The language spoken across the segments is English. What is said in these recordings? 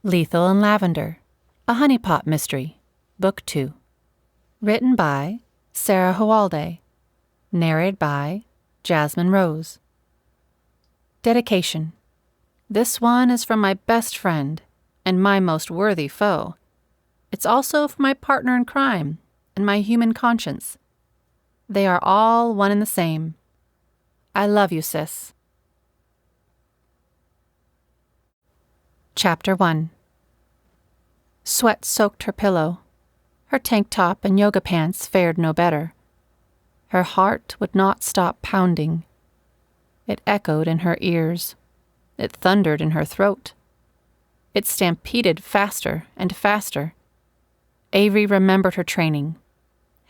Lethal and Lavender, a honeypot mystery, Book 2. Written by Sarah Hualde. Narrated by Jasmine Rose. Dedication. This one is from my best friend and my most worthy foe. It's also from my partner in crime and my human conscience. They are all one and the same. I love you, sis. Chapter 1. Sweat soaked her pillow. Her tank top and yoga pants fared no better. Her heart would not stop pounding. It echoed in her ears. It thundered in her throat. It stampeded faster and faster. Averie remembered her training.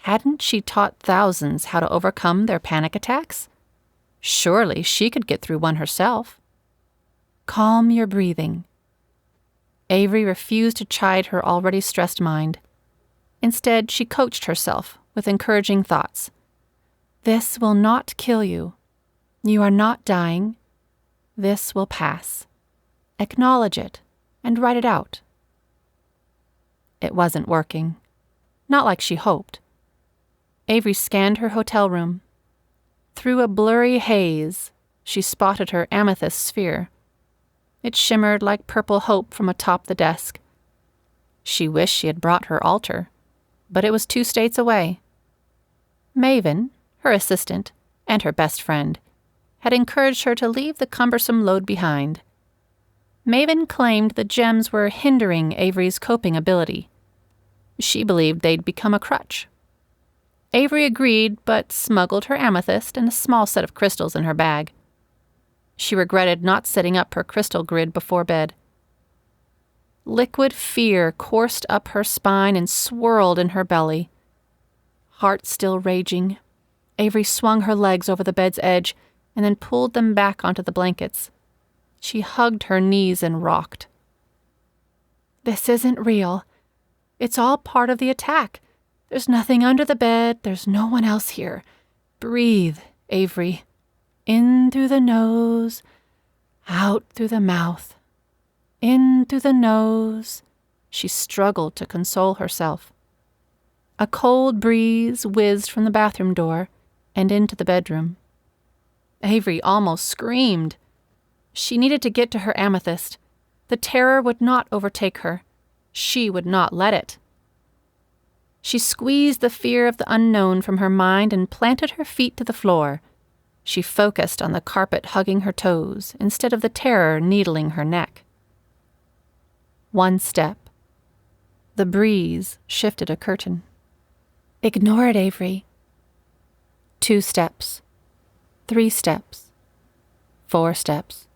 Hadn't she taught thousands how to overcome their panic attacks? Surely she could get through one herself. Calm your breathing. Averie refused to chide her already stressed mind. Instead, she coached herself with encouraging thoughts. This will not kill you. You are not dying. This will pass. Acknowledge it and write it out. It wasn't working. Not like she hoped. Averie scanned her hotel room. Through a blurry haze, she spotted her amethyst sphere. It shimmered like purple hope from atop the desk. She wished she had brought her altar, but it was 2 states away. Maven, her assistant, and her best friend, had encouraged her to leave the cumbersome load behind. Maven claimed the gems were hindering Averie's coping ability. She believed they'd become a crutch. Averie agreed, but smuggled her amethyst and a small set of crystals in her bag. She regretted not setting up her crystal grid before bed. Liquid fear coursed up her spine and swirled in her belly. Heart still raging, Averie swung her legs over the bed's edge and then pulled them back onto the blankets. She hugged her knees and rocked. This isn't real. It's all part of the attack. There's nothing under the bed. There's no one else here. Breathe, Averie. In through the nose, out through the mouth. In through the nose. She struggled to console herself. A cold breeze whizzed from the bathroom door and into the bedroom. Averie almost screamed. She needed to get to her amethyst. The terror would not overtake her. She would not let it. She squeezed the fear of the unknown from her mind and planted her feet to the floor. She focused on the carpet hugging her toes instead of the terror needling her neck. 1 step. The breeze shifted a curtain. Ignore it, Averie. 2 steps. 3 steps. 4 steps.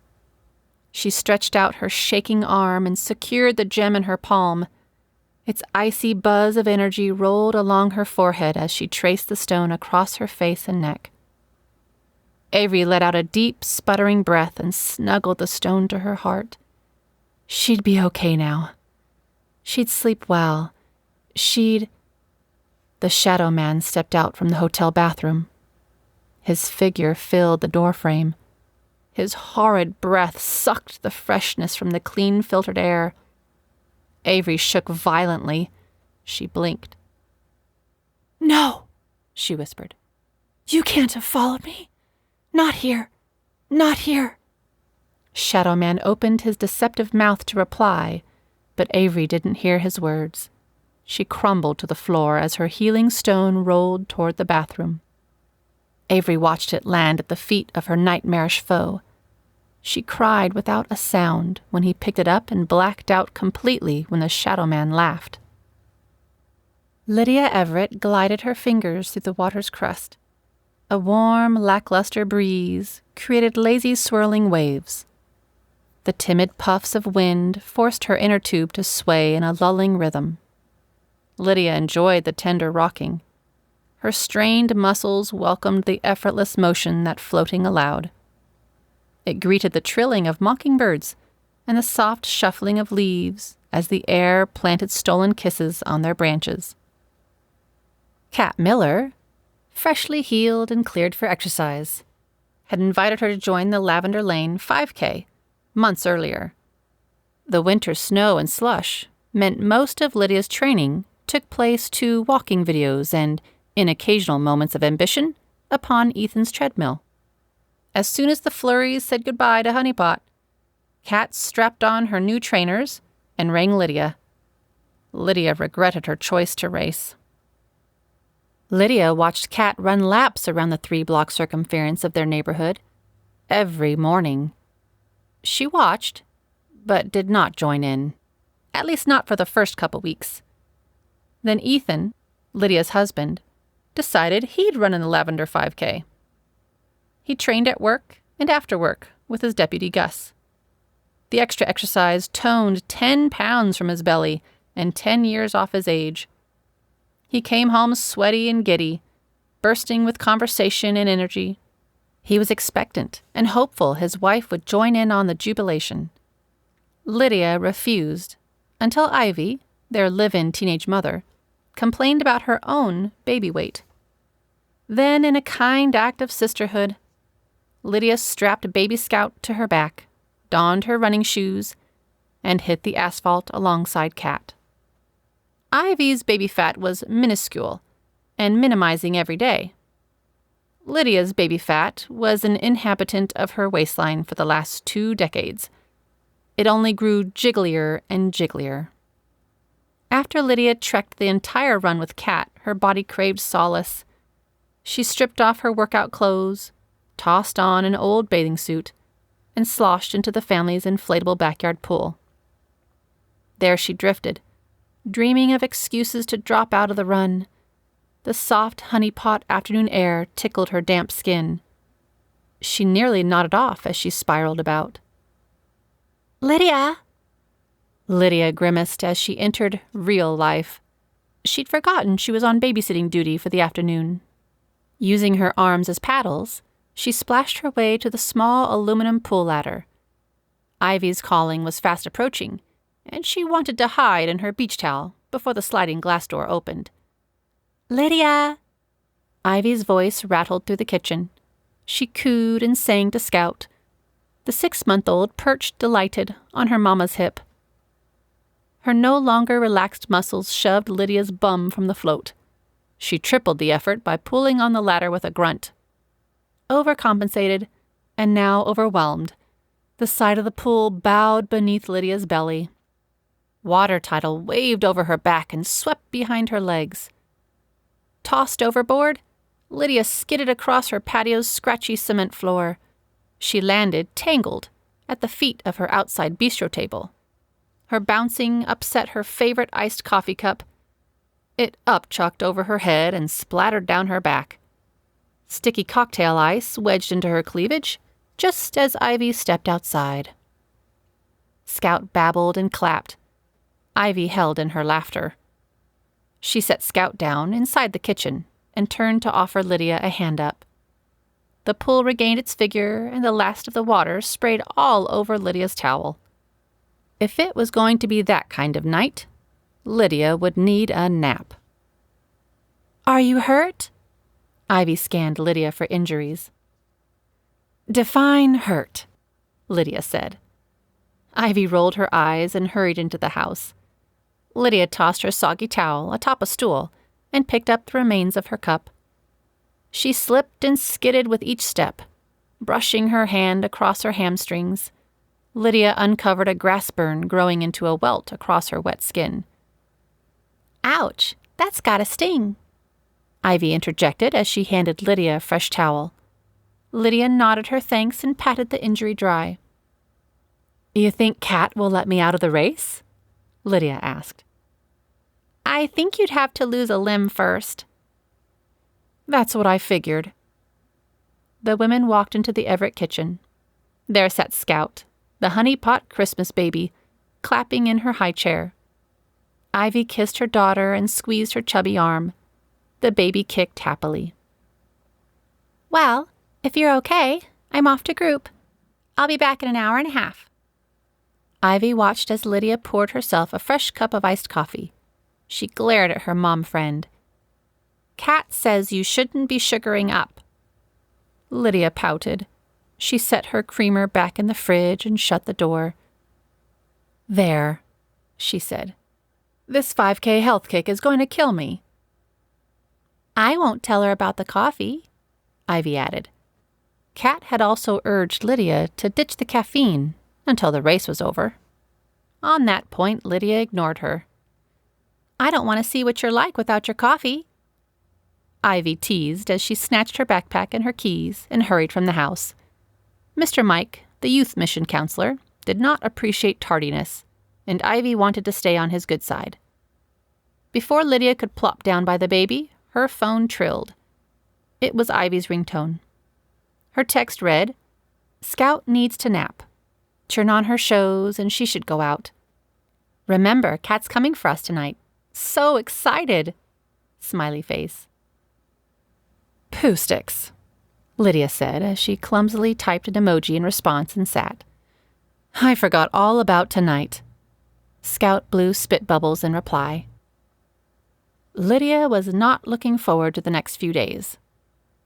She stretched out her shaking arm and secured the gem in her palm. Its icy buzz of energy rolled along her forehead as she traced the stone across her face and neck. Averie let out a deep, sputtering breath and snuggled the stone to her heart. She'd be okay now. She'd sleep well. The shadow man stepped out from the hotel bathroom. His figure filled the doorframe. His horrid breath sucked the freshness from the clean, filtered air. Averie shook violently. She blinked. No, she whispered. You can't have followed me. Not here. Not here. Shadow Man opened his deceptive mouth to reply, but Averie didn't hear his words. She crumbled to the floor as her healing stone rolled toward the bathroom. Averie watched it land at the feet of her nightmarish foe. She cried without a sound when he picked it up and blacked out completely when the Shadow Man laughed. Lydia Everett glided her fingers through the water's crust. A warm, lackluster breeze created lazy swirling waves. The timid puffs of wind forced her inner tube to sway in a lulling rhythm. Lydia enjoyed the tender rocking. Her strained muscles welcomed the effortless motion that floating allowed. It greeted the trilling of mockingbirds and the soft shuffling of leaves as the air planted stolen kisses on their branches. Cat Miller, freshly healed and cleared for exercise, had invited her to join the Lavender Lane 5K months earlier. The winter snow and slush meant most of Lydia's training took place to walking videos and, in occasional moments of ambition, upon Ethan's treadmill. As soon as the flurries said goodbye to Honeypot, Cat strapped on her new trainers and rang Lydia. Lydia regretted her choice to race. Lydia watched Cat run laps around the 3-block circumference of their neighborhood every morning. She watched, but did not join in, at least not for the first couple weeks. Then Ethan, Lydia's husband, decided he'd run in the Lavender 5K. He trained at work and after work with his deputy Gus. The extra exercise toned 10 pounds from his belly and 10 years off his age. He came home sweaty and giddy, bursting with conversation and energy. He was expectant and hopeful his wife would join in on the jubilation. Lydia refused, until Ivy, their live-in teenage mother, complained about her own baby weight. Then, in a kind act of sisterhood, Lydia strapped Baby Scout to her back, donned her running shoes, and hit the asphalt alongside Cat. Ivy's baby fat was minuscule and minimizing every day. Lydia's baby fat was an inhabitant of her waistline for the last 2 decades. It only grew jigglier and jigglier. After Lydia trekked the entire run with Cat, her body craved solace. She stripped off her workout clothes, tossed on an old bathing suit, and sloshed into the family's inflatable backyard pool. There she drifted, dreaming of excuses to drop out of the run. The soft honeypot afternoon air tickled her damp skin. She nearly nodded off as she spiraled about. "Lydia!" Lydia grimaced as she entered real life. She'd forgotten she was on babysitting duty for the afternoon. Using her arms as paddles, she splashed her way to the small aluminum pool ladder. Ivy's calling was fast approaching, and she wanted to hide in her beach towel before the sliding glass door opened. "Lydia!" Ivy's voice rattled through the kitchen. She cooed and sang to Scout. The 6-month-old perched delighted on her mama's hip. Her no longer relaxed muscles shoved Lydia's bum from the float. She tripled the effort by pulling on the ladder with a grunt. Overcompensated, and now overwhelmed, the side of the pool bowed beneath Lydia's belly. Water tidal waved over her back and swept behind her legs. Tossed overboard, Lydia skidded across her patio's scratchy cement floor. She landed, tangled, at the feet of her outside bistro table. Her bouncing upset her favorite iced coffee cup. It upchucked over her head and splattered down her back. Sticky cocktail ice wedged into her cleavage, just as Ivy stepped outside. Scout babbled and clapped. Ivy held in her laughter. She set Scout down inside the kitchen and turned to offer Lydia a hand up. The pool regained its figure, and the last of the water sprayed all over Lydia's towel. If it was going to be that kind of night, Lydia would need a nap. "Are you hurt?" Ivy scanned Lydia for injuries. "Define hurt," Lydia said. Ivy rolled her eyes and hurried into the house. Lydia tossed her soggy towel atop a stool and picked up the remains of her cup. She slipped and skidded with each step, brushing her hand across her hamstrings. Lydia uncovered a grass burn growing into a welt across her wet skin. "Ouch, that's gotta sting," Ivy interjected as she handed Lydia a fresh towel. Lydia nodded her thanks and patted the injury dry. "You think Cat will let me out of the race?" Lydia asked. "I think you'd have to lose a limb first." "That's what I figured." The women walked into the Everett kitchen. There sat Scout, the honeypot Christmas baby, clapping in her high chair. Ivy kissed her daughter and squeezed her chubby arm. The baby kicked happily. "Well, if you're okay, I'm off to group. I'll be back in an hour and a half." Ivy watched as Lydia poured herself a fresh cup of iced coffee. She glared at her mom friend. "Cat says you shouldn't be sugaring up." Lydia pouted. She set her creamer back in the fridge and shut the door. There, she said. This 5K health kick is going to kill me. I won't tell her about the coffee, Ivy added. Kat had also urged Lydia to ditch the caffeine until the race was over. On that point, Lydia ignored her. I don't want to see what you're like without your coffee, Ivy teased as she snatched her backpack and her keys and hurried from the house. Mr. Mike, the youth mission counselor, did not appreciate tardiness, and Ivy wanted to stay on his good side. Before Lydia could plop down by the baby, her phone trilled. It was Ivy's ringtone. Her text read, Scout needs to nap. Turn on her shows and she should go out. Remember, Kat's coming for us tonight. So excited! Smiley face. Pooh sticks, Lydia said as she clumsily typed an emoji in response and sat. I forgot all about tonight. Scout blew spit bubbles in reply. Lydia was not looking forward to the next few days.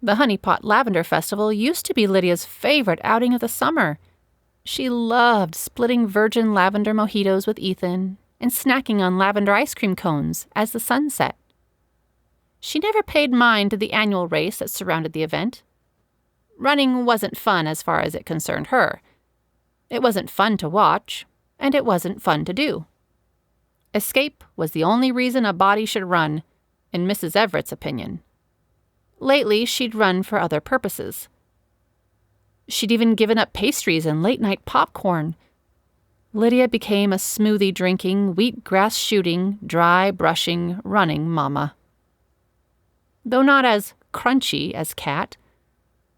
The Honeypot Lavender Festival used to be Lydia's favorite outing of the summer. She loved splitting virgin lavender mojitos with Ethan and snacking on lavender ice cream cones as the sun set. She never paid mind to the annual race that surrounded the event. Running wasn't fun as far as it concerned her. It wasn't fun to watch, and it wasn't fun to do. Escape was the only reason a body should run, in Mrs. Everett's opinion. Lately, she'd run for other purposes. She'd even given up pastries and late-night popcorn. Lydia became a smoothie-drinking, wheatgrass-shooting, dry-brushing, running mama. Though not as crunchy as Kat,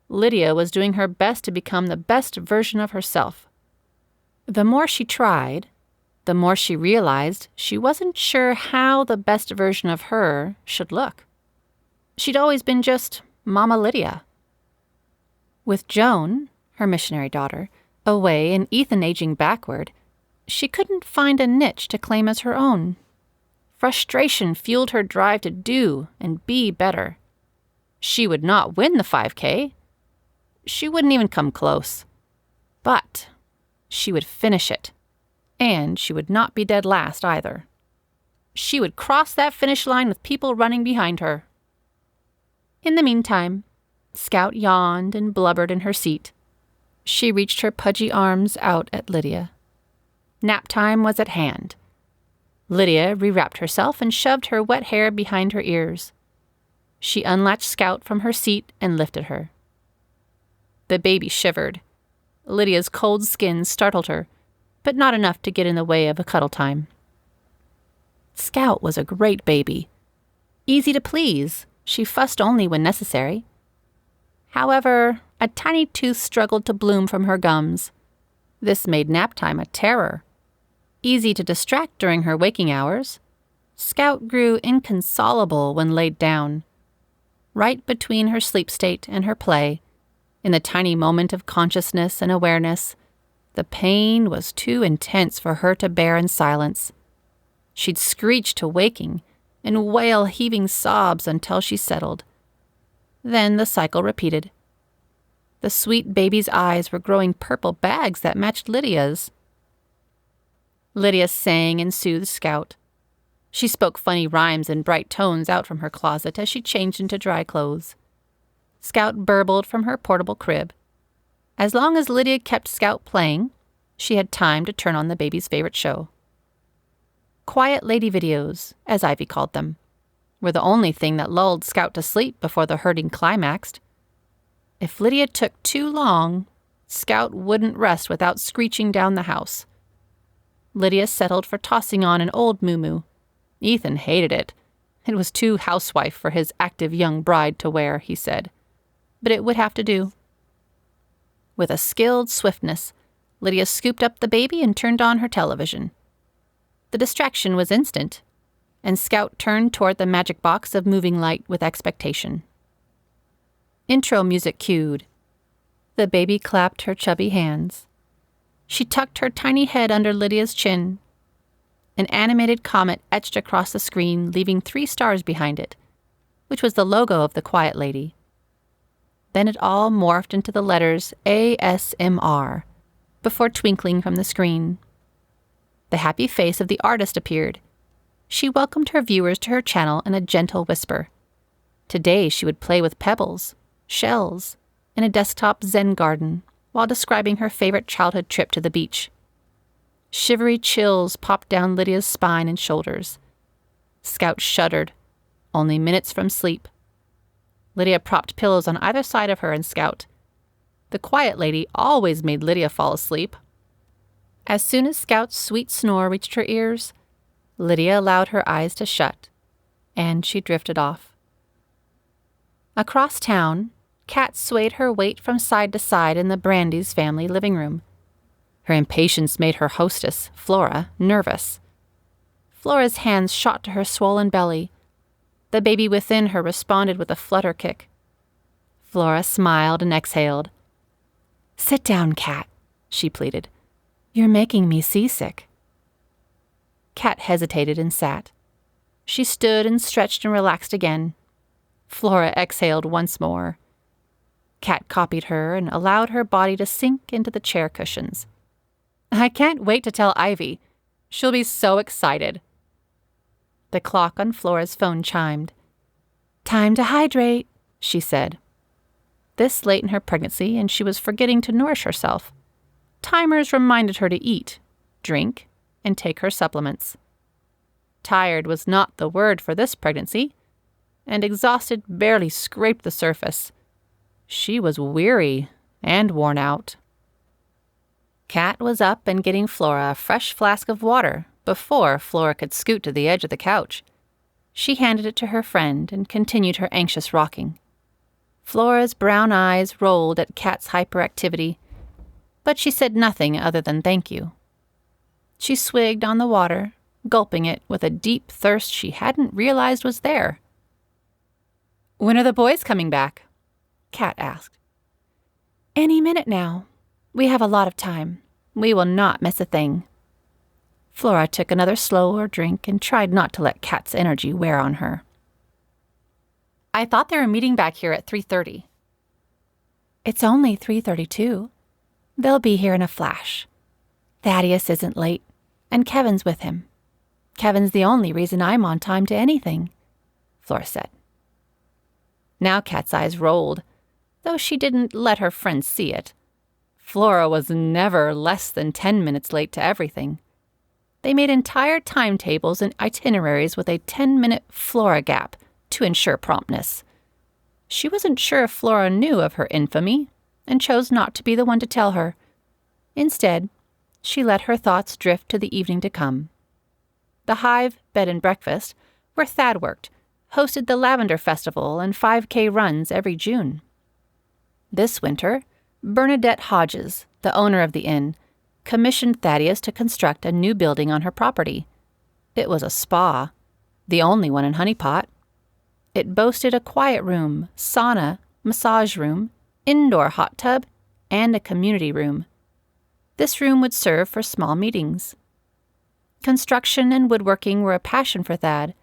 Lydia was doing her best to become the best version of herself. The more she tried, the more she realized she wasn't sure how the best version of her should look. She'd always been just Mama Lydia. With Joan, her missionary daughter, away and Ethan aging backward, she couldn't find a niche to claim as her own. Frustration fueled her drive to do and be better. She would not win the 5K. She wouldn't even come close. But she would finish it. And she would not be dead last either. She would cross that finish line with people running behind her. In the meantime, Scout yawned and blubbered in her seat. She reached her pudgy arms out at Lydia. Nap time was at hand. Lydia rewrapped herself and shoved her wet hair behind her ears. She unlatched Scout from her seat and lifted her. The baby shivered. Lydia's cold skin startled her, but not enough to get in the way of a cuddle time. Scout was a great baby. Easy to please, she fussed only when necessary. However, a tiny tooth struggled to bloom from her gums. This made nap time a terror. Easy to distract during her waking hours, Scout grew inconsolable when laid down. Right between her sleep state and her play, in the tiny moment of consciousness and awareness, the pain was too intense for her to bear in silence. She'd screech to waking and wail heaving sobs until she settled. Then the cycle repeated. The sweet baby's eyes were growing purple bags that matched Lydia's. Lydia sang and soothed Scout. She spoke funny rhymes in bright tones out from her closet as she changed into dry clothes. Scout burbled from her portable crib. As long as Lydia kept Scout playing, she had time to turn on the baby's favorite show. Quiet lady videos, as Ivy called them, were the only thing that lulled Scout to sleep before the herding climaxed. If Lydia took too long, Scout wouldn't rest without screeching down the house. Lydia settled for tossing on an old muumuu. Ethan hated it. It was too housewife for his active young bride to wear, he said. But it would have to do. With a skilled swiftness, Lydia scooped up the baby and turned on her television. The distraction was instant, and Scout turned toward the magic box of moving light with expectation. Intro music cued. The baby clapped her chubby hands. She tucked her tiny head under Lydia's chin. An animated comet etched across the screen, leaving 3 stars behind it, which was the logo of the Quiet Lady. Then it all morphed into the letters ASMR, before twinkling from the screen. The happy face of the artist appeared. She welcomed her viewers to her channel in a gentle whisper. Today she would play with pebbles, shells, in a desktop Zen garden while describing her favorite childhood trip to the beach. Shivery chills popped down Lydia's spine and shoulders. Scout shuddered, only minutes from sleep. Lydia propped pillows on either side of her and Scout. The quiet lady always made Lydia fall asleep. As soon as Scout's sweet snore reached her ears, Lydia allowed her eyes to shut, and she drifted off. Across town, Kat swayed her weight from side to side in the Brandy's family living room. Her impatience made her hostess, Flora, nervous. Flora's hands shot to her swollen belly. The baby within her responded with a flutter kick. Flora smiled and exhaled. "Sit down, Kat," she pleaded. "You're making me seasick." Kat hesitated and sat. She stood and stretched and relaxed again. Flora exhaled once more. Kat copied her and allowed her body to sink into the chair cushions. "I can't wait to tell Ivy. She'll be so excited." The clock on Flora's phone chimed. "Time to hydrate," she said. This late in her pregnancy, and she was forgetting to nourish herself. Timers reminded her to eat, drink, and take her supplements. Tired was not the word for this pregnancy, and exhausted barely scraped the surface. She was weary and worn out. Kat was up and getting Flora a fresh flask of water before Flora could scoot to the edge of the couch. She handed it to her friend and continued her anxious rocking. Flora's brown eyes rolled at Kat's hyperactivity, but she said nothing other than thank you. She swigged on the water, gulping it with a deep thirst she hadn't realized was there. "When are the boys coming back?" Kat asked. "Any minute now. We have a lot of time. We will not miss a thing." Flora took another slower drink and tried not to let Kat's energy wear on her. "I thought they were meeting back here at 3:30. "It's only 3:32. They'll be here in a flash. Thaddeus isn't late, and Kevin's with him. Kevin's the only reason I'm on time to anything," Flora said. Now Kat's eyes rolled, though she didn't let her friends see it. Flora was never less than 10 minutes late to everything. They made entire timetables and itineraries with a 10-minute Flora gap to ensure promptness. She wasn't sure if Flora knew of her infamy, and chose not to be the one to tell her. Instead, she let her thoughts drift to the evening to come. The Hive Bed and Breakfast, where Thad worked, hosted the Lavender Festival and 5K runs every June. This winter, Bernadette Hodges, the owner of the inn, commissioned Thaddeus to construct a new building on her property. It was a spa, the only one in Honey Pot. It boasted a quiet room, sauna, massage room, indoor hot tub, and a community room. This room would serve for small meetings. Construction and woodworking were a passion for Thad.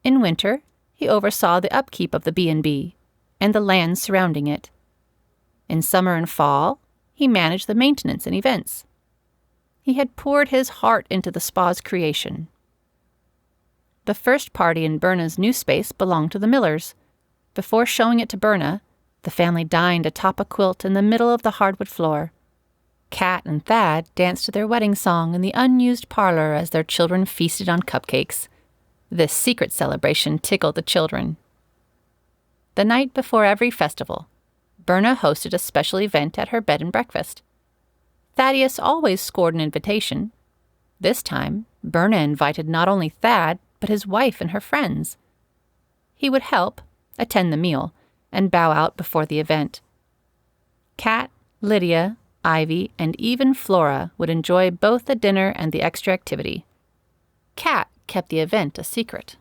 In winter, he oversaw the upkeep of the B&B and the land surrounding it. In summer and fall, he managed the maintenance and events. He had poured his heart into the spa's creation. The first party in Berna's new space belonged to the Millers. Before showing it to Berna, the family dined atop a quilt in the middle of the hardwood floor. Kat and Thad danced to their wedding song in the unused parlor as their children feasted on cupcakes. This secret celebration tickled the children. The night before every festival, Berna hosted a special event at her bed and breakfast. Thaddeus always scored an invitation. This time, Berna invited not only Thad, but his wife and her friends. He would help, attend the meal, and bow out before the event. Kat, Lydia, Ivy, and even Flora would enjoy both the dinner and the extra activity. Kat kept the event a secret.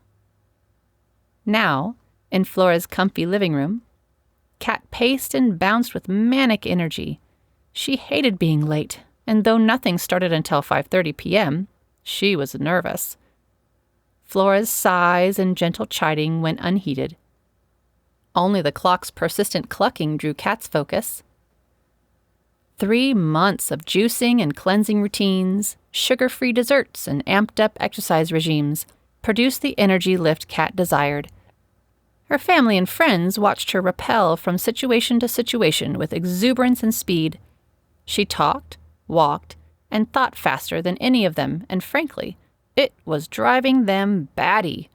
Now, in Flora's comfy living room, Kat paced and bounced with manic energy. She hated being late, and though nothing started until 5:30 p.m., she was nervous. Flora's sighs and gentle chiding went unheeded. Only the clock's persistent clucking drew Kat's focus. 3 months of juicing and cleansing routines, Sugar-free desserts and amped-up exercise regimes produced the energy lift Kat desired. Her family and friends watched her rappel from situation to situation with exuberance and speed. She talked, walked, and thought faster than any of them, and frankly, it was driving them batty.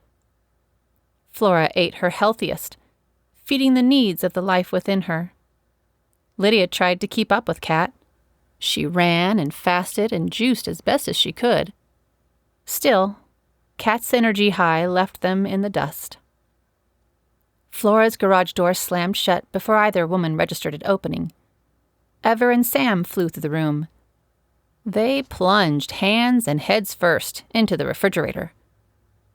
Flora ate her healthiest, feeding the needs of the life within her. Lydia tried to keep up with Kat. She ran and fasted and juiced as best as she could. Still, Kat's energy high left them in the dust. Flora's garage door slammed shut before either woman registered it opening. Ever and Sam flew through the room. They plunged hands and heads first into the refrigerator.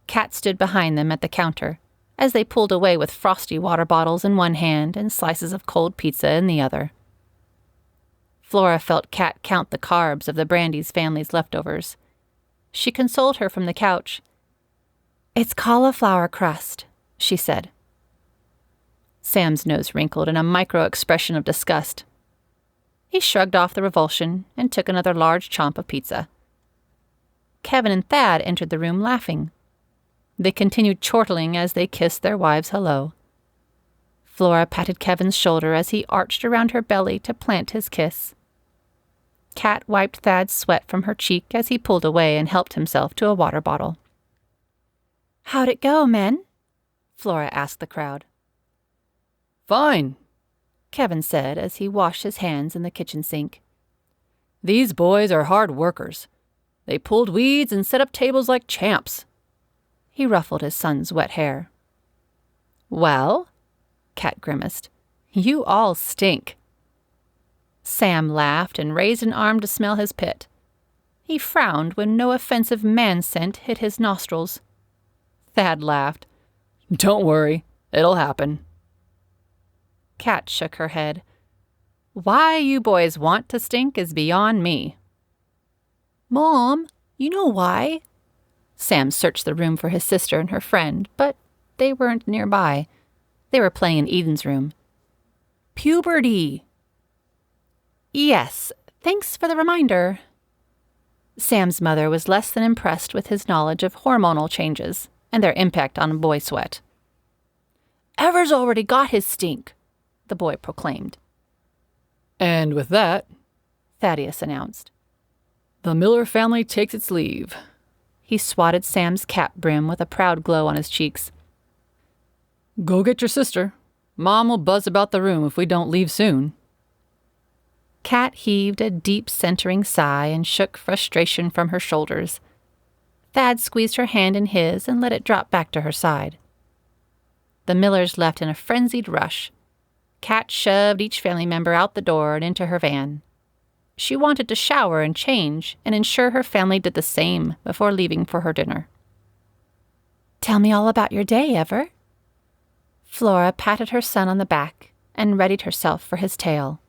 Kat stood behind them at the counter as they pulled away with frosty water bottles in one hand and slices of cold pizza in the other. Flora felt Kat count the carbs of the Brandy's family's leftovers. She consoled her from the couch. "It's cauliflower crust," she said. Sam's nose wrinkled in a micro-expression of disgust. He shrugged off the revulsion and took another large chomp of pizza. Kevin and Thad entered the room laughing. They continued chortling as they kissed their wives hello. Flora patted Kevin's shoulder as he arched around her belly to plant his kiss. Kat wiped Thad's sweat from her cheek as he pulled away and helped himself to a water bottle. "How'd it go, men?" Flora asked the crowd. "Fine," Kevin said as he washed his hands in the kitchen sink. "These boys are hard workers. They pulled weeds and set up tables like champs." He ruffled his son's wet hair. "Well," Kat grimaced, "you all stink." Sam laughed and raised an arm to smell his pit. He frowned when no offensive man scent hit his nostrils. Thad laughed. "Don't worry, it'll happen." Kat shook her head. "Why you boys want to stink is beyond me." "Mom, you know why?" Sam searched the room for his sister and her friend, but they weren't nearby. They were playing in Eden's room. "Puberty." "Yes, thanks for the reminder." Sam's mother was less than impressed with his knowledge of hormonal changes and their impact on boy sweat. "Ever's already got his stink," the boy proclaimed. "And with that," Thaddeus announced, "the Miller family takes its leave." He swatted Sam's cap brim with a proud glow on his cheeks. "Go get your sister. Mom will buzz about the room if we don't leave soon." Kat heaved a deep centering sigh and shook frustration from her shoulders. Thad squeezed her hand in his and let it drop back to her side. The Millers left in a frenzied rush. Kat shoved each family member out the door and into her van. She wanted to shower and change and ensure her family did the same before leaving for her dinner. "Tell me all about your day, Ever." Flora patted her son on the back and readied herself for his tale.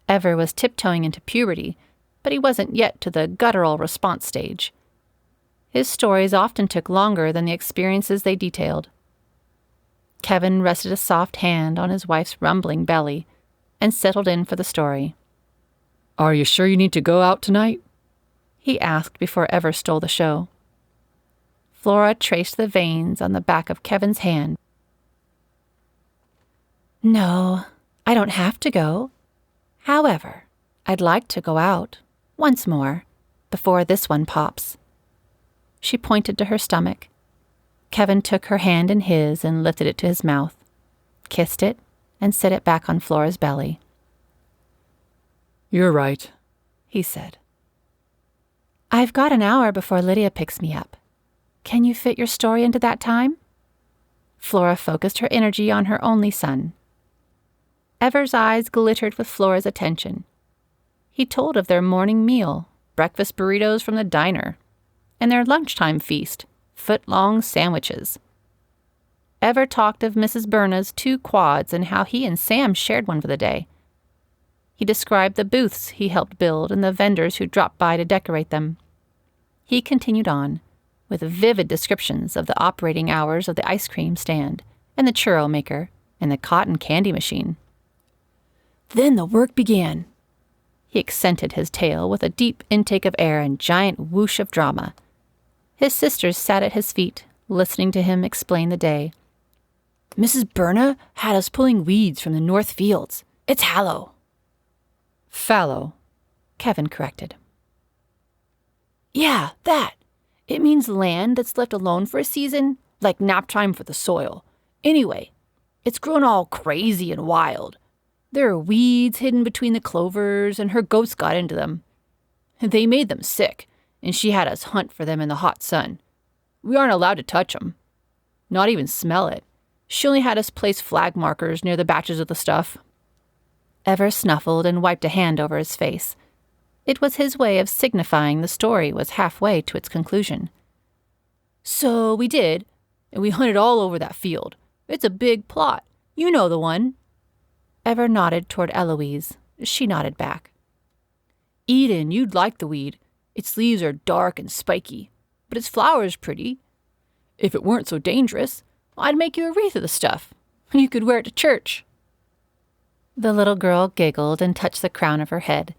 Ever was tiptoeing into puberty, but he wasn't yet to the guttural response stage. His stories often took longer than the experiences they detailed. Kevin rested a soft hand on his wife's rumbling belly and settled in for the story. "Are you sure you need to go out tonight?" he asked before Ever stole the show. Flora traced the veins on the back of Kevin's hand. "No, I don't have to go. However, I'd like to go out, once more, before this one pops." She pointed to her stomach. Kevin took her hand in his and lifted it to his mouth, kissed it, and set it back on Flora's belly. "You're right," he said. "I've got an hour before Lydia picks me up. Can you fit your story into that time?" Flora focused her energy on her only son. Ever's eyes glittered with Flora's attention. He told of their morning meal, breakfast burritos from the diner, and their lunchtime feast, foot-long sandwiches. Ever talked of Mrs. Berna's 2 quads and how he and Sam shared one for the day. He described the booths he helped build and the vendors who dropped by to decorate them. He continued on, with vivid descriptions of the operating hours of the ice cream stand and the churro maker and the cotton candy machine. "Then the work began." He accented his tale with a deep intake of air and giant whoosh of drama. His sisters sat at his feet, listening to him explain the day. Mrs. Berna had us pulling weeds from the north fields. It's hallow. Fallow, Kevin corrected. Yeah, that. It means land that's left alone for a season, like nap time for the soil. Anyway, it's grown all crazy and wild. There are weeds hidden between the clovers, and her goats got into them. They made them sick, and she had us hunt for them in the hot sun. We aren't allowed to touch them. Not even smell it. She only had us place flag markers near the batches of the stuff. Ever snuffled and wiped a hand over his face. It was his way of signifying the story was halfway to its conclusion. So we did, and we hunted all over that field. It's a big plot. You know the one. Ever nodded toward Eloise. She nodded back. Eden, you'd like the weed. Its leaves are dark and spiky, but its flower's pretty. If it weren't so dangerous, I'd make you a wreath of the stuff. You could wear it to church. The little girl giggled and touched the crown of her head.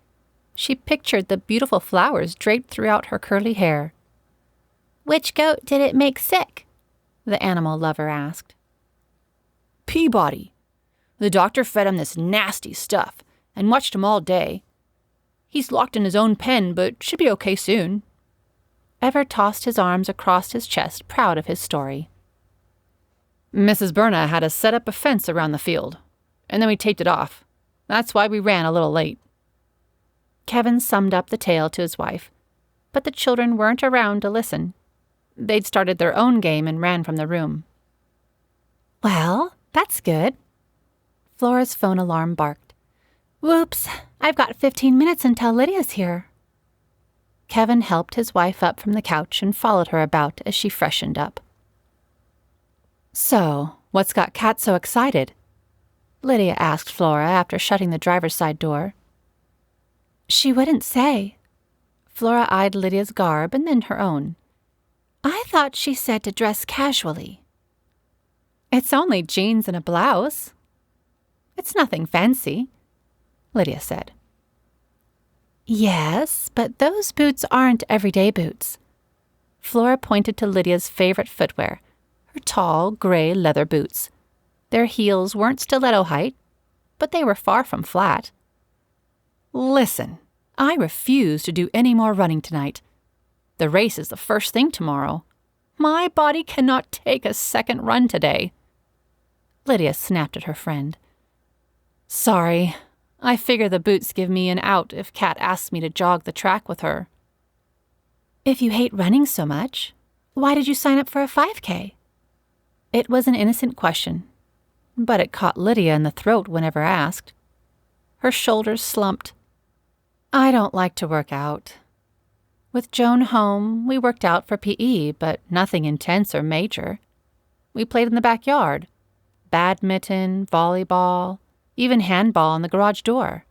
She pictured the beautiful flowers draped throughout her curly hair. Which goat did it make sick? The animal lover asked. Peabody. The doctor fed him this nasty stuff and watched him all day. He's locked in his own pen, but should be okay soon. Ever tossed his arms across his chest, proud of his story. Mrs. Berna had us set up a fence around the field, and then we taped it off. That's why we ran a little late. Kevin summed up the tale to his wife, but the children weren't around to listen. They'd started their own game and ran from the room. Well, that's good. Flora's phone alarm barked. Whoops, I've got 15 minutes until Lydia's here. Kevin helped his wife up from the couch and followed her about as she freshened up. So, what's got Kat so excited? Lydia asked Flora after shutting the driver's side door. She wouldn't say. Flora eyed Lydia's garb and then her own. I thought she said to dress casually. It's only jeans and a blouse. It's nothing fancy, Lydia said. Yes, but those boots aren't everyday boots. Flora pointed to Lydia's favorite footwear, her tall, gray leather boots. Their heels weren't stiletto height, but they were far from flat. Listen, I refuse to do any more running tonight. The race is the first thing tomorrow. My body cannot take a second run today. Lydia snapped at her friend. Sorry, I figure the boots give me an out if Kat asks me to jog the track with her. If you hate running so much, why did you sign up for a 5K? It was an innocent question, but it caught Lydia in the throat whenever asked. Her shoulders slumped. I don't like to work out. With Joan home, we worked out for PE, but nothing intense or major. We played in the backyard. Badminton, volleyball, even handball on the garage door.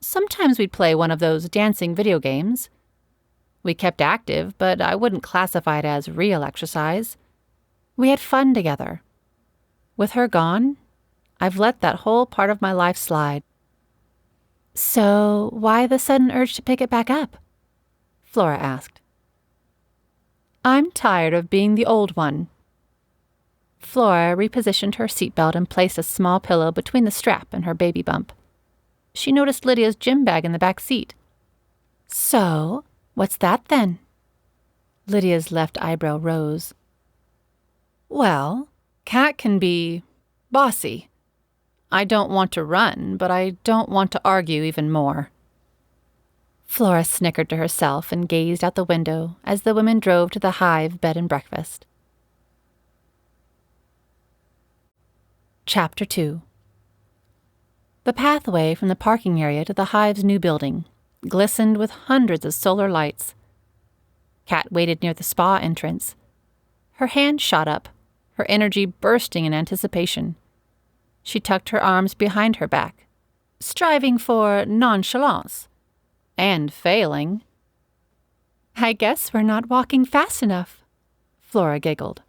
Sometimes we'd play one of those dancing video games. We kept active, but I wouldn't classify it as real exercise. We had fun together. With her gone, I've let that whole part of my life slide. So, why the sudden urge to pick it back up? Flora asked. I'm tired of being the old one. Flora repositioned her seatbelt and placed a small pillow between the strap and her baby bump. She noticed Lydia's gym bag in the back seat. So, what's that then? Lydia's left eyebrow rose. Well, Kat can be bossy. I don't want to run, but I don't want to argue even more. Flora snickered to herself and gazed out the window as the women drove to the Hive bed and breakfast. Chapter 2. The pathway from the parking area to the Hive's new building glistened with hundreds of solar lights. Kat waited near the spa entrance. Her hand shot up, her energy bursting in anticipation. She tucked her arms behind her back, striving for nonchalance, and failing. I guess we're not walking fast enough, Flora giggled.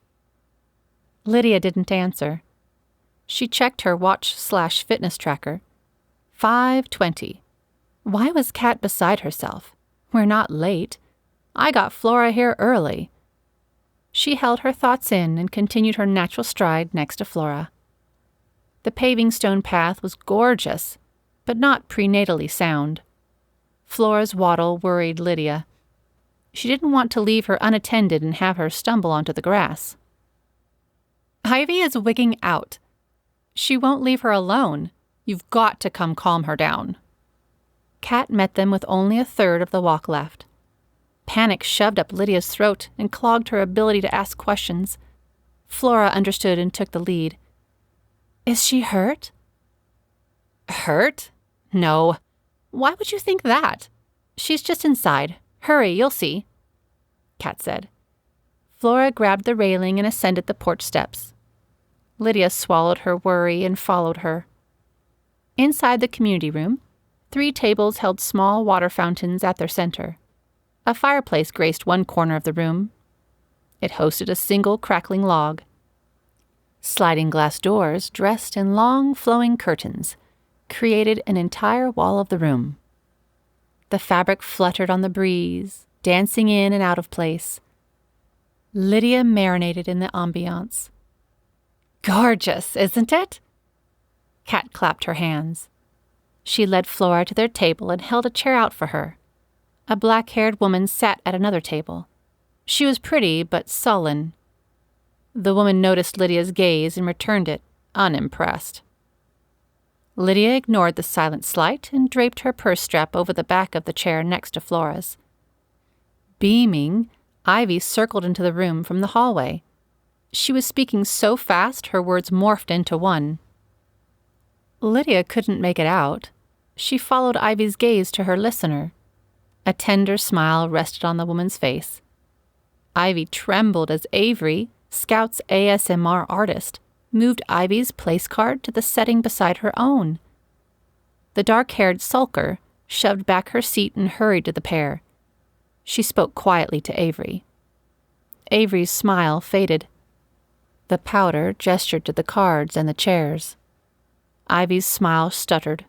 Lydia didn't answer. She checked her watch/fitness tracker. 5:20. Why was Kat beside herself? We're not late. I got Flora here early. She held her thoughts in and continued her natural stride next to Flora. The paving stone path was gorgeous, but not prenatally sound. Flora's waddle worried Lydia. She didn't want to leave her unattended and have her stumble onto the grass. Ivy is wigging out. She won't leave her alone. You've got to come calm her down. Kat met them with only a third of the walk left. Panic shoved up Lydia's throat and clogged her ability to ask questions. Flora understood and took the lead. Is she hurt? Hurt? No. Why would you think that? She's just inside. Hurry, you'll see, Kat said. Flora grabbed the railing and ascended the porch steps. Lydia swallowed her worry and followed her. Inside the community room, 3 tables held small water fountains at their center. A fireplace graced one corner of the room. It hosted a single crackling log. Sliding glass doors, dressed in long, flowing curtains, created an entire wall of the room. The fabric fluttered on the breeze, dancing in and out of place. Lydia marinated in the ambiance. Gorgeous, isn't it? Kat clapped her hands. She led Flora to their table and held a chair out for her. A black-haired woman sat at another table. She was pretty, but sullen. The woman noticed Lydia's gaze and returned it, unimpressed. Lydia ignored the silent slight and draped her purse strap over the back of the chair next to Flora's. Beaming, Ivy circled into the room from the hallway. She was speaking so fast her words morphed into one. Lydia couldn't make it out. She followed Ivy's gaze to her listener. A tender smile rested on the woman's face. Ivy trembled as Averie, Scout's ASMR artist, moved Ivy's place card to the setting beside her own. The dark-haired sulker shoved back her seat and hurried to the pair. She spoke quietly to Averie. Averie's smile faded. The powder gestured to the cards and the chairs. Ivy's smile stuttered.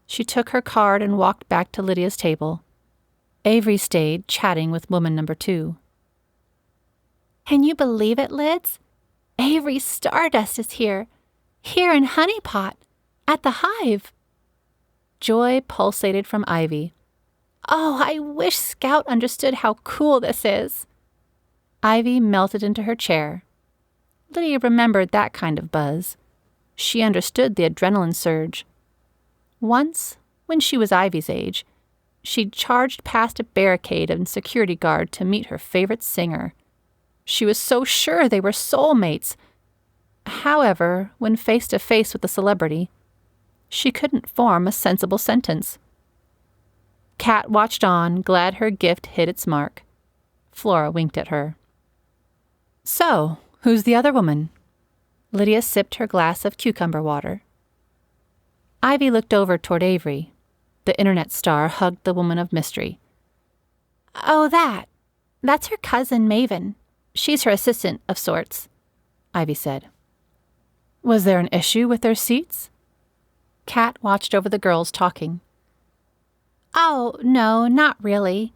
She took her card and walked back to Lydia's table. Averie stayed, chatting with woman number 2. Can you believe it, Lids? Averie Stardust is here in Honey Pot, at the hive. Joy pulsated from Ivy. Oh, I wish Scout understood how cool this is. Ivy melted into her chair. Lydia remembered that kind of buzz. She understood the adrenaline surge. Once, when she was Ivy's age, she'd charged past a barricade and security guard to meet her favorite singer. She was so sure they were soulmates. However, when face to face with the celebrity, she couldn't form a sensible sentence. Kat watched on, glad her gift hit its mark. Flora winked at her. So, who's the other woman? Lydia sipped her glass of cucumber water. Ivy looked over toward Averie. The internet star hugged the woman of mystery. Oh, that's her cousin Maven. She's her assistant of sorts, Ivy said. Was there an issue with their seats? Kat watched over the girls talking. Oh, no, not really.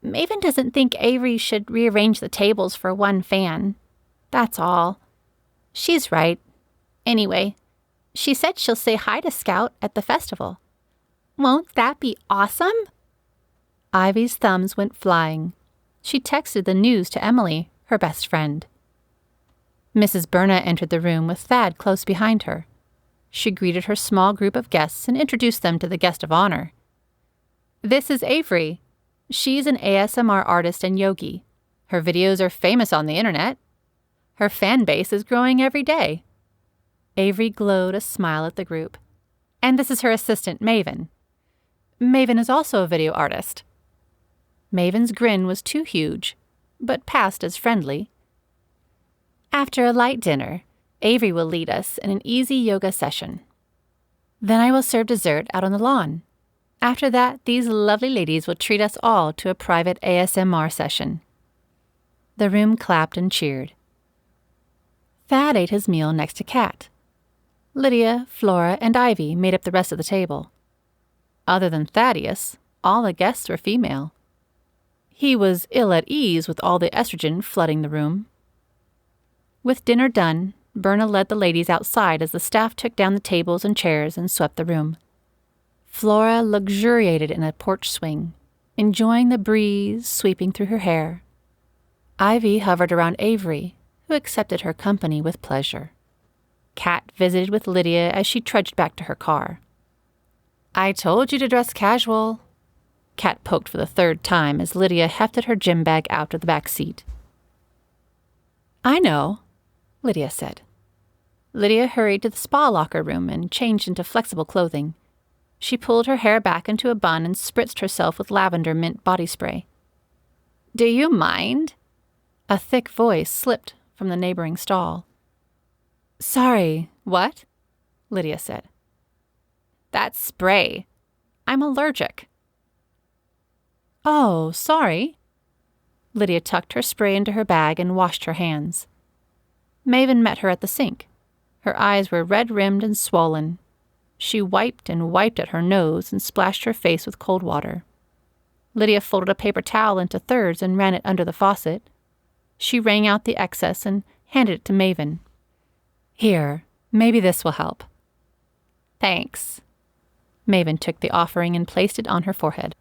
Maven doesn't think Averie should rearrange the tables for one fan. That's all. She's right. Anyway, she said she'll say hi to Scout at the festival. Won't that be awesome? Ivy's thumbs went flying. She texted the news to Emily, her best friend. Mrs. Berna entered the room with Thad close behind her. She greeted her small group of guests and introduced them to the guest of honor. This is Averie. She's an ASMR artist and yogi. Her videos are famous on the internet. Her fan base is growing every day. Averie glowed a smile at the group. And this is her assistant, Maven. Maven is also a video artist. Maven's grin was too huge, but passed as friendly. After a light dinner, Averie will lead us in an easy yoga session. Then I will serve dessert out on the lawn. After that, these lovely ladies will treat us all to a private ASMR session. The room clapped and cheered. Thad ate his meal next to Kat. Lydia, Flora, and Ivy made up the rest of the table. Other than Thaddeus, all the guests were female. He was ill at ease with all the estrogen flooding the room. With dinner done, Berna led the ladies outside as the staff took down the tables and chairs and swept the room. Flora luxuriated in a porch swing, enjoying the breeze sweeping through her hair. Ivy hovered around Averie, who accepted her company with pleasure. Kat visited with Lydia as she trudged back to her car. "I told you to dress casual." Kat poked for the third time as Lydia hefted her gym bag out of the back seat. "I know," Lydia said. Lydia hurried to the spa locker room and changed into flexible clothing. She pulled her hair back into a bun and spritzed herself with lavender mint body spray. "Do you mind?" A thick voice slipped from the neighboring stall. "Sorry, what?" Lydia said. "That spray. I'm allergic." "Oh, sorry." Lydia tucked her spray into her bag and washed her hands. Maven met her at the sink. Her eyes were red-rimmed and swollen. She wiped and wiped at her nose and splashed her face with cold water. Lydia folded a paper towel into thirds and ran it under the faucet. She wrung out the excess and handed it to Maven. "Here, maybe this will help." "Thanks." Maven took the offering and placed it on her forehead.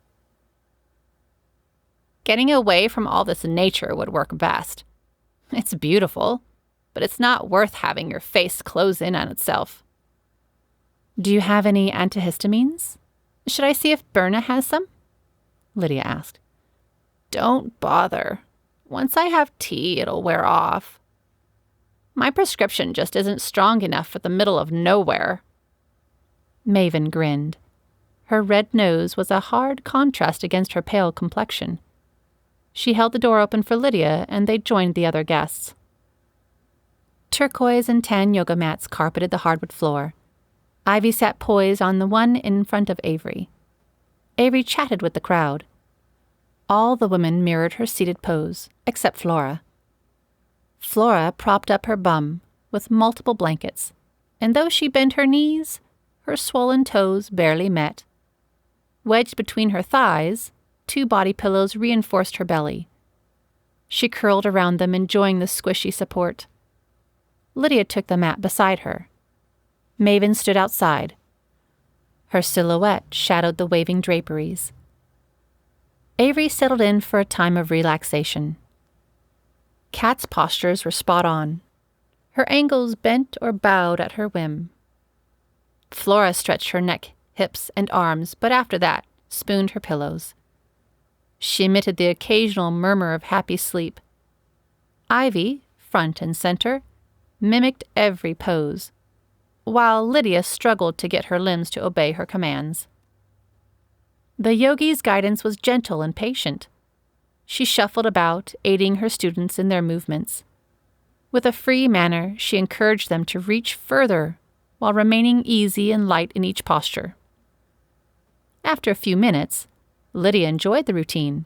"Getting away from all this nature would work best. It's beautiful, but it's not worth having your face close in on itself." "Do you have any antihistamines? Should I see if Berna has some?" Lydia asked. "Don't bother. Once I have tea, it'll wear off. My prescription just isn't strong enough for the middle of nowhere." Maven grinned. Her red nose was a hard contrast against her pale complexion. She held the door open for Lydia, and they joined the other guests. Turquoise and tan yoga mats carpeted the hardwood floor. Ivy sat poised on the one in front of Averie. Averie chatted with the crowd. All the women mirrored her seated pose, except Flora. Flora propped up her bum with multiple blankets, and though she bent her knees, her swollen toes barely met. Wedged between her thighs, 2 body pillows reinforced her belly. She curled around them, enjoying the squishy support. Lydia took the mat beside her. Maven stood outside. Her silhouette shadowed the waving draperies. Averie settled in for a time of relaxation. Kat's postures were spot on. Her ankles bent or bowed at her whim. Flora stretched her neck, hips, and arms, but after that, spooned her pillows. She emitted the occasional murmur of happy sleep. Ivy, front and center, mimicked every pose, while Lydia struggled to get her limbs to obey her commands. The yogi's guidance was gentle and patient. She shuffled about, aiding her students in their movements. With a free manner, she encouraged them to reach further while remaining easy and light in each posture. After a few minutes, Lydia enjoyed the routine.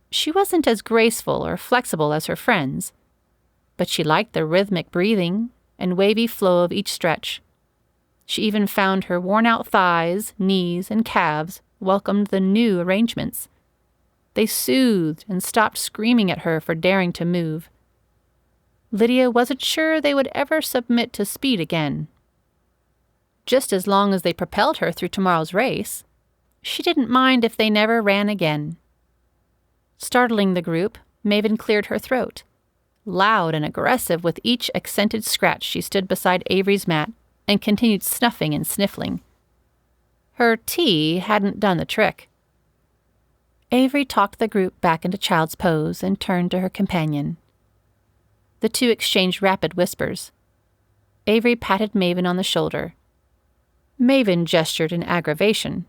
She wasn't as graceful or flexible as her friends, but she liked the rhythmic breathing and wavy flow of each stretch. She even found her worn-out thighs, knees, and calves welcomed the new arrangements. They soothed and stopped screaming at her for daring to move. Lydia wasn't sure they would ever submit to speed again. Just as long as they propelled her through tomorrow's race, she didn't mind if they never ran again. Startling the group, Maven cleared her throat. Loud and aggressive with each accented scratch, she stood beside Averie's mat and continued snuffing and sniffling. Her tea hadn't done the trick. Averie talked the group back into child's pose and turned to her companion. The two exchanged rapid whispers. Averie patted Maven on the shoulder. Maven gestured in aggravation.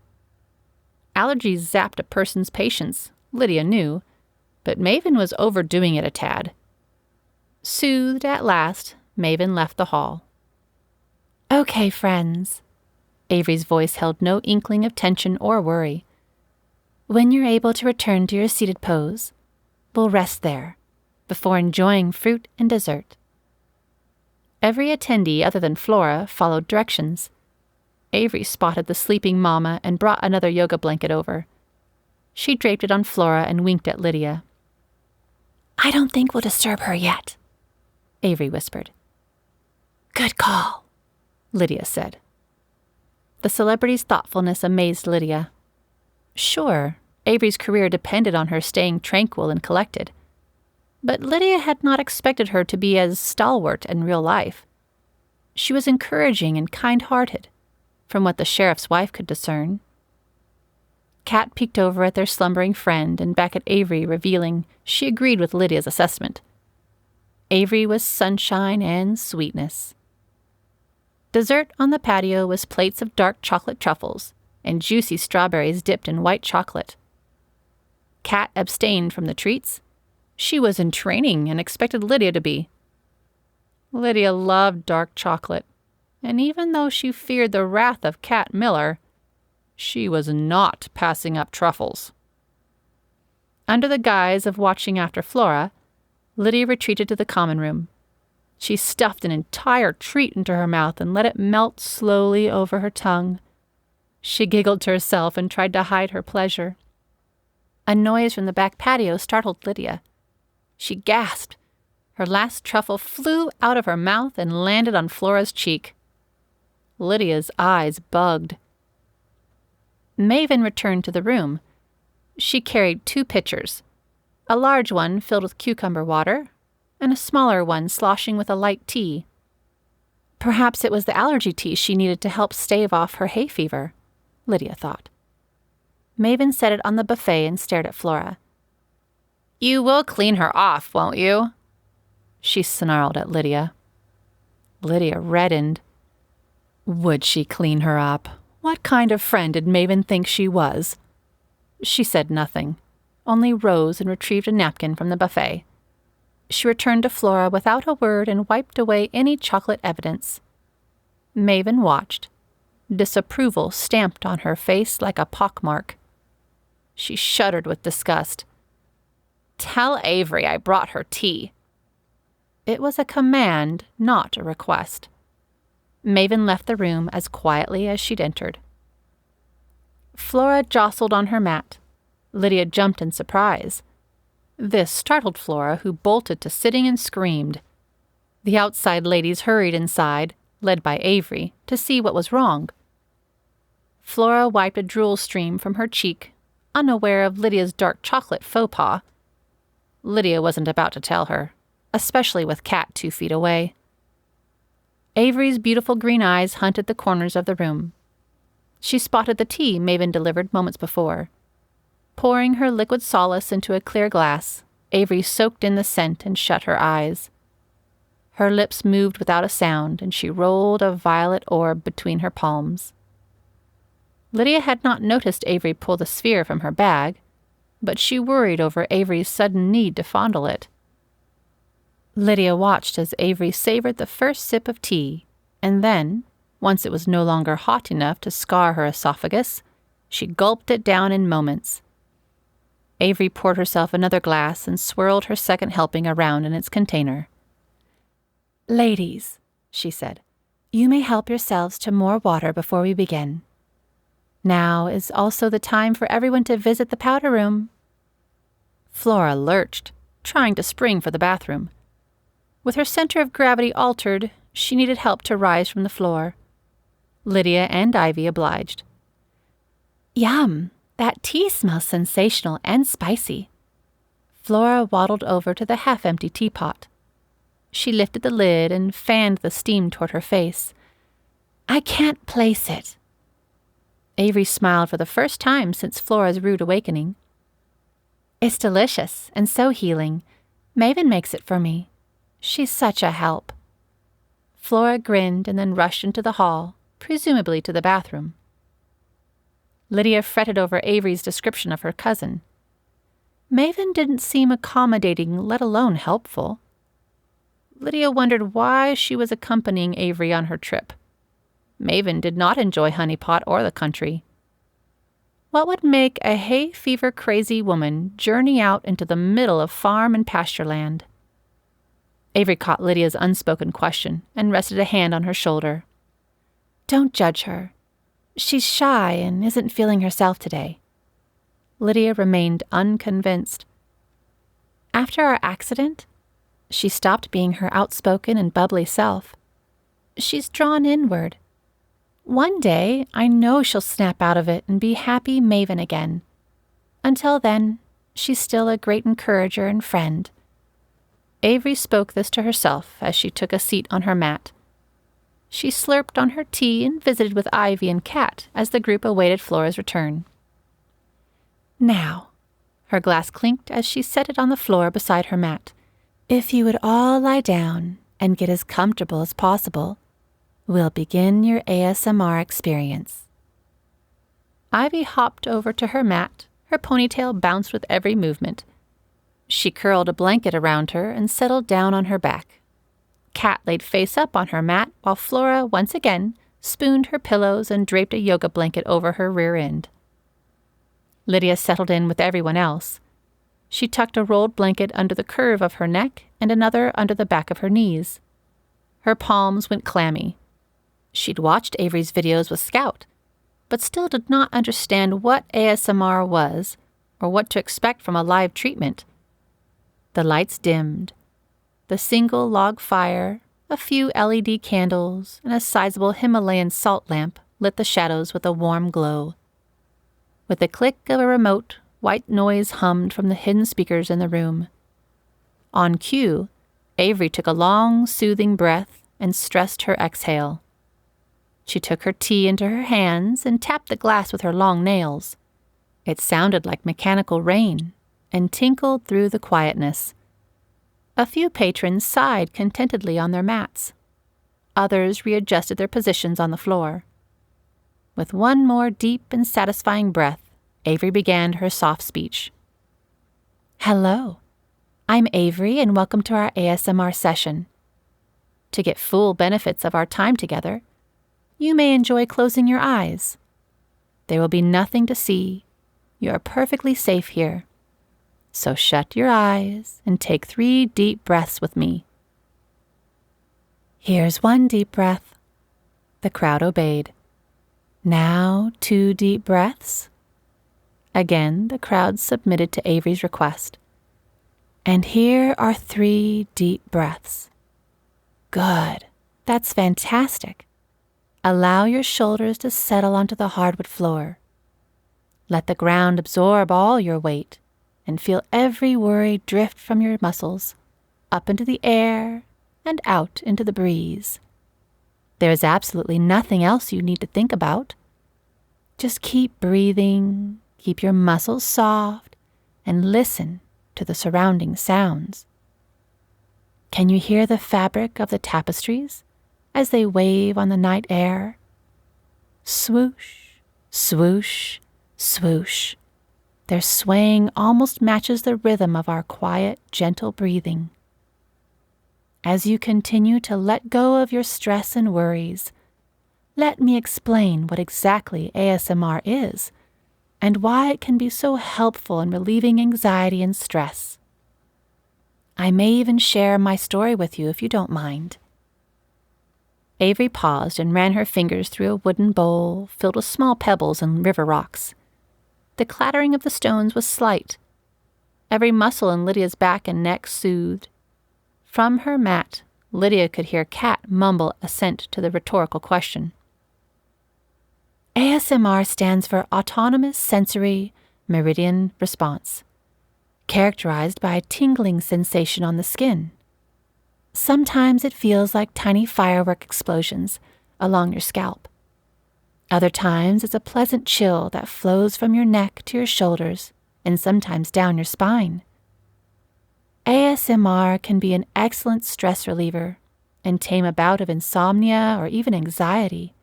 Allergies zapped a person's patience, Lydia knew, but Maven was overdoing it a tad. Soothed at last, Maven left the hall. "Okay, friends." Averie's voice held no inkling of tension or worry. "When you're able to return to your seated pose, we'll rest there, before enjoying fruit and dessert." Every attendee other than Flora followed directions. Averie spotted the sleeping mama and brought another yoga blanket over. She draped it on Flora and winked at Lydia. "I don't think we'll disturb her yet," Averie whispered. "Good call," Lydia said. The celebrity's thoughtfulness amazed Lydia. Sure, Averie's career depended on her staying tranquil and collected, but Lydia had not expected her to be as stalwart in real life. She was encouraging and kind-hearted, from what the sheriff's wife could discern. Kat peeked over at their slumbering friend and back at Averie, revealing she agreed with Lydia's assessment. Averie was sunshine and sweetness. Dessert on the patio was plates of dark chocolate truffles and juicy strawberries dipped in white chocolate. Kat abstained from the treats. She was in training and expected Lydia to be. Lydia loved dark chocolate, and even though she feared the wrath of Kat Miller, she was not passing up truffles. Under the guise of watching after Flora, Lydia retreated to the common room. She stuffed an entire treat into her mouth and let it melt slowly over her tongue. She giggled to herself and tried to hide her pleasure. A noise from the back patio startled Lydia. She gasped. Her last truffle flew out of her mouth and landed on Flora's cheek. Lydia's eyes bugged. Maven returned to the room. She carried 2 pitchers, a large one filled with cucumber water, and a smaller one sloshing with a light tea. Perhaps it was the allergy tea she needed to help stave off her hay fever, Lydia thought. Maven set it on the buffet and stared at Flora. "You will clean her off, won't you?" She snarled at Lydia. Lydia reddened. Would she clean her up? What kind of friend did Maven think she was? She said nothing, only rose and retrieved a napkin from the buffet. She returned to Flora without a word and wiped away any chocolate evidence. Maven watched, disapproval stamped on her face like a pockmark. She shuddered with disgust. "Tell Averie I brought her tea." It was a command, not a request. Maven left the room as quietly as she'd entered. Flora jostled on her mat. Lydia jumped in surprise. This startled Flora, who bolted to sitting and screamed. The outside ladies hurried inside, led by Averie, to see what was wrong. Flora wiped a drool stream from her cheek, unaware of Lydia's dark chocolate faux pas. Lydia wasn't about to tell her, especially with Kat 2 feet away. Averie's beautiful green eyes hunted the corners of the room. She spotted the tea Maven delivered moments before. Pouring her liquid solace into a clear glass, Averie soaked in the scent and shut her eyes. Her lips moved without a sound, and she rolled a violet orb between her palms. Lydia had not noticed Averie pull the sphere from her bag, but she worried over Averie's sudden need to fondle it. Lydia watched as Averie savored the first sip of tea, and then, once it was no longer hot enough to scar her esophagus, she gulped it down in moments. Averie poured herself another glass and swirled her second helping around in its container. "Ladies," she said, "you may help yourselves to more water before we begin. Now is also the time for everyone to visit the powder room." Flora lurched, trying to spring for the bathroom. With her center of gravity altered, she needed help to rise from the floor. Lydia and Ivy obliged. "Yum! That tea smells sensational and spicy." Flora waddled over to the half-empty teapot. She lifted the lid and fanned the steam toward her face. "I can't place it." Averie smiled for the first time since Flora's rude awakening. "It's delicious and so healing. Maven makes it for me. She's such a help." Flora grinned and then rushed into the hall, presumably to the bathroom. Lydia fretted over Averie's description of her cousin. Maven didn't seem accommodating, let alone helpful. Lydia wondered why she was accompanying Averie on her trip. Maven did not enjoy Honeypot or the country. What would make a hay fever crazy woman journey out into the middle of farm and pasture land? Averie caught Lydia's unspoken question and rested a hand on her shoulder. "Don't judge her. She's shy and isn't feeling herself today." Lydia remained unconvinced. After our accident, she stopped being her outspoken and bubbly self. She's drawn inward. One day, I know she'll snap out of it and be happy Maven again. Until then, she's still a great encourager and friend." Averie spoke this to herself as she took a seat on her mat. She slurped on her tea and visited with Ivy and Kat as the group awaited Flora's return. "Now," her glass clinked as she set it on the floor beside her mat, "if you would all lie down and get as comfortable as possible, we'll begin your ASMR experience." Ivy hopped over to her mat. Her ponytail bounced with every movement. She curled a blanket around her and settled down on her back. Kat laid face up on her mat while Flora, once again, spooned her pillows and draped a yoga blanket over her rear end. Lydia settled in with everyone else. She tucked a rolled blanket under the curve of her neck and another under the back of her knees. Her palms went clammy. She'd watched Averie's videos with Scout, but still did not understand what ASMR was or what to expect from a live treatment. The lights dimmed. The single log fire, a few LED candles, and a sizable Himalayan salt lamp lit the shadows with a warm glow. With the click of a remote, white noise hummed from the hidden speakers in the room. On cue, Averie took a long, soothing breath and stressed her exhale. She took her tea into her hands and tapped the glass with her long nails. It sounded like mechanical rain and tinkled through the quietness. A few patrons sighed contentedly on their mats. Others readjusted their positions on the floor. With one more deep and satisfying breath, Averie began her soft speech. "Hello, I'm Averie and welcome to our ASMR session. To get full benefits of our time together, you may enjoy closing your eyes. There will be nothing to see. You are perfectly safe here. So shut your eyes and take 3 deep breaths with me." "Here's 1 deep breath." The crowd obeyed. "Now 2 deep breaths." Again, the crowd submitted to Averie's request. "And here are 3 deep breaths." "Good. That's fantastic. Allow your shoulders to settle onto the hardwood floor. Let the ground absorb all your weight and feel every worry drift from your muscles, up into the air and out into the breeze. There is absolutely nothing else you need to think about. Just keep breathing, keep your muscles soft, and listen to the surrounding sounds. Can you hear the fabric of the tapestries as they wave on the night air? Swoosh, swoosh, swoosh. Their swaying almost matches the rhythm of our quiet, gentle breathing. As you continue to let go of your stress and worries, let me explain what exactly ASMR is and why it can be so helpful in relieving anxiety and stress. I may even share my story with you if you don't mind." Averie paused and ran her fingers through a wooden bowl filled with small pebbles and river rocks. The clattering of the stones was slight. Every muscle in Lydia's back and neck soothed. From her mat, Lydia could hear Kat mumble assent to the rhetorical question. ASMR stands for Autonomous Sensory Meridian Response, characterized by a tingling sensation on the skin. Sometimes it feels like tiny firework explosions along your scalp. Other times it's a pleasant chill that flows from your neck to your shoulders and sometimes down your spine. ASMR can be an excellent stress reliever and tame a bout of insomnia or even anxiety.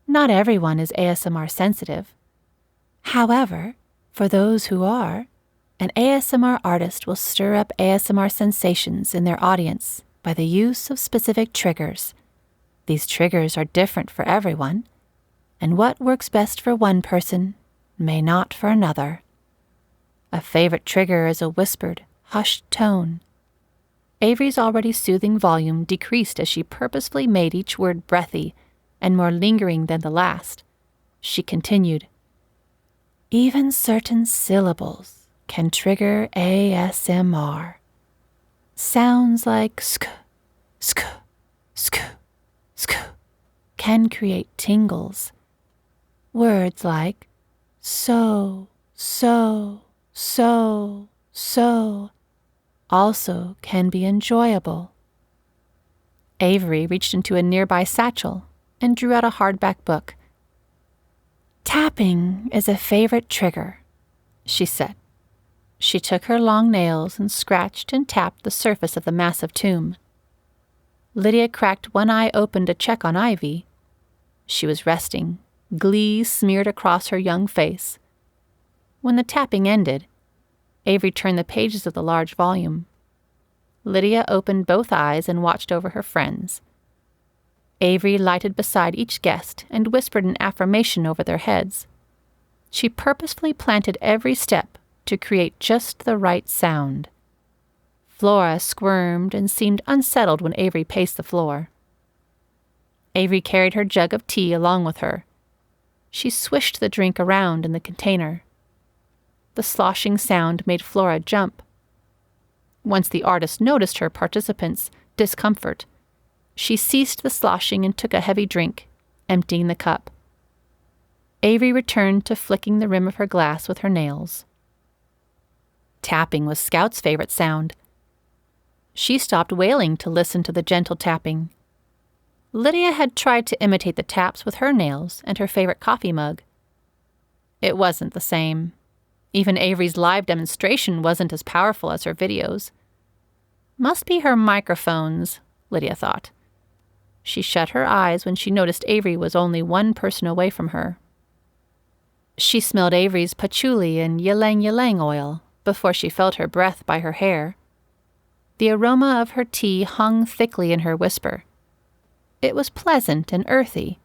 Not everyone is ASMR sensitive. However, for those who are, an ASMR artist will stir up ASMR sensations in their audience by the use of specific triggers. These triggers are different for everyone, and what works best for one person may not for another. A favorite trigger is a whispered, hushed tone. Averie's already soothing volume decreased as she purposefully made each word breathy and more lingering than the last, She continued, "Even certain syllables can trigger ASMR. Sounds like sk, sk, sk, sk can create tingles. Words like so, so, so, so also can be enjoyable." Averie reached into a nearby satchel and drew out a hardback book. "Tapping is a favorite trigger," she said. She took her long nails and scratched and tapped the surface of the massive tomb. Lydia cracked one eye open to check on Ivy. She was resting, glee smeared across her young face. When the tapping ended, Averie turned the pages of the large volume. Lydia opened both eyes and watched over her friends. Averie lighted beside each guest and whispered an affirmation over their heads. She purposefully planted every step to create just the right sound. Flora squirmed and seemed unsettled when Averie paced the floor. Averie carried her jug of tea along with her. She swished the drink around in the container. The sloshing sound made Flora jump. Once the artist noticed her participants' discomfort, she ceased the sloshing and took a heavy drink, emptying the cup. Averie returned to flicking the rim of her glass with her nails. Tapping was Scout's favorite sound. She stopped wailing to listen to the gentle tapping. Lydia had tried to imitate the taps with her nails and her favorite coffee mug. It wasn't the same. Even Averie's live demonstration wasn't as powerful as her videos. Must be her microphones, Lydia thought. She shut her eyes when she noticed Averie was only one person away from her. She smelled Averie's patchouli and ylang-ylang oil before she felt her breath by her hair. The aroma of her tea hung thickly in her whisper. It was pleasant and earthy.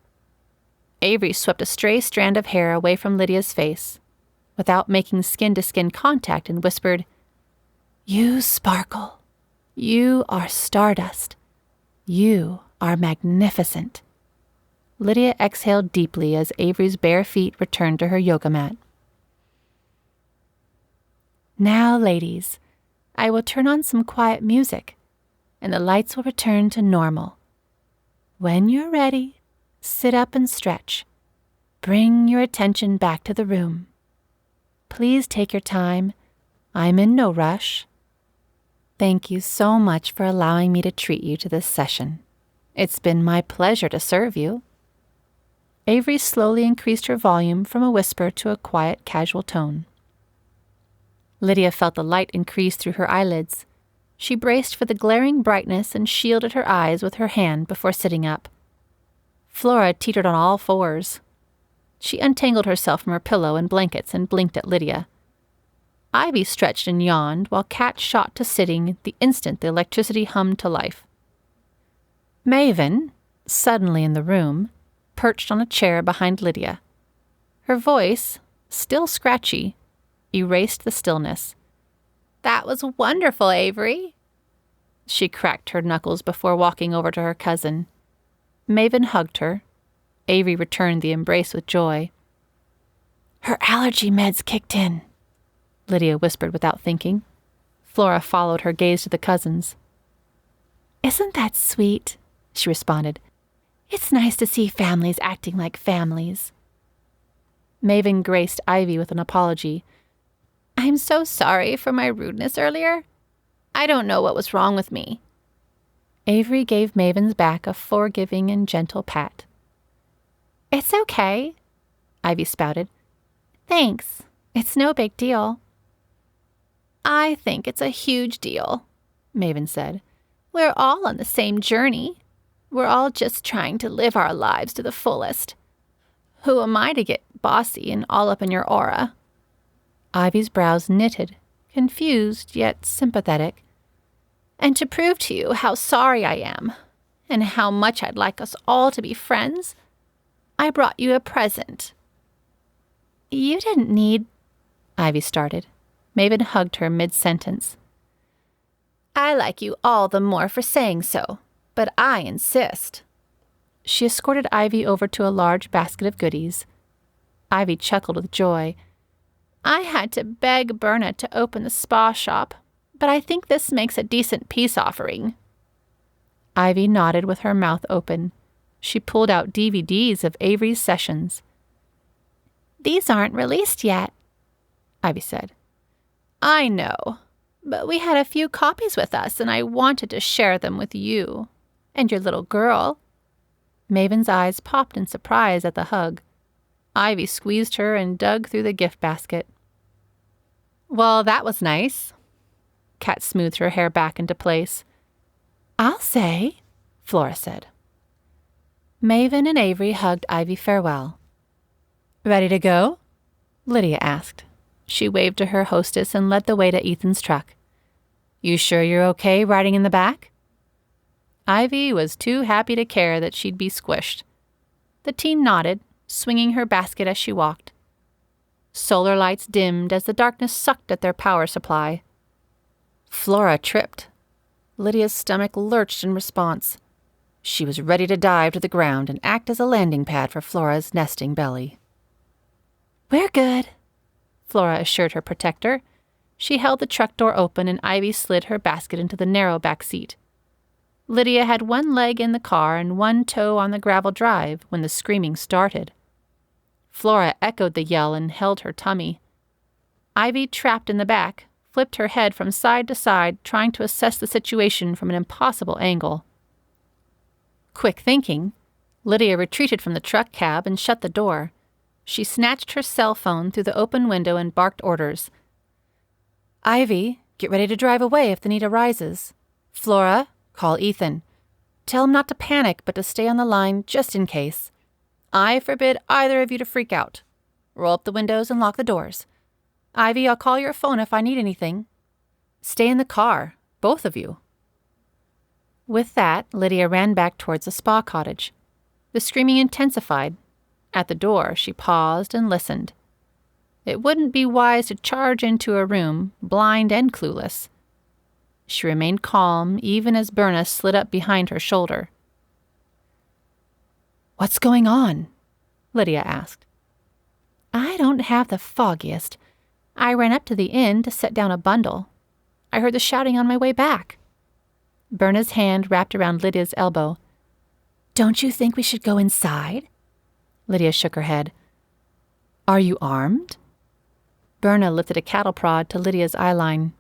Averie swept a stray strand of hair away from Lydia's face, without making skin-to-skin contact, and whispered, "You sparkle. You are stardust. You are magnificent." Lydia exhaled deeply as Averie's bare feet returned to her yoga mat. "Now, ladies, I will turn on some quiet music, and the lights will return to normal. When you're ready, sit up and stretch. Bring your attention back to the room. Please take your time. I'm in no rush. Thank you so much for allowing me to treat you to this session. It's been my pleasure to serve you." Averie slowly increased her volume from a whisper to a quiet, casual tone. Lydia felt the light increase through her eyelids. She braced for the glaring brightness and shielded her eyes with her hand before sitting up. Flora teetered on all fours. She untangled herself from her pillow and blankets and blinked at Lydia. Ivy stretched and yawned, while Kat shot to sitting the instant the electricity hummed to life. Maven, suddenly in the room, perched on a chair behind Lydia. Her voice, still scratchy, erased the stillness. "That was wonderful, Averie." She cracked her knuckles before walking over to her cousin. Maven hugged her. Averie returned the embrace with joy. "Her allergy meds kicked in," Lydia whispered without thinking. Flora followed her gaze to the cousins. "Isn't that sweet?" she responded. "It's nice to see families acting like families." Maven graced Ivy with an apology. "I'm so sorry for my rudeness earlier. I don't know what was wrong with me." Averie gave Maven's back a forgiving and gentle pat. "It's okay," Ivy spouted. "Thanks. It's no big deal." "I think it's a huge deal," Maven said. "We're all on the same journey. We're all just trying to live our lives to the fullest. Who am I to get bossy and all up in your aura?" Ivy's brows knitted, confused yet sympathetic. "And to prove to you how sorry I am, and how much I'd like us all to be friends, I brought you a present." "You didn't need—" Ivy started. Maven hugged her mid-sentence. "I like you all the more for saying so, but I insist." She escorted Ivy over to a large basket of goodies. Ivy chuckled with joy. I had to beg Berna to open the spa shop, but I think this makes a decent peace offering. Ivy nodded with her mouth open. She pulled out DVDs of Averie's sessions. These aren't released yet, Ivy said. I know, but we had a few copies with us and I wanted to share them with you and your little girl. Maven's eyes popped in surprise at the hug. Ivy squeezed her and dug through the gift basket. Well, that was nice. Kat smoothed her hair back into place. I'll say, Flora said. Maven and Averie hugged Ivy farewell. Ready to go? Lydia asked. She waved to her hostess and led the way to Ethan's truck. You sure you're okay riding in the back? Ivy was too happy to care that she'd be squished. The teen nodded, swinging her basket as she walked. Solar lights dimmed as the darkness sucked at their power supply. Flora tripped. Lydia's stomach lurched in response. She was ready to dive to the ground and act as a landing pad for Flora's nesting belly. We're good, Flora assured her protector. She held the truck door open and Ivy slid her basket into the narrow back seat. Lydia had one leg in the car and one toe on the gravel drive when the screaming started. Flora echoed the yell and held her tummy. Ivy, trapped in the back, flipped her head from side to side, trying to assess the situation from an impossible angle. Quick thinking, Lydia retreated from the truck cab and shut the door. She snatched her cell phone through the open window and barked orders. Ivy, get ready to drive away if the need arises. Flora, call Ethan. Tell him not to panic, but to stay on the line just in case. I forbid either of you to freak out. Roll up the windows and lock the doors. Ivy, I'll call your phone if I need anything. Stay in the car, both of you. With that, Lydia ran back towards the spa cottage. The screaming intensified. At the door, she paused and listened. It wouldn't be wise to charge into a room, blind and clueless. She remained calm, even as Berna slid up behind her shoulder. What's going on? Lydia asked. I don't have the foggiest. I ran up to the inn to set down a bundle. I heard the shouting on my way back. Berna's hand wrapped around Lydia's elbow. Don't you think we should go inside? Lydia shook her head. Are you armed? Berna lifted a cattle prod to Lydia's eyeline.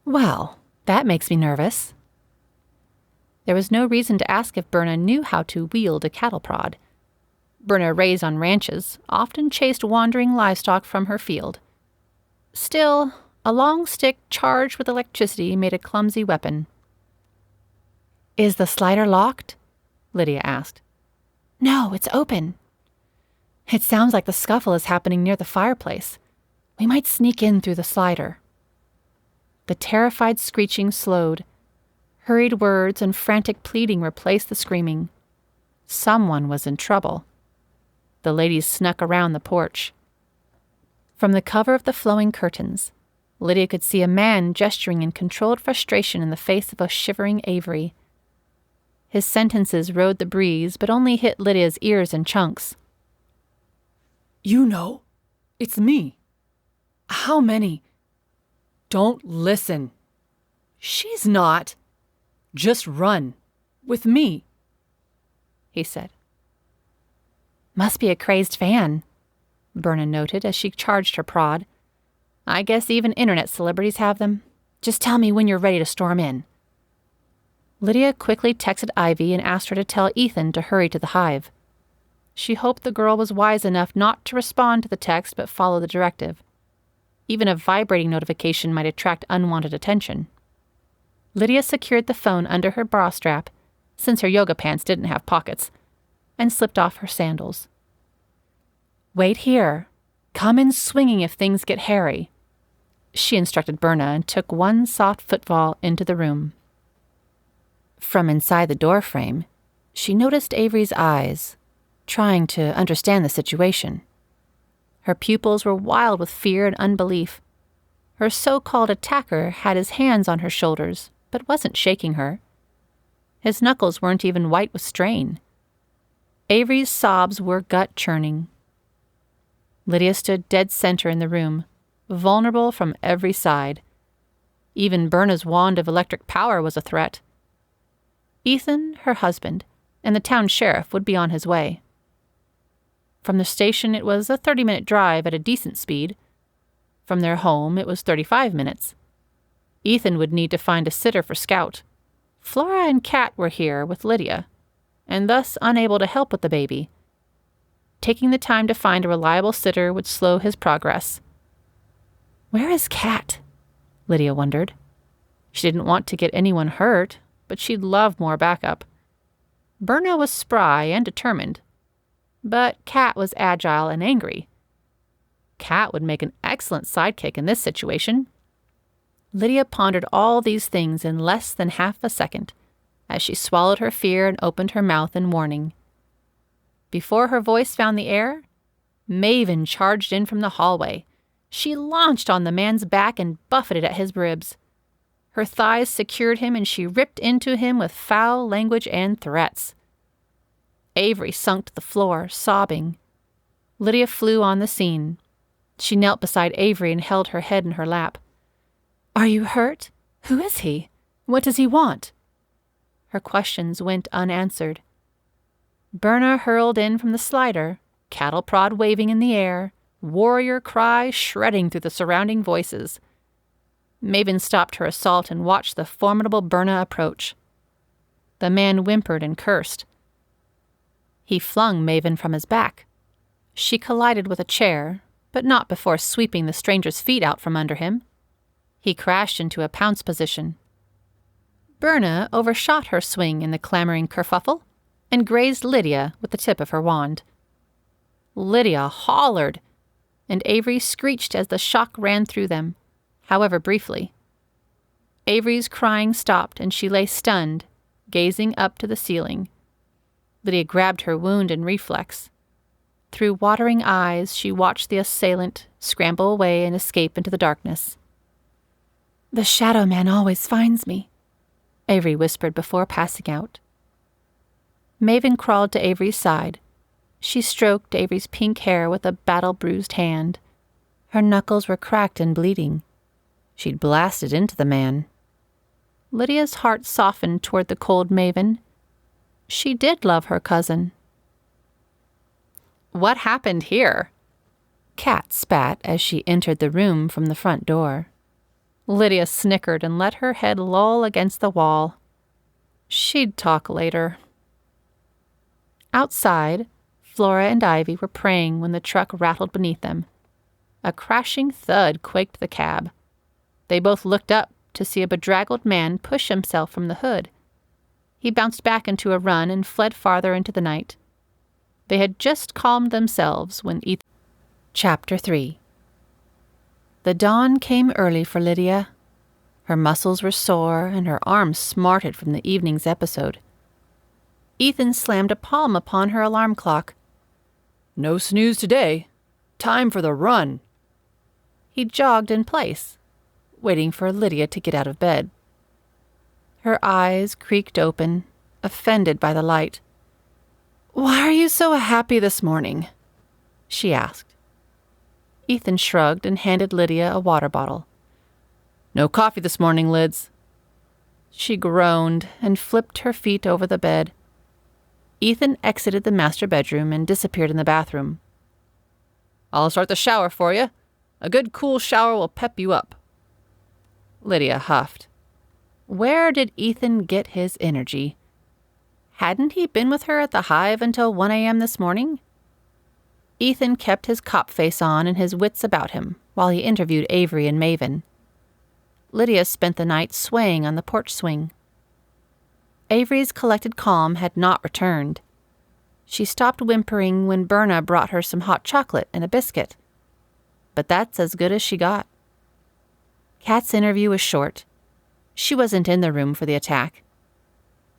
Well, that makes me nervous. There was no reason to ask if Berna knew how to wield a cattle prod. Berna raised on ranches, often chased wandering livestock from her field. Still, a long stick charged with electricity made a clumsy weapon. Is the slider locked? Lydia asked. No, it's open. It sounds like the scuffle is happening near the fireplace. We might sneak in through the slider. The terrified screeching slowed. Hurried words and frantic pleading replaced the screaming. Someone was in trouble. The ladies snuck around the porch. From the cover of the flowing curtains, Lydia could see a man gesturing in controlled frustration in the face of a shivering Averie. His sentences rode the breeze, but only hit Lydia's ears in chunks. You know, it's me. How many? Don't listen. She's not. Just run. With me, he said. Must be a crazed fan, Berna noted as she charged her prod. I guess even internet celebrities have them. Just tell me when you're ready to storm in. Lydia quickly texted Ivy and asked her to tell Ethan to hurry to the hive. She hoped the girl was wise enough not to respond to the text but follow the directive. Even a vibrating notification might attract unwanted attention. Lydia secured the phone under her bra strap, since her yoga pants didn't have pockets, and slipped off her sandals. Wait here. Come in swinging if things get hairy, she instructed Berna and took one soft footfall into the room. From inside the doorframe, she noticed Averie's eyes, trying to understand the situation. Her pupils were wild with fear and unbelief. Her so-called attacker had his hands on her shoulders, but wasn't shaking her. His knuckles weren't even white with strain. Averie's sobs were gut-churning. Lydia stood dead center in the room, vulnerable from every side. Even Berna's wand of electric power was a threat. Ethan, her husband, and the town sheriff would be on his way. From the station, it was a 30-minute drive at a decent speed. From their home, it was 35 minutes. Ethan would need to find a sitter for Scout. Flora and Kat were here with Lydia, and thus unable to help with the baby. Taking the time to find a reliable sitter would slow his progress. Where is Kat? Lydia wondered. She didn't want to get anyone hurt, but she'd love more backup. Berna was spry and determined, but Kat was agile and angry. Kat would make an excellent sidekick in this situation. Lydia pondered all these things in less than half a second, as she swallowed her fear and opened her mouth in warning. Before her voice found the air, Maven charged in from the hallway. She launched on the man's back and buffeted at his ribs. Her thighs secured him, and she ripped into him with foul language and threats. Averie sunk to the floor, sobbing. Lydia flew on the scene. She knelt beside Averie and held her head in her lap. "Are you hurt? Who is he? What does he want?" Her questions went unanswered. Berna hurled in from the slider, cattle prod waving in the air, warrior cry shredding through the surrounding voices. Maven stopped her assault and watched the formidable Berna approach. The man whimpered and cursed. He flung Maven from his back. She collided with a chair, but not before sweeping the stranger's feet out from under him. He crashed into a pounce position. Berna overshot her swing in the clamoring kerfuffle and grazed Lydia with the tip of her wand. Lydia hollered, and Averie screeched as the shock ran through them, however briefly. Averie's crying stopped, and she lay stunned, gazing up to the ceiling. Lydia grabbed her wound in reflex. Through watering eyes, she watched the assailant scramble away and escape into the darkness. "The Shadow Man always finds me," Averie whispered before passing out. Maven crawled to Averie's side. She stroked Averie's pink hair with a battle-bruised hand. Her knuckles were cracked and bleeding. She'd blasted into the man. Lydia's heart softened toward the cold Maven. She did love her cousin. "What happened here?" Kat spat as she entered the room from the front door. Lydia snickered and let her head loll against the wall. She'd talk later. Outside, Flora and Ivy were praying when the truck rattled beneath them. A crashing thud quaked the cab. They both looked up to see a bedraggled man push himself from the hood. He bounced back into a run and fled farther into the night. They had just calmed themselves when Ethan... Chapter 3. The dawn came early for Lydia. Her muscles were sore and her arms smarted from the evening's episode. Ethan slammed a palm upon her alarm clock. "No snooze today. Time for the run." He jogged in place, waiting for Lydia to get out of bed. Her eyes creaked open, offended by the light. "Why are you so happy this morning?" she asked. Ethan shrugged and handed Lydia a water bottle. "No coffee this morning, Lids." She groaned and flipped her feet over the bed. Ethan exited the master bedroom and disappeared in the bathroom. "I'll start the shower for you. A good cool shower will pep you up." Lydia huffed. Where did Ethan get his energy? Hadn't he been with her at the Hive until 1 a.m. this morning? Ethan kept his cop face on and his wits about him while he interviewed Averie and Maven. Lydia spent the night swaying on the porch swing. Averie's collected calm had not returned. She stopped whimpering when Berna brought her some hot chocolate and a biscuit. But that's as good as she got. Kat's interview was short. She wasn't in the room for the attack.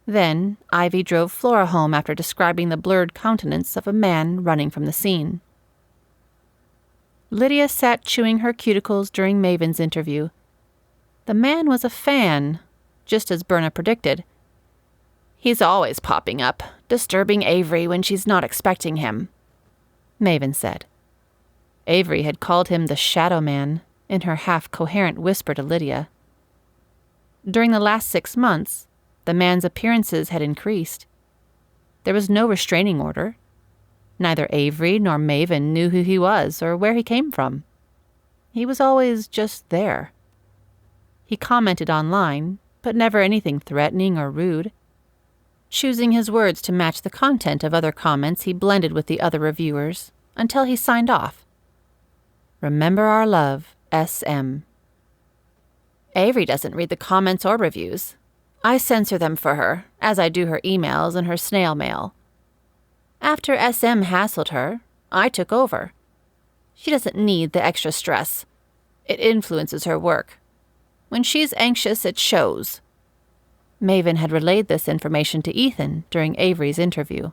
Then, Ivy drove Flora home after describing the blurred countenance of a man running from the scene. Lydia sat chewing her cuticles during Maven's interview. The man was a fan, just as Berna predicted. "He's always popping up, disturbing Averie when she's not expecting him," Maven said. Averie had called him the Shadow Man in her half-coherent whisper to Lydia. During the last 6 months, the man's appearances had increased. There was no restraining order. Neither Averie nor Maven knew who he was or where he came from. He was always just there. He commented online, but never anything threatening or rude. Choosing his words to match the content of other comments, he blended with the other reviewers until he signed off. Remember our love, SM. Averie doesn't read the comments or reviews. I censor them for her, as I do her emails and her snail mail. After SM hassled her, I took over. She doesn't need the extra stress. It influences her work. When she's anxious, it shows. Maven had relayed this information to Ethan during Averie's interview.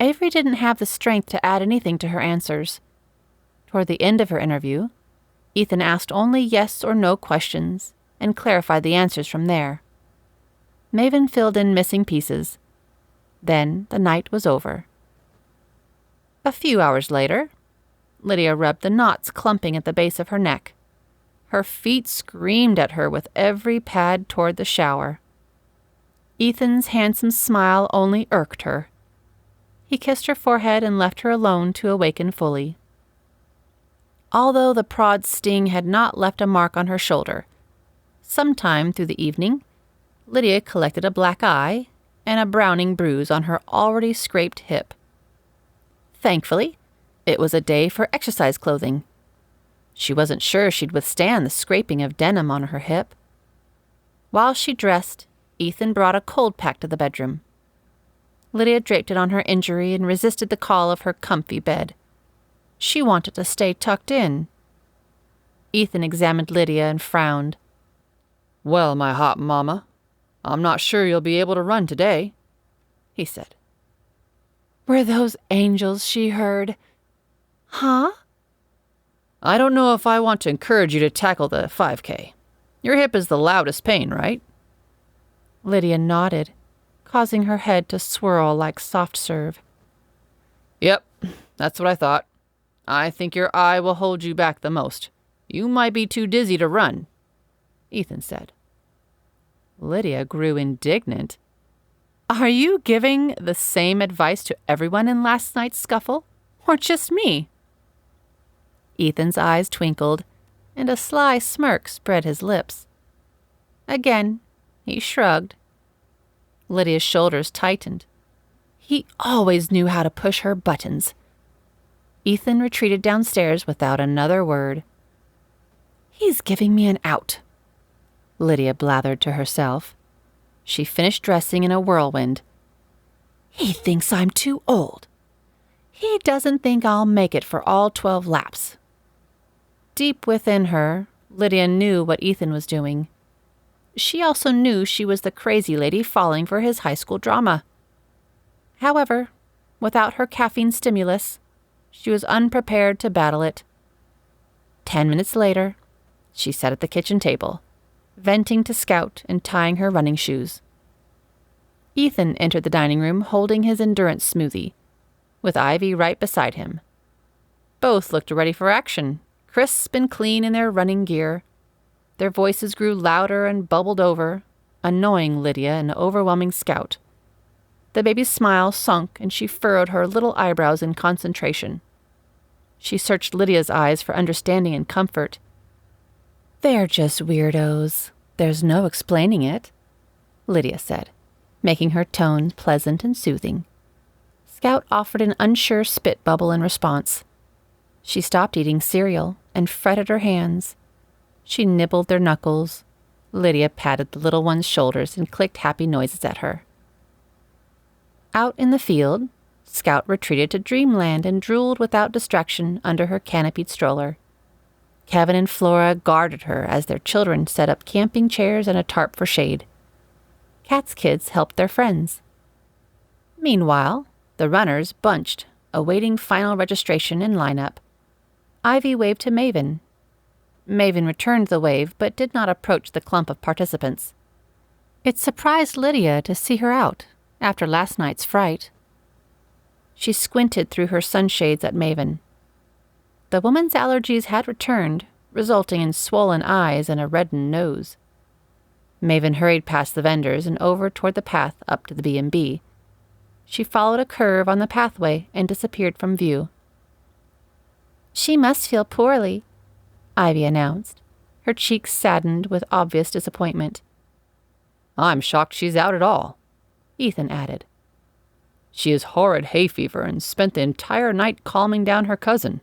Averie didn't have the strength to add anything to her answers. Toward the end of her interview, Ethan asked only yes or no questions and clarified the answers from there. Maven filled in missing pieces. Then the night was over. A few hours later, Lydia rubbed the knots clumping at the base of her neck. Her feet screamed at her with every pad toward the shower. Ethan's handsome smile only irked her. He kissed her forehead and left her alone to awaken fully. Although the prod's sting had not left a mark on her shoulder, sometime through the evening, Lydia collected a black eye and a browning bruise on her already scraped hip. Thankfully, it was a day for exercise clothing. She wasn't sure she'd withstand the scraping of denim on her hip. While she dressed, Ethan brought a cold pack to the bedroom. Lydia draped it on her injury and resisted the call of her comfy bed. She wanted to stay tucked in. Ethan examined Lydia and frowned. "Well, my hot mama, I'm not sure you'll be able to run today," he said. Were those angels she heard? Huh? I don't know if I want to encourage you to tackle the 5K. Your hip is the loudest pain, right? Lydia nodded, causing her head to swirl like soft serve. Yep, that's what I thought. I think your eye will hold you back the most. You might be too dizzy to run, Ethan said. Lydia grew indignant. Are you giving the same advice to everyone in last night's scuffle, or just me? Ethan's eyes twinkled, and a sly smirk spread his lips. Again, he shrugged. Lydia's shoulders tightened. He always knew how to push her buttons. Ethan retreated downstairs without another word. He's giving me an out, Lydia blathered to herself. She finished dressing in a whirlwind. He thinks I'm too old. He doesn't think I'll make it for all 12 laps. Deep within her, Lydia knew what Ethan was doing. She also knew she was the crazy lady falling for his high school drama. However, without her caffeine stimulus, she was unprepared to battle it. 10 minutes later, she sat at the kitchen table, venting to Scout and tying her running shoes. Ethan entered the dining room holding his endurance smoothie, with Ivy right beside him. Both looked ready for action, crisp and clean in their running gear. Their voices grew louder and bubbled over, annoying Lydia and overwhelming Scout. The baby's smile sunk and she furrowed her little eyebrows in concentration. She searched Lydia's eyes for understanding and comfort. They're just weirdos. There's no explaining it, Lydia said, making her tone pleasant and soothing. Scout offered an unsure spit bubble in response. She stopped eating cereal and fretted her hands. She nibbled their knuckles. Lydia patted the little one's shoulders and clicked happy noises at her. Out in the field, Scout retreated to dreamland and drooled without distraction under her canopied stroller. Kevin and Flora guarded her as their children set up camping chairs and a tarp for shade. Kat's kids helped their friends. Meanwhile, the runners bunched, awaiting final registration and lineup. Ivy waved to Maven. Maven returned the wave but did not approach the clump of participants. It surprised Lydia to see her out after last night's fright. She squinted through her sunshades at Maven. The woman's allergies had returned, resulting in swollen eyes and a reddened nose. Maven hurried past the vendors and over toward the path up to the B&B. She followed a curve on the pathway and disappeared from view. "She must feel poorly," Ivy announced, her cheeks saddened with obvious disappointment. "I'm shocked she's out at all," Ethan added. "She has horrid hay fever and spent the entire night calming down her cousin."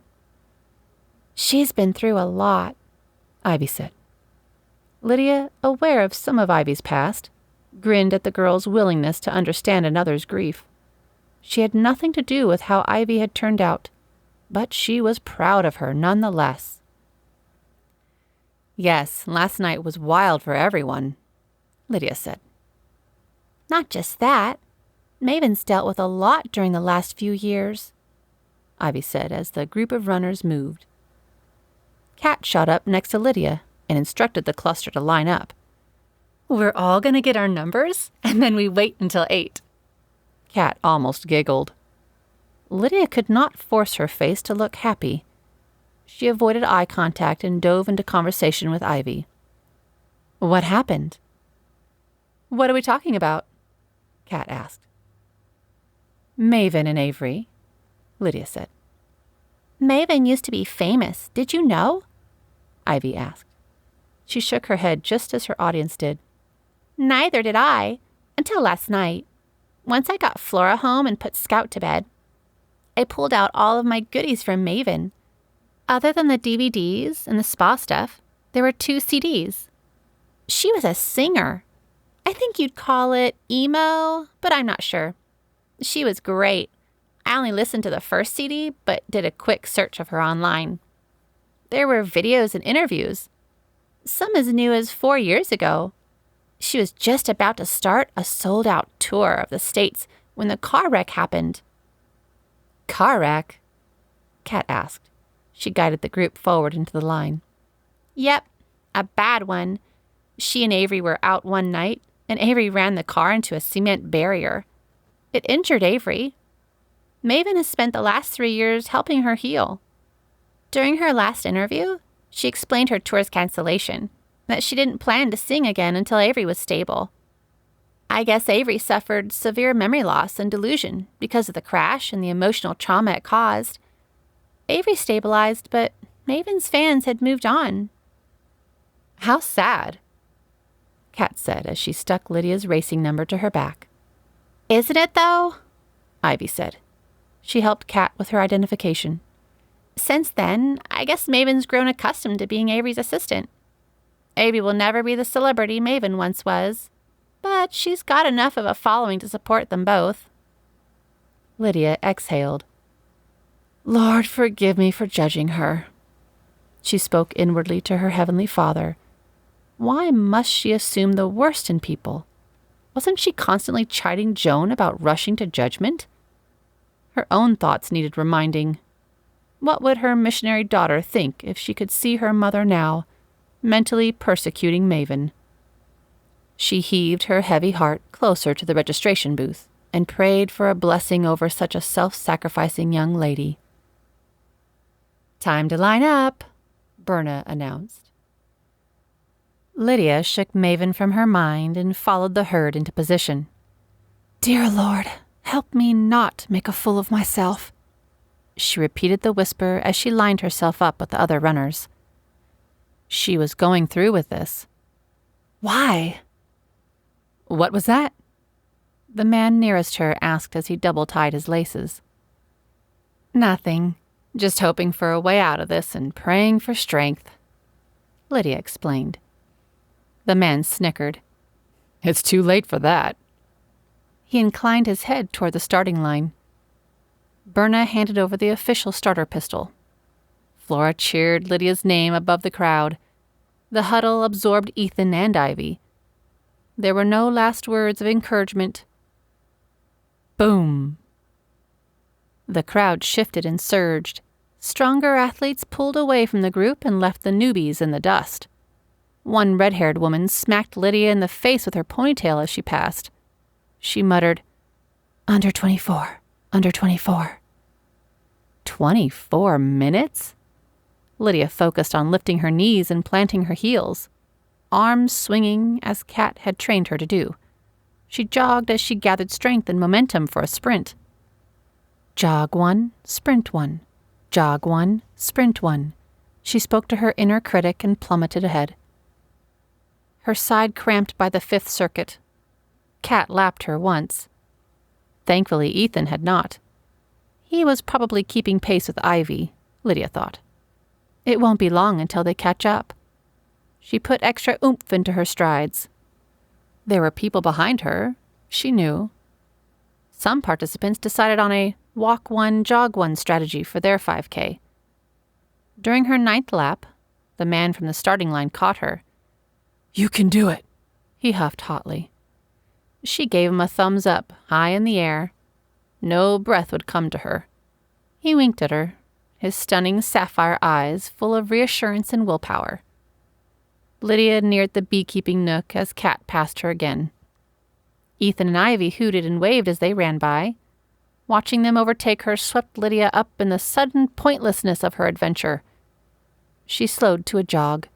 "She's been through a lot," Ivy said. Lydia, aware of some of Ivy's past, grinned at the girl's willingness to understand another's grief. She had nothing to do with how Ivy had turned out, but she was proud of her nonetheless. "Yes, last night was wild for everyone," Lydia said. "Not just that. Maven's dealt with a lot during the last few years," Ivy said as the group of runners moved. Kat shot up next to Lydia and instructed the cluster to line up. "We're all going to get our numbers, and then we wait until 8. Kat almost giggled. Lydia could not force her face to look happy. She avoided eye contact and dove into conversation with Ivy. "What happened?" "What are we talking about?" Kat asked. "Maven and Averie," Lydia said. "Maven used to be famous. Did you know?" Ivy asked. She shook her head just as her audience did. "Neither did I, until last night. Once I got Flora home and put Scout to bed, I pulled out all of my goodies from Maven. Other than the DVDs and the spa stuff, there were 2 CDs. She was a singer. I think you'd call it emo, but I'm not sure. She was great. I only listened to the first CD, but did a quick search of her online. There were videos and interviews, some as new as 4 years ago. She was just about to start a sold-out tour of the States when the car wreck happened." "Car wreck?" Kat asked. She guided the group forward into the line. "Yep, a bad one. She and Averie were out one night, and Averie ran the car into a cement barrier. It injured Averie. Maven has spent the last 3 years helping her heal. During her last interview, she explained her tour's cancellation, that she didn't plan to sing again until Averie was stable. I guess Averie suffered severe memory loss and delusion because of the crash and the emotional trauma it caused. Averie stabilized, but Maven's fans had moved on." "How sad," Kat said as she stuck Lydia's racing number to her back. "Isn't it, though?" Ivy said. She helped Kat with her identification. "Since then, I guess Maven's grown accustomed to being Averie's assistant. Averie will never be the celebrity Maven once was, but she's got enough of a following to support them both." Lydia exhaled. "Lord, forgive me for judging her." She spoke inwardly to her heavenly Father. Why must she assume the worst in people? Wasn't she constantly chiding Joan about rushing to judgment? Her own thoughts needed reminding. What would her missionary daughter think if she could see her mother now, mentally persecuting Maven? She heaved her heavy heart closer to the registration booth and prayed for a blessing over such a self-sacrificing young lady. "Time to line up," Berna announced. Lydia shook Maven from her mind and followed the herd into position. "Dear Lord, help me not make a fool of myself," she repeated the whisper as she lined herself up with the other runners. She was going through with this. Why? "What was that?" the man nearest her asked as he double-tied his laces. "Nothing. Just hoping for a way out of this and praying for strength," Lydia explained. The man snickered. "It's too late for that." He inclined his head toward the starting line. Berna handed over the official starter pistol. Flora cheered Lydia's name above the crowd. The huddle absorbed Ethan and Ivy. There were no last words of encouragement. Boom! The crowd shifted and surged. Stronger athletes pulled away from the group and left the newbies in the dust. One red-haired woman smacked Lydia in the face with her ponytail as she passed. She muttered, "Under 24, under 24. 24 minutes? Lydia focused on lifting her knees and planting her heels, arms swinging as Kat had trained her to do. She jogged as she gathered strength and momentum for a sprint. Jog 1, sprint 1. Jog 1, sprint 1. She spoke to her inner critic and plummeted ahead. Her side cramped by the Fifth Circuit. Kat lapped her once. Thankfully, Ethan had not. He was probably keeping pace with Ivy, Lydia thought. It won't be long until they catch up. She put extra oomph into her strides. There were people behind her, she knew. Some participants decided on a walk 1, jog 1 strategy for their 5K. During her 9th lap, the man from the starting line caught her. "You can do it," he huffed hotly. She gave him a thumbs up, high in the air. No breath would come to her. He winked at her, his stunning sapphire eyes full of reassurance and willpower. Lydia neared the beekeeping nook as Kat passed her again. Ethan and Ivy hooted and waved as they ran by. Watching them overtake her swept Lydia up in the sudden pointlessness of her adventure. She slowed to a jog.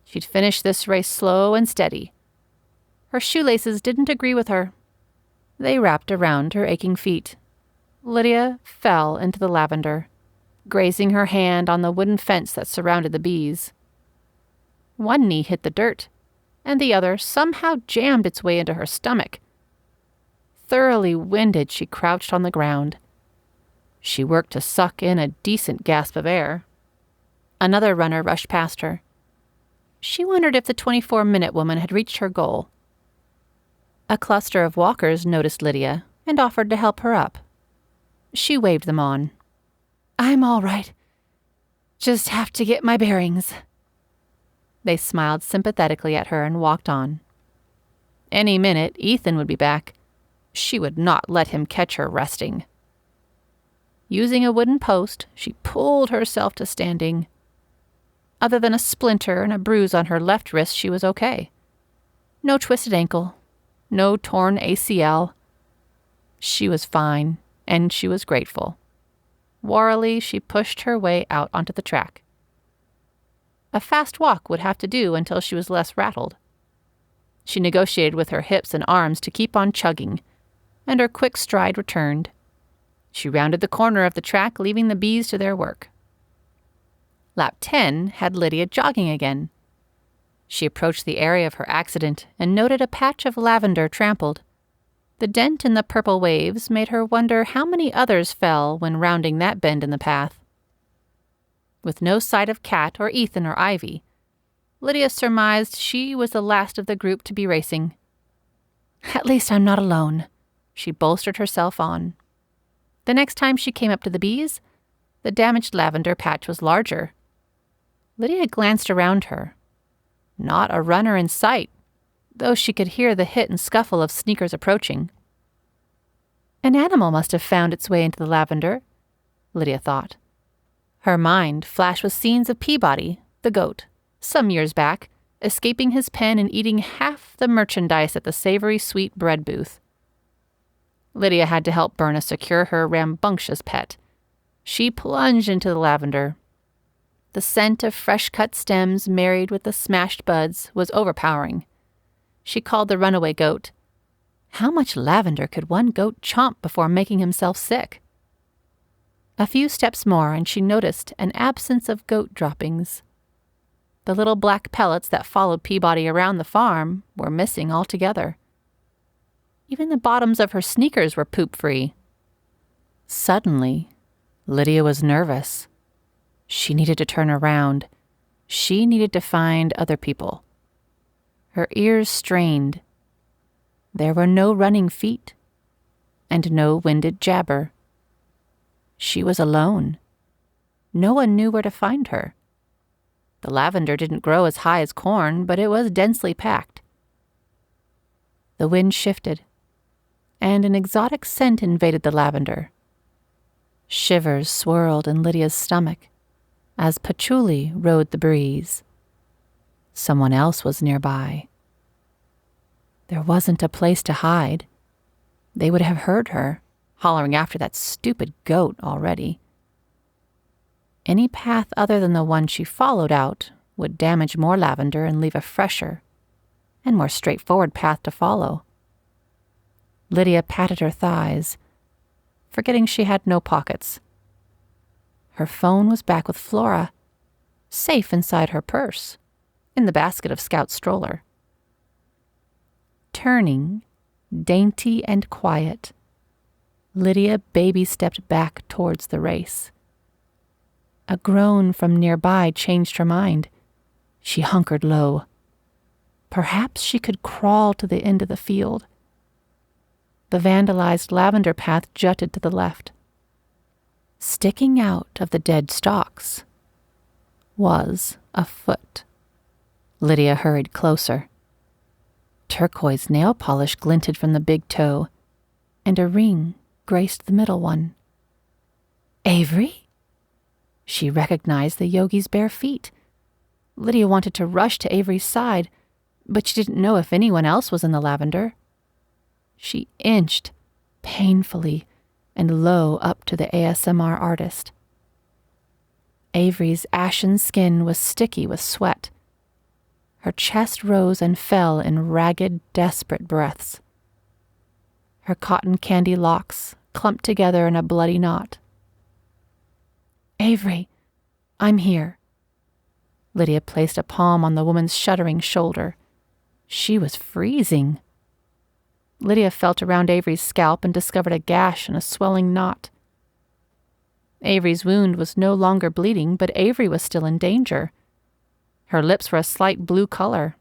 She'd finish this race slow and steady. Her shoelaces didn't agree with her. They wrapped around her aching feet. Lydia fell into the lavender, grazing her hand on the wooden fence that surrounded the bees. One knee hit the dirt, and the other somehow jammed its way into her stomach. Thoroughly winded, she crouched on the ground. She worked to suck in a decent gasp of air. Another runner rushed past her. She wondered if the 24-minute woman had reached her goal. A cluster of walkers noticed Lydia and offered to help her up. She waved them on. "I'm all right. Just have to get my bearings." They smiled sympathetically at her and walked on. Any minute, Ethan would be back. She would not let him catch her resting. Using a wooden post, she pulled herself to standing. Other than a splinter and a bruise on her left wrist, she was okay. No twisted ankle. No torn ACL. She was fine, and she was grateful. Warily, she pushed her way out onto the track. A fast walk would have to do until she was less rattled. She negotiated with her hips and arms to keep on chugging, and her quick stride returned. She rounded the corner of the track, leaving the bees to their work. Lap 10 had Lydia jogging again. She approached the area of her accident and noted a patch of lavender trampled. The dent in the purple waves made her wonder how many others fell when rounding that bend in the path. With no sight of Kat or Ethan or Ivy, Lydia surmised she was the last of the group to be racing. "At least I'm not alone," she bolstered herself on. The next time she came up to the bees, the damaged lavender patch was larger. Lydia glanced around her. Not a runner in sight, though she could hear the hit and scuffle of sneakers approaching. An animal must have found its way into the lavender, Lydia thought. Her mind flashed with scenes of Peabody, the goat, some years back, escaping his pen and eating half the merchandise at the savory sweet bread booth. Lydia had to help Berna secure her rambunctious pet. She plunged into the lavender. The scent of fresh-cut stems married with the smashed buds was overpowering. She called the runaway goat. How much lavender could one goat chomp before making himself sick? A few steps more and she noticed an absence of goat droppings. The little black pellets that followed Peabody around the farm were missing altogether. Even the bottoms of her sneakers were poop-free. Suddenly, Lydia was nervous. She needed to turn around. She needed to find other people. Her ears strained. There were no running feet, and no winded jabber. She was alone. No one knew where to find her. The lavender didn't grow as high as corn, but it was densely packed. The wind shifted, and an exotic scent invaded the lavender. Shivers swirled in Lydia's stomach as patchouli rode the breeze. Someone else was nearby. There wasn't a place to hide. They would have heard her, hollering after that stupid goat already. Any path other than the one she followed out would damage more lavender and leave a fresher and more straightforward path to follow. Lydia patted her thighs, forgetting she had no pockets. Her phone was back with Flora, safe inside her purse, in the basket of Scout's stroller. Turning, dainty and quiet, Lydia baby-stepped back towards the race. A groan from nearby changed her mind. She hunkered low. Perhaps she could crawl to the end of the field. The vandalized lavender path jutted to the left. Sticking out of the dead stalks was a foot. Lydia hurried closer. Turquoise nail polish glinted from the big toe, and a ring graced the middle one. Averie? She recognized the yogi's bare feet. Lydia wanted to rush to Averie's side, but she didn't know if anyone else was in the lavender. She inched, painfully and low, up to the ASMR artist. Averie's ashen skin was sticky with sweat. Her chest rose and fell in ragged, desperate breaths. Her cotton candy locks clumped together in a bloody knot. Averie, I'm here. Lydia placed a palm on the woman's shuddering shoulder. She was freezing. Lydia felt around Averie's scalp and discovered a gash and a swelling knot. Averie's wound was no longer bleeding, but Averie was still in danger. Her lips were a slight blue color.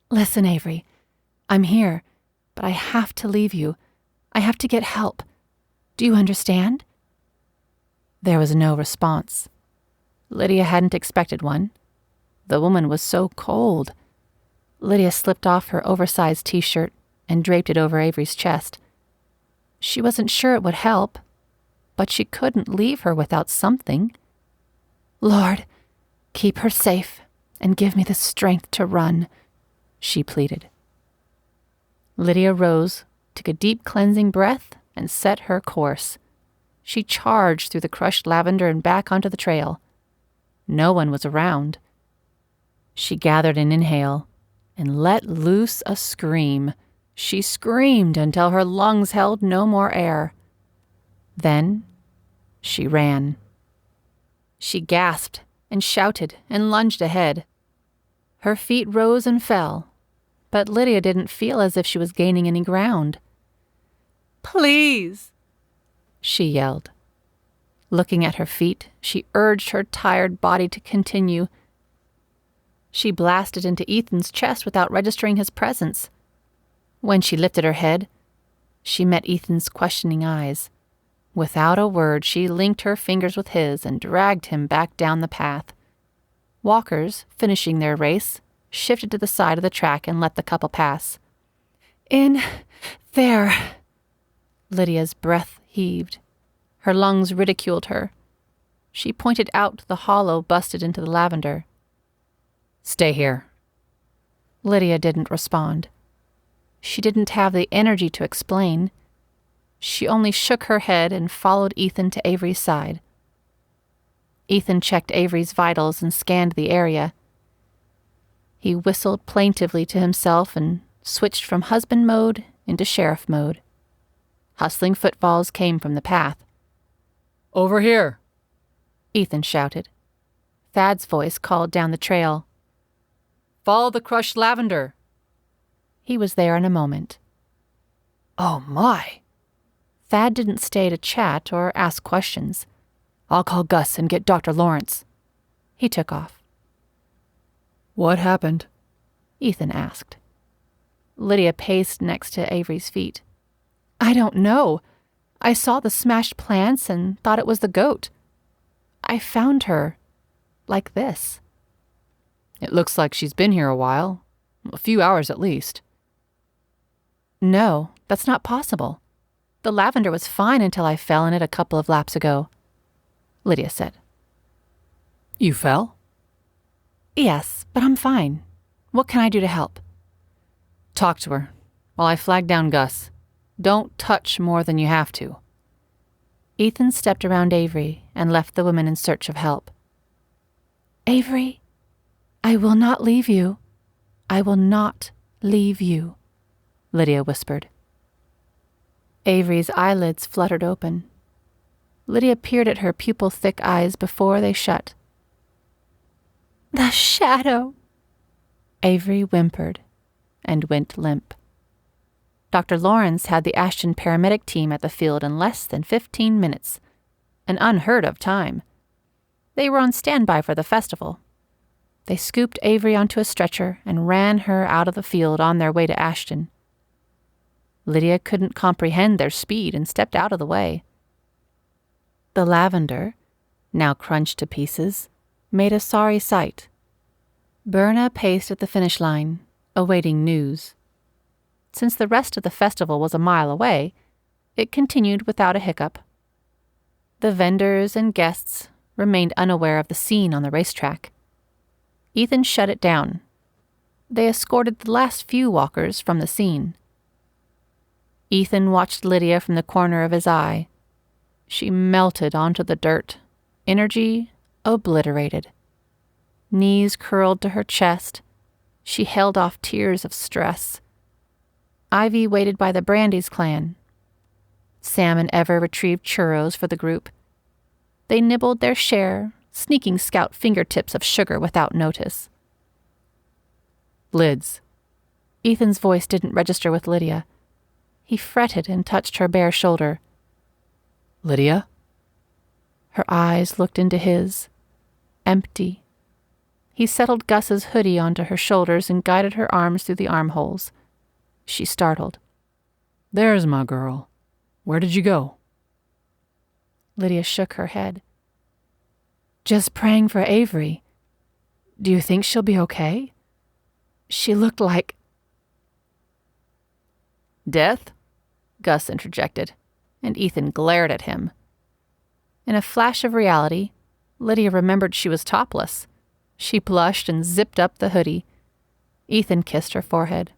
Listen, Averie, I'm here, but I have to leave you. I have to get help. Do you understand? There was no response. Lydia hadn't expected one. The woman was so cold. Lydia slipped off her oversized t-shirt and draped it over Averie's chest. She wasn't sure it would help, but she couldn't leave her without something. Lord, keep her safe and give me the strength to run, she pleaded. Lydia rose, took a deep cleansing breath, and set her course. She charged through the crushed lavender and back onto the trail. No one was around. She gathered an inhale and let loose a scream. She screamed until her lungs held no more air. Then she ran. She gasped and shouted and lunged ahead. Her feet rose and fell, but Lydia didn't feel as if she was gaining any ground. Please, she yelled. Looking at her feet, she urged her tired body to continue. She blasted into Ethan's chest without registering his presence. When she lifted her head, she met Ethan's questioning eyes. Without a word, she linked her fingers with his and dragged him back down the path. Walkers, finishing their race, shifted to the side of the track and let the couple pass. In there. Lydia's breath heaved. Her lungs ridiculed her. She pointed out the hollow busted into the lavender. Stay here. Lydia didn't respond. She didn't have the energy to explain. She only shook her head and followed Ethan to Averie's side. Ethan checked Averie's vitals and scanned the area. He whistled plaintively to himself and switched from husband mode into sheriff mode. Hustling footfalls came from the path. Over here, Ethan shouted. Thad's voice called down the trail. Follow the crushed lavender. He was there in a moment. Oh my! Thad didn't stay to chat or ask questions. I'll call Gus and get Dr. Lawrence. He took off. What happened? Ethan asked. Lydia paced next to Averie's feet. I don't know. I saw the smashed plants and thought it was the goat. I found her like this. It looks like she's been here a while. A few hours at least. No, that's not possible. The lavender was fine until I fell in it a couple of laps ago, Lydia said. You fell? Yes, but I'm fine. What can I do to help? Talk to her while I flag down Gus. Don't touch more than you have to. Ethan stepped around Averie and left the woman in search of help. Averie, I will not leave you. I will not leave you, Lydia whispered. Avrie's eyelids fluttered open. Lydia peered at her pupil-thick eyes before they shut. The shadow, Averie whimpered and went limp. Dr. Lawrence had the Ashton paramedic team at the field in less than 15 minutes, an unheard-of time. They were on standby for the festival. They scooped Averie onto a stretcher and ran her out of the field on their way to Ashton. Lydia couldn't comprehend their speed and stepped out of the way. The Lavender, now crunched to pieces, made a sorry sight. Berna paced at the finish line, awaiting news. Since the rest of the festival was a mile away, it continued without a hiccup. The vendors and guests remained unaware of the scene on the racetrack. Ethan shut it down. They escorted the last few walkers from the scene. Ethan watched Lydia from the corner of his eye. She melted onto the dirt, energy obliterated. Knees curled to her chest. She held off tears of stress. Ivy waited by the Brandy's clan. Sam and Ever retrieved churros for the group. They nibbled their share, sneaking scout fingertips of sugar without notice. Lids. Ethan's voice didn't register with Lydia. He fretted and touched her bare shoulder. Lydia? Her eyes looked into his. Empty. He settled Gus's hoodie onto her shoulders and guided her arms through the armholes. She startled. There's my girl. Where did you go? Lydia shook her head. Just praying for Averie. Do you think she'll be okay? She looked like... Death? Gus interjected, and Ethan glared at him. In a flash of reality, Lydia remembered she was topless. She blushed and zipped up the hoodie. Ethan kissed her forehead.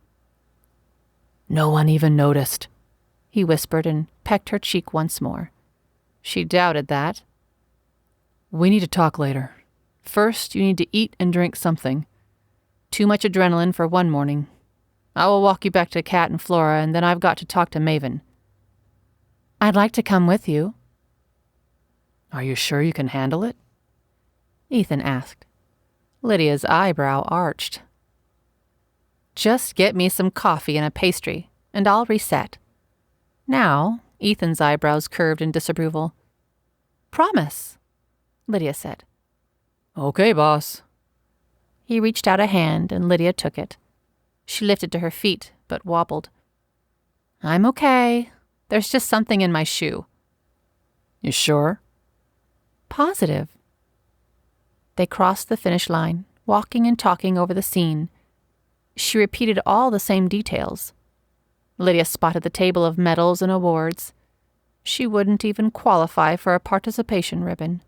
No one even noticed, he whispered and pecked her cheek once more. She doubted that. We need to talk later. First, you need to eat and drink something. Too much adrenaline for one morning. I will walk you back to Kat and Flora, and then I've got to talk to Maven. I'd like to come with you. Are you sure you can handle it? Ethan asked. Lydia's eyebrow arched. Just get me some coffee and a pastry, and I'll reset. Now, Ethan's eyebrows curved in disapproval. Promise, Lydia said. Okay, boss. He reached out a hand, and Lydia took it. She lifted to her feet, but wobbled. I'm okay. There's just something in my shoe. You sure? Positive. They crossed the finish line, walking and talking over the scene. She repeated all the same details. Lydia spotted the table of medals and awards. She wouldn't even qualify for a participation ribbon.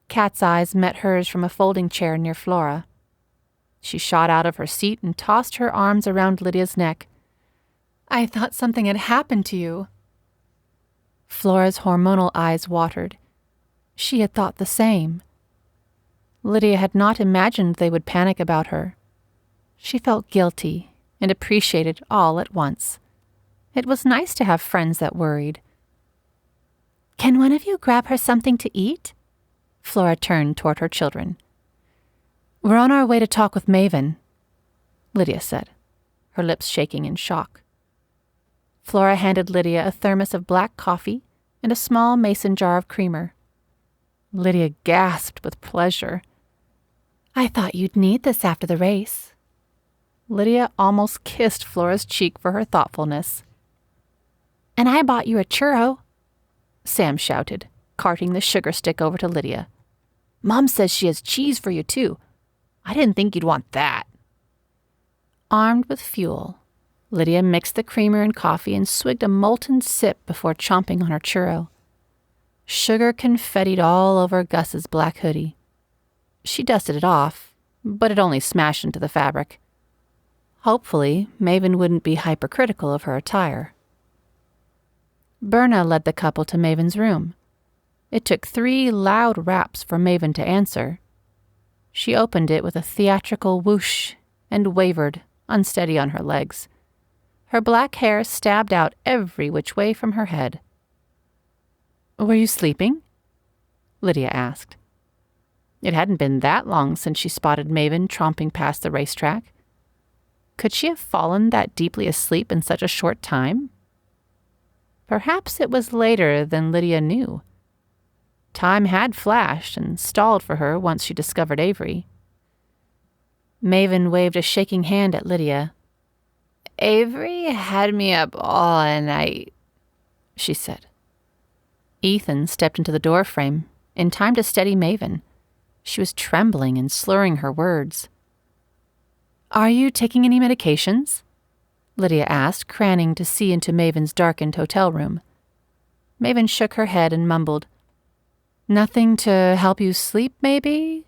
Kat's eyes met hers from a folding chair near Flora. She shot out of her seat and tossed her arms around Lydia's neck. I thought something had happened to you. Flora's hormonal eyes watered. She had thought the same. Lydia had not imagined they would panic about her. She felt guilty and appreciated all at once. It was nice to have friends that worried. Can one of you grab her something to eat? Flora turned toward her children. We're on our way to talk with Maven, Lydia said, her lips shaking in shock. Flora handed Lydia a thermos of black coffee and a small mason jar of creamer. Lydia gasped with pleasure. I thought you'd need this after the race. Lydia almost kissed Flora's cheek for her thoughtfulness. And I bought you a churro, Sam shouted, carting the sugar stick over to Lydia. Mom says she has cheese for you, too. I didn't think you'd want that. Armed with fuel, Lydia mixed the creamer and coffee and swigged a molten sip before chomping on her churro. Sugar confettied all over Gus's black hoodie. She dusted it off, but it only smashed into the fabric. Hopefully, Maven wouldn't be hypercritical of her attire. Berna led the couple to Maven's room. It took 3 loud raps for Maven to answer. She opened it with a theatrical whoosh and wavered, unsteady on her legs. Her black hair stabbed out every which way from her head. "Were you sleeping?" Lydia asked. It hadn't been that long since she spotted Maven tromping past the racetrack. Could she have fallen that deeply asleep in such a short time? Perhaps it was later than Lydia knew. Time had flashed and stalled for her once she discovered Averie. Maven waved a shaking hand at Lydia. "Averie had me up all night," she said. Ethan stepped into the doorframe, in time to steady Maven. She was trembling and slurring her words. "Are you taking any medications?" Lydia asked, craning to see into Maven's darkened hotel room. Maven shook her head and mumbled, "Nothing to help you sleep, maybe?"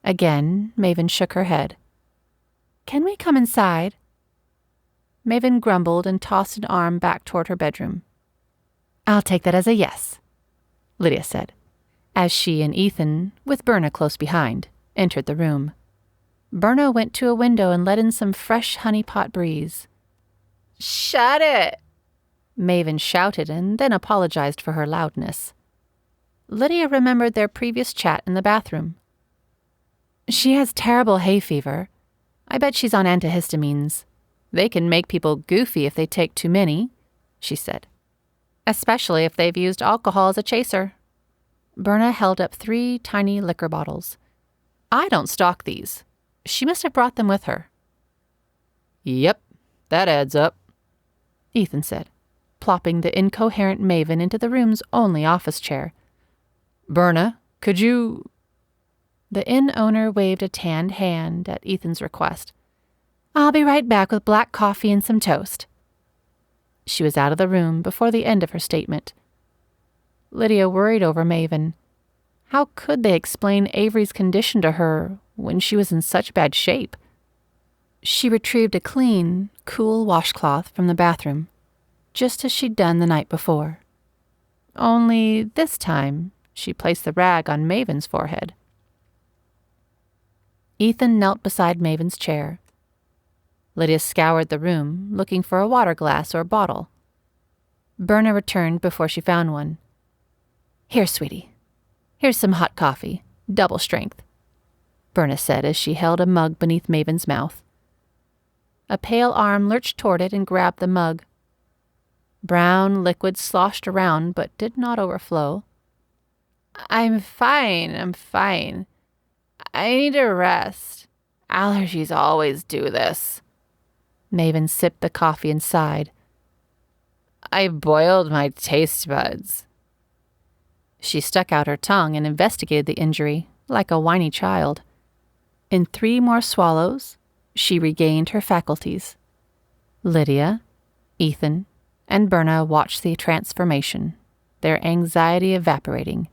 Again, Maven shook her head. "Can we come inside?" Maven grumbled and tossed an arm back toward her bedroom. "I'll take that as a yes," Lydia said, as she and Ethan, with Berna close behind, entered the room. Berna went to a window and let in some fresh honey pot breeze. "Shut it!" Maven shouted and then apologized for her loudness. Lydia remembered their previous chat in the bathroom. "She has terrible hay fever. I bet she's on antihistamines. They can make people goofy if they take too many," she said. "Especially if they've used alcohol as a chaser." Berna held up 3 tiny liquor bottles. "I don't stock these. She must have brought them with her." "Yep, that adds up," Ethan said, plopping the incoherent Maven into the room's only office chair. "Berna, could you—" The inn owner waved a tanned hand at Ethan's request. "I'll be right back with black coffee and some toast." She was out of the room before the end of her statement. Lydia worried over Maven. How could they explain Averie's condition to her when she was in such bad shape? She retrieved a clean, cool washcloth from the bathroom, just as she'd done the night before. Only this time, she placed the rag on Maven's forehead. Ethan knelt beside Maven's chair. Lydia scoured the room, looking for a water glass or bottle. Berna returned before she found one. "Here, sweetie. Here's some hot coffee, double strength," Berna said as she held a mug beneath Maven's mouth. A pale arm lurched toward it and grabbed the mug. Brown liquid sloshed around but did not overflow. I'm fine. I need a rest. Allergies always do this." Maven sipped the coffee and sighed. "I boiled my taste buds." She stuck out her tongue and investigated the injury, like a whiny child. In 3 more swallows, she regained her faculties. Lydia, Ethan, and Berna watched the transformation, their anxiety evaporating.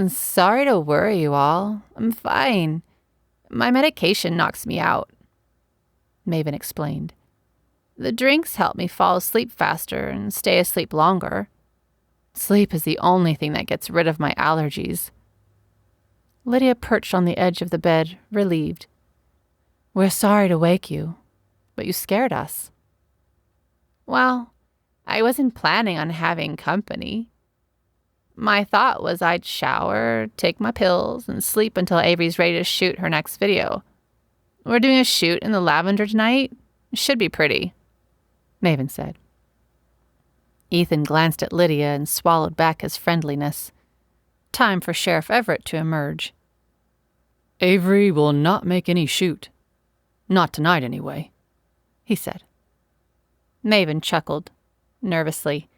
"Sorry to worry you all. I'm fine. My medication knocks me out," Maven explained. "The drinks help me fall asleep faster and stay asleep longer. Sleep is the only thing that gets rid of my allergies." Lydia perched on the edge of the bed, relieved. "We're sorry to wake you, but you scared us." "Well, I wasn't planning on having company. My thought was I'd shower, take my pills, and sleep until Averie's ready to shoot her next video. We're doing a shoot in the Lavender tonight. It should be pretty," Maven said. Ethan glanced at Lydia and swallowed back his friendliness. Time for Sheriff Everett to emerge. "Averie will not make any shoot. Not tonight, anyway," he said. Maven chuckled, nervously.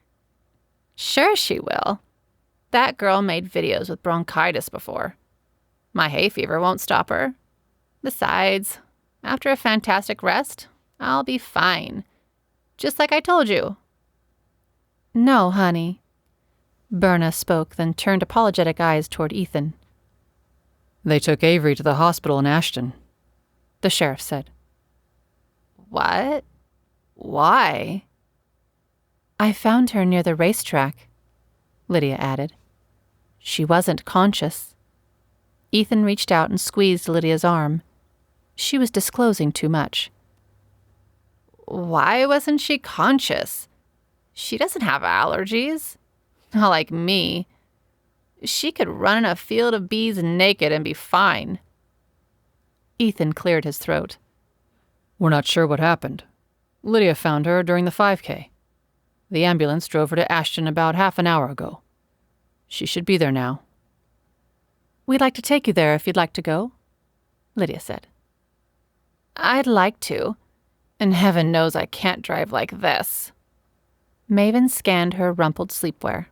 "Sure she will. That girl made videos with bronchitis before. My hay fever won't stop her. Besides, after a fantastic rest, I'll be fine. Just like I told you." "No, honey." Berna spoke, then turned apologetic eyes toward Ethan. "They took Averie to the hospital in Ashton," the sheriff said. "What? Why?" I found her near the racetrack, Lydia added. She wasn't conscious. Ethan reached out and squeezed Lydia's arm. She was disclosing too much. Why wasn't she conscious? She doesn't have allergies. Not like me. She could run in a field of bees naked and be fine. Ethan cleared his throat. We're not sure what happened. Lydia found her during the 5K. The ambulance drove her to Ashton about half an hour ago. She should be there now. We'd like to take you there if you'd like to go, Lydia said. I'd like to, and heaven knows I can't drive like this. Maven scanned her rumpled sleepwear.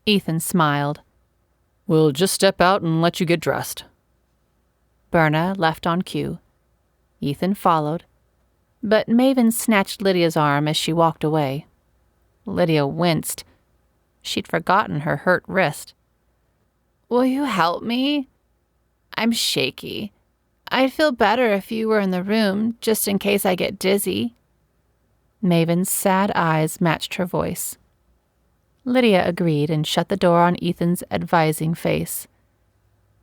Ethan smiled. We'll just step out and let you get dressed. Berna left on cue. Ethan followed, but Maven snatched Lydia's arm as she walked away. Lydia winced. She'd forgotten her hurt wrist. Will you help me? I'm shaky. I'd feel better if you were in the room, just in case I get dizzy. Maven's sad eyes matched her voice. Lydia agreed and shut the door on Ethan's advising face.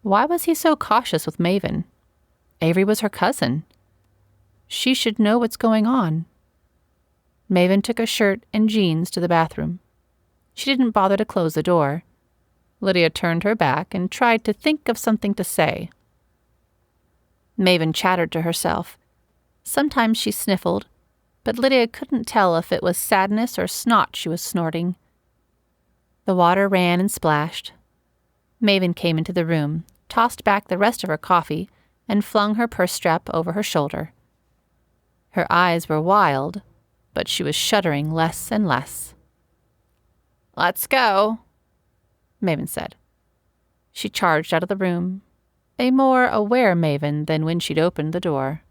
Why was he so cautious with Maven? Averie was her cousin. She should know what's going on. Maven took a shirt and jeans to the bathroom. She didn't bother to close the door. Lydia turned her back and tried to think of something to say. Maven chattered to herself. Sometimes she sniffled, but Lydia couldn't tell if it was sadness or snot she was snorting. The water ran and splashed. Maven came into the room, tossed back the rest of her coffee, and flung her purse strap over her shoulder. Her eyes were wild, but she was shuddering less and less. Let's go, Maven said. She charged out of the room, a more aware Maven than when she'd opened the door.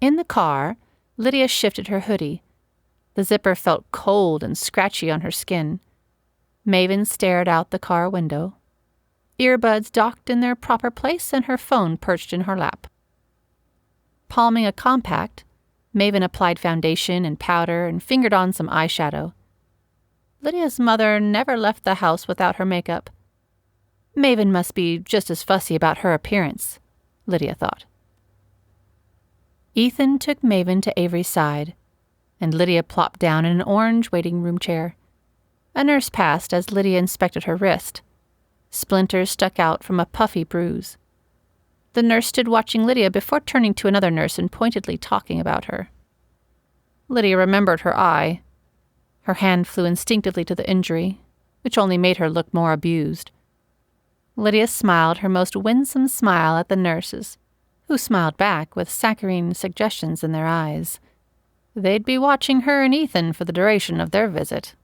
In the car, Lydia shifted her hoodie. The zipper felt cold and scratchy on her skin. Maven stared out the car window. Earbuds docked in their proper place and her phone perched in her lap. Palming a compact, Maven applied foundation and powder and fingered on some eyeshadow. Lydia's mother never left the house without her makeup. Maven must be just as fussy about her appearance, Lydia thought. Ethan took Maven to Averie's side, and Lydia plopped down in an orange waiting room chair. A nurse passed as Lydia inspected her wrist. Splinters stuck out from a puffy bruise. The nurse stood watching Lydia before turning to another nurse and pointedly talking about her. Lydia remembered her eye. Her hand flew instinctively to the injury, which only made her look more abused. Lydia smiled her most winsome smile at the nurses, who smiled back with saccharine suggestions in their eyes. They'd be watching her and Ethan for the duration of their visit.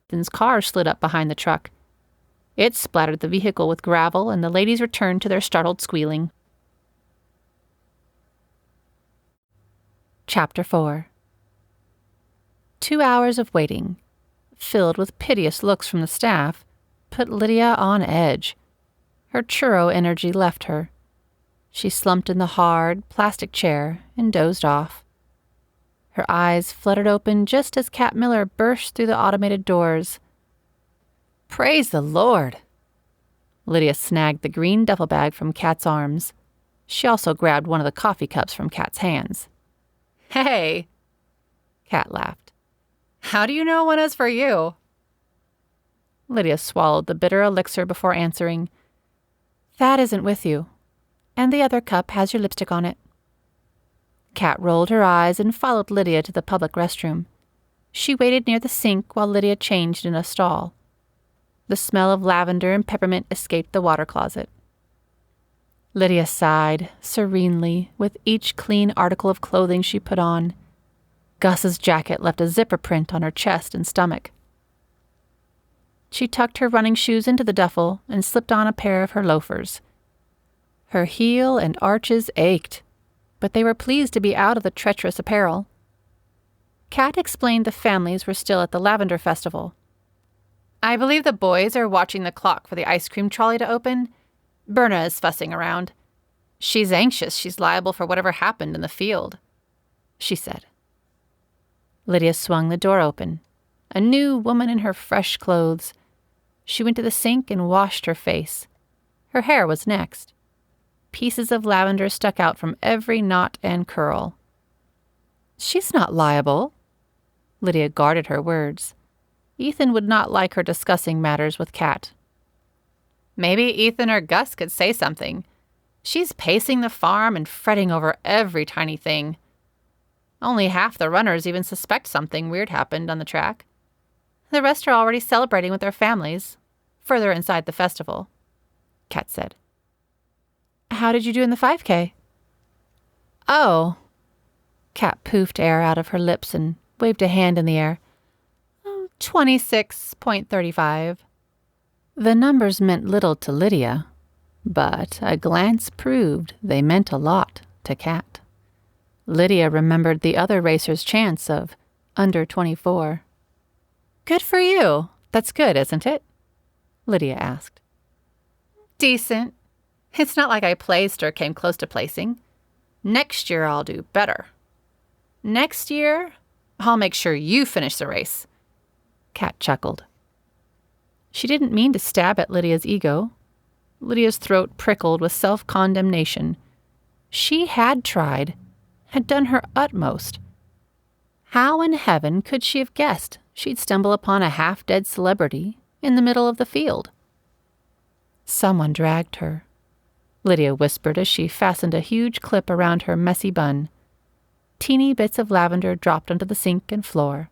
Ethan's car slid up behind the truck. It splattered the vehicle with gravel, and the ladies returned to their startled squealing. Chapter 4. 2 hours of waiting, filled with piteous looks from the staff, put Lydia on edge. Her churro energy left her. She slumped in the hard, plastic chair and dozed off. Her eyes fluttered open just as Kat Miller burst through the automated doors. Praise the Lord! Lydia snagged the green duffel bag from Kat's arms. She also grabbed one of the coffee cups from Kat's hands. Hey! Kat laughed. How do you know one is for you? Lydia swallowed the bitter elixir before answering. That isn't with you, and the other cup has your lipstick on it. Kat rolled her eyes and followed Lydia to the public restroom. She waited near the sink while Lydia changed in a stall. The smell of lavender and peppermint escaped the water closet. Lydia sighed, serenely, with each clean article of clothing she put on. Gus's jacket left a zipper print on her chest and stomach. She tucked her running shoes into the duffel and slipped on a pair of her loafers. Her heel and arches ached, but they were pleased to be out of the treacherous apparel. Kat explained the families were still at the Lavender Festival. I believe the boys are watching the clock for the ice cream trolley to open. Berna is fussing around. She's anxious she's liable for whatever happened in the field. she said. Lydia swung the door open. A new woman in her fresh clothes. She went to the sink and washed her face. Her hair was next. Pieces of lavender stuck out from every knot and curl. She's not liable. Lydia guarded her words. Ethan would not like her discussing matters with Kat. Maybe Ethan or Gus could say something. She's pacing the farm and fretting over every tiny thing. Only half the runners even suspect something weird happened on the track. The rest are already celebrating with their families, further inside the festival, Kat said. How did you do in the 5K? Oh. Kat poofed air out of her lips and waved a hand in the air. 26.35. The numbers meant little to Lydia, but a glance proved they meant a lot to Kat. Lydia remembered the other racers' chants of under 24. Good for you. That's good, isn't it? Lydia asked. Decent. It's not like I placed or came close to placing. Next year I'll do better. Next year, I'll make sure you finish the race. Kat chuckled. She didn't mean to stab at Lydia's ego. Lydia's throat prickled with self-condemnation. She had tried, had done her utmost. How in heaven could she have guessed she'd stumble upon a half-dead celebrity in the middle of the field? Someone dragged her, Lydia whispered as she fastened a huge clip around her messy bun. Teeny bits of lavender dropped onto the sink and floor.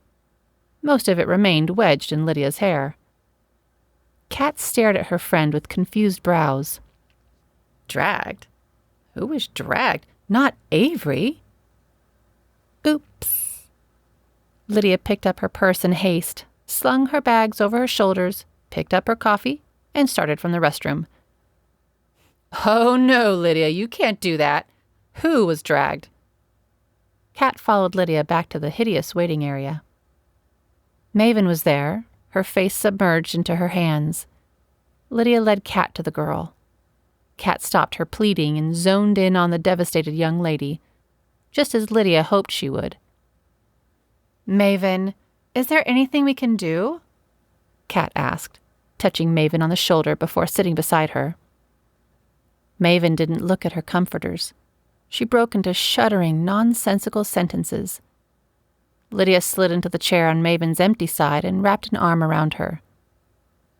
Most of it remained wedged in Lydia's hair. Kat stared at her friend with confused brows. Dragged? Who was dragged? Not Averie. Oops. Lydia picked up her purse in haste, slung her bags over her shoulders, picked up her coffee, and started from the restroom. Oh no, Lydia, you can't do that. Who was dragged? Kat followed Lydia back to the hideous waiting area. Maven was there, her face submerged into her hands. Lydia led Kat to the girl. Kat stopped her pleading and zoned in on the devastated young lady, just as Lydia hoped she would. Maven, is there anything we can do? Kat asked, touching Maven on the shoulder before sitting beside her. Maven didn't look at her comforters. She broke into shuddering, nonsensical sentences. Lydia slid into the chair on Maven's empty side and wrapped an arm around her.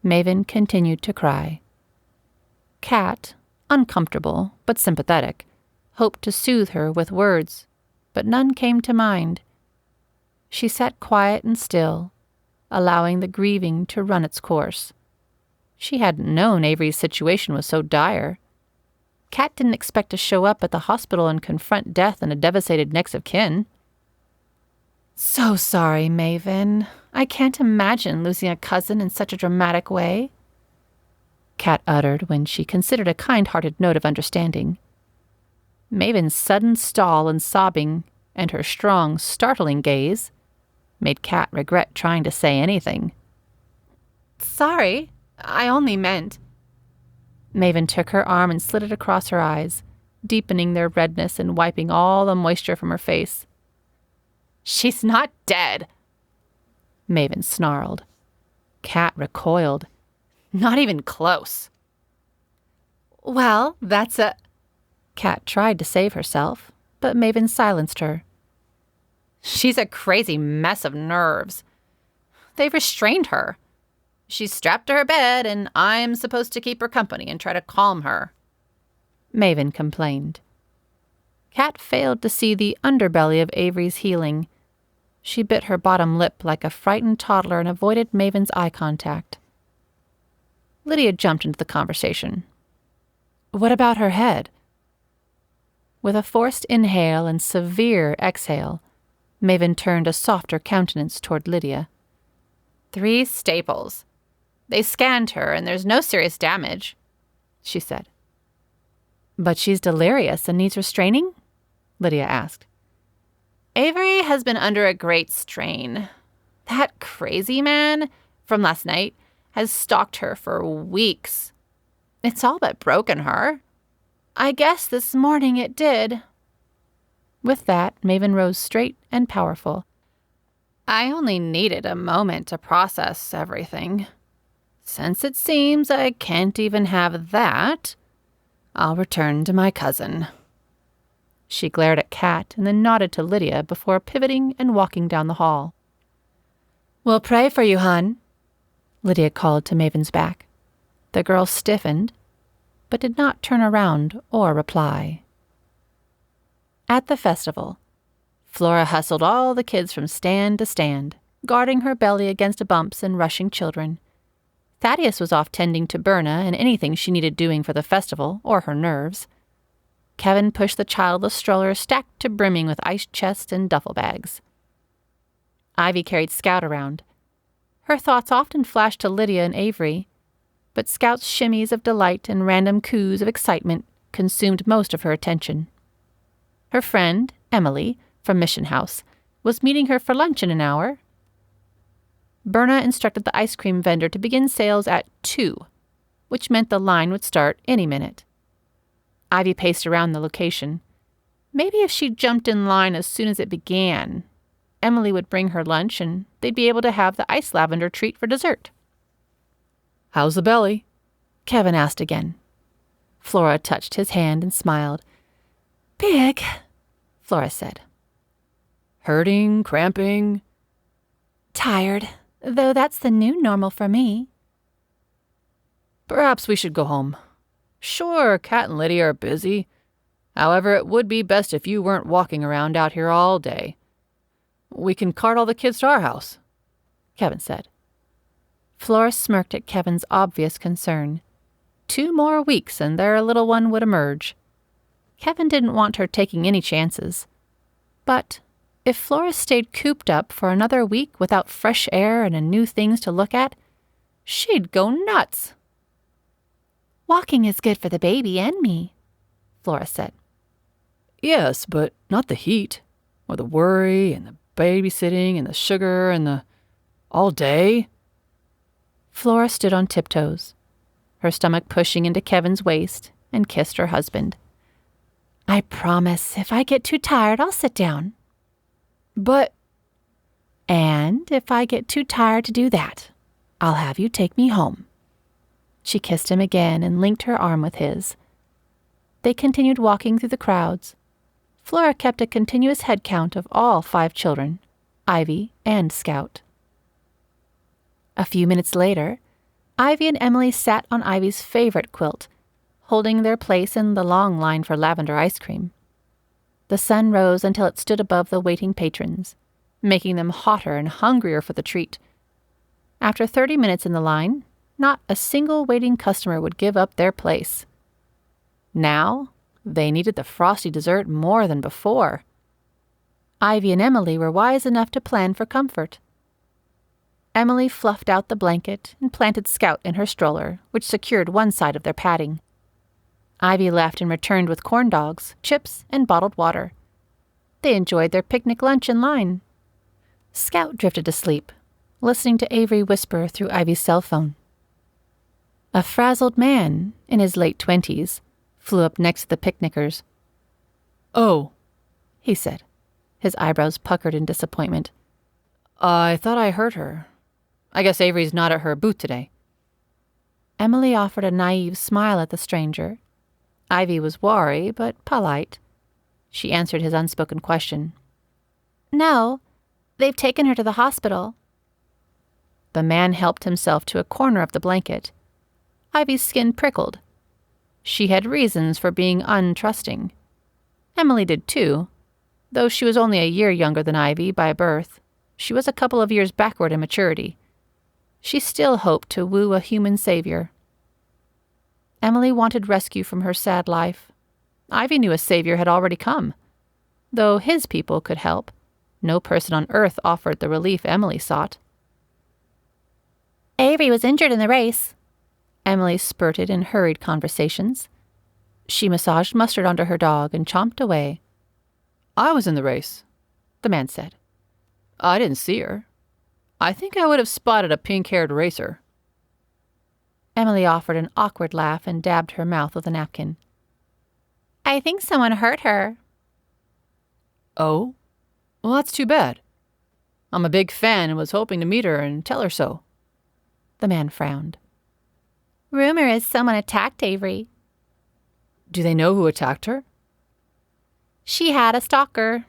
Maven continued to cry. Kat, uncomfortable but sympathetic, hoped to soothe her with words, but none came to mind. She sat quiet and still, allowing the grieving to run its course. She hadn't known Averie's situation was so dire. Kat didn't expect to show up at the hospital and confront death and a devastated next of kin. So sorry, Maven. I can't imagine losing a cousin in such a dramatic way, Kat uttered when she considered a kind-hearted note of understanding. Maven's sudden stall and sobbing and her strong, startling gaze made Kat regret trying to say anything. Sorry, I only meant... Maven took her arm and slid it across her eyes, deepening their redness and wiping all the moisture from her face. She's not dead, Maven snarled. Kat recoiled. Not even close. Well, that's a... Kat tried to save herself, but Maven silenced her. She's a crazy mess of nerves. They've restrained her. She's strapped to her bed, and I'm supposed to keep her company and try to calm her, Maven complained. Kat failed to see the underbelly of Averie's healing. She bit her bottom lip like a frightened toddler and avoided Maven's eye contact. Lydia jumped into the conversation. What about her head? With a forced inhale and severe exhale, Maven turned a softer countenance toward Lydia. 3 staples. They scanned her, and there's no serious damage, she said. But she's delirious and needs restraining? Lydia asked. Averie has been under a great strain. That crazy man from last night has stalked her for weeks. It's all but broken her. I guess this morning it did. With that, Maven rose straight and powerful. I only needed a moment to process everything. Since it seems I can't even have that, I'll return to my cousin. She glared at Kat and then nodded to Lydia before pivoting and walking down the hall. We'll pray for you, hon, Lydia called to Maven's back. The girl stiffened, but did not turn around or reply. At the festival, Flora hustled all the kids from stand to stand, guarding her belly against bumps and rushing children. Thaddeus was off tending to Berna and anything she needed doing for the festival or her nerves. Kevin pushed the childless stroller stacked to brimming with ice chests and duffel bags. Ivy carried Scout around. Her thoughts often flashed to Lydia and Averie, but Scout's shimmies of delight and random coos of excitement consumed most of her attention. Her friend, Emily, from Mission House, was meeting her for lunch in an hour. Berna instructed the ice cream vendor to begin sales at 2, which meant the line would start any minute. Ivy paced around the location. Maybe if she jumped in line as soon as it began, Emily would bring her lunch and they'd be able to have the ice lavender treat for dessert. How's the belly? Kevin asked again. Flora touched his hand and smiled. Big, Flora said. Hurting, cramping? Tired, though that's the new normal for me. Perhaps we should go home. Sure, Kat and Lydia are busy. However, it would be best if you weren't walking around out here all day. We can cart all the kids to our house, Kevin said. Flora smirked at Kevin's obvious concern. 2 more weeks and their little one would emerge. Kevin didn't want her taking any chances. But if Flora stayed cooped up for another week without fresh air and new things to look at, she'd go nuts. Walking is good for the baby and me, Flora said. Yes, but not the heat, or the worry, and the babysitting, and the sugar, and the... all day. Flora stood on tiptoes, her stomach pushing into Kevin's waist, and kissed her husband. I promise, if I get too tired, I'll sit down. But... And if I get too tired to do that, I'll have you take me home. She kissed him again and linked her arm with his. They continued walking through the crowds. Flora kept a continuous head count of all 5 children, Ivy and Scout. A few minutes later, Ivy and Emily sat on Ivy's favorite quilt, holding their place in the long line for lavender ice cream. The sun rose until it stood above the waiting patrons, making them hotter and hungrier for the treat. After 30 minutes in the line, not a single waiting customer would give up their place. Now, they needed the frosty dessert more than before. Ivy and Emily were wise enough to plan for comfort. Emily fluffed out the blanket and planted Scout in her stroller, which secured one side of their padding. Ivy left and returned with corn dogs, chips, and bottled water. They enjoyed their picnic lunch in line. Scout drifted to sleep, listening to Averie whisper through Ivy's cell phone. A frazzled man, in his late 20s, flew up next to the picnickers. Oh, he said, his eyebrows puckered in disappointment. I thought I heard her. I guess Averie's not at her booth today. Emily offered a naive smile at the stranger. Ivy was wary, but polite. She answered his unspoken question. No, they've taken her to the hospital. The man helped himself to a corner of the blanket. Ivy's skin prickled. She had reasons for being untrusting. Emily did too. Though she was only a year younger than Ivy by birth, she was a couple of years backward in maturity. She still hoped to woo a human savior. Emily wanted rescue from her sad life. Ivy knew a savior had already come. Though his people could help, no person on earth offered the relief Emily sought. Averie was injured in the race, Emily spurted in hurried conversations. She massaged mustard onto her dog and chomped away. I was in the race, the man said. I didn't see her. I think I would have spotted a pink-haired racer. Emily offered an awkward laugh and dabbed her mouth with a napkin. I think someone hurt her. Oh? Well, that's too bad. I'm a big fan and was hoping to meet her and tell her so. The man frowned. Rumor is someone attacked Averie. Do they know who attacked her? She had a stalker.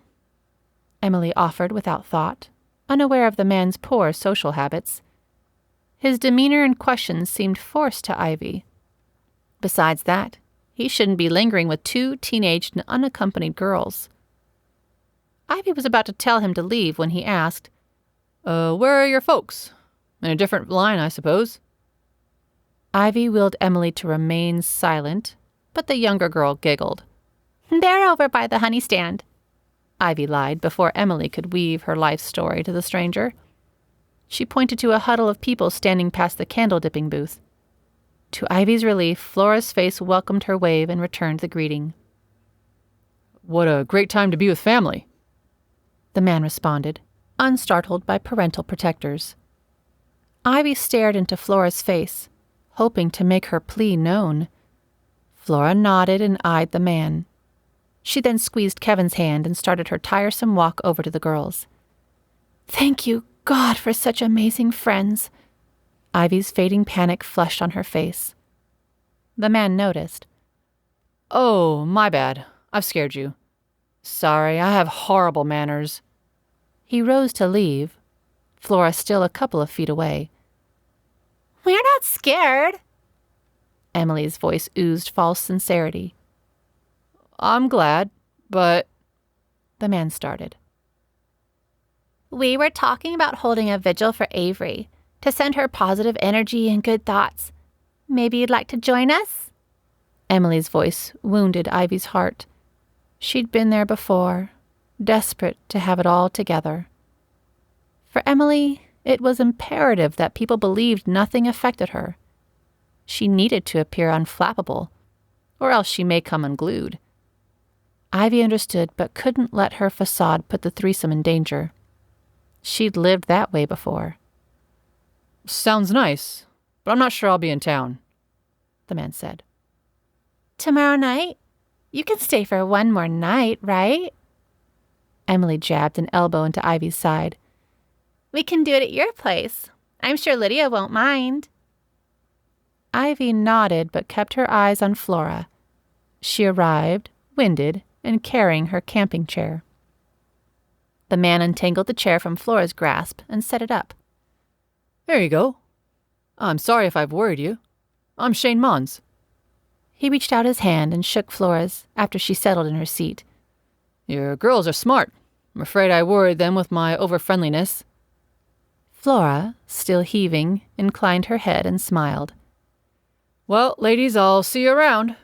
Emily offered without thought, unaware of the man's poor social habits. His demeanor and questions seemed forced to Ivy. Besides that, he shouldn't be lingering with 2 teenaged and unaccompanied girls. Ivy was about to tell him to leave when he asked, Where are your folks? In a different line, I suppose. Ivy willed Emily to remain silent, but the younger girl giggled. They're over by the honey stand. Ivy lied before Emily could weave her life story to the stranger. She pointed to a huddle of people standing past the candle-dipping booth. To Ivy's relief, Flora's face welcomed her wave and returned the greeting. What a great time to be with family, the man responded, unstartled by parental protectors. Ivy stared into Flora's face, hoping to make her plea known. Flora nodded and eyed the man. She then squeezed Kevin's hand and started her tiresome walk over to the girls. "Thank you, God, for such amazing friends." Ivy's fading panic flushed on her face. The man noticed. Oh, my bad. I've scared you. Sorry, I have horrible manners. He rose to leave, Flora still a couple of feet away. We're not scared. Emily's voice oozed false sincerity. I'm glad, but... The man started. We were talking about holding a vigil for Averie, to send her positive energy and good thoughts. Maybe you'd like to join us? Emily's voice wounded Ivy's heart. She'd been there before, desperate to have it all together. For Emily, it was imperative that people believed nothing affected her. She needed to appear unflappable, or else she may come unglued. Ivy understood but couldn't let her facade put the threesome in danger. She'd lived that way before. Sounds nice, but I'm not sure I'll be in town, the man said. Tomorrow night? You can stay for one more night, right? Emily jabbed an elbow into Ivy's side. We can do it at your place. I'm sure Lydia won't mind. Ivy nodded but kept her eyes on Flora. She arrived, winded, and carrying her camping chair. The man untangled the chair from Flora's grasp and set it up. There you go. I'm sorry if I've worried you. I'm Shane Mons. He reached out his hand and shook Flora's after she settled in her seat. Your girls are smart. I'm afraid I worried them with my over-friendliness. Flora, still heaving, inclined her head and smiled. Well, ladies, I'll see you around.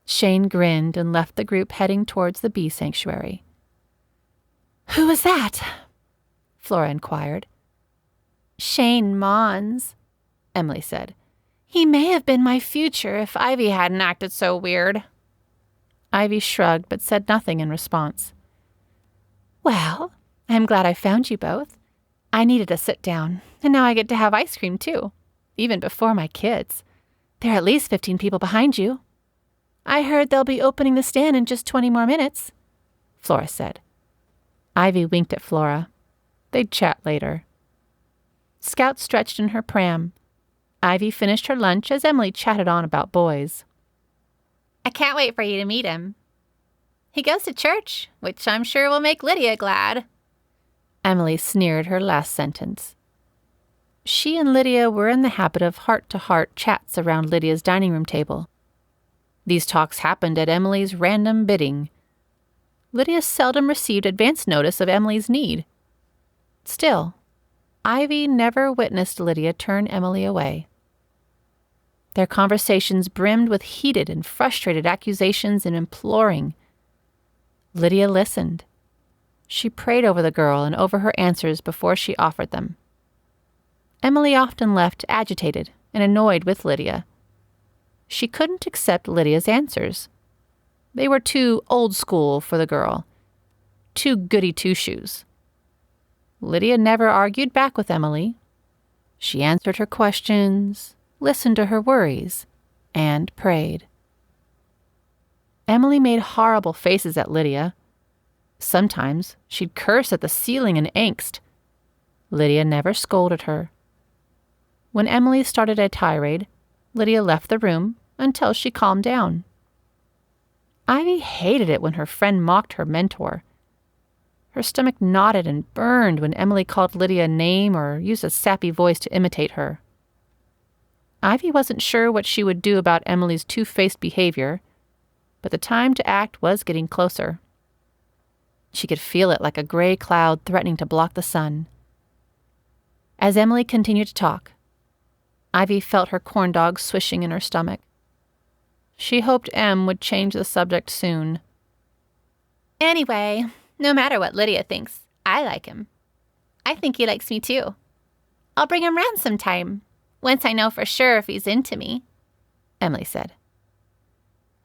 Shane grinned and left the group heading towards the bee sanctuary. Who was that? Flora inquired. Shane Mons, Emily said. He may have been my future if Ivy hadn't acted so weird. Ivy shrugged but said nothing in response. Well, I'm glad I found you both. I needed a sit-down, and now I get to have ice cream too, even before my kids. There are at least 15 people behind you. I heard they'll be opening the stand in just 20 more minutes, Flora said. Ivy winked at Flora. They'd chat later. Scout stretched in her pram. Ivy finished her lunch as Emily chatted on about boys. I can't wait for you to meet him. He goes to church, which I'm sure will make Lydia glad. Emily sneered her last sentence. She and Lydia were in the habit of heart-to-heart chats around Lydia's dining room table. These talks happened at Emily's random bidding. Lydia seldom received advance notice of Emily's need. Still, Ivy never witnessed Lydia turn Emily away. Their conversations brimmed with heated and frustrated accusations and imploring. Lydia listened. She prayed over the girl and over her answers before she offered them. Emily often left agitated and annoyed with Lydia. She couldn't accept Lydia's answers. They were too old school for the girl, too goody two-shoes. Lydia never argued back with Emily. She answered her questions, listened to her worries, and prayed. Emily made horrible faces at Lydia. Sometimes she'd curse at the ceiling in angst. Lydia never scolded her. When Emily started a tirade, Lydia left the room until she calmed down. Ivy hated it when her friend mocked her mentor. Her stomach knotted and burned when Emily called Lydia a name or used a sappy voice to imitate her. Ivy wasn't sure what she would do about Emily's two-faced behavior, but the time to act was getting closer. She could feel it like a gray cloud threatening to block the sun. As Emily continued to talk, Ivy felt her corn dog swishing in her stomach. She hoped Em would change the subject soon. Anyway, no matter what Lydia thinks, I like him. I think he likes me too. I'll bring him round sometime, once I know for sure if he's into me, Emily said.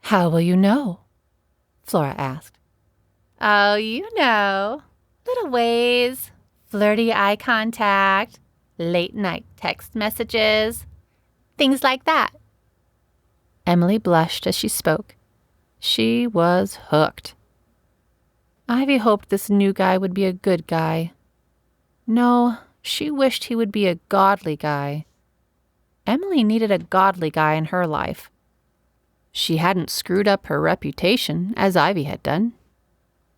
How will you know? Flora asked. Oh, you know. Little ways. Flirty eye contact. Late-night text messages. Things like that. Emily blushed as she spoke. She was hooked. Ivy hoped this new guy would be a good guy. No, she wished he would be a godly guy. Emily needed a godly guy in her life. She hadn't screwed up her reputation, as Ivy had done.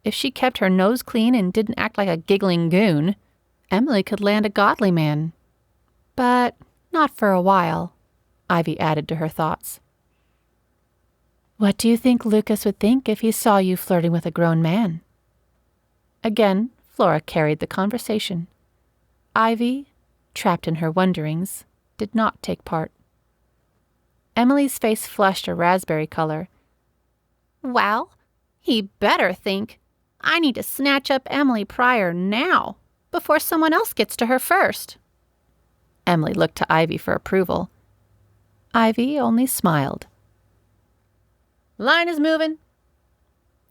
If she kept her nose clean and didn't act like a giggling goon, Emily could land a godly man. But not for a while, Ivy added to her thoughts. What do you think Lucas would think if he saw you flirting with a grown man? Again, Flora carried the conversation. Ivy, trapped in her wonderings, did not take part. Emily's face flushed a raspberry color. Well, he better think. I need to snatch up Emily Pryor now, before someone else gets to her first. Emily looked to Ivy for approval. Ivy only smiled. Line is moving.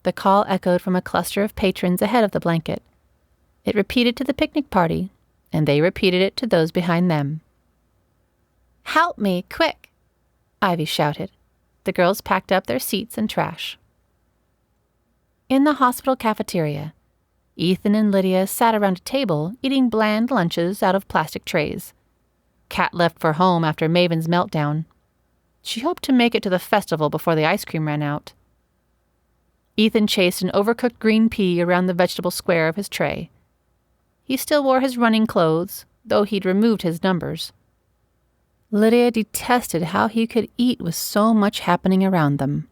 The call echoed from a cluster of patrons ahead of the blanket. It repeated to the picnic party, and they repeated it to those behind them. Help me, quick, Ivy shouted. The girls packed up their seats and trash. In the hospital cafeteria, Ethan and Lydia sat around a table eating bland lunches out of plastic trays. Kat left for home after Maven's meltdown. She hoped to make it to the festival before the ice cream ran out. Ethan chased an overcooked green pea around the vegetable square of his tray. He still wore his running clothes, though he'd removed his numbers. Lydia detested how he could eat with so much happening around them.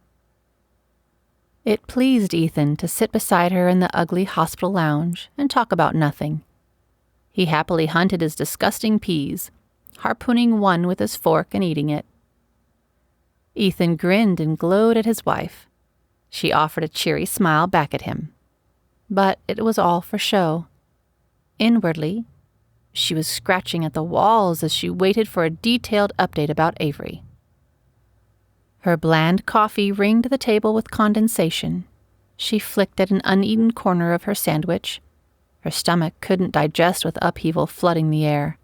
It pleased Ethan to sit beside her in the ugly hospital lounge and talk about nothing. He happily hunted his disgusting peas, harpooning one with his fork and eating it. Ethan grinned and glowed at his wife. She offered a cheery smile back at him. But it was all for show. Inwardly, she was scratching at the walls as she waited for a detailed update about Averie. Her bland coffee ringed the table with condensation. She flicked at an uneaten corner of her sandwich. Her stomach couldn't digest with upheaval flooding the air.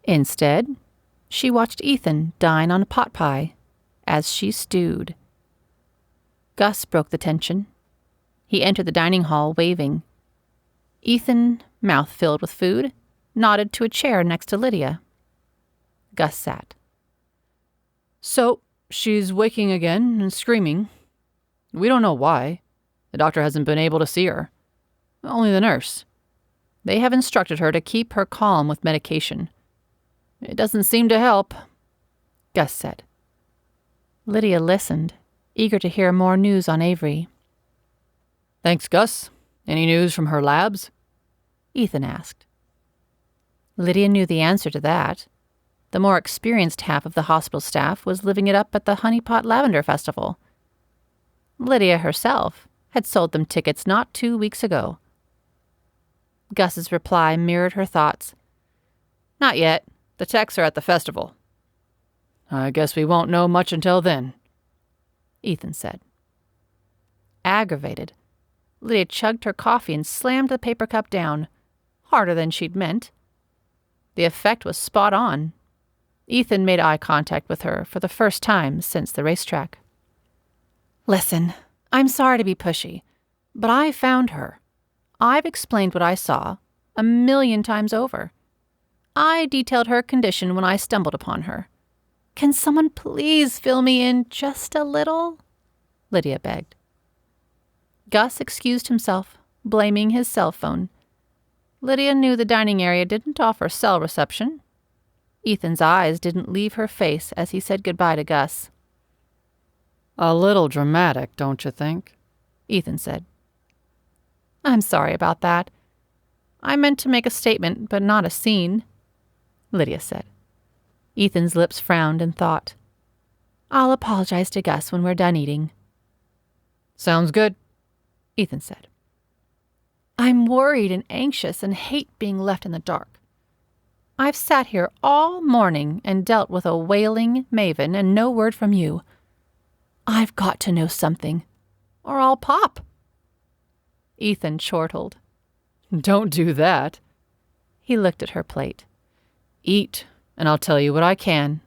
Instead, she watched Ethan dine on a pot pie as she stewed. Gus broke the tension. He entered the dining hall waving. Ethan, mouth filled with food, nodded to a chair next to Lydia. Gus sat. So, she's waking again and screaming. We don't know why. The doctor hasn't been able to see her. Only the nurse. They have instructed her to keep her calm with medication. It doesn't seem to help, Gus said. Lydia listened, eager to hear more news on Averie. Thanks, Gus. Any news from her labs? Ethan asked. Lydia knew the answer to that. The more experienced half of the hospital staff was living it up at the Honeypot Lavender Festival. Lydia herself had sold them tickets not 2 weeks ago. Gus's reply mirrored her thoughts. Not yet. The techs are at the festival. I guess we won't know much until then, Ethan said. Aggravated, Lydia chugged her coffee and slammed the paper cup down, harder than she'd meant. The effect was spot on. Ethan made eye contact with her for the first time since the racetrack. Listen, I'm sorry to be pushy, But I found her. I've explained what I saw 1,000,000 times over. I detailed her condition when I stumbled upon her. Can someone please fill me in just a little? Lydia begged. Gus excused himself, blaming his cell phone. Lydia knew the dining area didn't offer cell reception. Ethan's eyes didn't leave her face as he said goodbye to Gus. A little dramatic, don't you think? Ethan said. I'm sorry about that. I meant to make a statement, but not a scene, Lydia said. Ethan's lips frowned and thought. I'll apologize to Gus when we're done eating. Sounds good, Ethan said. I'm worried and anxious and hate being left in the dark. I've sat here all morning and dealt with a wailing Maven and no word from you. I've got to know something, or I'll pop. Ethan chortled. Don't do that. He looked at her plate. Eat, and I'll tell you what I can.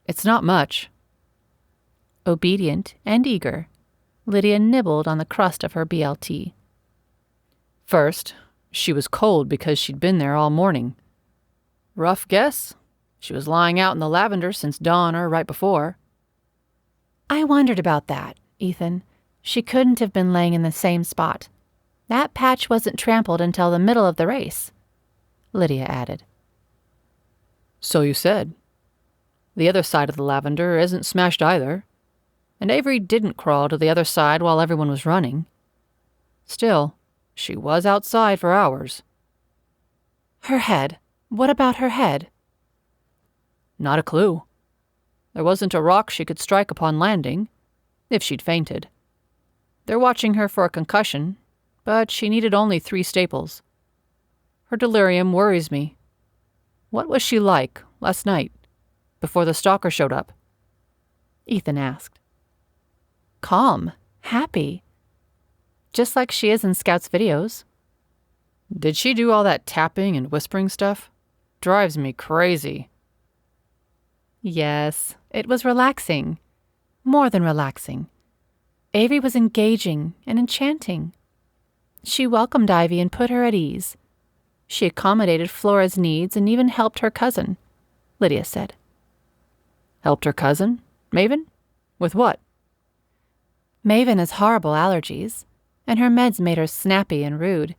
It's not much. Obedient and eager, Lydia nibbled on the crust of her BLT. First, she was cold because she'd been there all morning. Rough guess? She was lying out in the lavender since dawn or right before. I wondered about that, Ethan. She couldn't have been laying in the same spot. That patch wasn't trampled until the middle of the race, Lydia added. So you said. The other side of the lavender isn't smashed either, and Averie didn't crawl to the other side while everyone was running. Still, she was outside for hours. Her head. What about her head? Not a clue. There wasn't a rock she could strike upon landing, if she'd fainted. They're watching her for a concussion, but she needed only 3 staples. Her delirium worries me. What was she like last night, before the stalker showed up? Ethan asked. Calm, happy. Just like she is in Scout's videos. Did she do all that tapping and whispering stuff? Drives me crazy. Yes, it was relaxing. More than relaxing. Averie was engaging and enchanting. She welcomed Ivy and put her at ease. She accommodated Flora's needs and even helped her cousin, Lydia said. Helped her cousin? Maven? With what? Maven has horrible allergies, and her meds made her snappy and rude.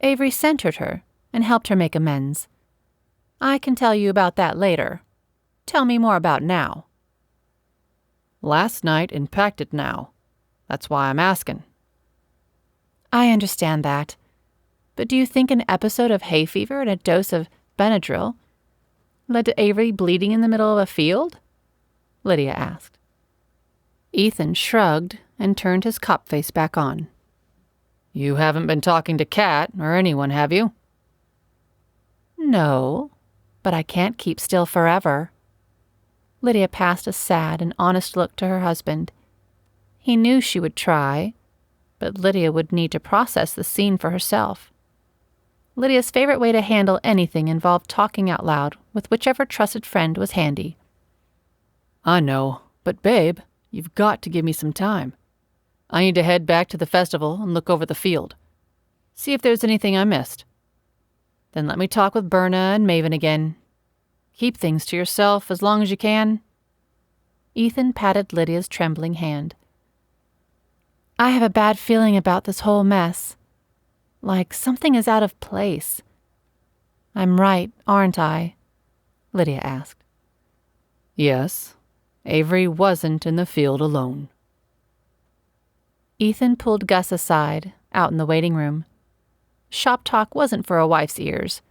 Averie centered her and helped her make amends. I can tell you about that later. Tell me more about now. Last night impacted now. That's why I'm asking. I understand that. But do you think an episode of hay fever and a dose of Benadryl led to Averie bleeding in the middle of a field? Lydia asked. Ethan shrugged and turned his cop face back on. You haven't been talking to Kat or anyone, have you? No, but I can't keep still forever. Lydia passed a sad and honest look to her husband. He knew she would try, but Lydia would need to process the scene for herself. Lydia's favorite way to handle anything involved talking out loud with whichever trusted friend was handy. I know, but babe, you've got to give me some time. I need to head back to the festival and look over the field. See if there's anything I missed. Then let me talk with Berna and Maven again. Keep things to yourself as long as you can. Ethan patted Lydia's trembling hand. I have a bad feeling about this whole mess. Like something is out of place. I'm right, aren't I? Lydia asked. Yes, Averie wasn't in the field alone. Ethan pulled Gus aside, out in the waiting room. Shop talk wasn't for a wife's ears,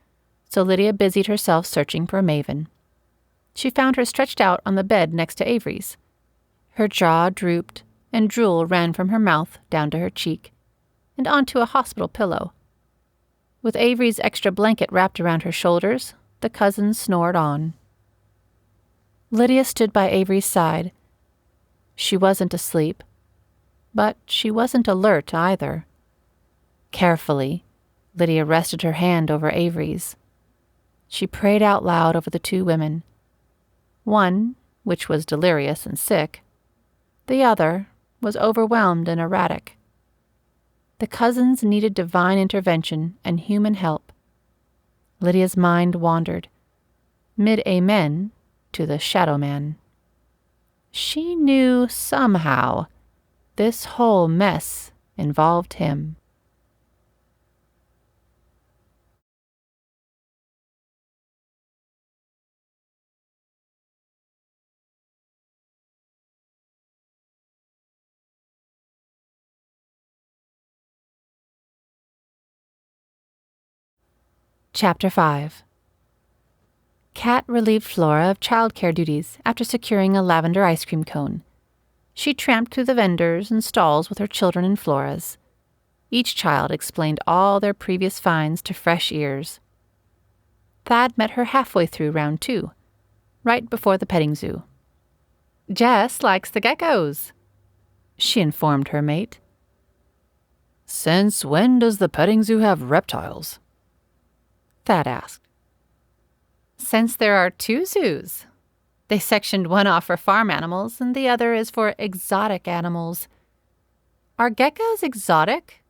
so Lydia busied herself searching for Maven. She found her stretched out on the bed next to Averie's. Her jaw drooped, and drool ran from her mouth down to her cheek, and onto a hospital pillow. With Averie's extra blanket wrapped around her shoulders, the cousins snored on. Lydia stood by Averie's side. She wasn't asleep, but she wasn't alert either. Carefully, Lydia rested her hand over Averie's. She prayed out loud over the 2 women. One, which was delirious and sick. The other was overwhelmed and erratic. The cousins needed divine intervention and human help. Lydia's mind wandered, mid-amen, to the shadow man. She knew somehow this whole mess involved him. Chapter 5. Kat relieved Flora of childcare duties after securing a lavender ice cream cone. She tramped through the vendors and stalls with her children and Flora's. Each child explained all their previous finds to fresh ears. Thad met her halfway through round 2, right before the petting zoo. "Jess likes the geckos," she informed her mate. "Since when does the petting zoo have reptiles?" Thad asked. "Since there are 2 zoos. They sectioned one off for farm animals and the other is for exotic animals." "Are geckos exotic?"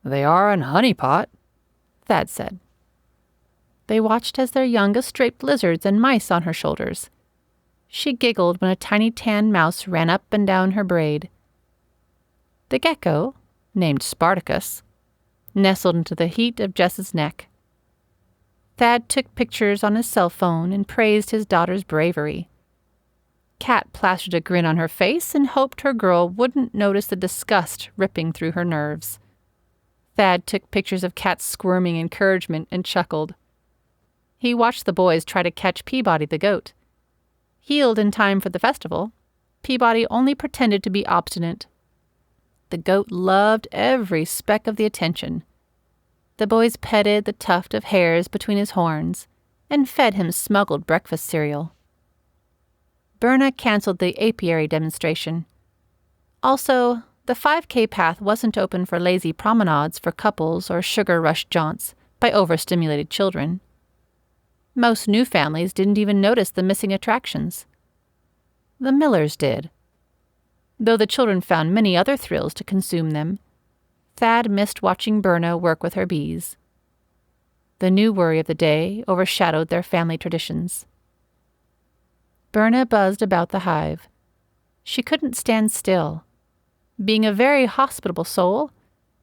"They are in Honey Pot," Thad said. They watched as their youngest draped lizards and mice on her shoulders. She giggled when a tiny tan mouse ran up and down her braid. The gecko, named Spartacus, nestled into the heat of Jess's neck. Thad took pictures on his cell phone and praised his daughter's bravery. Kat plastered a grin on her face and hoped her girl wouldn't notice the disgust ripping through her nerves. Thad took pictures of Kat's squirming encouragement and chuckled. He watched the boys try to catch Peabody the goat. Healed in time for the festival, Peabody only pretended to be obstinate. The goat loved every speck of the attention. The boys petted the tuft of hairs between his horns and fed him smuggled breakfast cereal. Berna canceled the apiary demonstration. Also, the 5K path wasn't open for lazy promenades for couples or sugar rush jaunts by overstimulated children. Most new families didn't even notice the missing attractions. The Millers did. Though the children found many other thrills to consume them, Thad missed watching Berna work with her bees. The new worry of the day overshadowed their family traditions. Berna buzzed about the hive. She couldn't stand still. Being a very hospitable soul,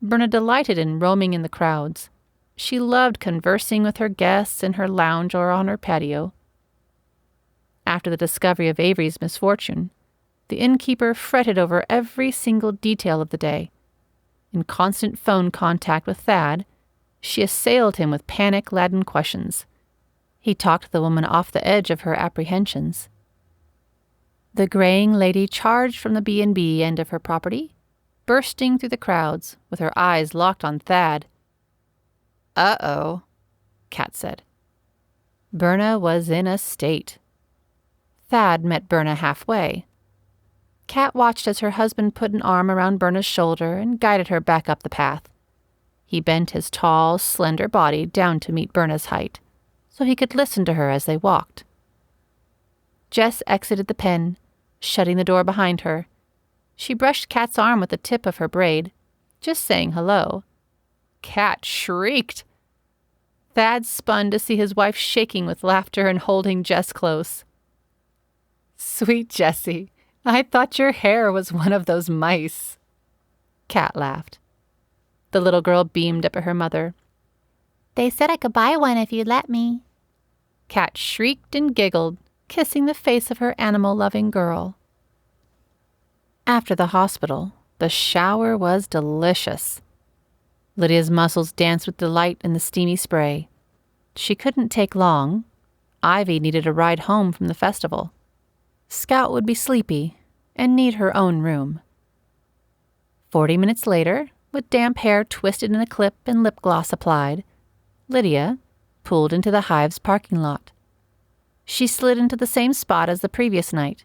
Berna delighted in roaming in the crowds. She loved conversing with her guests in her lounge or on her patio. After the discovery of Averie's misfortune, the innkeeper fretted over every single detail of the day. In constant phone contact with Thad, she assailed him with panic-laden questions. He talked the woman off the edge of her apprehensions. The graying lady charged from the B&B end of her property, bursting through the crowds, with her eyes locked on Thad. "Uh-oh," Kat said. Berna was in a state. Thad met Berna halfway. Kat watched as her husband put an arm around Berna's shoulder and guided her back up the path. He bent his tall, slender body down to meet Berna's height, so he could listen to her as they walked. Jess exited the pen, shutting the door behind her. She brushed Kat's arm with the tip of her braid, just saying hello. Kat shrieked. Thad spun to see his wife shaking with laughter and holding Jess close. "Sweet Jessie, I thought your hair was one of those mice." Kat laughed. The little girl beamed up at her mother. "They said I could buy one if you'd let me." Kat shrieked and giggled, kissing the face of her animal-loving girl. After the hospital, the shower was delicious. Lydia's muscles danced with delight in the steamy spray. She couldn't take long. Ivy needed a ride home from the festival. Scout would be sleepy and need her own room. 40 minutes later, with damp hair twisted in a clip and lip gloss applied, Lydia pulled into the hive's parking lot. She slid into the same spot as the previous night.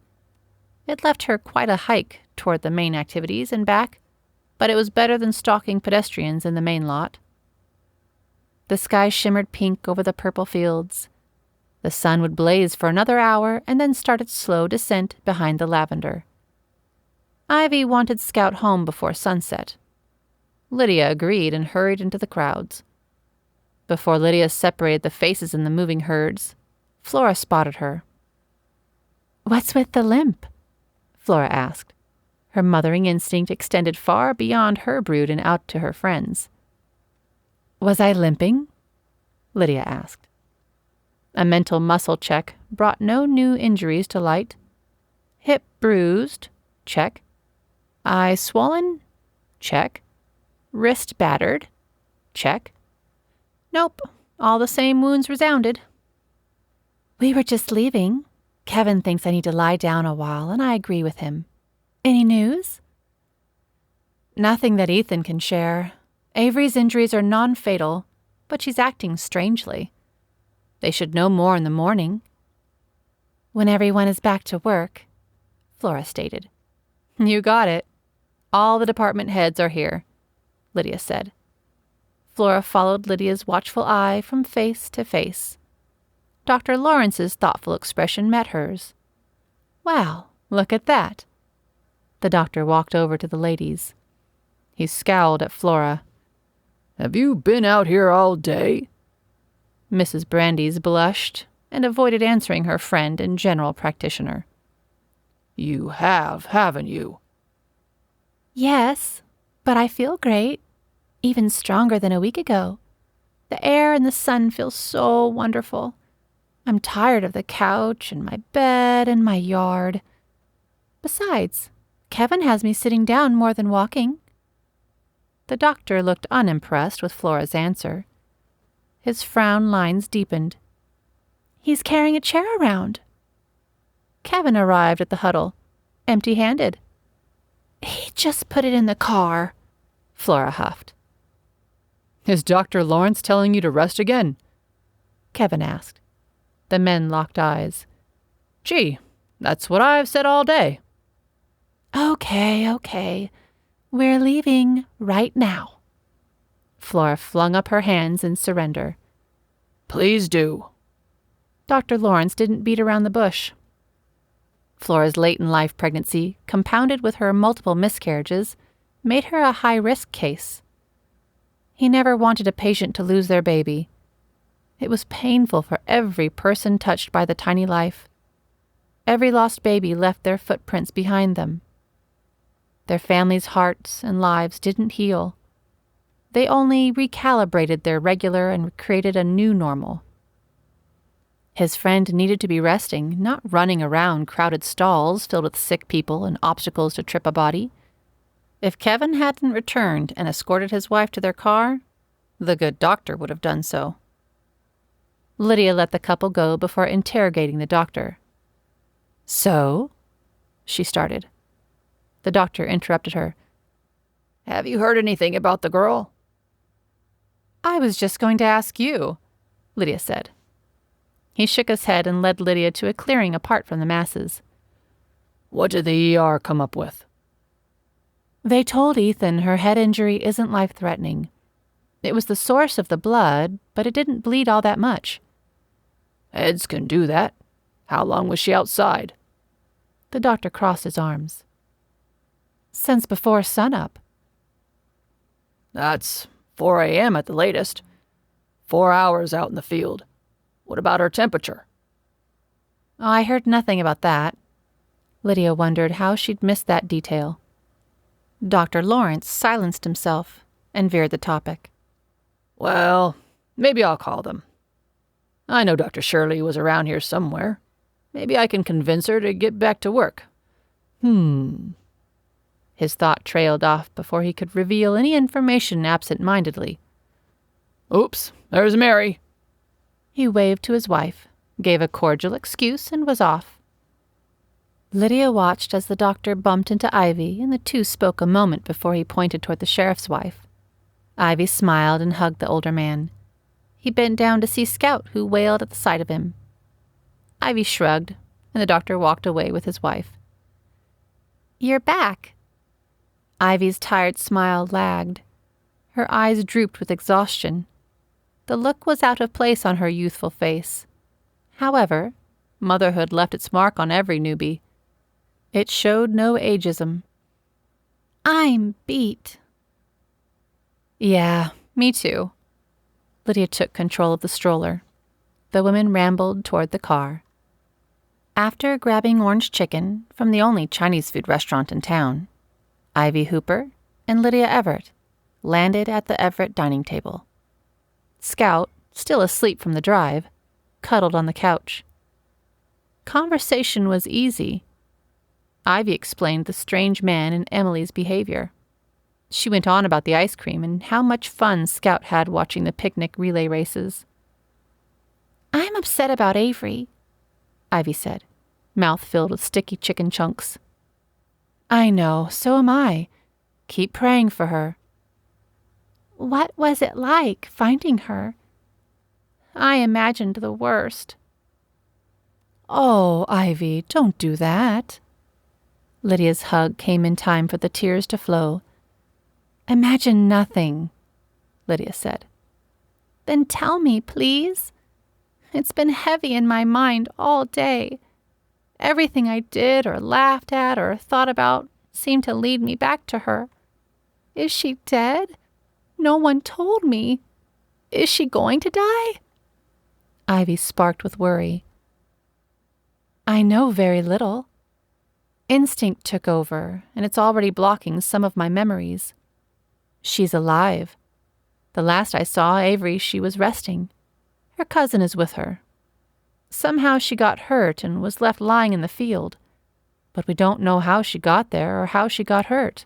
It left her quite a hike toward the main activities and back, but it was better than stalking pedestrians in the main lot. The sky shimmered pink over the purple fields. The sun would blaze for another hour and then start its slow descent behind the lavender. Ivy wanted Scout home before sunset. Lydia agreed and hurried into the crowds. Before Lydia separated the faces in the moving herds, Flora spotted her. "What's with the limp?" Flora asked. Her mothering instinct extended far beyond her brood and out to her friends. "Was I limping?" Lydia asked. A mental muscle check brought no new injuries to light. Hip bruised? Check. Eye swollen? Check. Wrist battered? Check. Nope, all the same wounds resounded. "We were just leaving. Kevin thinks I need to lie down a while, and I agree with him. Any news?" Nothing that Ethan can share. Averie's injuries are non-fatal, but she's acting strangely. They should know more in the morning. "When everyone is back to work," Flora stated. You got it. All the department heads are here, Lydia said. Flora followed Lydia's watchful eye from face to face. Dr. Lawrence's thoughtful expression met hers. Wow, look at that. The doctor walked over to the ladies. He scowled at Flora. Have you been out here all day? Mrs. Brandeis blushed and avoided answering her friend and general practitioner. You have, haven't you? "Yes, but I feel great. Even stronger than a week ago. The air and the sun feel so wonderful. I'm tired of the couch and my bed and my yard. Besides, Kevin has me sitting down more than walking." The doctor looked unimpressed with Flora's answer. His frown lines deepened. "He's carrying a chair around." Kevin arrived at the huddle, empty-handed. "He just put it in the car," Flora huffed. Is Dr. Lawrence telling you to rest again? Kevin asked. The men locked eyes. Gee, that's what I've said all day. Okay. We're leaving right now." Flora flung up her hands in surrender. Please do. Dr. Lawrence didn't beat around the bush. Flora's late-in-life pregnancy, compounded with her multiple miscarriages, made her a high-risk case. He never wanted a patient to lose their baby. It was painful for every person touched by the tiny life. Every lost baby left their footprints behind them. Their families' hearts and lives didn't heal. They only recalibrated their regular and created a new normal. His friend needed to be resting, not running around crowded stalls filled with sick people and obstacles to trip a body. If Kevin hadn't returned and escorted his wife to their car, the good doctor would have done so. Lydia let the couple go before interrogating the doctor. So? She started. The doctor interrupted her. Have you heard anything about the girl? I was just going to ask you, Lydia said. He shook his head and led Lydia to a clearing apart from the masses. What did the ER come up with? They told Ethan her head injury isn't life-threatening. It was the source of the blood, but it didn't bleed all that much. Heads can do that. How long was she outside? The doctor crossed his arms. Since before sunup. That's 4 a.m. at the latest. 4 hours out in the field. What about her temperature? I heard nothing about that. Lydia wondered how she'd missed that detail. Dr. Lawrence silenced himself and veered the topic. Well, maybe I'll call them. I know Dr. Shirley was around here somewhere. Maybe I can convince her to get back to work. His thought trailed off before he could reveal any information absent-mindedly. Oops, there's Mary. He waved to his wife, gave a cordial excuse, and was off. Lydia watched as the doctor bumped into Ivy, and the two spoke a moment before he pointed toward the sheriff's wife. Ivy smiled and hugged the older man. He bent down to see Scout, who wailed at the sight of him. Ivy shrugged, and the doctor walked away with his wife. "You're back." Ivy's tired smile lagged. Her eyes drooped with exhaustion. The look was out of place on her youthful face. However, motherhood left its mark on every newbie. It showed no ageism. "I'm beat." Yeah, me too. Lydia took control of the stroller. The women rambled toward the car. After grabbing orange chicken from the only Chinese food restaurant in town, Ivy Hooper and Lydia Everett landed at the Everett dining table. Scout, still asleep from the drive, cuddled on the couch. Conversation was easy. Ivy explained the strange man and Emily's behavior. She went on about the ice cream and how much fun Scout had watching the picnic relay races. I'm upset about Averie, Ivy said, mouth filled with sticky chicken chunks. I know, so am I. Keep praying for her. What was it like finding her? I imagined the worst. Oh, Ivy, don't do that. Lydia's hug came in time for the tears to flow. Imagine nothing, Lydia said. Then tell me, please. It's been heavy in my mind all day. Everything I did or laughed at or thought about seemed to lead me back to her. Is she dead? No one told me. Is she going to die? Ivy sparked with worry. I know very little. Instinct took over, and it's already blocking some of my memories. She's alive. The last I saw Averie, she was resting. Her cousin is with her. Somehow she got hurt and was left lying in the field, but we don't know how she got there or how she got hurt.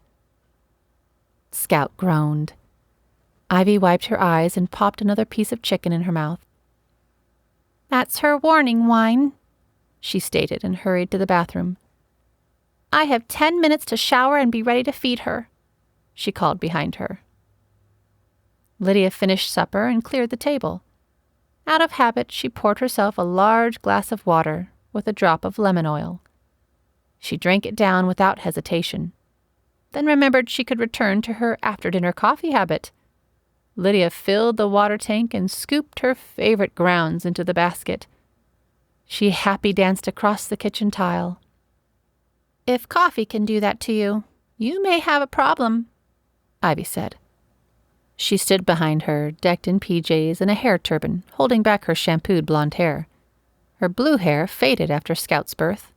Scout groaned. Ivy wiped her eyes and popped another piece of chicken in her mouth. That's her warning whine, she stated and hurried to the bathroom. I have 10 minutes to shower and be ready to feed her, she called behind her. Lydia finished supper and cleared the table. Out of habit, she poured herself a large glass of water with a drop of lemon oil. She drank it down without hesitation, then remembered she could return to her after-dinner coffee habit. Lydia filled the water tank and scooped her favorite grounds into the basket. She happy danced across the kitchen tile. If coffee can do that to you, you may have a problem, Ivy said. She stood behind her, decked in PJs and a hair turban, holding back her shampooed blonde hair. Her blue hair faded after Scout's birth.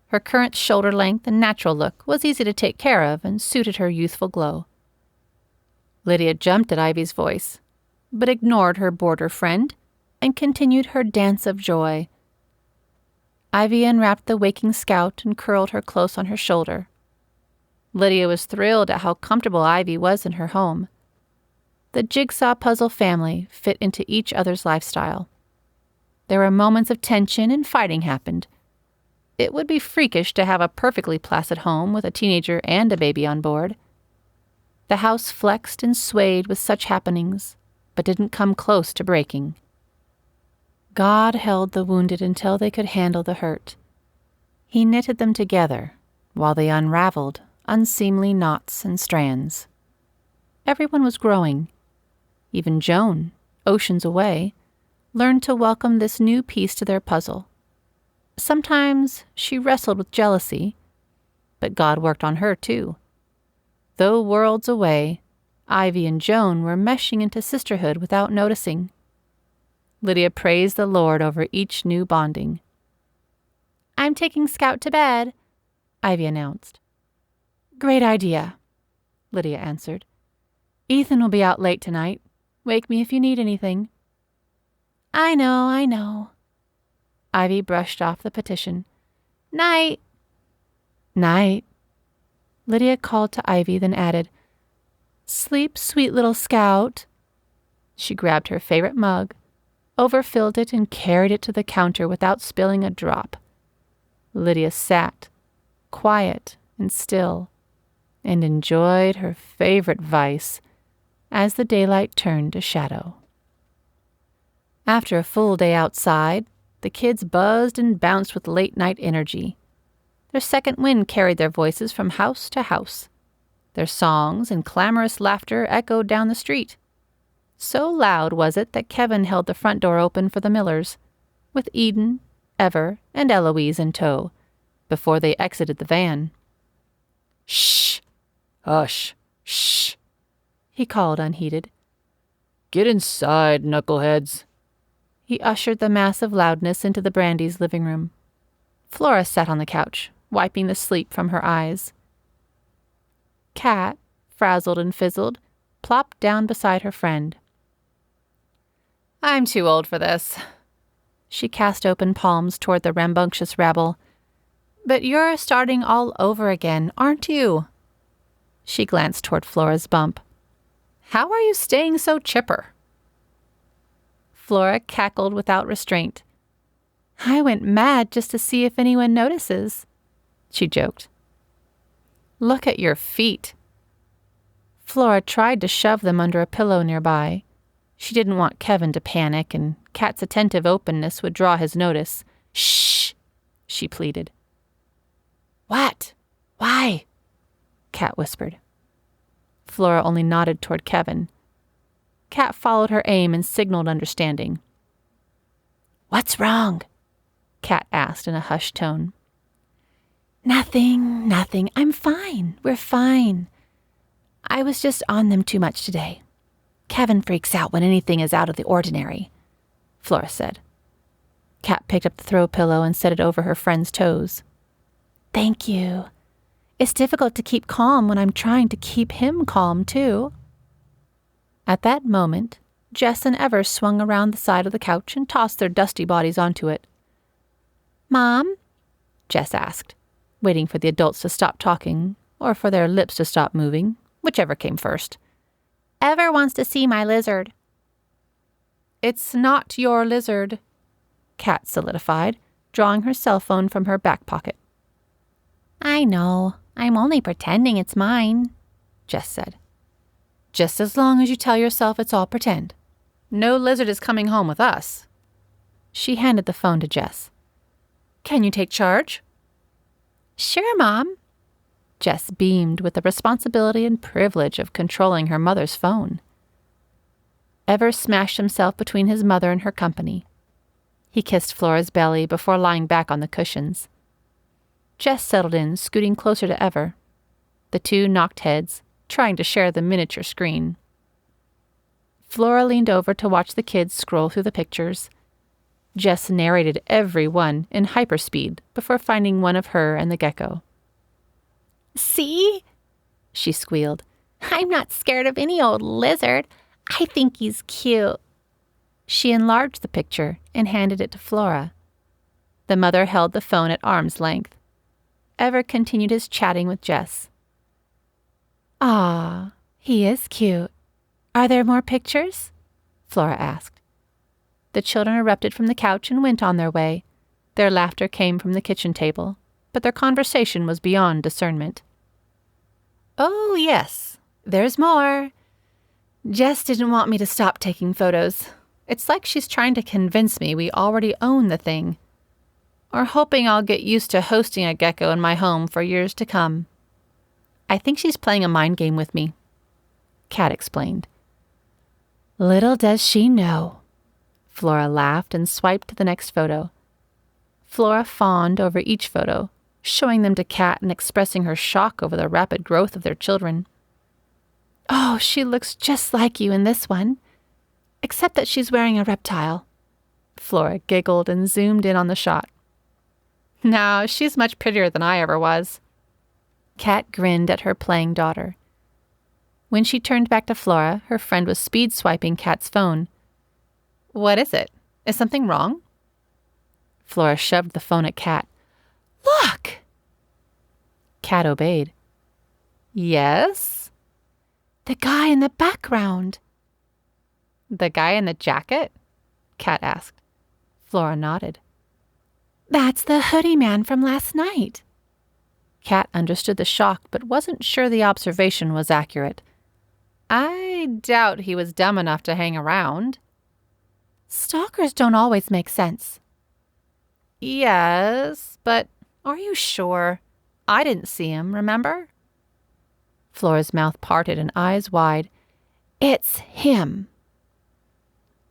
Her current shoulder length and natural look was easy to take care of and suited her youthful glow. Lydia jumped at Ivy's voice, but ignored her boarder friend and continued her dance of joy. Ivy unwrapped the waking Scout and curled her close on her shoulder. Lydia was thrilled at how comfortable Ivy was in her home. The jigsaw puzzle family fit into each other's lifestyle. There were moments of tension and fighting happened. It would be freakish to have a perfectly placid home with a teenager and a baby on board. The house flexed and swayed with such happenings, but didn't come close to breaking. God held the wounded until they could handle the hurt. He knitted them together while they unraveled unseemly knots and strands. Everyone was growing. Even Joan, oceans away, learned to welcome this new piece to their puzzle. Sometimes she wrestled with jealousy, but God worked on her too. Though worlds away, Ivy and Joan were meshing into sisterhood without noticing. Lydia praised the Lord over each new bonding. I'm taking Scout to bed, Ivy announced. Great idea, Lydia answered. Ethan will be out late tonight. Wake me if you need anything. I know. Ivy brushed off the petition. Night. Night. Lydia called to Ivy, then added, Sleep, sweet little Scout. She grabbed her favorite mug, overfilled it, and carried it to the counter without spilling a drop. Lydia sat, quiet and still, and enjoyed her favorite vice as the daylight turned to shadow. After a full day outside, the kids buzzed and bounced with late-night energy. Their second wind carried their voices from house to house. Their songs and clamorous laughter echoed down the street. So loud was it that Kevin held the front door open for the Millers, with Eden, Ever, and Eloise in tow, before they exited the van. Shh! Hush! Shh! he called unheeded. Get inside, knuckleheads. He ushered the massive loudness into the Brandy's living room. Flora sat on the couch, wiping the sleep from her eyes. Kat, frazzled and fizzled, plopped down beside her friend. I'm too old for this. She cast open palms toward the rambunctious rabble. But you're starting all over again, aren't you? She glanced toward Flora's bump. How are you staying so chipper? Flora cackled without restraint. I went mad just to see if anyone notices, she joked. Look at your feet. Flora tried to shove them under a pillow nearby. She didn't want Kevin to panic, and Kat's attentive openness would draw his notice. Shh, she pleaded. What? Why? Kat whispered. Flora only nodded toward Kevin. Kat followed her aim and signaled understanding. What's wrong? Kat asked in a hushed tone. Nothing. I'm fine. We're fine. I was just on them too much today. Kevin freaks out when anything is out of the ordinary, Flora said. Kat picked up the throw pillow and set it over her friend's toes. Thank you. It's difficult to keep calm when I'm trying to keep him calm, too. At that moment, Jess and Ever swung around the side of the couch and tossed their dusty bodies onto it. Mom? Jess asked, waiting for the adults to stop talking, or for their lips to stop moving, whichever came first. Ever wants to see my lizard. It's not your lizard, Kat solidified, drawing her cell phone from her back pocket. I know. I'm only pretending it's mine, Jess said. Just as long as you tell yourself it's all pretend. No lizard is coming home with us. She handed the phone to Jess. Can you take charge? Sure, Mom. Jess beamed with the responsibility and privilege of controlling her mother's phone. Ever smashed himself between his mother and her company. He kissed Flora's belly before lying back on the cushions. Jess settled in, scooting closer to Ever. The two knocked heads, trying to share the miniature screen. Flora leaned over to watch the kids scroll through the pictures. Jess narrated every one in hyperspeed before finding one of her and the gecko. See? She squealed. I'm not scared of any old lizard. I think he's cute. She enlarged the picture and handed it to Flora. The mother held the phone at arm's length. Ever continued his chatting with Jess. Ah, he is cute. Are there more pictures? Flora asked. The children erupted from the couch and went on their way. Their laughter came from the kitchen table, but their conversation was beyond discernment. Oh, yes, there's more. Jess didn't want me to stop taking photos. It's like she's trying to convince me we already own the thing. Or hoping I'll get used to hosting a gecko in my home for years to come. I think she's playing a mind game with me, Kat explained. Little does she know. Flora laughed and swiped to the next photo. Flora fawned over each photo, showing them to Kat and expressing her shock over the rapid growth of their children. Oh, she looks just like you in this one, except that she's wearing a reptile. Flora giggled and zoomed in on the shot. No, she's much prettier than I ever was. Kat grinned at her playing daughter. When she turned back to Flora, her friend was speed-swiping Kat's phone. What is it? Is something wrong? Flora shoved the phone at Kat. Look! Kat obeyed. Yes? The guy in the background. The guy in the jacket? Kat asked. Flora nodded. That's the hoodie man from last night. Kat understood the shock, but wasn't sure the observation was accurate. I doubt he was dumb enough to hang around. Stalkers don't always make sense. Yes, but are you sure? I didn't see him, remember? Flora's mouth parted and eyes wide. It's him.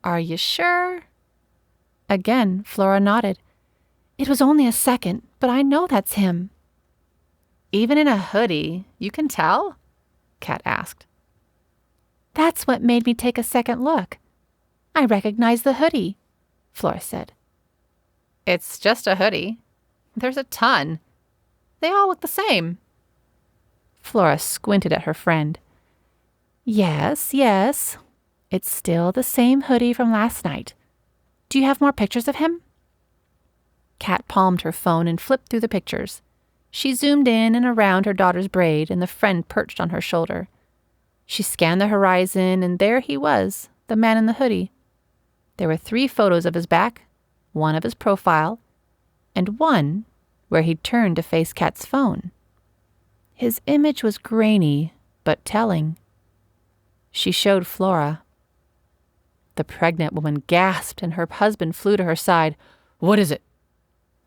Are you sure? Again, Flora nodded. It was only a second, but I know that's him. Even in a hoodie, you can tell? Kat asked. That's what made me take a second look. I recognize the hoodie, Flora said. It's just a hoodie. There's a ton. They all look the same. Flora squinted at her friend. Yes. It's still the same hoodie from last night. Do you have more pictures of him? Kat palmed her phone and flipped through the pictures. She zoomed in and around her daughter's braid, and the friend perched on her shoulder. She scanned the horizon, and there he was, the man in the hoodie. There were 3 photos of his back, 1 of his profile, and 1 where he'd turned to face Kat's phone. His image was grainy, but telling. She showed Flora. The pregnant woman gasped, and her husband flew to her side. What is it?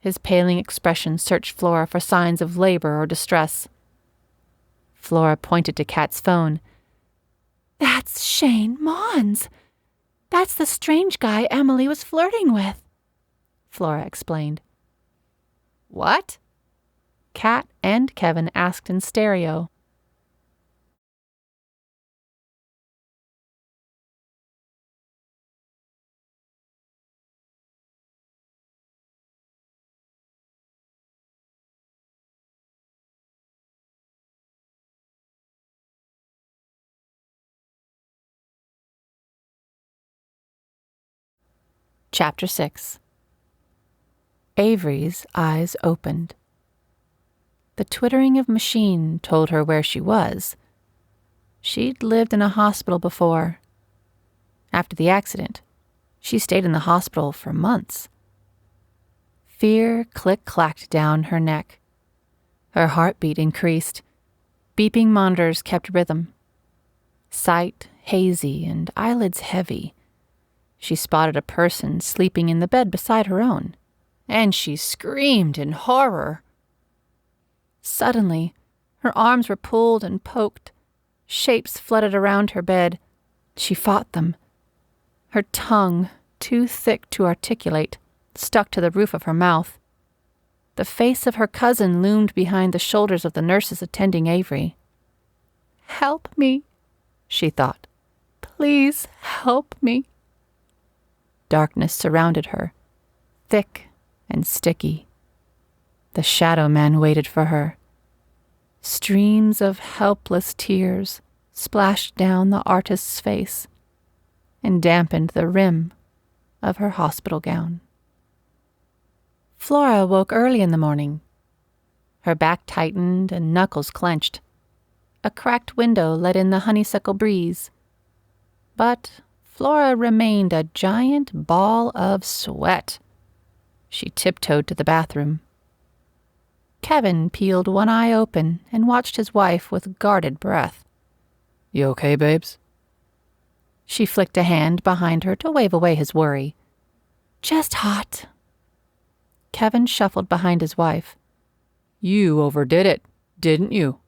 His paling expression searched Flora for signs of labor or distress. Flora pointed to Kat's phone. That's Shane Mons. That's the strange guy Emily was flirting with, Flora explained. What? Kat and Kevin asked in stereo. Chapter 6. Averie's eyes opened. The twittering of machine told her where she was. She'd lived in a hospital before. After the accident, she stayed in the hospital for months. Fear click-clacked down her neck. Her heartbeat increased. Beeping monitors kept rhythm. Sight hazy and eyelids heavy. She spotted a person sleeping in the bed beside her own, and she screamed in horror. Suddenly, her arms were pulled and poked. Shapes fluttered around her bed. She fought them. Her tongue, too thick to articulate, stuck to the roof of her mouth. The face of her cousin loomed behind the shoulders of the nurses attending Averie. "Help me," she thought. "Please help me." Darkness surrounded her, thick and sticky. The shadow man waited for her. Streams of helpless tears splashed down the artist's face and dampened the rim of her hospital gown. Flora woke early in the morning. Her back tightened and knuckles clenched. A cracked window let in the honeysuckle breeze. But Flora remained a giant ball of sweat. She tiptoed to the bathroom. Kevin peeled one eye open and watched his wife with guarded breath. You okay, babes? She flicked a hand behind her to wave away his worry. Just hot. Kevin shuffled behind his wife. You overdid it, didn't you?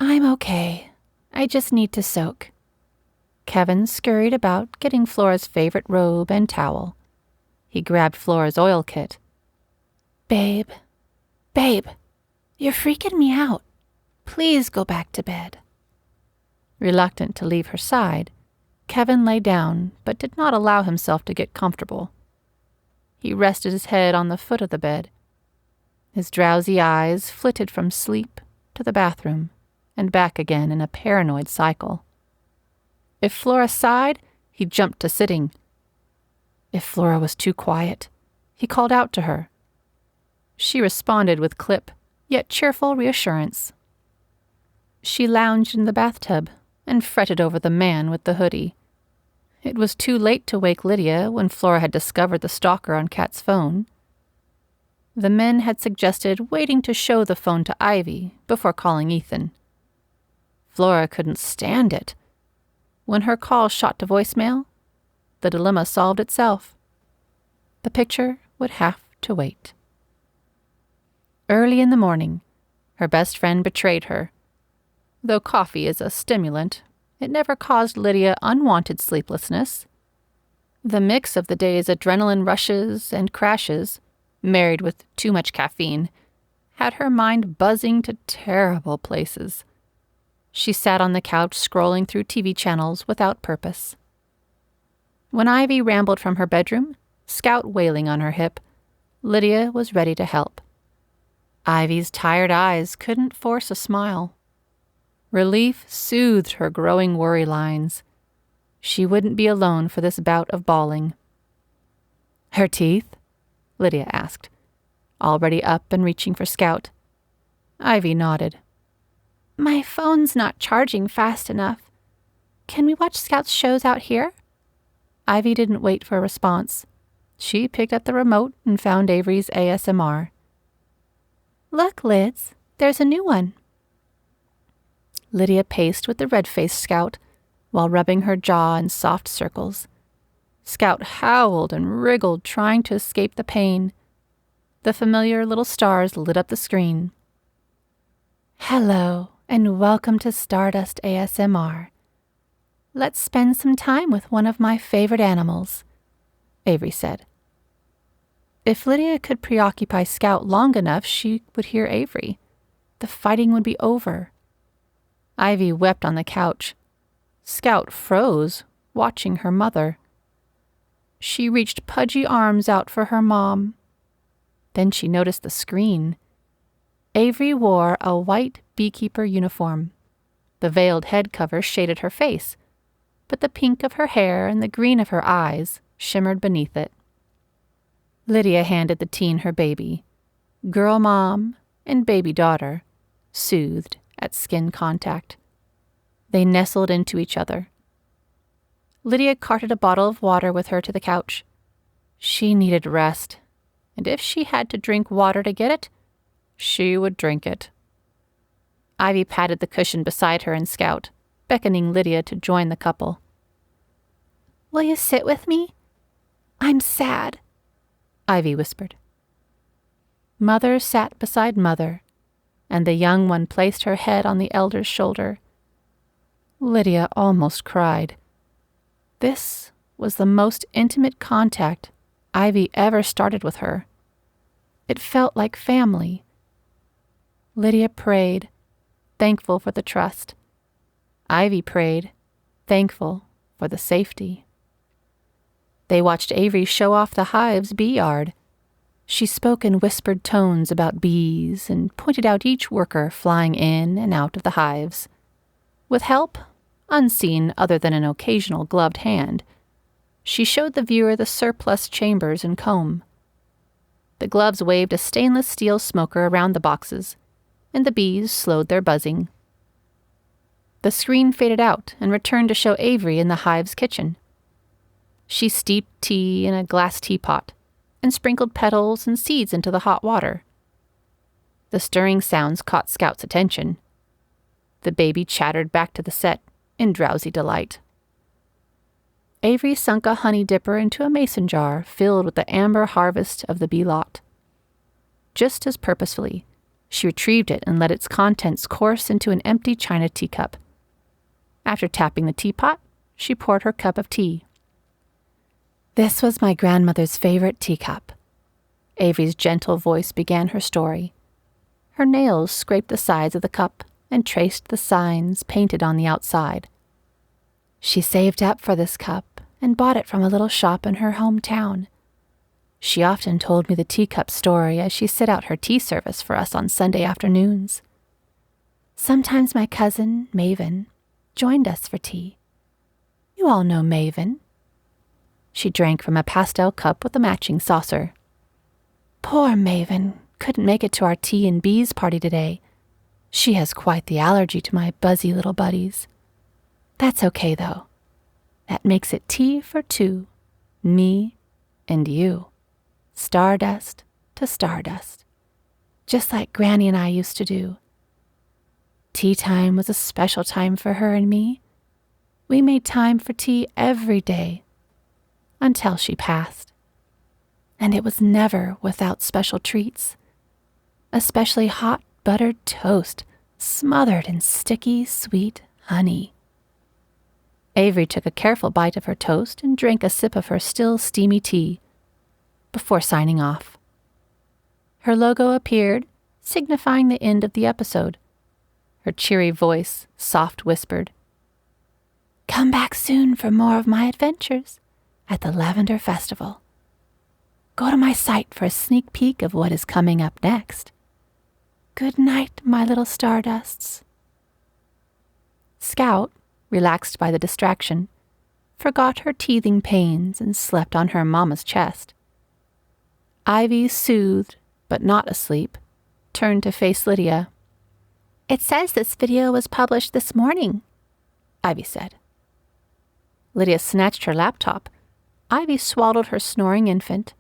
I'm okay. I just need to soak. Kevin scurried about, getting Flora's favorite robe and towel. He grabbed Flora's oil kit. Babe, you're freaking me out. Please go back to bed. Reluctant to leave her side, Kevin lay down, but did not allow himself to get comfortable. He rested his head on the foot of the bed. His drowsy eyes flitted from sleep to the bathroom and back again in a paranoid cycle. If Flora sighed, he jumped to sitting. If Flora was too quiet, he called out to her. She responded with clip, yet cheerful reassurance. She lounged in the bathtub and fretted over the man with the hoodie. It was too late to wake Lydia when Flora had discovered the stalker on Kat's phone. The men had suggested waiting to show the phone to Ivy before calling Ethan. Flora couldn't stand it. When her call shot to voicemail, the dilemma solved itself. The picture would have to wait. Early in the morning, her best friend betrayed her. Though coffee is a stimulant, it never caused Lydia unwanted sleeplessness. The mix of the day's adrenaline rushes and crashes, married with too much caffeine, had her mind buzzing to terrible places. She sat on the couch scrolling through TV channels without purpose. When Ivy rambled from her bedroom, Scout wailing on her hip, Lydia was ready to help. Ivy's tired eyes couldn't force a smile. Relief soothed her growing worry lines. She wouldn't be alone for this bout of bawling. "Her teeth?" Lydia asked, already up and reaching for Scout. Ivy nodded. My phone's not charging fast enough. Can we watch Scout's shows out here? Ivy didn't wait for a response. She picked up the remote and found Averie's ASMR. Look, Lids, there's a new one. Lydia paced with the red-faced Scout while rubbing her jaw in soft circles. Scout howled and wriggled, trying to escape the pain. The familiar little stars lit up the screen. Hello, and welcome to Stardust ASMR. Let's spend some time with one of my favorite animals, Averie said. If Lydia could preoccupy Scout long enough, she would hear Averie. The fighting would be over. Ivy wept on the couch. Scout froze, watching her mother. She reached pudgy arms out for her mom. Then she noticed the screen. Averie wore a white beekeeper uniform. The veiled head cover shaded her face, but the pink of her hair and the green of her eyes shimmered beneath it. Lydia handed the teen her baby. Girl mom and baby daughter, soothed at skin contact. They nestled into each other. Lydia carted a bottle of water with her to the couch. She needed rest, and if she had to drink water to get it, she would drink it. Ivy patted the cushion beside her and Scout, beckoning Lydia to join the couple. Will you sit with me? I'm sad, Ivy whispered. Mother sat beside Mother, and the young one placed her head on the elder's shoulder. Lydia almost cried. This was the most intimate contact Ivy ever started with her. It felt like family. Lydia prayed, thankful for the trust. Ivy prayed, thankful for the safety. They watched Averie show off the hive's bee yard. She spoke in whispered tones about bees and pointed out each worker flying in and out of the hives. With help, unseen other than an occasional gloved hand, she showed the viewer the surplus chambers and comb. The gloves waved a stainless steel smoker around the boxes, and the bees slowed their buzzing. The screen faded out and returned to show Averie in the hive's kitchen. She steeped tea in a glass teapot and sprinkled petals and seeds into the hot water. The stirring sounds caught Scout's attention. The baby chattered back to the set in drowsy delight. Averie sunk a honey dipper into a mason jar filled with the amber harvest of the bee lot. Just as purposefully, she retrieved it and let its contents course into an empty china teacup. After tapping the teapot, she poured her cup of tea. This was my grandmother's favorite teacup. Avrie's gentle voice began her story. Her nails scraped the sides of the cup and traced the signs painted on the outside. She saved up for this cup and bought it from a little shop in her hometown. She often told me the teacup story as she set out her tea service for us on Sunday afternoons. Sometimes my cousin, Maven, joined us for tea. You all know Maven. She drank from a pastel cup with a matching saucer. Poor Maven couldn't make it to our tea and bees party today. She has quite the allergy to my buzzy little buddies. That's okay, though. That makes it tea for two, me and you. Stardust to stardust. Just like Granny and I used to do. Tea time was a special time for her and me. We made time for tea every day, until she passed. And it was never without special treats, especially hot buttered toast smothered in sticky, sweet honey. Averie took a careful bite of her toast and drank a sip of her still steamy tea before signing off. Her logo appeared, signifying the end of the episode. her cheery voice soft-whispered. Come back soon for more of my adventures at the Lavender Festival. Go to my site for a sneak peek of what is coming up next. Good night, my little Stardusts. Scout, relaxed by the distraction, forgot her teething pains and slept on her mama's chest. Ivy, soothed, but not asleep, turned to face Lydia. It says this video was published this morning, Ivy said. Lydia snatched her laptop. Ivy swaddled her snoring infant.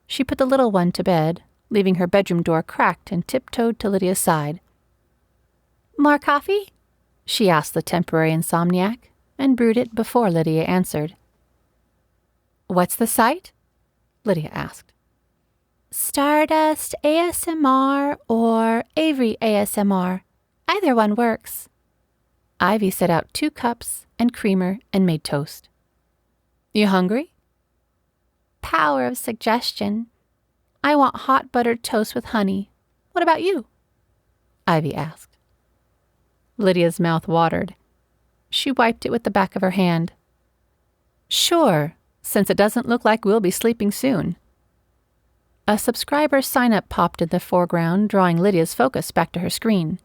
She put the little one to bed, leaving her bedroom door cracked, and tiptoed to Lydia's side. More coffee? She asked the temporary insomniac, and brewed it before Lydia answered. What's the site? Lydia asked. Stardust ASMR or Averie ASMR. Either one works. Ivy set out 2 cups and creamer and made toast. You hungry? Power of suggestion. I want hot buttered toast with honey. What about you? Ivy asked. Lydia's mouth watered. She wiped it with the back of her hand. Sure, since it doesn't look like we'll be sleeping soon. A subscriber sign-up popped in the foreground, drawing Lydia's focus back to her screen.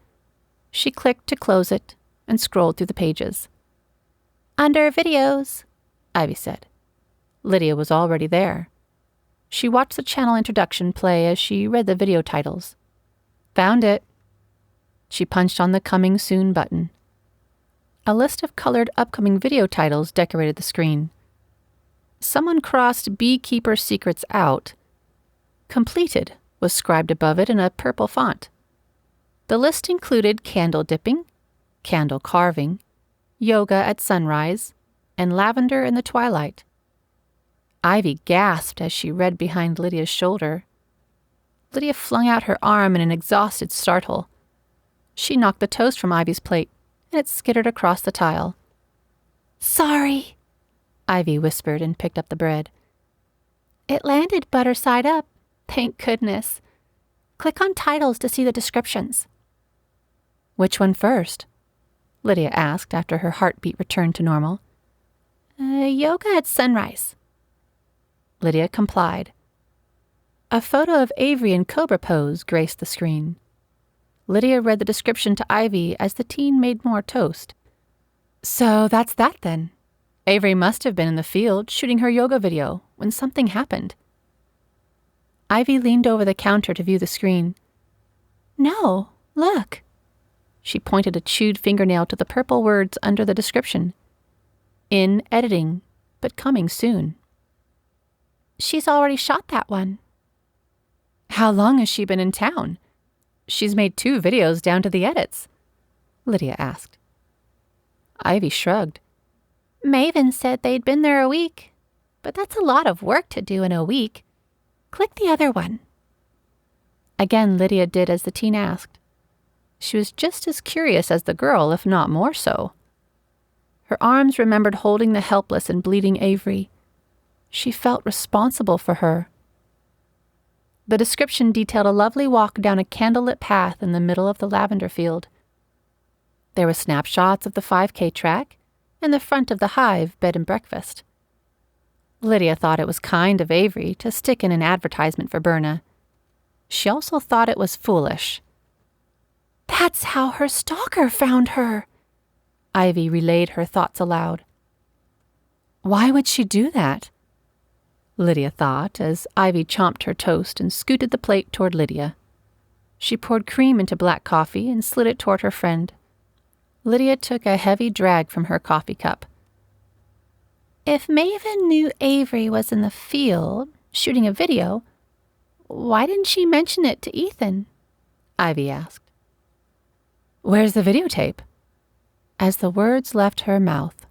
She clicked to close it and scrolled through the pages. Under videos, Ivy said. Lydia was already there. She watched the channel introduction play as she read the video titles. Found it. She punched on the Coming Soon button. A list of colored upcoming video titles decorated the screen. Someone crossed Beekeeper Secrets out. Completed was scribed above it in a purple font. The list included candle dipping, candle carving, yoga at sunrise, and lavender in the twilight. Ivy gasped as she read behind Lydia's shoulder. Lydia flung out her arm in an exhausted startle. She knocked the toast from Ivy's plate, and it skittered across the tile. Sorry, Ivy whispered and picked up the bread. It landed butter side up. Thank goodness. Click on titles to see the descriptions. Which one first? Lydia asked after her heartbeat returned to normal. Yoga at sunrise. Lydia complied. A photo of Averie in cobra pose graced the screen. Lydia read the description to Ivy as the teen made more toast. So that's that then. Averie must have been in the field shooting her yoga video when something happened. Ivy leaned over the counter to view the screen. No, look. She pointed a chewed fingernail to the purple words under the description. In editing, but coming soon. She's already shot that one. How long has she been in town? She's made 2 videos down to the edits, Lydia asked. Ivy shrugged. Maven said they'd been there a week, but that's a lot of work to do in a week. Click the other one. Again, Lydia did as the teen asked. She was just as curious as the girl, if not more so. Her arms remembered holding the helpless and bleeding Averie. She felt responsible for her. The description detailed a lovely walk down a candlelit path in the middle of the lavender field. There were snapshots of the 5K track and the front of the Hive bed and breakfast. Lydia thought it was kind of Averie to stick in an advertisement for Berna. She also thought it was foolish. That's how her stalker found her, Ivy relayed her thoughts aloud. Why would she do that? Lydia thought as Ivy chomped her toast and scooted the plate toward Lydia. She poured cream into black coffee and slid it toward her friend. Lydia took a heavy drag from her coffee cup. If Maven knew Averie was in the field, shooting a video, why didn't she mention it to Ethan? Ivy asked. Where's the videotape? As the words left her mouth,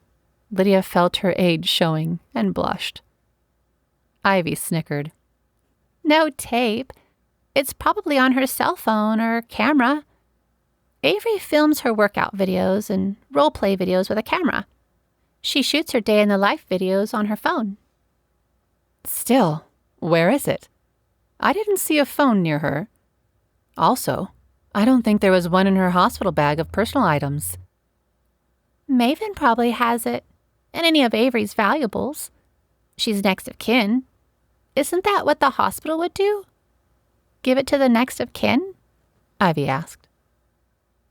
Lydia felt her age showing and blushed. Ivy snickered. No tape. It's probably on her cell phone or camera. Averie films her workout videos and role-play videos with a camera. She shoots her day in the life videos on her phone. Still, where is it? I didn't see a phone near her. Also, I don't think there was one in her hospital bag of personal items. Maven probably has it, and any of Averie's valuables. She's next of kin. Isn't that what the hospital would do? Give it to the next of kin? Ivy asked.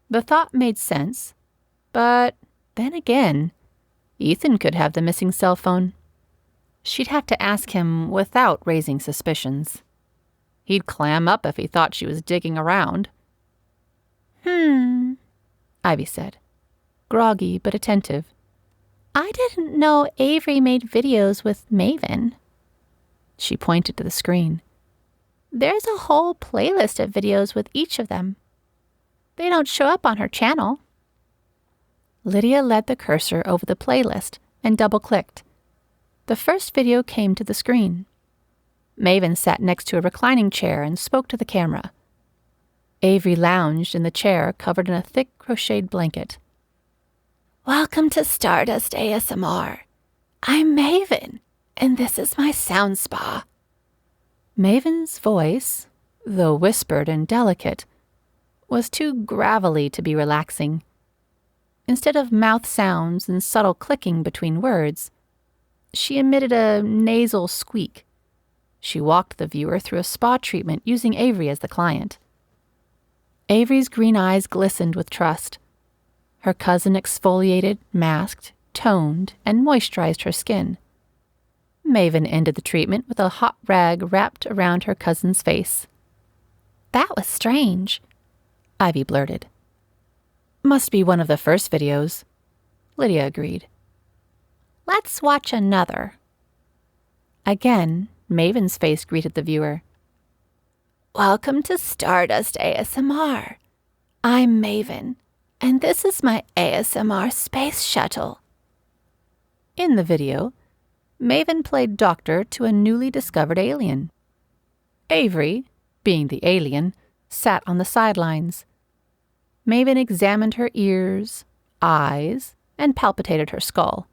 The thought made sense, but then again, Ethan could have the missing cell phone. She'd have to ask him without raising suspicions. He'd clam up if he thought she was digging around. Ivy said, groggy but attentive. I didn't know Averie made videos with Maven. She pointed to the screen. There's a whole playlist of videos with each of them. They don't show up on her channel. Lydia led the cursor over the playlist and double-clicked. The first video came to the screen. Maven sat next to a reclining chair and spoke to the camera. Averie lounged in the chair covered in a thick crocheted blanket. Welcome to Stardust ASMR. I'm Maven, and this is my sound spa. Maven's voice, though whispered and delicate, was too gravelly to be relaxing. Instead of mouth sounds and subtle clicking between words, she emitted a nasal squeak. She walked the viewer through a spa treatment using Averie as the client. Averie's green eyes glistened with trust. Her cousin exfoliated, masked, toned, and moisturized her skin. Maven ended the treatment with a hot rag wrapped around her cousin's face. That was strange, Ivy blurted. Must be one of the first videos, Lydia agreed. Let's watch another. Again, Maven's face greeted the viewer. Welcome to Stardust ASMR. I'm Maven, and this is my ASMR space shuttle. In the video, Maven played doctor to a newly discovered alien. Averie, being the alien, sat on the sidelines. Maven examined her ears, eyes, and palpitated her skull.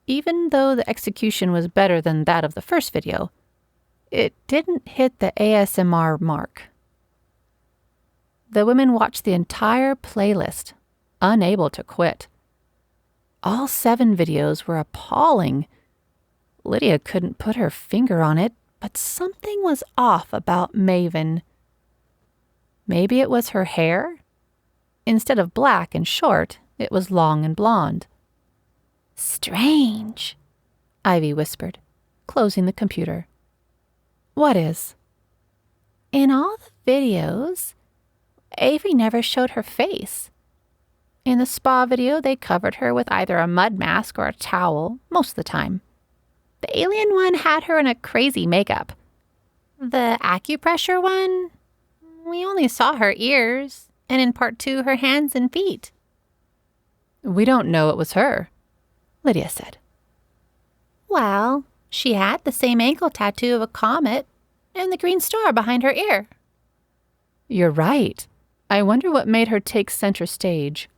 Even though the execution was better than that of the first video, it didn't hit the ASMR mark. The women watched the entire playlist, unable to quit. All 7 videos were appalling. Lydia couldn't put her finger on it, but something was off about Maven. Maybe it was her hair? Instead of black and short, it was long and blonde. Strange, Ivy whispered, closing the computer. What is? In all the videos, Averie never showed her face. In the spa video, they covered her with either a mud mask or a towel, most of the time. The alien one had her in a crazy makeup. The acupressure one, we only saw her ears, and in part 2, her hands and feet. We don't know it was her, Lydia said. Well, she had the same ankle tattoo of a comet and the green star behind her ear. You're right. I wonder what made her take center stage.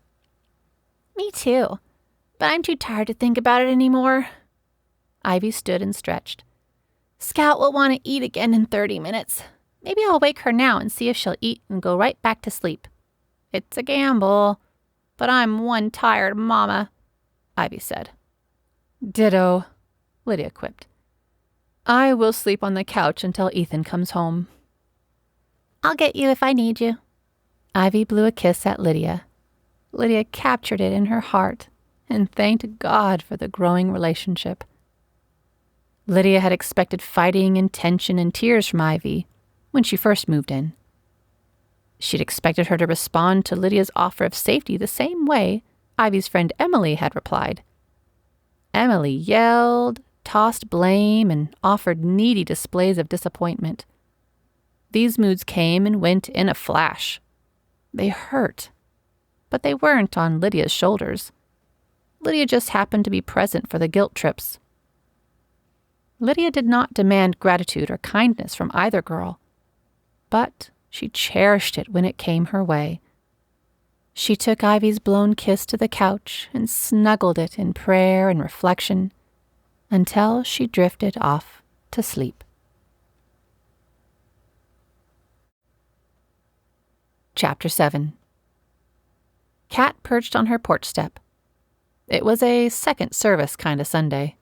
Me too, but I'm too tired to think about it anymore. Ivy stood and stretched. Scout will want to eat again in 30 minutes. Maybe I'll wake her now and see if she'll eat and go right back to sleep. It's a gamble, but I'm one tired mama, Ivy said. Ditto, Lydia quipped. I will sleep on the couch until Ethan comes home. I'll get you if I need you. Ivy blew a kiss at Lydia. Lydia captured it in her heart and thanked God for the growing relationship. Lydia had expected fighting and tension and tears from Ivy when she first moved in. She'd expected her to respond to Lydia's offer of safety the same way Ivy's friend Emily had replied. Emily yelled, tossed blame, and offered needy displays of disappointment. These moods came and went in a flash. They hurt, but they weren't on Lydia's shoulders. Lydia just happened to be present for the guilt trips. Lydia did not demand gratitude or kindness from either girl, but she cherished it when it came her way. She took Ivy's blown kiss to the couch and snuggled it in prayer and reflection until she drifted off to sleep. Chapter 7. Kat perched on her porch step. It was a second service kind of Sunday.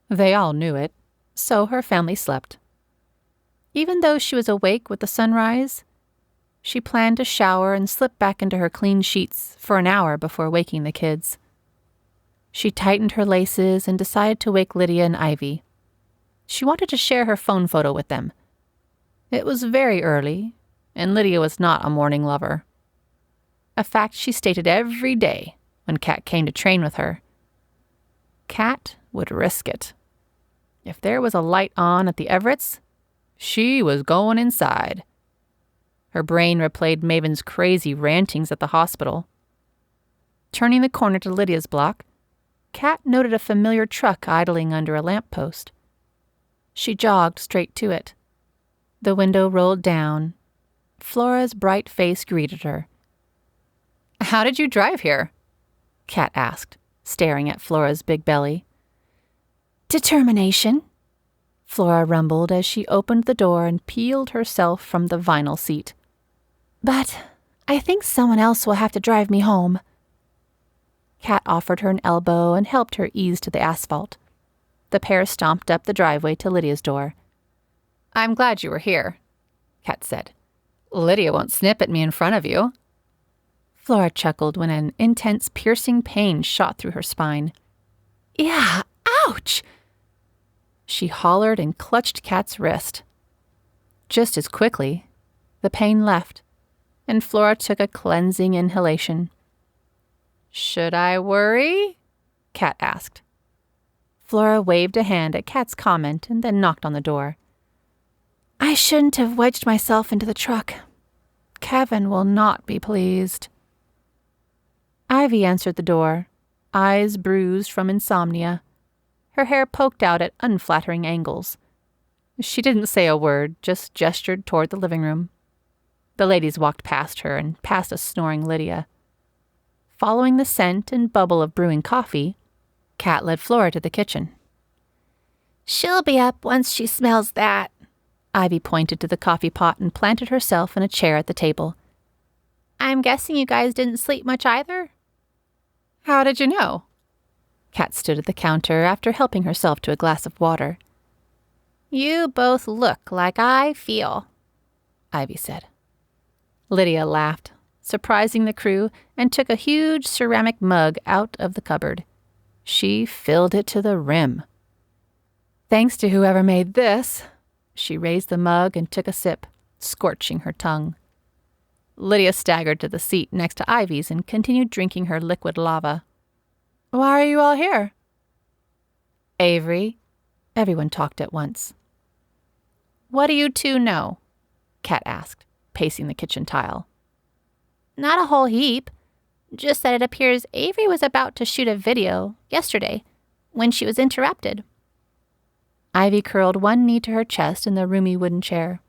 They all knew it, so her family slept. Even though she was awake with the sunrise, she planned to shower and slip back into her clean sheets for an hour before waking the kids. She tightened her laces and decided to wake Lydia and Ivy. She wanted to share her phone photo with them. It was very early, and Lydia was not a morning lover. A fact she stated every day when Kat came to train with her. Kat would risk it. If there was a light on at the Everetts, she was going inside. Her brain replayed Maven's crazy rantings at the hospital. Turning the corner to Lydia's block, Kat noted a familiar truck idling under a lamppost. She jogged straight to it. The window rolled down. Flora's bright face greeted her. "How did you drive here?" Kat asked, staring at Flora's big belly. "Determination," Flora rumbled as she opened the door and peeled herself from the vinyl seat. "But I think someone else will have to drive me home." Kat offered her an elbow and helped her ease to the asphalt. The pair stomped up the driveway to Lydia's door. "I'm glad you were here," Kat said. "Lydia won't snip at me in front of you." Flora chuckled when an intense, piercing pain shot through her spine. "Yeah, ouch!" She hollered and clutched Kat's wrist. Just as quickly, the pain left, and Flora took a cleansing inhalation. "Should I worry?" Kat asked. Flora waved a hand at Kat's comment and then knocked on the door. "I shouldn't have wedged myself into the truck. Kevin will not be pleased." Ivy answered the door, eyes bruised from insomnia. Her hair poked out at unflattering angles. She didn't say a word, just gestured toward the living room. The ladies walked past her and past a snoring Lydia. Following the scent and bubble of brewing coffee, Kat led Flora to the kitchen. "She'll be up once she smells that." Ivy pointed to the coffee pot and planted herself in a chair at the table. "I'm guessing you guys didn't sleep much either?" "How did you know?" Kat stood at the counter after helping herself to a glass of water. "You both look like I feel," Ivy said. Lydia laughed, surprising the crew, and took a huge ceramic mug out of the cupboard. She filled it to the rim. "Thanks to whoever made this." She raised the mug and took a sip, scorching her tongue. Lydia staggered to the seat next to Ivy's and continued drinking her liquid lava. "Why are you all here?" "Averie." Everyone talked at once. "What do you two know?" Kat asked, pacing the kitchen tile. "Not a whole heap. Just that it appears Averie was about to shoot a video yesterday when she was interrupted." Ivy curled one knee to her chest in the roomy wooden chair.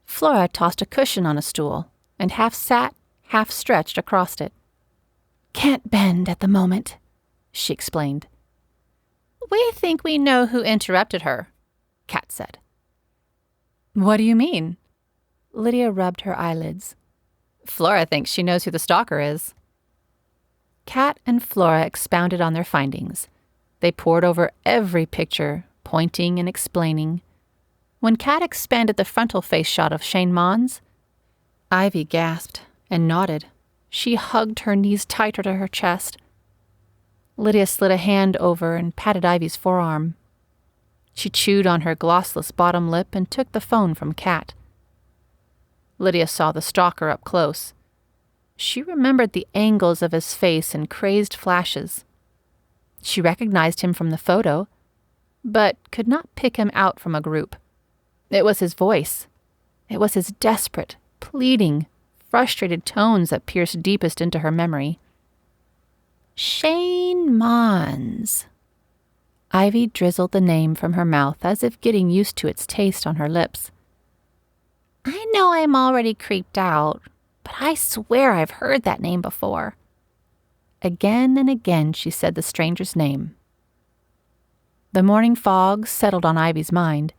Flora tossed a cushion on a stool and half sat, half stretched across it. "Can't bend at the moment," she explained. "We think we know who interrupted her," Kat said. "What do you mean?" Lydia rubbed her eyelids. "Flora thinks she knows who the stalker is." Kat and Flora expounded on their findings. They pored over every picture, pointing and explaining. When Kat expanded the frontal face shot of Shane Mons, Ivy gasped and nodded. She hugged her knees tighter to her chest. Lydia slid a hand over and patted Ivy's forearm. She chewed on her glossless bottom lip and took the phone from Kat. Lydia saw the stalker up close. She remembered the angles of his face in crazed flashes. She recognized him from the photo, but could not pick him out from a group. It was his voice. It was his desperate, pleading, frustrated tones that pierced deepest into her memory. Shane Mons. Ivy drizzled the name from her mouth as if getting used to its taste on her lips. "I know I'm already creeped out, but I swear I've heard that name before." Again and again she said the stranger's name. The morning fog settled on Ivy's mind.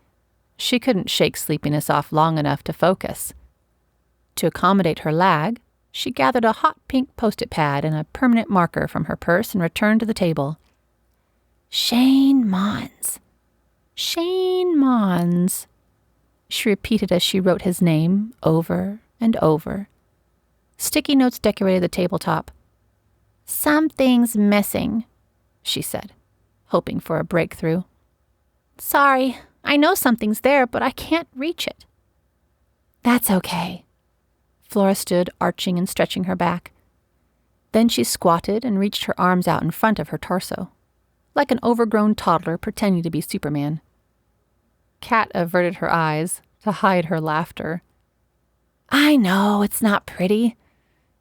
She couldn't shake sleepiness off long enough to focus. To accommodate her lag, she gathered a hot pink Post-it pad and a permanent marker from her purse and returned to the table. Shane Mons. Shane Mons. She repeated as she wrote his name over and over. Sticky notes decorated the tabletop. Something's missing, she said, hoping for a breakthrough. Sorry, I know something's there, but I can't reach it. That's okay. Flora stood, arching and stretching her back. Then she squatted and reached her arms out in front of her torso, like an overgrown toddler pretending to be Superman. Kat averted her eyes to hide her laughter. I know it's not pretty,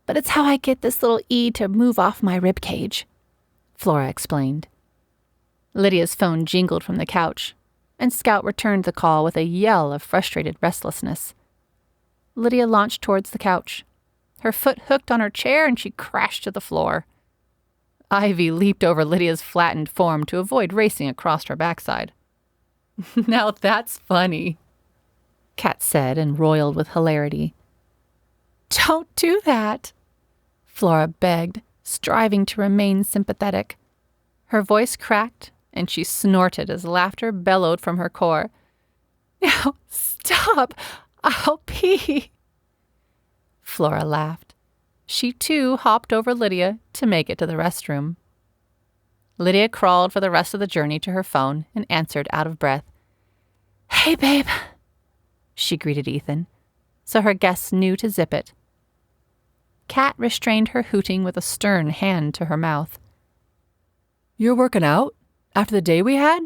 but it's how I get this little E to move off my rib cage, Flora explained. Lydia's phone jingled from the couch, and Scout returned the call with a yell of frustrated restlessness. Lydia launched towards the couch. Her foot hooked on her chair and she crashed to the floor. Ivy leaped over Lydia's flattened form to avoid racing across her backside. Now that's funny, Kat said and roiled with hilarity. Don't do that, Flora begged, striving to remain sympathetic. Her voice cracked and she snorted as laughter bellowed from her core. Now stop! I'll pee. Flora laughed. She too hopped over Lydia to make it to the restroom. Lydia crawled for the rest of the journey to her phone and answered out of breath. Hey, babe, she greeted Ethan, so her guests knew to zip it. Kat restrained her hooting with a stern hand to her mouth. You're working out? After the day we had?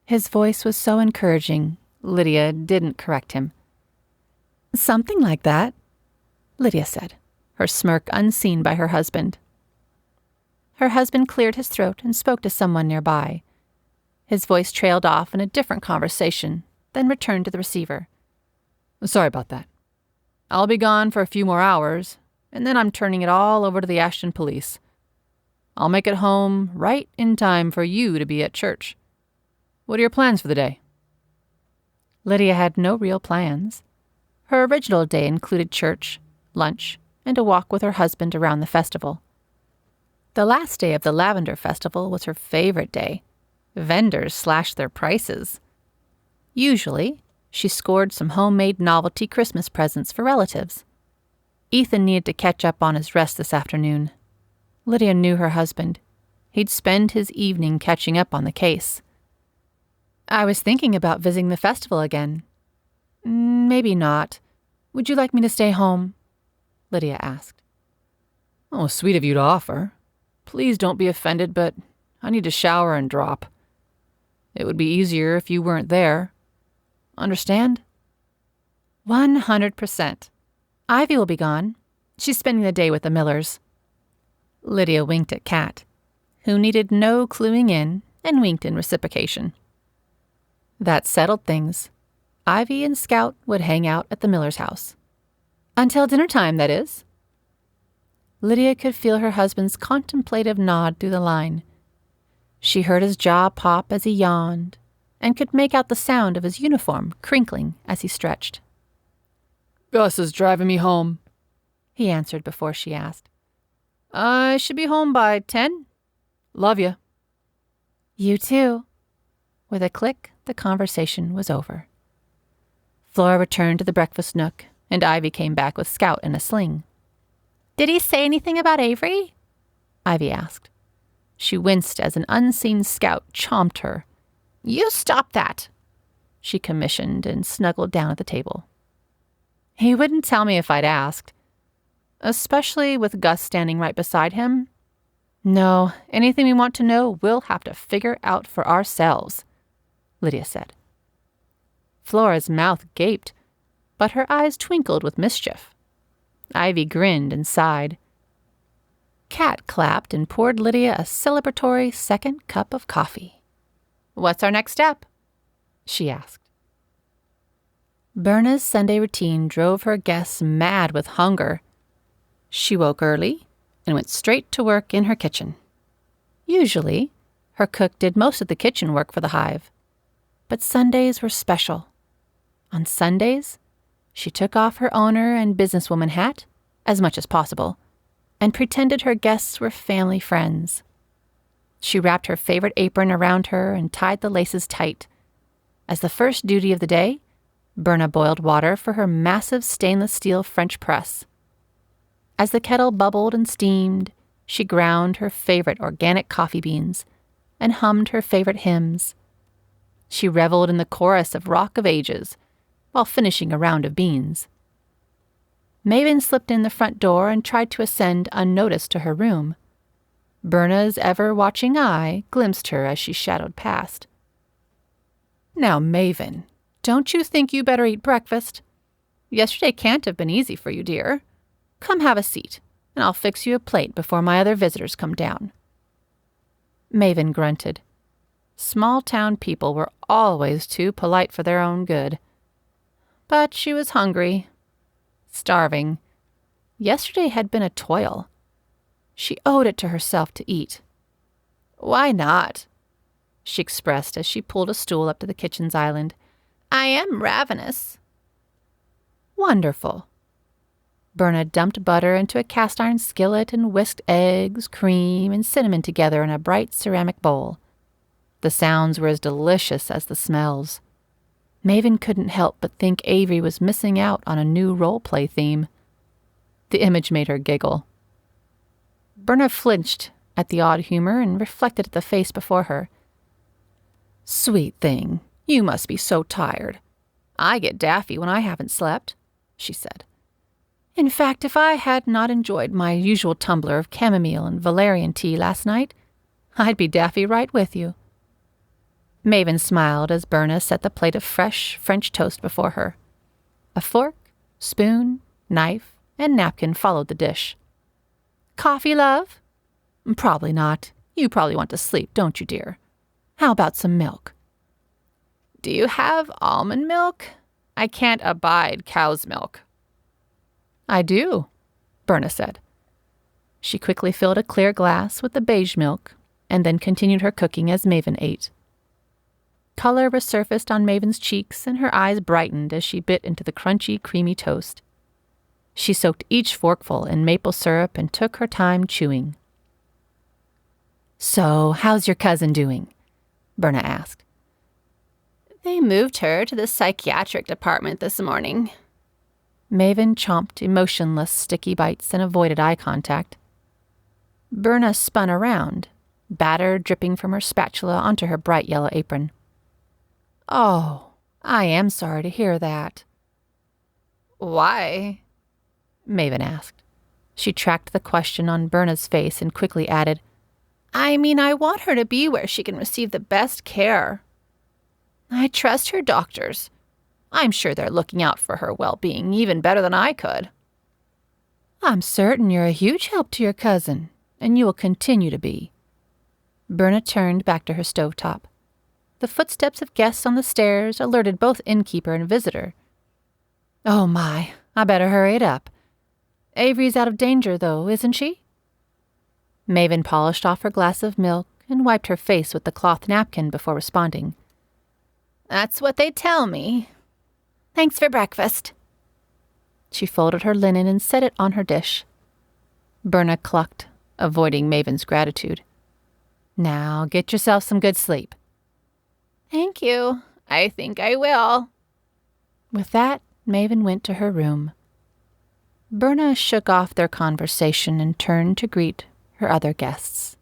His voice was so encouraging, Lydia didn't correct him. Something like that, Lydia said, her smirk unseen by her husband. Her husband cleared his throat and spoke to someone nearby. His voice trailed off in a different conversation, then returned to the receiver. Sorry about that. I'll be gone for a few more hours, and then I'm turning it all over to the Ashton police. I'll make it home right in time for you to be at church. What are your plans for the day? Lydia had no real plans. Her original day included church, lunch, and a walk with her husband around the festival. The last day of the Lavender Festival was her favorite day. Vendors slashed their prices. Usually, she scored some homemade novelty Christmas presents for relatives. Ethan needed to catch up on his rest this afternoon. Lydia knew her husband. He'd spend his evening catching up on the case. I was thinking about visiting the festival again. Maybe not. Would you like me to stay home? Lydia asked. Oh, sweet of you to offer. Please don't be offended, but I need to shower and drop. It would be easier if you weren't there. Understand? 100%. Ivy will be gone. She's spending the day with the Millers. Lydia winked at Kat, who needed no cluing in and winked in reciprocation. That settled things. Ivy and Scout would hang out at the Miller's house. Until dinner time, that is. Lydia could feel her husband's contemplative nod through the line. She heard his jaw pop as he yawned, and could make out the sound of his uniform crinkling as he stretched. Gus is driving me home, he answered before she asked. I should be home by 10. Love you. You too. With a click, the conversation was over. Flora returned to the breakfast nook, and Ivy came back with Scout in a sling. Did he say anything about Averie? Ivy asked. She winced as an unseen Scout chomped her. You stop that, she commissioned and snuggled down at the table. He wouldn't tell me if I'd asked, especially with Gus standing right beside him. No, anything we want to know, we'll have to figure out for ourselves, Lydia said. Flora's mouth gaped, but her eyes twinkled with mischief. Ivy grinned and sighed. Kat clapped and poured Lydia a celebratory second cup of coffee. What's our next step? She asked. Berna's Sunday routine drove her guests mad with hunger. She woke early and went straight to work in her kitchen. Usually, her cook did most of the kitchen work for the hive. But Sundays were special. On Sundays, She took off her owner and businesswoman hat, as much as possible, and pretended her guests were family friends. She wrapped her favorite apron around her and tied the laces tight. As the first duty of the day, Berna boiled water for her massive stainless steel French press. As the kettle bubbled and steamed, she ground her favorite organic coffee beans and hummed her favorite hymns. She reveled in the chorus of Rock of Ages while finishing a round of beans. Maven slipped in the front door and tried to ascend unnoticed to her room. Berna's ever-watching eye glimpsed her as she shadowed past. "Now, Maven, don't you think you better eat breakfast? Yesterday can't have been easy for you, dear. Come have a seat, and I'll fix you a plate before my other visitors come down." Maven grunted. Small-town people were always too polite for their own good. But she was hungry, starving. Yesterday had been a toil. She owed it to herself to eat. "Why not?" she expressed as she pulled a stool up to the kitchen's island. "I am ravenous." "Wonderful." Berna dumped butter into a cast-iron skillet and whisked eggs, cream, and cinnamon together in a bright ceramic bowl. The sounds were as delicious as the smells. Maven couldn't help but think Averie was missing out on a new role-play theme. The image made her giggle. Berna flinched at the odd humor and reflected at the face before her. "Sweet thing, you must be so tired. I get daffy when I haven't slept," she said. "In fact, if I had not enjoyed my usual tumbler of chamomile and valerian tea last night, I'd be daffy right with you." Maven smiled as Berna set the plate of fresh French toast before her. A fork, spoon, knife, and napkin followed the dish. "Coffee, love?" "Probably not. You probably want to sleep, don't you, dear? How about some milk?" "Do you have almond milk? I can't abide cow's milk." "I do," Berna said. She quickly filled a clear glass with the beige milk and then continued her cooking as Maven ate. Color resurfaced on Maven's cheeks and her eyes brightened as she bit into the crunchy, creamy toast. She soaked each forkful in maple syrup and took her time chewing. "So, how's your cousin doing?" Berna asked. "They moved her to the psychiatric department this morning." Maven chomped emotionless, sticky bites and avoided eye contact. Berna spun around, batter dripping from her spatula onto her bright yellow apron. "Oh, I am sorry to hear that." "Why?" Maven asked. She tracked the question on Berna's face and quickly added, "I mean, I want her to be where she can receive the best care. I trust her doctors. I'm sure they're looking out for her well-being even better than I could." "I'm certain you're a huge help to your cousin, and you will continue to be." Berna turned back to her stovetop. The footsteps of guests on the stairs alerted both innkeeper and visitor. "Oh my, I better hurry it up. Averie's out of danger, though, isn't she?" Maven polished off her glass of milk and wiped her face with the cloth napkin before responding. "That's what they tell me. Thanks for breakfast." She folded her linen and set it on her dish. Berna clucked, avoiding Maven's gratitude. "Now get yourself some good sleep." "Thank you. I think I will." With that, Maven went to her room. Berna shook off their conversation and turned to greet her other guests.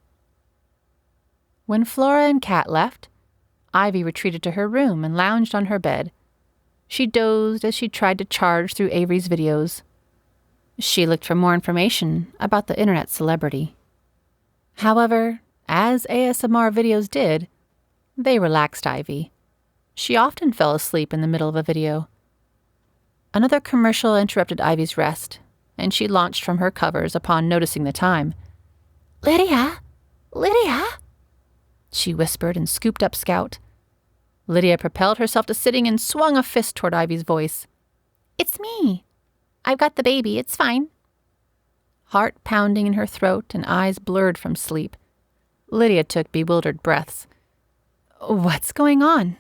When Flora and Kat left, Ivy retreated to her room and lounged on her bed. She dozed as she tried to charge through Averie's videos. She looked for more information about the internet celebrity. However, as ASMR videos did, they relaxed Ivy. She often fell asleep in the middle of a video. Another commercial interrupted Ivy's rest, and she launched from her covers upon noticing the time. "Lydia! Lydia!" she whispered and scooped up Scout. Lydia propelled herself to sitting and swung a fist toward Ivy's voice. "It's me. I've got the baby. It's fine." Heart pounding in her throat and eyes blurred from sleep, Lydia took bewildered breaths. "What's going on?"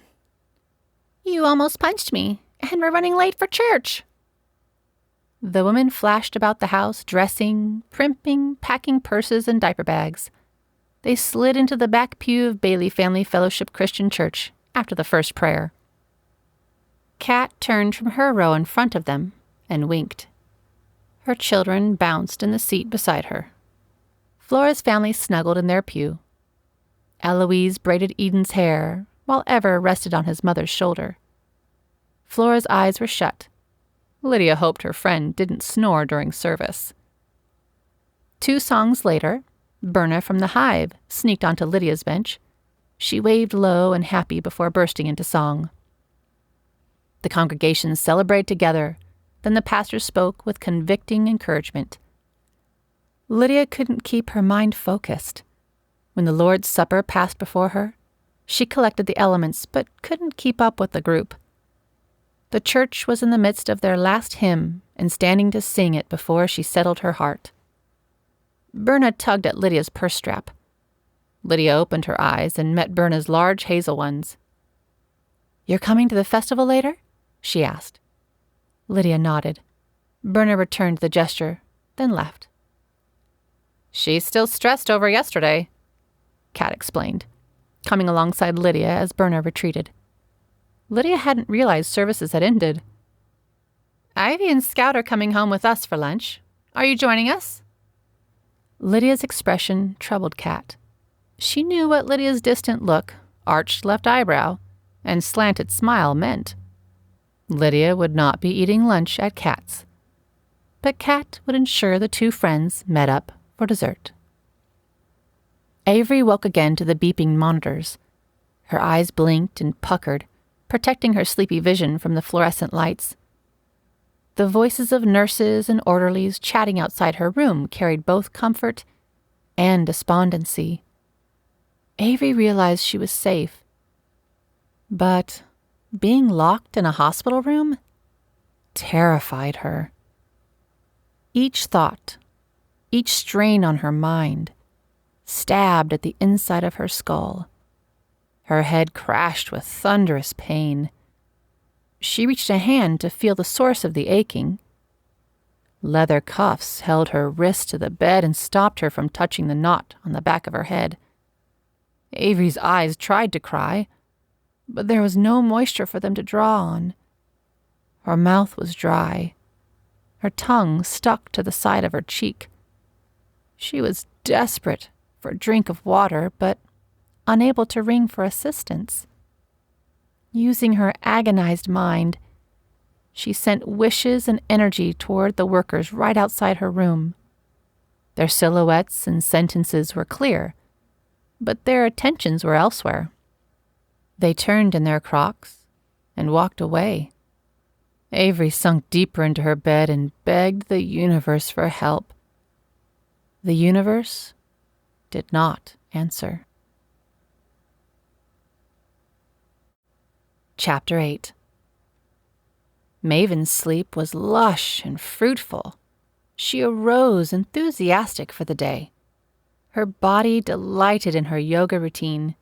"You almost punched me, and we're running late for church." The women flashed about the house, dressing, primping, packing purses and diaper bags. They slid into the back pew of Bailey Family Fellowship Christian Church after the first prayer. Kat turned from her row in front of them and winked. Her children bounced in the seat beside her. Flora's family snuggled in their pew. Eloise braided Eden's hair, while Ever rested on his mother's shoulder. Flora's eyes were shut. Lydia hoped her friend didn't snore during service. 2 songs later, Berna from the Hive sneaked onto Lydia's bench. She waved low and happy before bursting into song. The congregation celebrated together. Then the pastor spoke with convicting encouragement. Lydia couldn't keep her mind focused. When the Lord's Supper passed before her, she collected the elements but couldn't keep up with the group. The church was in the midst of their last hymn and standing to sing it before she settled her heart. Berna tugged at Lydia's purse strap. Lydia opened her eyes and met Berna's large hazel ones. "You're coming to the festival later?" she asked. Lydia nodded. Berna returned the gesture, then left. "She's still stressed over yesterday," Kat explained, coming alongside Lydia as Berna retreated. Lydia hadn't realized services had ended. "Ivy and Scout are coming home with us for lunch. Are you joining us?" Lydia's expression troubled Kat. She knew what Lydia's distant look, arched left eyebrow, and slanted smile meant. Lydia would not be eating lunch at Kat's. But Kat would ensure the 2 friends met up for dessert. Averie woke again to the beeping monitors. Her eyes blinked and puckered, protecting her sleepy vision from the fluorescent lights. The voices of nurses and orderlies chatting outside her room carried both comfort and despondency. Averie realized she was safe. But being locked in a hospital room terrified her. Each thought, each strain on her mind, stabbed at the inside of her skull. Her head crashed with thunderous pain. She reached a hand to feel the source of the aching. Leather cuffs held her wrist to the bed and stopped her from touching the knot on the back of her head. Avrie's eyes tried to cry, but there was no moisture for them to draw on. Her mouth was dry. Her tongue stuck to the side of her cheek. She was desperate for a drink of water, but unable to ring for assistance. Using her agonized mind, she sent wishes and energy toward the workers right outside her room. Their silhouettes and sentences were clear, but their attentions were elsewhere. They turned in their crocs and walked away. Averie sunk deeper into her bed and begged the universe for help. The universe did not answer. Chapter 8. Maven's sleep was lush and fruitful. She arose enthusiastic for the day. Her body delighted in her yoga routine.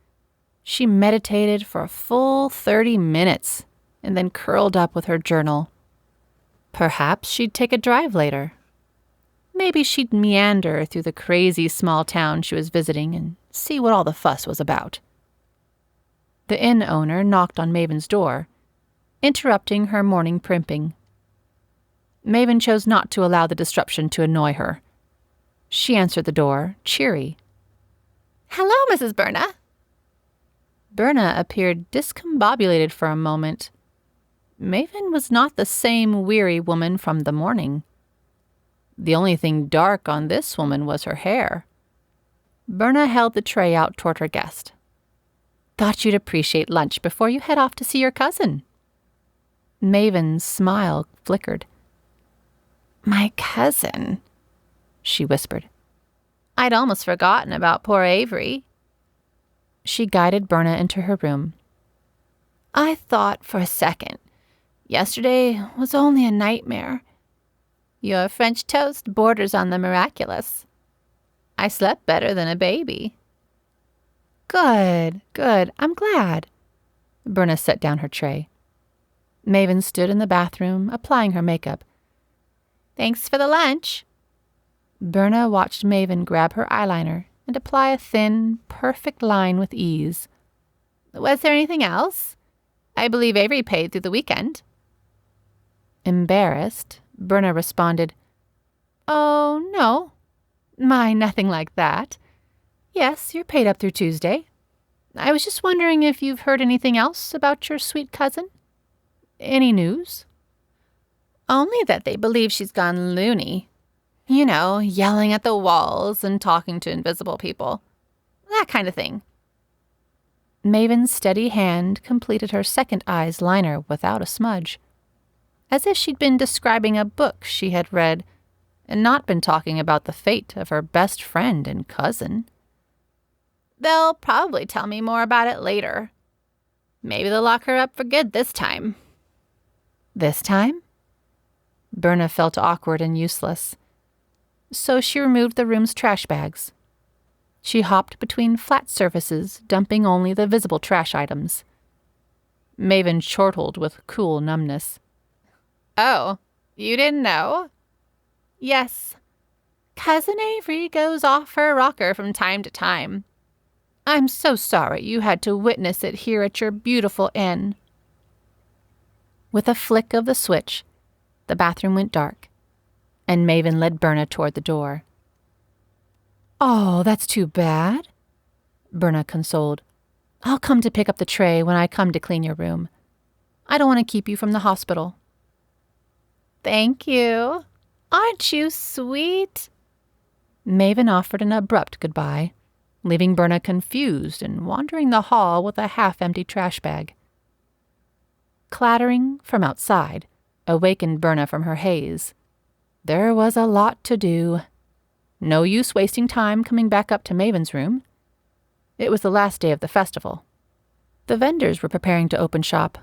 She meditated for a full 30 minutes and then curled up with her journal. Perhaps she'd take a drive later. Maybe she'd meander through the crazy small town she was visiting and see what all the fuss was about. The inn owner knocked on Maven's door, interrupting her morning primping. Maven chose not to allow the disruption to annoy her. She answered the door, cheery. "Hello, Mrs. Berna." Berna appeared discombobulated for a moment. Maven was not the same weary woman from the morning. The only thing dark on this woman was her hair. Berna held the tray out toward her guest. "Thought you'd appreciate lunch before you head off to see your cousin." Maven's smile flickered. "My cousin," she whispered. "I'd almost forgotten about poor Averie." She guided Berna into her room. "I thought for a second. Yesterday was only a nightmare. Your French toast borders on the miraculous. I slept better than a baby." Good. I'm glad." Berna set down her tray. Maven stood in the bathroom, applying her makeup. Thanks for the lunch. Berna watched Maven grab her eyeliner and apply a thin, perfect line with ease. Was there anything else? I believe Averie paid through the weekend. Embarrassed, Berna responded, "Oh, no. Nothing like that. Yes, you're paid up through Tuesday. I was just wondering if you've heard anything else about your sweet cousin? Any news?" Only that they believe she's gone loony. You know, yelling at the walls and talking to invisible people. That kind of thing. Maven's steady hand completed her second eye's liner without a smudge, as if she'd been describing a book she had read and not been talking about the fate of her best friend and cousin. They'll probably tell me more about it later. Maybe they'll lock her up for good this time. This time? Berna felt awkward and useless, so she removed the room's trash bags. She hopped between flat surfaces, dumping only the visible trash items. Maven chortled with cool numbness. Oh, you didn't know? Yes. Cousin Averie goes off her rocker from time to time. I'm so sorry you had to witness it here at your beautiful inn. With a flick of the switch, the bathroom went dark, and Maven led Berna toward the door. "Oh, that's too bad," Berna consoled. "I'll come to pick up the tray when I come to clean your room. I don't want to keep you from the hospital." "Thank you. Aren't you sweet?" Maven offered an abrupt goodbye, leaving Berna confused and wandering the hall with a half-empty trash bag. Clattering from outside awakened Berna from her haze. There was a lot to do. No use wasting time coming back up to Maven's room. It was the last day of the festival. The vendors were preparing to open shop.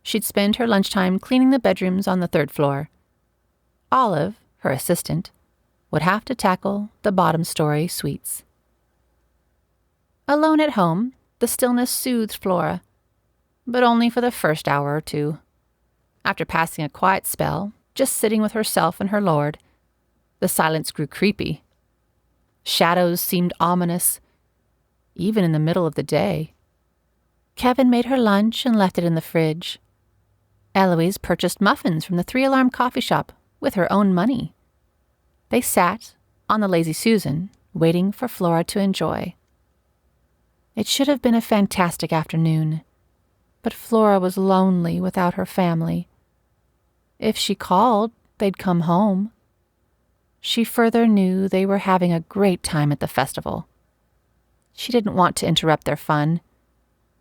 She'd spend her lunchtime cleaning the bedrooms on the 3rd floor. Olive, her assistant, would have to tackle the bottom-story suites. Alone at home, the stillness soothed Flora, but only for the first hour or two. After passing a quiet spell, just sitting with herself and her lord, the silence grew creepy. Shadows seemed ominous, even in the middle of the day. Kevin made her lunch and left it in the fridge. Eloise purchased muffins from the 3 Alarm coffee shop with her own money. They sat on the Lazy Susan, waiting for Flora to enjoy. It should have been a fantastic afternoon, but Flora was lonely without her family. If she called, they'd come home. She further knew they were having a great time at the festival. She didn't want to interrupt their fun,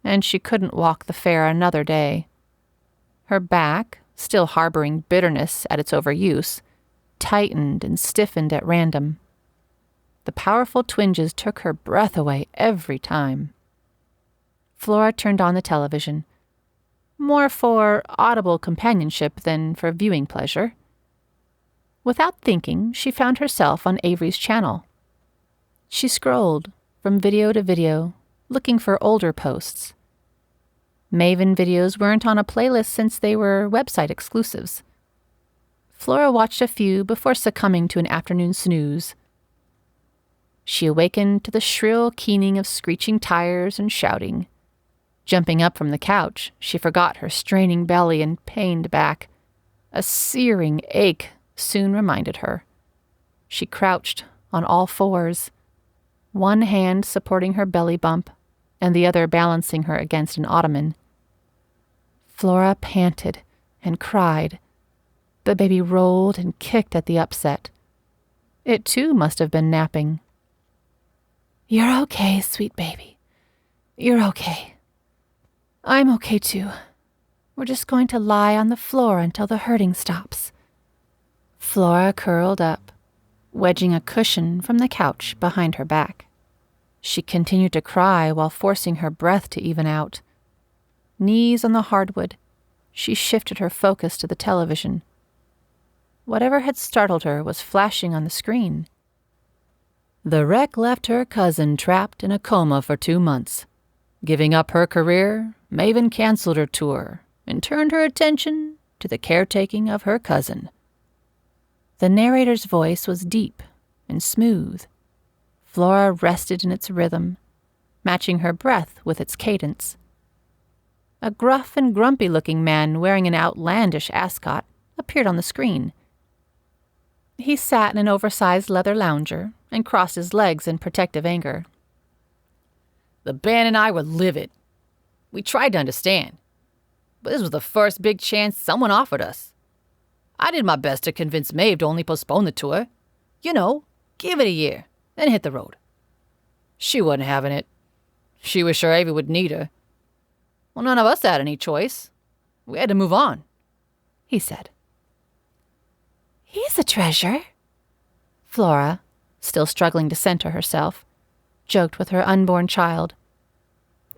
and she couldn't walk the fair another day. Her back, still harboring bitterness at its overuse, tightened and stiffened at random. The powerful twinges took her breath away every time. Flora turned on the television, more for audible companionship than for viewing pleasure. Without thinking, she found herself on Averie's channel. She scrolled from video to video, looking for older posts. Maven videos weren't on a playlist since they were website exclusives. Flora watched a few before succumbing to an afternoon snooze. She awakened to the shrill keening of screeching tires and shouting. Jumping up from the couch, she forgot her straining belly and pained back. A searing ache soon reminded her. She crouched on all fours, one hand supporting her belly bump and the other balancing her against an ottoman. Flora panted and cried. The baby rolled and kicked at the upset. It too must have been napping. "You're okay, sweet baby. You're okay. I'm okay too. We're just going to lie on the floor until the hurting stops." Flora curled up, wedging a cushion from the couch behind her back. She continued to cry while forcing her breath to even out. Knees on the hardwood, she shifted her focus to the television. Whatever had startled her was flashing on the screen. The wreck left her cousin trapped in a coma for 2 months. Giving up her career, Maven canceled her tour and turned her attention to the caretaking of her cousin. The narrator's voice was deep and smooth. Flora rested in its rhythm, matching her breath with its cadence. A gruff and grumpy-looking man wearing an outlandish ascot appeared on the screen. He sat in an oversized leather lounger and crossed his legs in protective anger. The band and I were livid. We tried to understand, but this was the first big chance someone offered us. I did my best to convince Maeve to only postpone the tour. You know, give it a year, then hit the road. She wasn't having it. She was sure Averie would need her. Well, none of us had any choice. We had to move on, he said. He's a treasure, Flora, still struggling to center herself, joked with her unborn child.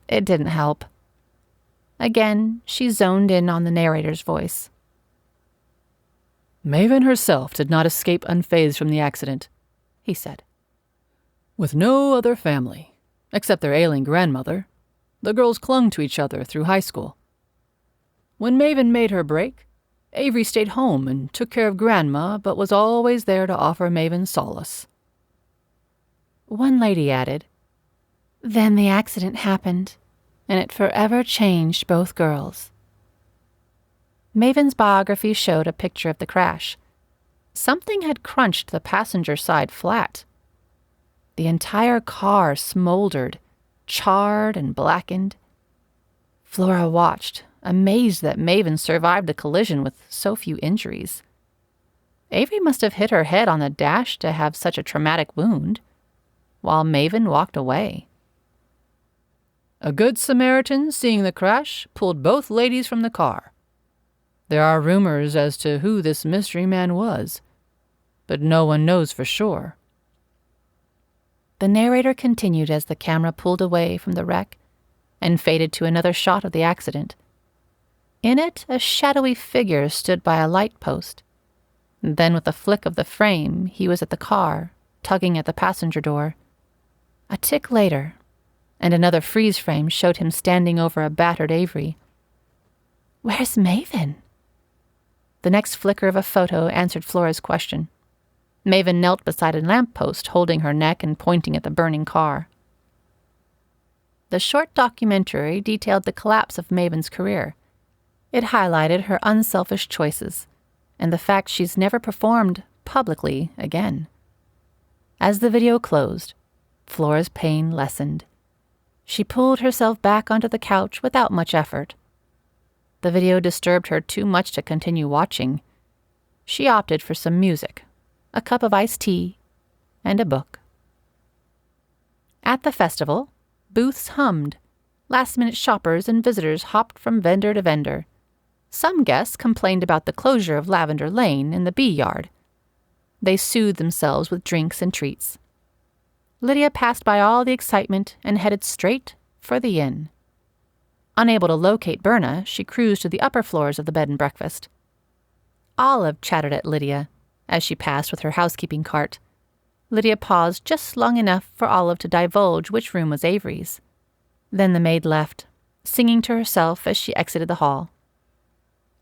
It didn't help. Again, she zoned in on the narrator's voice. Maven herself did not escape unfazed from the accident, he said. With no other family, except their ailing grandmother, the girls clung to each other through high school. When Maven made her break, Averie stayed home and took care of Grandma, but was always there to offer Maven solace. One lady added, Then the accident happened, and it forever changed both girls. Maven's biography showed a picture of the crash. Something had crunched the passenger side flat. The entire car smoldered, charred and blackened. Flora watched, amazed that Maven survived the collision with so few injuries. Averie must have hit her head on the dash to have such a traumatic wound, while Maven walked away. A good Samaritan, seeing the crash, pulled both ladies from the car. There are rumors as to who this mystery man was, but no one knows for sure. The narrator continued as the camera pulled away from the wreck and faded to another shot of the accident. In it, a shadowy figure stood by a light post. Then, with a flick of the frame, he was at the car, tugging at the passenger door. A tick later, and another freeze frame showed him standing over a battered Averie. Where's Maven? The next flicker of a photo answered Flora's question. Maven knelt beside a lamppost, holding her neck and pointing at the burning car. The short documentary detailed the collapse of Maven's career. It highlighted her unselfish choices and the fact she's never performed publicly again. As the video closed, Flora's pain lessened. She pulled herself back onto the couch without much effort. The video disturbed her too much to continue watching. She opted for some music, a cup of iced tea, and a book. At the festival, booths hummed. Last-minute shoppers and visitors hopped from vendor to vendor. Some guests complained about the closure of Lavender Lane and the bee yard. They soothed themselves with drinks and treats. Lydia passed by all the excitement and headed straight for the inn. Unable to locate Berna, she cruised to the upper floors of the bed and breakfast. Olive chattered at Lydia as she passed with her housekeeping cart. Lydia paused just long enough for Olive to divulge which room was Averie's. Then the maid left, singing to herself as she exited the hall.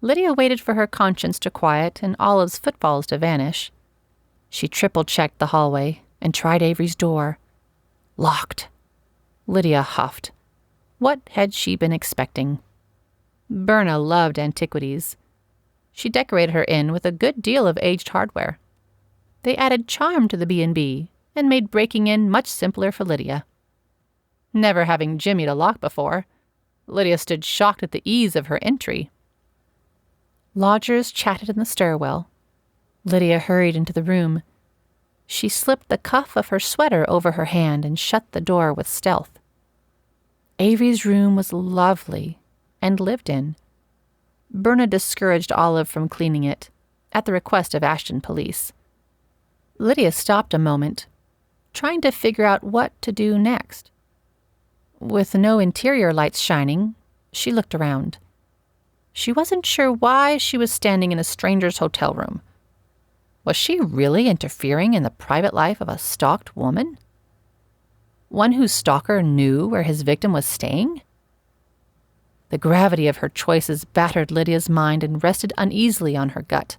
Lydia waited for her conscience to quiet and Olive's footfalls to vanish. She triple-checked the hallway and tried Averie's door. Locked. Lydia huffed. What had she been expecting? Berna loved antiquities. She decorated her inn with a good deal of aged hardware. They added charm to the B&B and made breaking in much simpler for Lydia. Never having jimmied a lock before, Lydia stood shocked at the ease of her entry. Lodgers chatted in the stairwell. Lydia hurried into the room. She slipped the cuff of her sweater over her hand and shut the door with stealth. Averie's room was lovely and lived in. Berna discouraged Olive from cleaning it, at the request of Ashton police. Lydia stopped a moment, trying to figure out what to do next. With no interior lights shining, she looked around. She wasn't sure why she was standing in a stranger's hotel room. Was she really interfering in the private life of a stalked woman? One whose stalker knew where his victim was staying? The gravity of her choices battered Lydia's mind and rested uneasily on her gut.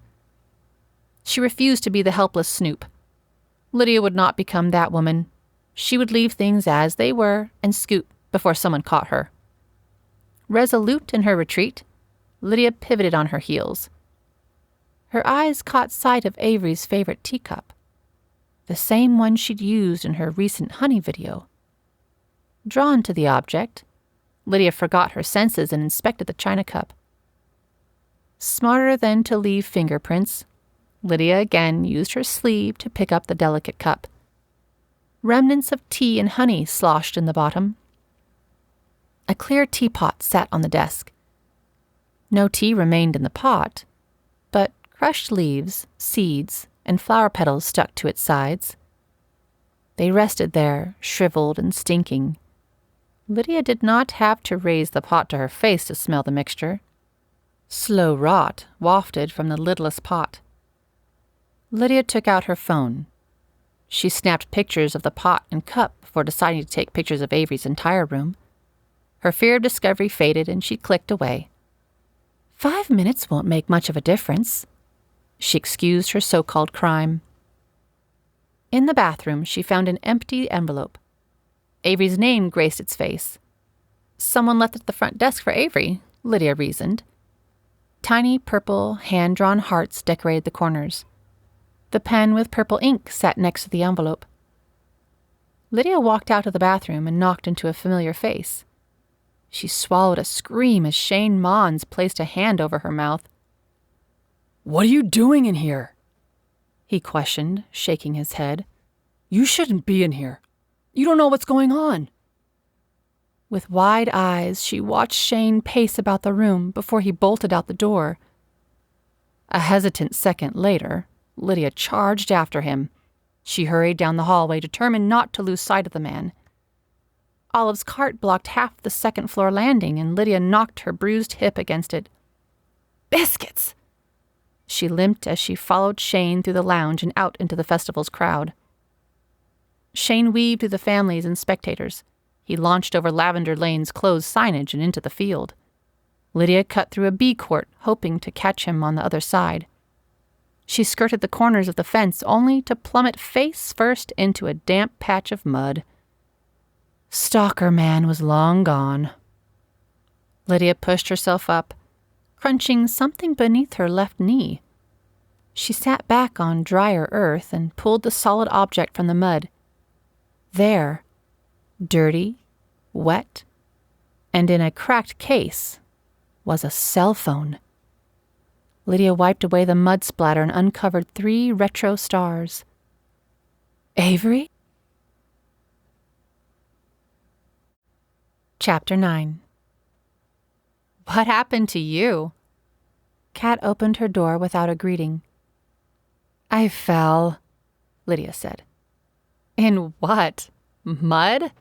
She refused to be the helpless snoop. Lydia would not become that woman. She would leave things as they were and scoot before someone caught her. Resolute in her retreat, Lydia pivoted on her heels. Her eyes caught sight of Averie's favorite teacup, the same one she'd used in her recent honey video. Drawn to the object, Lydia forgot her senses and inspected the china cup. Smarter than to leave fingerprints, Lydia again used her sleeve to pick up the delicate cup. Remnants of tea and honey sloshed in the bottom. A clear teapot sat on the desk. No tea remained in the pot, but crushed leaves, seeds, and flower petals stuck to its sides. They rested there, shriveled and stinking. Lydia did not have to raise the pot to her face to smell the mixture. Slow rot wafted from the lidless pot. Lydia took out her phone. She snapped pictures of the pot and cup before deciding to take pictures of Averie's entire room. Her fear of discovery faded and she clicked away. 5 minutes won't make much of a difference. She excused her so-called crime. In the bathroom, she found an empty envelope. Averie's name graced its face. Someone left it at the front desk for Averie, Lydia reasoned. Tiny purple, hand-drawn hearts decorated the corners. The pen with purple ink sat next to the envelope. Lydia walked out of the bathroom and knocked into a familiar face. She swallowed a scream as Shane Mons placed a hand over her mouth. "What are you doing in here?" he questioned, shaking his head. "You shouldn't be in here. You don't know what's going on." With wide eyes, she watched Shane pace about the room before he bolted out the door. A hesitant second later, Lydia charged after him. She hurried down the hallway, determined not to lose sight of the man. Olive's cart blocked half the second-floor landing, and Lydia knocked her bruised hip against it. "Biscuits!" She limped as she followed Shane through the lounge and out into the festival's crowd. Shane weaved through the families and spectators. He launched over Lavender Lane's closed signage and into the field. Lydia cut through a bee court, hoping to catch him on the other side. She skirted the corners of the fence only to plummet face first into a damp patch of mud. Stalker man was long gone. Lydia pushed herself up, crunching something beneath her left knee. She sat back on drier earth and pulled the solid object from the mud. There, dirty, wet, and in a cracked case, was a cell phone. Lydia wiped away the mud splatter and uncovered 3 retro stars. Averie? Chapter 9. What happened to you? Kat opened her door without a greeting. I fell, Lydia said. In what? Mud?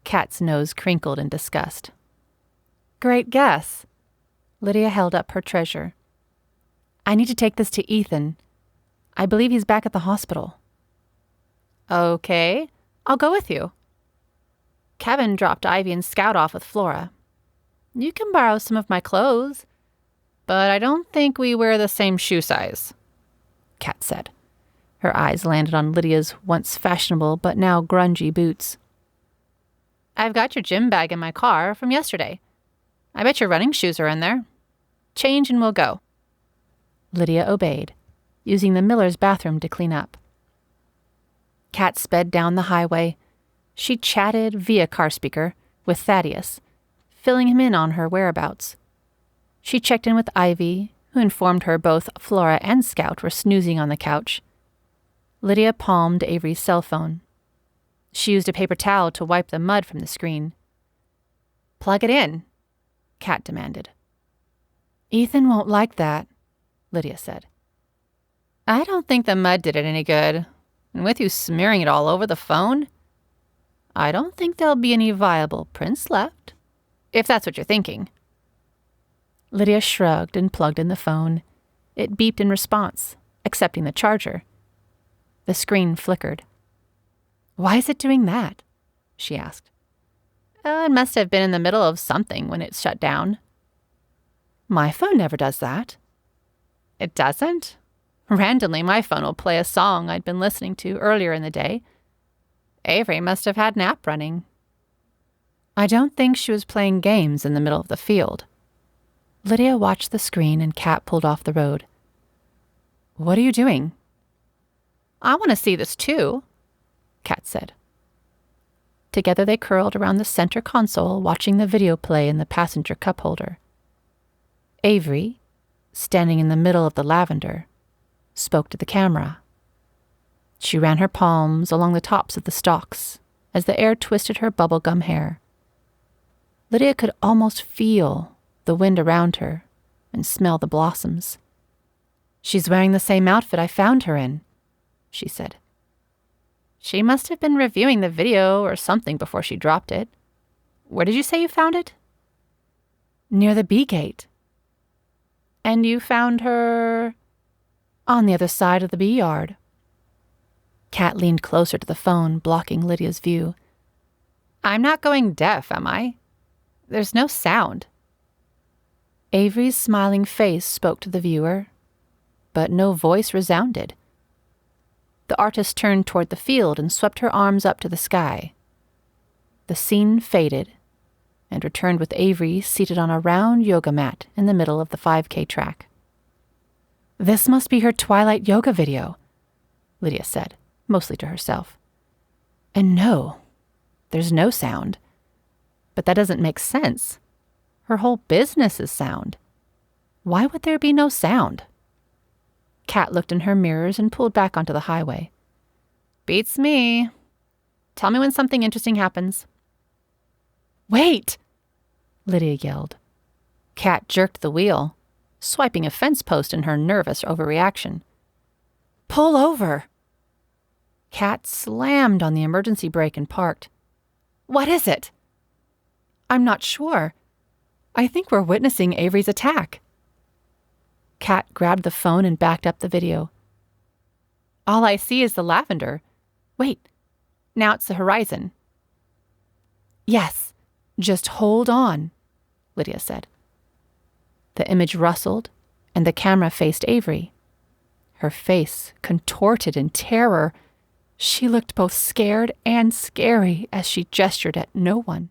Kat's nose crinkled in disgust. Great guess. Lydia held up her treasure. I need to take this to Ethan. I believe he's back at the hospital. Okay, I'll go with you. Kevin dropped Ivy and Scout off with Flora. You can borrow some of my clothes, but I don't think we wear the same shoe size, Kat said. Her eyes landed on Lydia's once fashionable but now grungy boots. I've got your gym bag in my car from yesterday. I bet your running shoes are in there. Change and we'll go. Lydia obeyed, using the Miller's bathroom to clean up. Kat sped down the highway. She chatted via car speaker with Thaddeus, filling him in on her whereabouts. She checked in with Ivy, who informed her both Flora and Scout were snoozing on the couch. Lydia palmed Averie's cell phone. She used a paper towel to wipe the mud from the screen. Plug it in, Kat demanded. Ethan won't like that, Lydia said. I don't think the mud did it any good. And with you smearing it all over the phone, I don't think there'll be any viable prints left, if that's what you're thinking. Lydia shrugged and plugged in the phone. It beeped in response, accepting the charger. The screen flickered. Why is it doing that? She asked. It must have been in the middle of something when it shut down. My phone never does that. It doesn't? Randomly, my phone will play a song I'd been listening to earlier in the day. Averie must have had an app running. I don't think she was playing games in the middle of the field. Lydia watched the screen and Kat pulled off the road. What are you doing? I want to see this too, Kat said. Together they curled around the center console, watching the video play in the passenger cup holder. Averie, standing in the middle of the Lavender, spoke to the camera. She ran her palms along the tops of the stalks as the air twisted her bubblegum hair. Lydia could almost feel the wind around her and smell the blossoms. She's wearing the same outfit I found her in, she said. She must have been reviewing the video or something before she dropped it. Where did you say you found it? Near the bee gate. And you found her on the other side of the bee yard. Kat leaned closer to the phone, blocking Lydia's view. I'm not going deaf, am I? There's no sound. Averie's smiling face spoke to the viewer, but no voice resounded. The artist turned toward the field and swept her arms up to the sky. The scene faded and returned with Averie seated on a round yoga mat in the middle of the 5K track. This must be her Twilight yoga video, Lydia said, mostly to herself. And no, there's no sound. But that doesn't make sense. Her whole business is sound. Why would there be no sound? Kat looked in her mirrors and pulled back onto the highway. Beats me. Tell me when something interesting happens. Wait! Lydia yelled. Kat jerked the wheel, swiping a fence post in her nervous overreaction. Pull over! Kat slammed on the emergency brake and parked. What is it? I'm not sure. I think we're witnessing Averie's attack. Kat grabbed the phone and backed up the video. All I see is the Lavender. Wait, now it's the horizon. Yes, just hold on, Lydia said. The image rustled, and the camera faced Averie. Her face contorted in terror. She looked both scared and scary as she gestured at no one.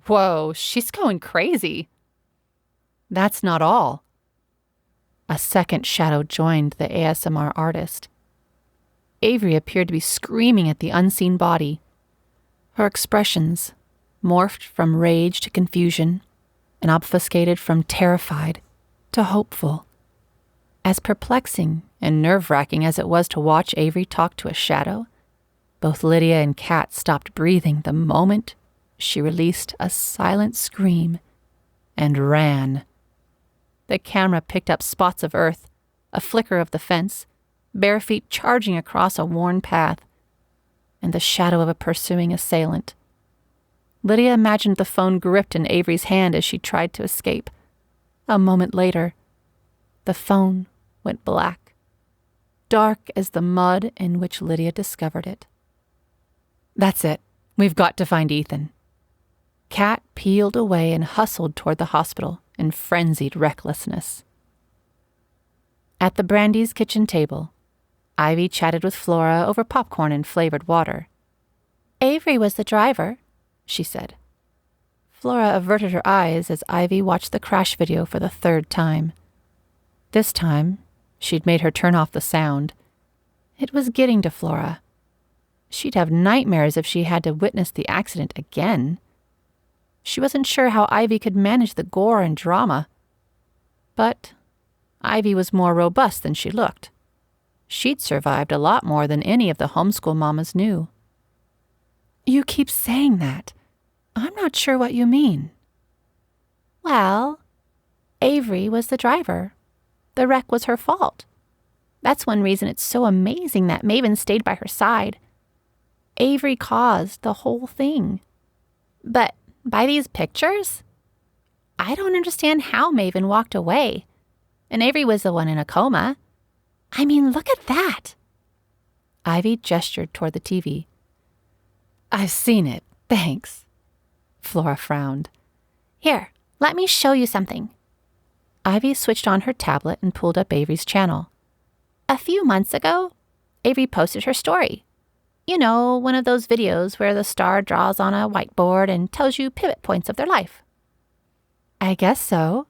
Whoa, she's going crazy. That's not all. A second shadow joined the ASMR artist. Averie appeared to be screaming at the unseen body. Her expressions morphed from rage to confusion and obfuscated from terrified to hopeful. As perplexing and nerve-wracking as it was to watch Averie talk to a shadow, both Lydia and Kat stopped breathing the moment she released a silent scream and ran. The camera picked up spots of earth, a flicker of the fence, bare feet charging across a worn path, and the shadow of a pursuing assailant. Lydia imagined the phone gripped in Averie's hand as she tried to escape. A moment later, the phone went black, dark as the mud in which Lydia discovered it. That's it. We've got to find Ethan. Kat peeled away and hustled toward the hospital in frenzied recklessness. At the Brandy's kitchen table, Ivy chatted with Flora over popcorn and flavored water. Averie was the driver, she said. Flora averted her eyes as Ivy watched the crash video for the third time. This time, she'd made her turn off the sound. It was getting to Flora. She'd have nightmares if she had to witness the accident again. She wasn't sure how Ivy could manage the gore and drama. But Ivy was more robust than she looked. She'd survived a lot more than any of the homeschool mamas knew. You keep saying that. I'm not sure what you mean. Well, Averie was the driver. The wreck was her fault. That's one reason it's so amazing that Maven stayed by her side. Averie caused the whole thing. But by these pictures, I don't understand how Maven walked away. And Averie was the one in a coma. I mean, look at that. Ivy gestured toward the TV. I've seen it, thanks. Flora frowned. Here, let me show you something. Ivy switched on her tablet and pulled up Averie's channel. A few months ago, Averie posted her story. You know, one of those videos where the star draws on a whiteboard and tells you pivot points of their life. I guess so.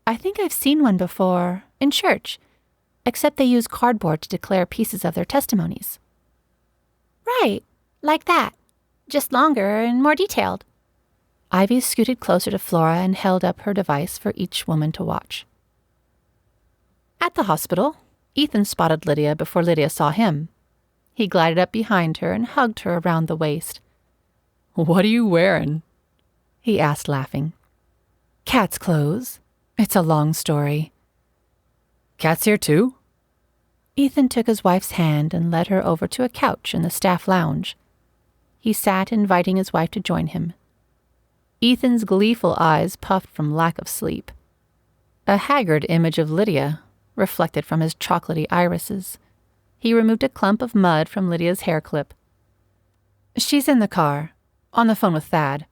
I think I've seen one before, in church, except they use cardboard to declare pieces of their testimonies. Right, like that, just longer and more detailed. Ivy scooted closer to Flora and held up her device for each woman to watch. At the hospital, Ethan spotted Lydia before Lydia saw him. He glided up behind her and hugged her around the waist. "What are you wearing?" he asked, laughing. "Cat's clothes. It's a long story." "Cat's here too?" Ethan took his wife's hand and led her over to a couch in the staff lounge. He sat, inviting his wife to join him. Ethan's gleeful eyes puffed from lack of sleep. A haggard image of Lydia reflected from his chocolatey irises. He removed a clump of mud from Lydia's hair clip. "She's in the car, on the phone with Thad."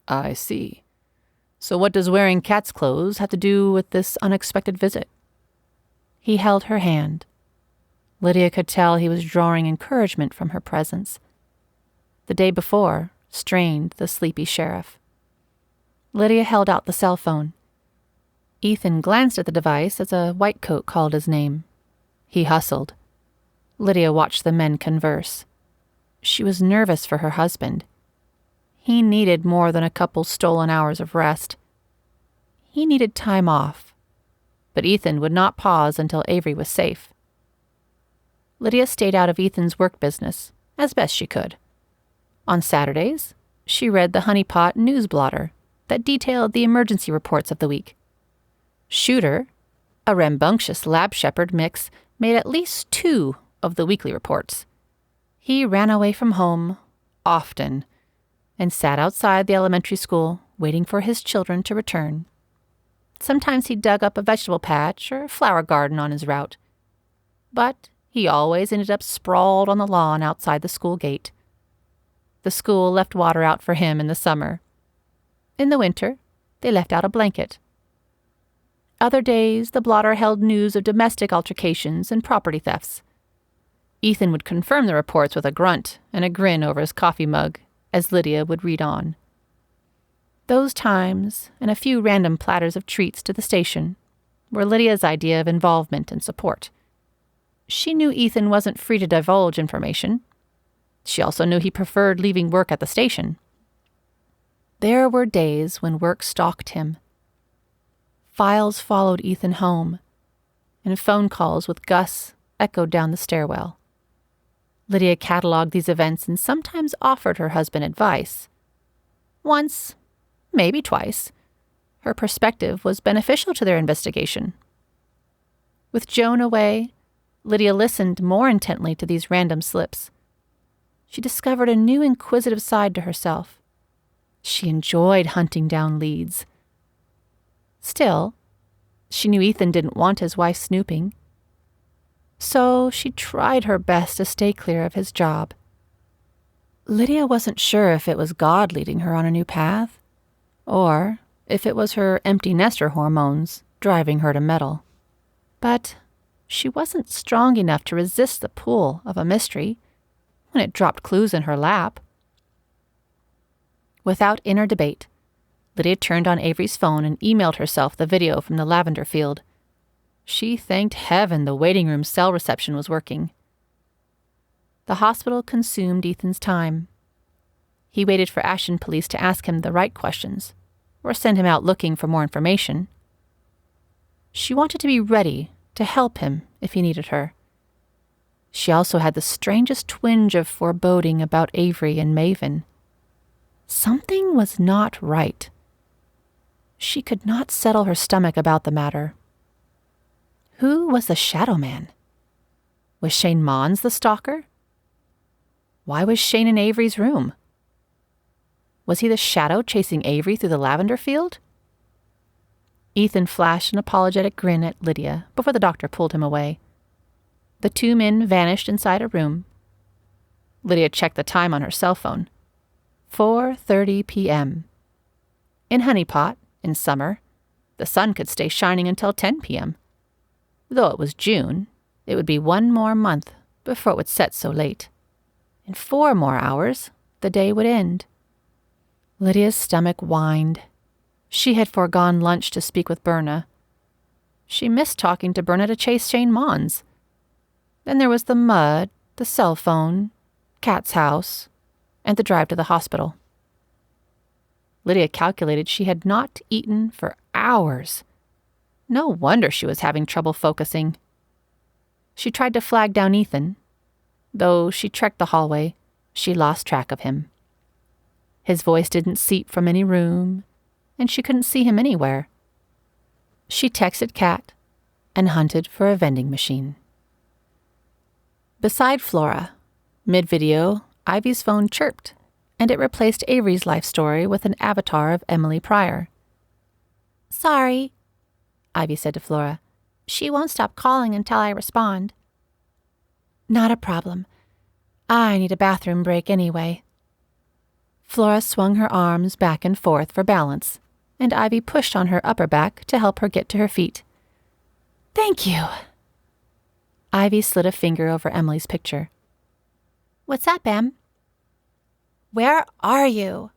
"I see. So what does wearing cat's clothes have to do with this unexpected visit?" He held her hand. Lydia could tell he was drawing encouragement from her presence. The day before strained the sleepy sheriff. Lydia held out the cell phone. Ethan glanced at the device as a white coat called his name. He hustled. Lydia watched the men converse. She was nervous for her husband. He needed more than a couple stolen hours of rest. He needed time off. But Ethan would not pause until Averie was safe. Lydia stayed out of Ethan's work business, as best she could. On Saturdays, she read the Honeypot news blotter that detailed the emergency reports of the week. Shooter, a rambunctious lab shepherd mix, made at least 2 of the weekly reports. He ran away from home, often, and sat outside the elementary school waiting for his children to return. Sometimes he dug up a vegetable patch or flower garden on his route. But he always ended up sprawled on the lawn outside the school gate. The school left water out for him in the summer. In the winter, they left out a blanket. Other days, the blotter held news of domestic altercations and property thefts. Ethan would confirm the reports with a grunt and a grin over his coffee mug, as Lydia would read on. Those times, and a few random platters of treats to the station, were Lydia's idea of involvement and support. She knew Ethan wasn't free to divulge information. She also knew he preferred leaving work at the station. There were days when work stalked him. Files followed Ethan home, and phone calls with Gus echoed down the stairwell. Lydia cataloged these events and sometimes offered her husband advice. Once, maybe twice, her perspective was beneficial to their investigation. With Joan away, Lydia listened more intently to these random slips. She discovered a new inquisitive side to herself. She enjoyed hunting down leads. Still, she knew Ethan didn't want his wife snooping. So she tried her best to stay clear of his job. Lydia wasn't sure if it was God leading her on a new path, or if it was her empty nester hormones driving her to meddle. But she wasn't strong enough to resist the pull of a mystery when it dropped clues in her lap. Without inner debate, Lydia turned on Averie's phone and emailed herself the video from the Lavender field. She thanked heaven the waiting room cell reception was working. The hospital consumed Ethan's time. He waited for Ashton police to ask him the right questions, or send him out looking for more information. She wanted to be ready to help him if he needed her. She also had the strangest twinge of foreboding about Averie and Maven. Something was not right. She could not settle her stomach about the matter. Who was the Shadow Man? Was Shane Mons the stalker? Why was Shane in Averie's room? Was he the shadow chasing Averie through the lavender field? Ethan flashed an apologetic grin at Lydia before the doctor pulled him away. The 2 men vanished inside a room. Lydia checked the time on her cell phone. 4:30 p.m. In Honeypot, in summer, the sun could stay shining until 10 p.m. Though it was June, it would be 1 more month before it would set so late. In 4 more hours, the day would end. Lydia's stomach whined. She had foregone lunch to speak with Berna. She missed talking to Berna to chase Shane Mons. Then there was the mud, the cell phone, Kat's house, and the drive to the hospital. Lydia calculated she had not eaten for hours. No wonder she was having trouble focusing. She tried to flag down Ethan. Though she trekked the hallway, she lost track of him. His voice didn't seep from any room, and she couldn't see him anywhere. She texted Kat and hunted for a vending machine. Beside Flora, mid-video, Ivy's phone chirped, and it replaced Averie's life story with an avatar of Emily Pryor. Sorry, Ivy said to Flora. She won't stop calling until I respond. Not a problem. I need a bathroom break anyway. Flora swung her arms back and forth for balance, and Ivy pushed on her upper back to help her get to her feet. Thank you. Ivy slid a finger over Emily's picture. What's up, Em? Where are you?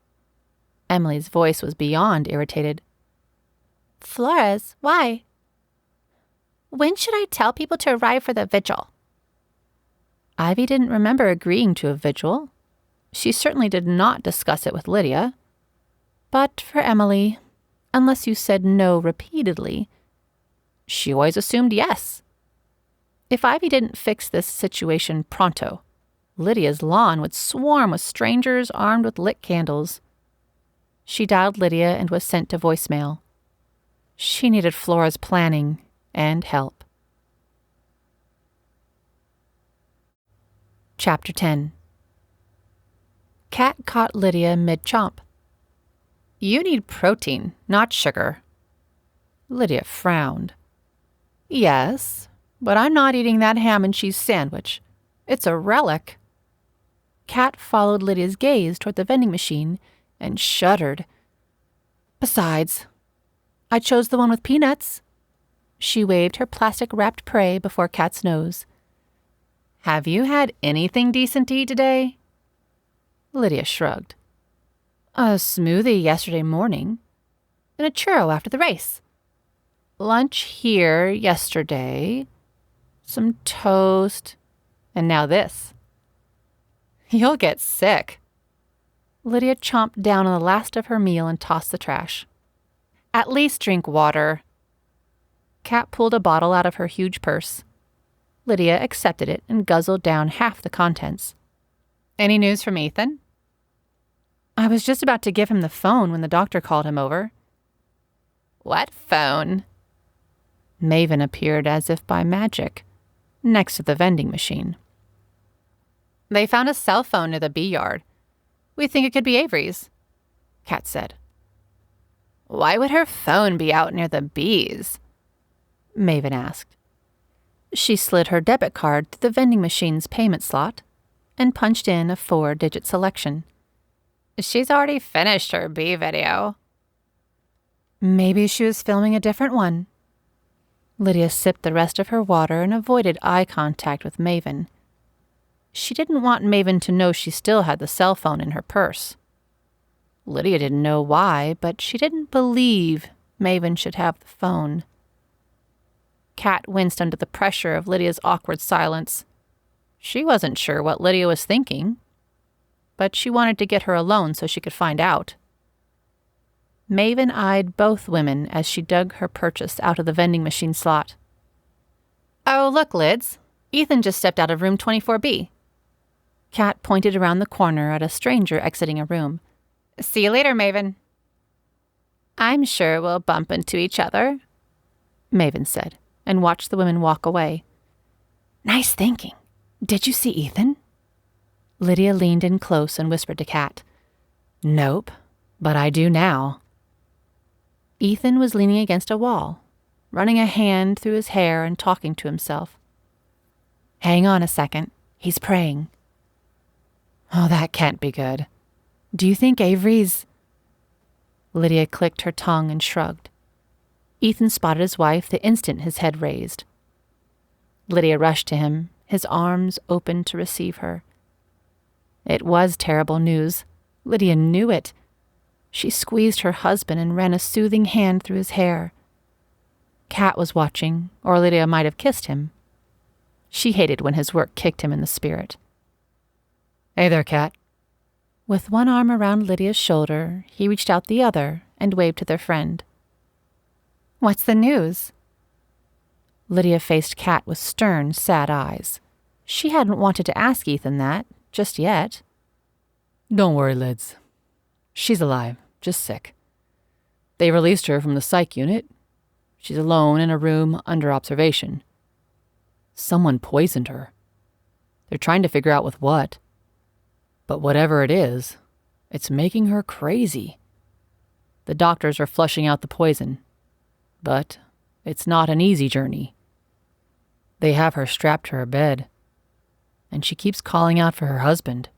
Emily's voice was beyond irritated. Flora's? Why? When should I tell people to arrive for the vigil? Ivy didn't remember agreeing to a vigil. She certainly did not discuss it with Lydia. But for Emily, unless you said no repeatedly, she always assumed yes. If Ivy didn't fix this situation pronto, Lydia's lawn would swarm with strangers armed with lit candles. She dialed Lydia and was sent to voicemail. She needed Flora's planning and help. Chapter 10. Kat caught Lydia mid-chomp. You need protein, not sugar. Lydia frowned. Yes, but I'm not eating that ham and cheese sandwich. It's a relic. Kat followed Lydia's gaze toward the vending machine and shuddered. Besides, I chose the one with peanuts. She waved her plastic-wrapped prey before Kat's nose. Have you had anything decent to eat today? Lydia shrugged. A smoothie yesterday morning, and a churro after the race. Lunch here yesterday, some toast, and now this. You'll get sick. Lydia chomped down on the last of her meal and tossed the trash. At least drink water. Kat pulled a bottle out of her huge purse. Lydia accepted it and guzzled down half the contents. Any news from Ethan? I was just about to give him the phone when the doctor called him over. What phone? Maven appeared as if by magic, next to the vending machine. They found a cell phone near the bee yard. We think it could be Averie's, Kat said. Why would her phone be out near the bees? Maven asked. She slid her debit card through the vending machine's payment slot and punched in a 4-digit selection. She's already finished her bee video. Maybe she was filming a different one. Lydia sipped the rest of her water and avoided eye contact with Maven. She didn't want Maven to know she still had the cell phone in her purse. Lydia didn't know why, but she didn't believe Maven should have the phone. Kat winced under the pressure of Lydia's awkward silence. She wasn't sure what Lydia was thinking, but she wanted to get her alone so she could find out. Maven eyed both women as she dug her purchase out of the vending machine slot. Oh, look, Lids. Ethan just stepped out of room 24B. Kat pointed around the corner at a stranger exiting a room. See you later, Maven. I'm sure we'll bump into each other, Maven said, and watched the women walk away. Nice thinking. Did you see Ethan? Lydia leaned in close and whispered to Kat. Nope, but I do now. Ethan was leaning against a wall, running a hand through his hair and talking to himself. Hang on a second. He's praying. Oh, that can't be good. Do you think Averie's... Lydia clicked her tongue and shrugged. Ethan spotted his wife the instant his head raised. Lydia rushed to him, his arms open to receive her. It was terrible news. Lydia knew it. She squeezed her husband and ran a soothing hand through his hair. Kat was watching, or Lydia might have kissed him. She hated when his work kicked him in the spirit. Hey there, Kat. With one arm around Lydia's shoulder, he reached out the other and waved to their friend. What's the news? Lydia faced Kat with stern, sad eyes. She hadn't wanted to ask Ethan that, just yet. Don't worry, Lids. She's alive, just sick. They released her from the psych unit. She's alone in a room under observation. Someone poisoned her. They're trying to figure out with what. But whatever it is, it's making her crazy. The doctors are flushing out the poison. But it's not an easy journey. They have her strapped to her bed. And she keeps calling out for her husband.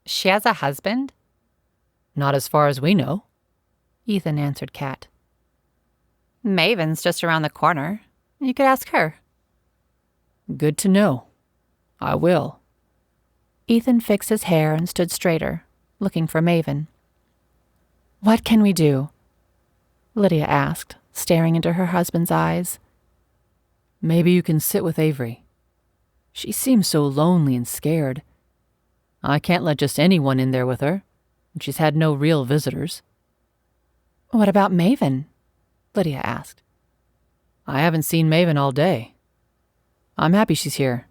She has a husband? Not as far as we know, Ethan answered Kat. Maven's just around the corner. You could ask her. Good to know. I will. Ethan fixed his hair and stood straighter, looking for Maven. What can we do? Lydia asked, staring into her husband's eyes. Maybe you can sit with Averie. She seems so lonely and scared. I can't let just anyone in there with her, and she's had no real visitors. What about Maven? Lydia asked. I haven't seen Maven all day. I'm happy she's here.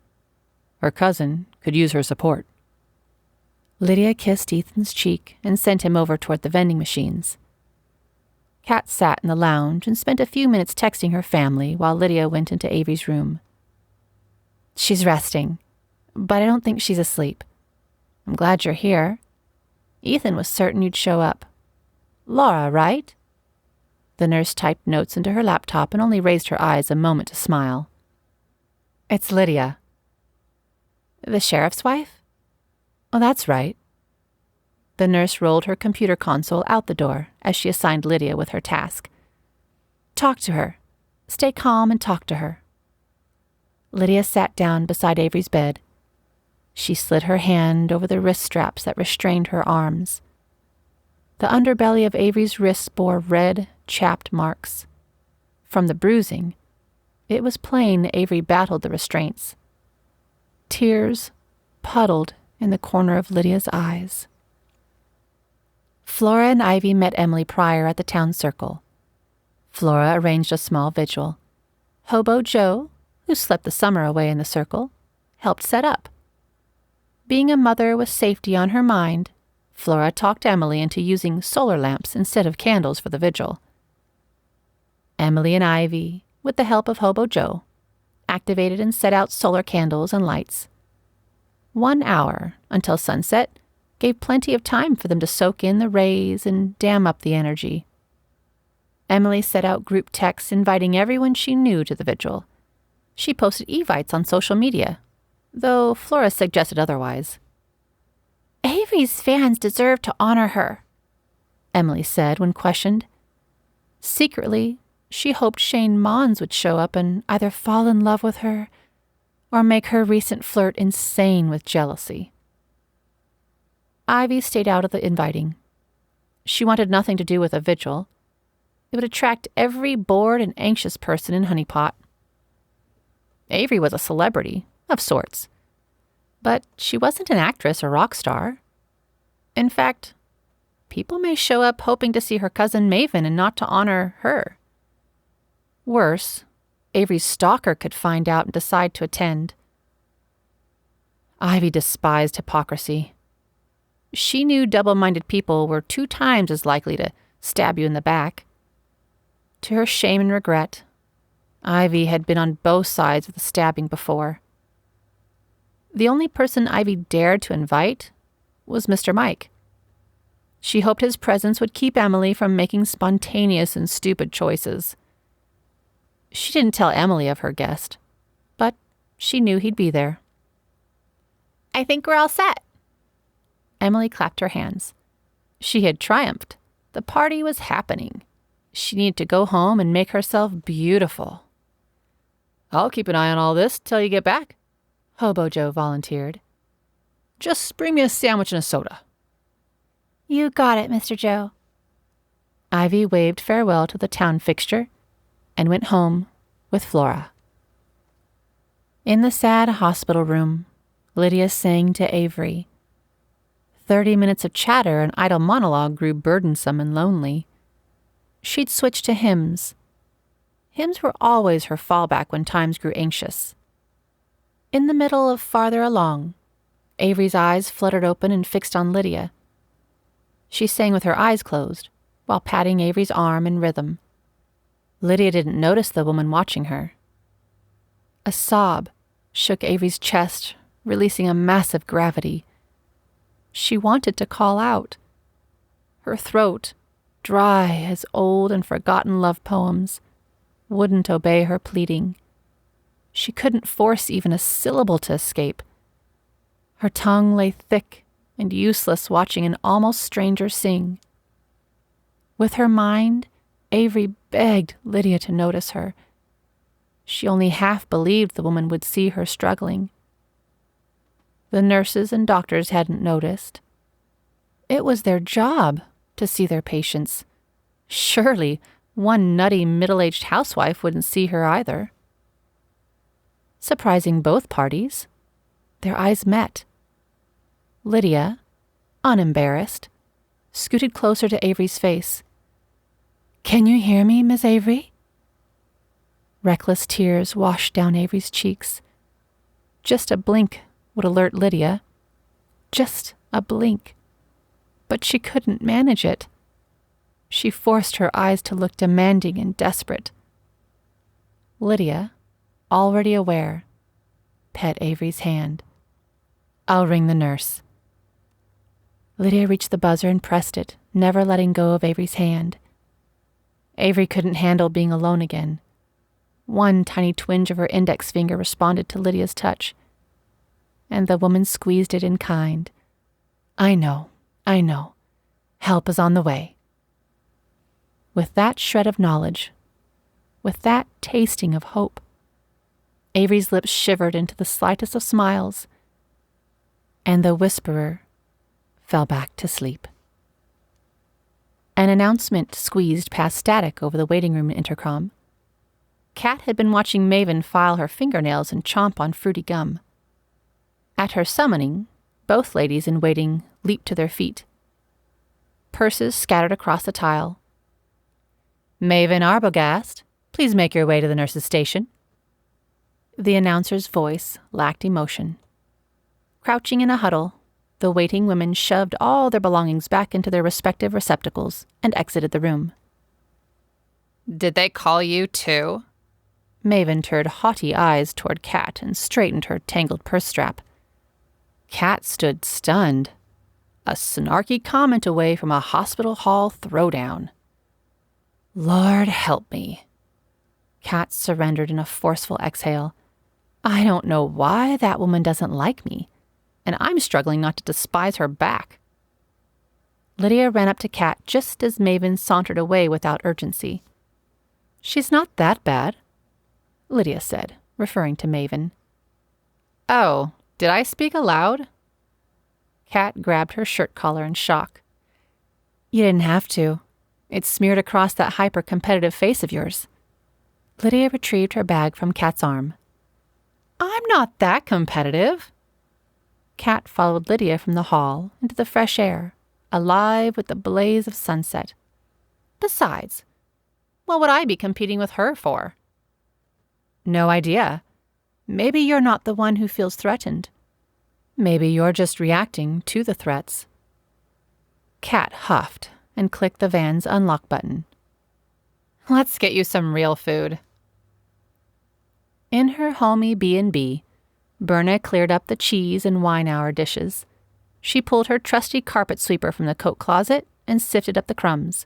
Her cousin could use her support. Lydia kissed Ethan's cheek and sent him over toward the vending machines. Kat sat in the lounge and spent a few minutes texting her family while Lydia went into Avrie's room. She's resting, but I don't think she's asleep. I'm glad you're here. Ethan was certain you'd show up. Laura, right? The nurse typed notes into her laptop and only raised her eyes a moment to smile. It's Lydia. The sheriff's wife? Oh, that's right. The nurse rolled her computer console out the door as she assigned Lydia with her task. Talk to her. Stay calm and talk to her. Lydia sat down beside Avrie's bed. She slid her hand over the wrist straps that restrained her arms. The underbelly of Avrie's wrists bore red, chapped marks. From the bruising, it was plain Averie battled the restraints. Tears puddled in the corner of Lydia's eyes. Flora and Ivy met Emily Pryor at the town circle. Flora arranged a small vigil. Hobo Joe, who slept the summer away in the circle, helped set up. Being a mother with safety on her mind, Flora talked Emily into using solar lamps instead of candles for the vigil. Emily and Ivy, with the help of Hobo Joe, activated and set out solar candles and lights. 1 hour until sunset gave plenty of time for them to soak in the rays and dam up the energy. Emily set out group texts inviting everyone she knew to the vigil. She posted evites on social media, though Flora suggested otherwise. Avrie's fans deserve to honor her, Emily said when questioned. Secretly, she hoped Shane Mons would show up and either fall in love with her or make her recent flirt insane with jealousy. Ivy stayed out of the inviting. She wanted nothing to do with a vigil. It would attract every bored and anxious person in Honey Pot. Averie was a celebrity, of sorts. But she wasn't an actress or rock star. In fact, people may show up hoping to see her cousin Maven and not to honor her. Worse, Avrie's stalker could find out and decide to attend. Ivy despised hypocrisy. She knew double-minded people were 2 times as likely to stab you in the back. To her shame and regret, Ivy had been on both sides of the stabbing before. The only person Ivy dared to invite was Mr. Mike. She hoped his presence would keep Emily from making spontaneous and stupid choices. She didn't tell Emily of her guest, but she knew he'd be there. I think we're all set. Emily clapped her hands. She had triumphed. The party was happening. She needed to go home and make herself beautiful. I'll keep an eye on all this till you get back, Hobo Joe volunteered. Just bring me a sandwich and a soda. You got it, Mr. Joe. Ivy waved farewell to the town fixture and went home with Flora. In the sad hospital room, Lydia sang to Averie. 30 minutes of chatter and idle monologue grew burdensome and lonely. She'd switched to hymns. Hymns were always her fallback when times grew anxious. In the middle of Farther Along, Averie's eyes fluttered open and fixed on Lydia. She sang with her eyes closed, while patting Averie's arm in rhythm. Lydia didn't notice the woman watching her. A sob shook Averie's chest, releasing a massive gravity. She wanted to call out. Her throat, dry as old and forgotten love poems, wouldn't obey her pleading. She couldn't force even a syllable to escape. Her tongue lay thick and useless watching an almost stranger sing. With her mind, Averie begged Lydia to notice her. She only half believed the woman would see her struggling. The nurses and doctors hadn't noticed. It was their job to see their patients. Surely one nutty middle-aged housewife wouldn't see her either. Surprising both parties, their eyes met. Lydia, unembarrassed, scooted closer to Averie's face. "Can you hear me, Miss Averie?" Reckless tears washed down Averie's cheeks. Just a blink would alert Lydia. Just a blink. But she couldn't manage it. She forced her eyes to look demanding and desperate. Lydia, already aware, pet Averie's hand. "I'll ring the nurse." Lydia reached the buzzer and pressed it, never letting go of Averie's hand. Averie couldn't handle being alone again. One tiny twinge of her index finger responded to Lydia's touch, and the woman squeezed it in kind. I know. Help is on the way." With that shred of knowledge, with that tasting of hope, Averie's lips shivered into the slightest of smiles, and the whisperer fell back to sleep. An announcement squeezed past static over the waiting room intercom. Kat had been watching Maven file her fingernails and chomp on fruity gum. At her summoning, both ladies in waiting leaped to their feet. Purses scattered across the tile. "Maven Arbogast, please make your way to the nurse's station." The announcer's voice lacked emotion. Crouching in a huddle, the waiting women shoved all their belongings back into their respective receptacles and exited the room. "Did they call you too?" Maven turned haughty eyes toward Kat and straightened her tangled purse strap. Kat stood stunned, a snarky comment away from a hospital hall throwdown. "Lord help me." Kat surrendered in a forceful exhale. "I don't know why that woman doesn't like me, and I'm struggling not to despise her back." Lydia ran up to Kat just as Maven sauntered away without urgency. "She's not that bad," Lydia said, referring to Maven. "Oh, did I speak aloud?" Kat grabbed her shirt collar in shock. "You didn't have to. It's smeared across that hyper-competitive face of yours." Lydia retrieved her bag from Kat's arm. "I'm not that competitive." Kat followed Lydia from the hall into the fresh air, alive with the blaze of sunset. "Besides, what would I be competing with her for?" "No idea. Maybe you're not the one who feels threatened. Maybe you're just reacting to the threats." Kat huffed and clicked the van's unlock button. "Let's get you some real food." In her homey B&B, Berna cleared up the cheese and wine hour dishes. She pulled her trusty carpet sweeper from the coat closet and sifted up the crumbs.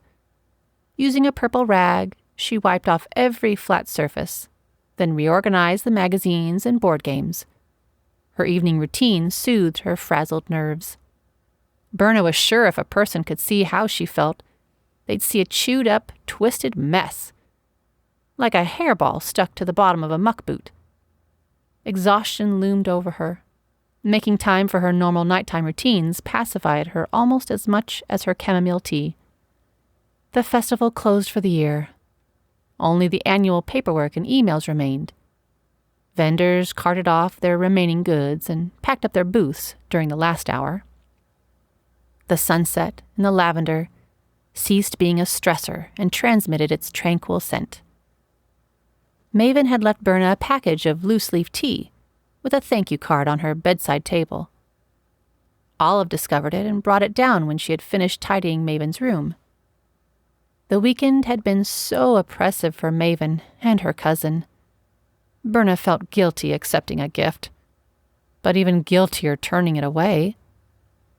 Using a purple rag, she wiped off every flat surface, then reorganized the magazines and board games. Her evening routine soothed her frazzled nerves. Berna was sure if a person could see how she felt, they'd see a chewed-up, twisted mess. like a hairball stuck to the bottom of a muck boot. Exhaustion loomed over her. Making time for her normal nighttime routines pacified her almost as much as her chamomile tea. The festival closed for the year. Only the annual paperwork and emails remained. Vendors carted off their remaining goods and packed up their booths during the last hour. The sunset and the lavender ceased being a stressor and transmitted its tranquil scent. Maven had left Berna a package of loose-leaf tea with a thank you card on her bedside table. Olive discovered it and brought it down when she had finished tidying Maven's room. The weekend had been so oppressive for Maven and her cousin. Berna felt guilty accepting a gift, but even guiltier turning it away.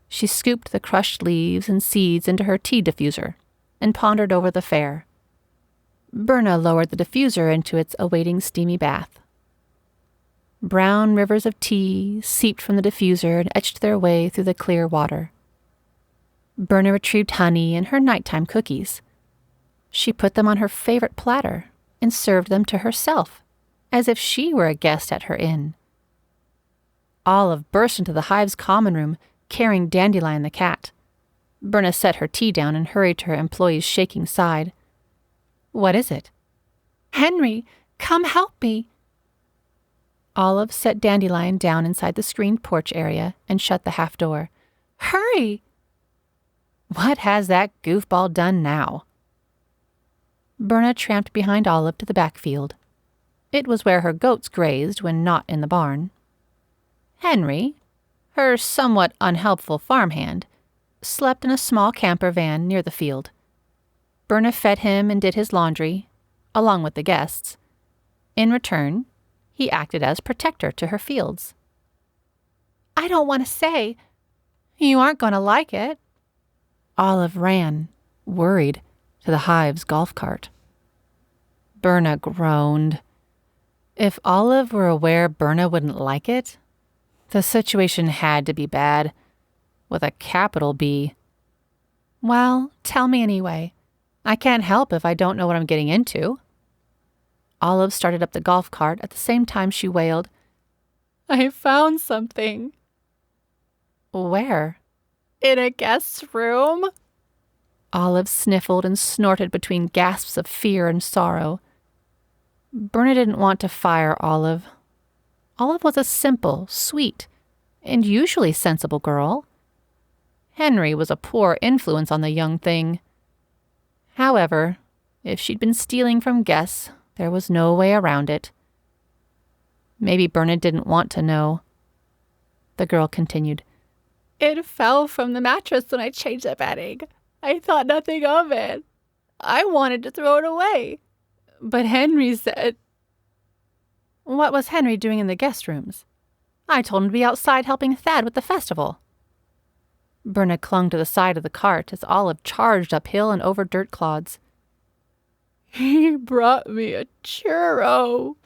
She scooped the crushed leaves and seeds into her tea diffuser and pondered over the fare. Berna lowered the diffuser into its awaiting steamy bath. Brown rivers of tea seeped from the diffuser and etched their way through the clear water. Berna retrieved honey and her nighttime cookies. She put them on her favorite platter and served them to herself, as if she were a guest at her inn. Olive burst into the hive's common room, carrying Dandelion the cat. Berna set her tea down and hurried to her employee's shaking side. "What is it?" "Henry, come help me." Olive set Dandelion down inside the screened porch area and shut the half door. "Hurry!" "What has that goofball done now?" Berna tramped behind Olive to the backfield. It was where her goats grazed when not in the barn. Henry, her somewhat unhelpful farmhand, slept in a small camper van near the field. Berna fed him and did his laundry, along with the guests. In return, he acted as protector to her fields. "I don't want to say." "You aren't going to like it." Olive ran, worried, to the hive's golf cart. Berna groaned. If Olive were aware Berna wouldn't like it, the situation had to be bad, with a capital B. "Well, tell me anyway. I can't help if I don't know what I'm getting into." Olive started up the golf cart at the same time she wailed, "I found something." "Where?" "In a guest's room." Olive sniffled and snorted between gasps of fear and sorrow. Berna didn't want to fire Olive. Olive was a simple, sweet, and usually sensible girl. Henry was a poor influence on the young thing. However, if she'd been stealing from guests, there was no way around it. Maybe Berna didn't want to know. The girl continued, "It fell from the mattress when I changed the bedding. I thought nothing of it. I wanted to throw it away. But Henry said..." "What was Henry doing in the guest rooms? I told him to be outside helping Thad with the festival." Berna clung to the side of the cart as Olive charged uphill and over dirt clods. "He brought me a churro."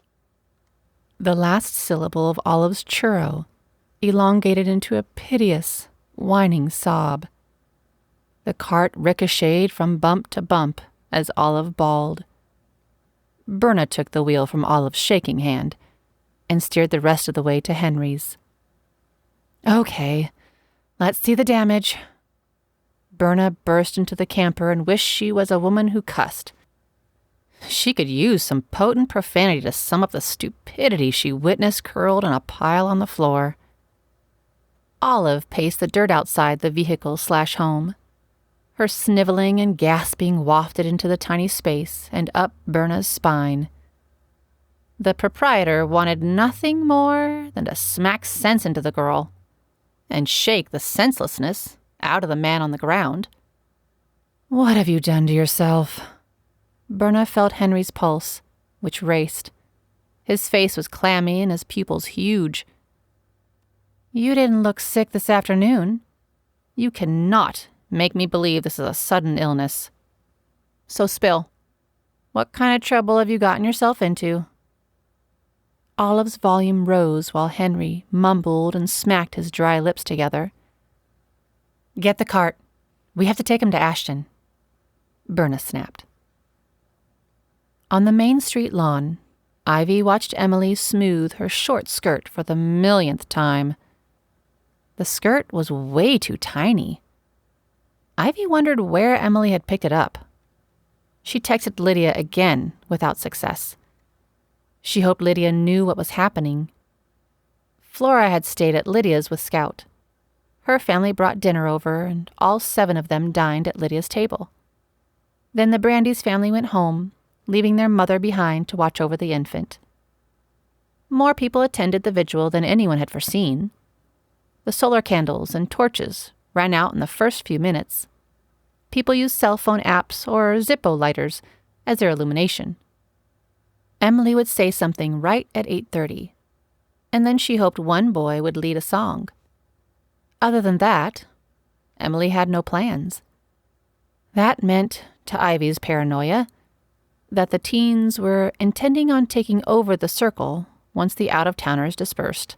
The last syllable of Olive's churro elongated into a piteous, whining sob. The cart ricocheted from bump to bump as Olive bawled. Berna took the wheel from Olive's shaking hand and steered the rest of the way to Henry's. "Okay, let's see the damage." Berna burst into the camper and wished she was a woman who cussed. She could use some potent profanity to sum up the stupidity she witnessed curled in a pile on the floor. Olive paced the dirt outside the vehicle/home. Her sniveling and gasping wafted into the tiny space and up Berna's spine. The proprietor wanted nothing more than to smack sense into the girl and shake the senselessness out of the man on the ground. "What have you done to yourself?" Berna felt Henry's pulse, which raced. His face was clammy and his pupils huge. "You didn't look sick this afternoon. You cannot make me believe this is a sudden illness. So spill. What kind of trouble have you gotten yourself into?" Olive's volume rose while Henry mumbled and smacked his dry lips together. "Get the cart. We have to take him to Ashton," Berna snapped. On the Main Street lawn, Ivy watched Emily smooth her short skirt for the millionth time. The skirt was way too tiny. Ivy wondered where Emily had picked it up. She texted Lydia again without success. She hoped Lydia knew what was happening. Flora had stayed at Lydia's with Scout. Her family brought dinner over, and all 7 of them dined at Lydia's table. Then the Brandy's family went home, leaving their mother behind to watch over the infant. More people attended the vigil than anyone had foreseen. The solar candles and torches ran out in the first few minutes. People used cell phone apps or Zippo lighters as their illumination. Emily would say something right at 8:30, and then she hoped one boy would lead a song. Other than that, Emily had no plans. That meant, to Ivy's paranoia, that the teens were intending on taking over the circle once the out-of-towners dispersed.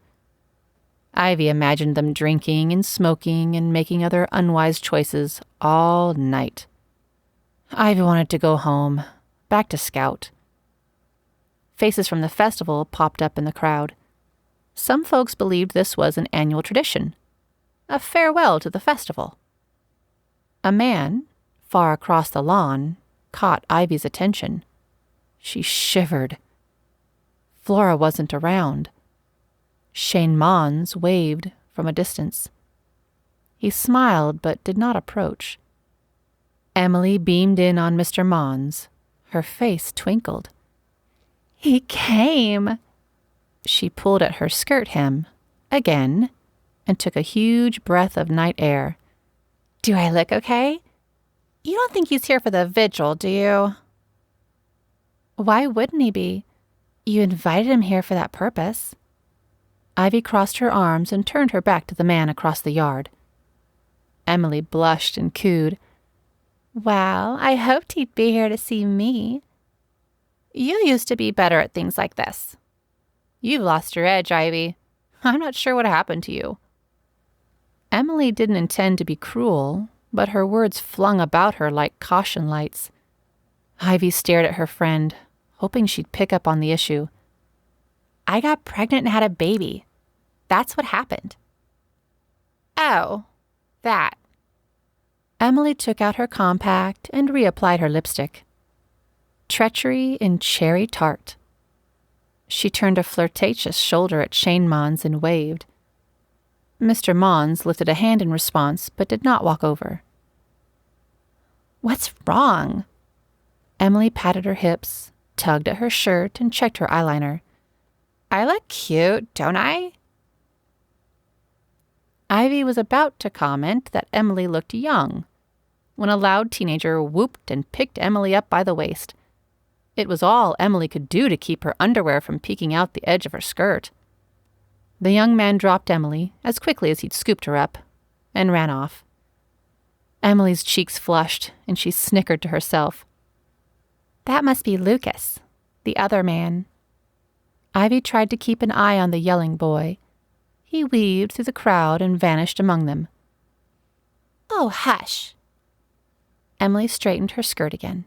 Ivy imagined them drinking and smoking and making other unwise choices all night. Ivy wanted to go home, back to Scout. Faces from the festival popped up in the crowd. Some folks believed this was an annual tradition, a farewell to the festival. A man, far across the lawn, caught Ivy's attention. She shivered. Flora wasn't around. Shane Mons waved from a distance. He smiled but did not approach. Emily beamed in on Mr. Mons. Her face twinkled. "He came." She pulled at her skirt hem, again, and took a huge breath of night air. "Do I look okay? You don't think he's here for the vigil, do you?" "Why wouldn't he be? You invited him here for that purpose." Ivy crossed her arms and turned her back to the man across the yard. Emily blushed and cooed. "Well, I hoped he'd be here to see me. You used to be better at things like this. You've lost your edge, Ivy. I'm not sure what happened to you." Emily didn't intend to be cruel, but her words flung about her like caution lights. Ivy stared at her friend, hoping she'd pick up on the issue. "I got pregnant and had a baby. That's what happened." "Oh, that." Emily took out her compact and reapplied her lipstick. Treachery in cherry tart. She turned a flirtatious shoulder at Shane Mons and waved. Mr. Mons lifted a hand in response but did not walk over. "What's wrong?" Emily patted her hips, tugged at her shirt, and checked her eyeliner. "I look cute, don't I?" Ivy was about to comment that Emily looked young when a loud teenager whooped and picked Emily up by the waist. It was all Emily could do to keep her underwear from peeking out the edge of her skirt. The young man dropped Emily as quickly as he'd scooped her up and ran off. Emily's cheeks flushed, and she snickered to herself. "That must be Lucas, the other man." Ivy tried to keep an eye on the yelling boy. He weaved through the crowd and vanished among them. "Oh, hush." Emily straightened her skirt again.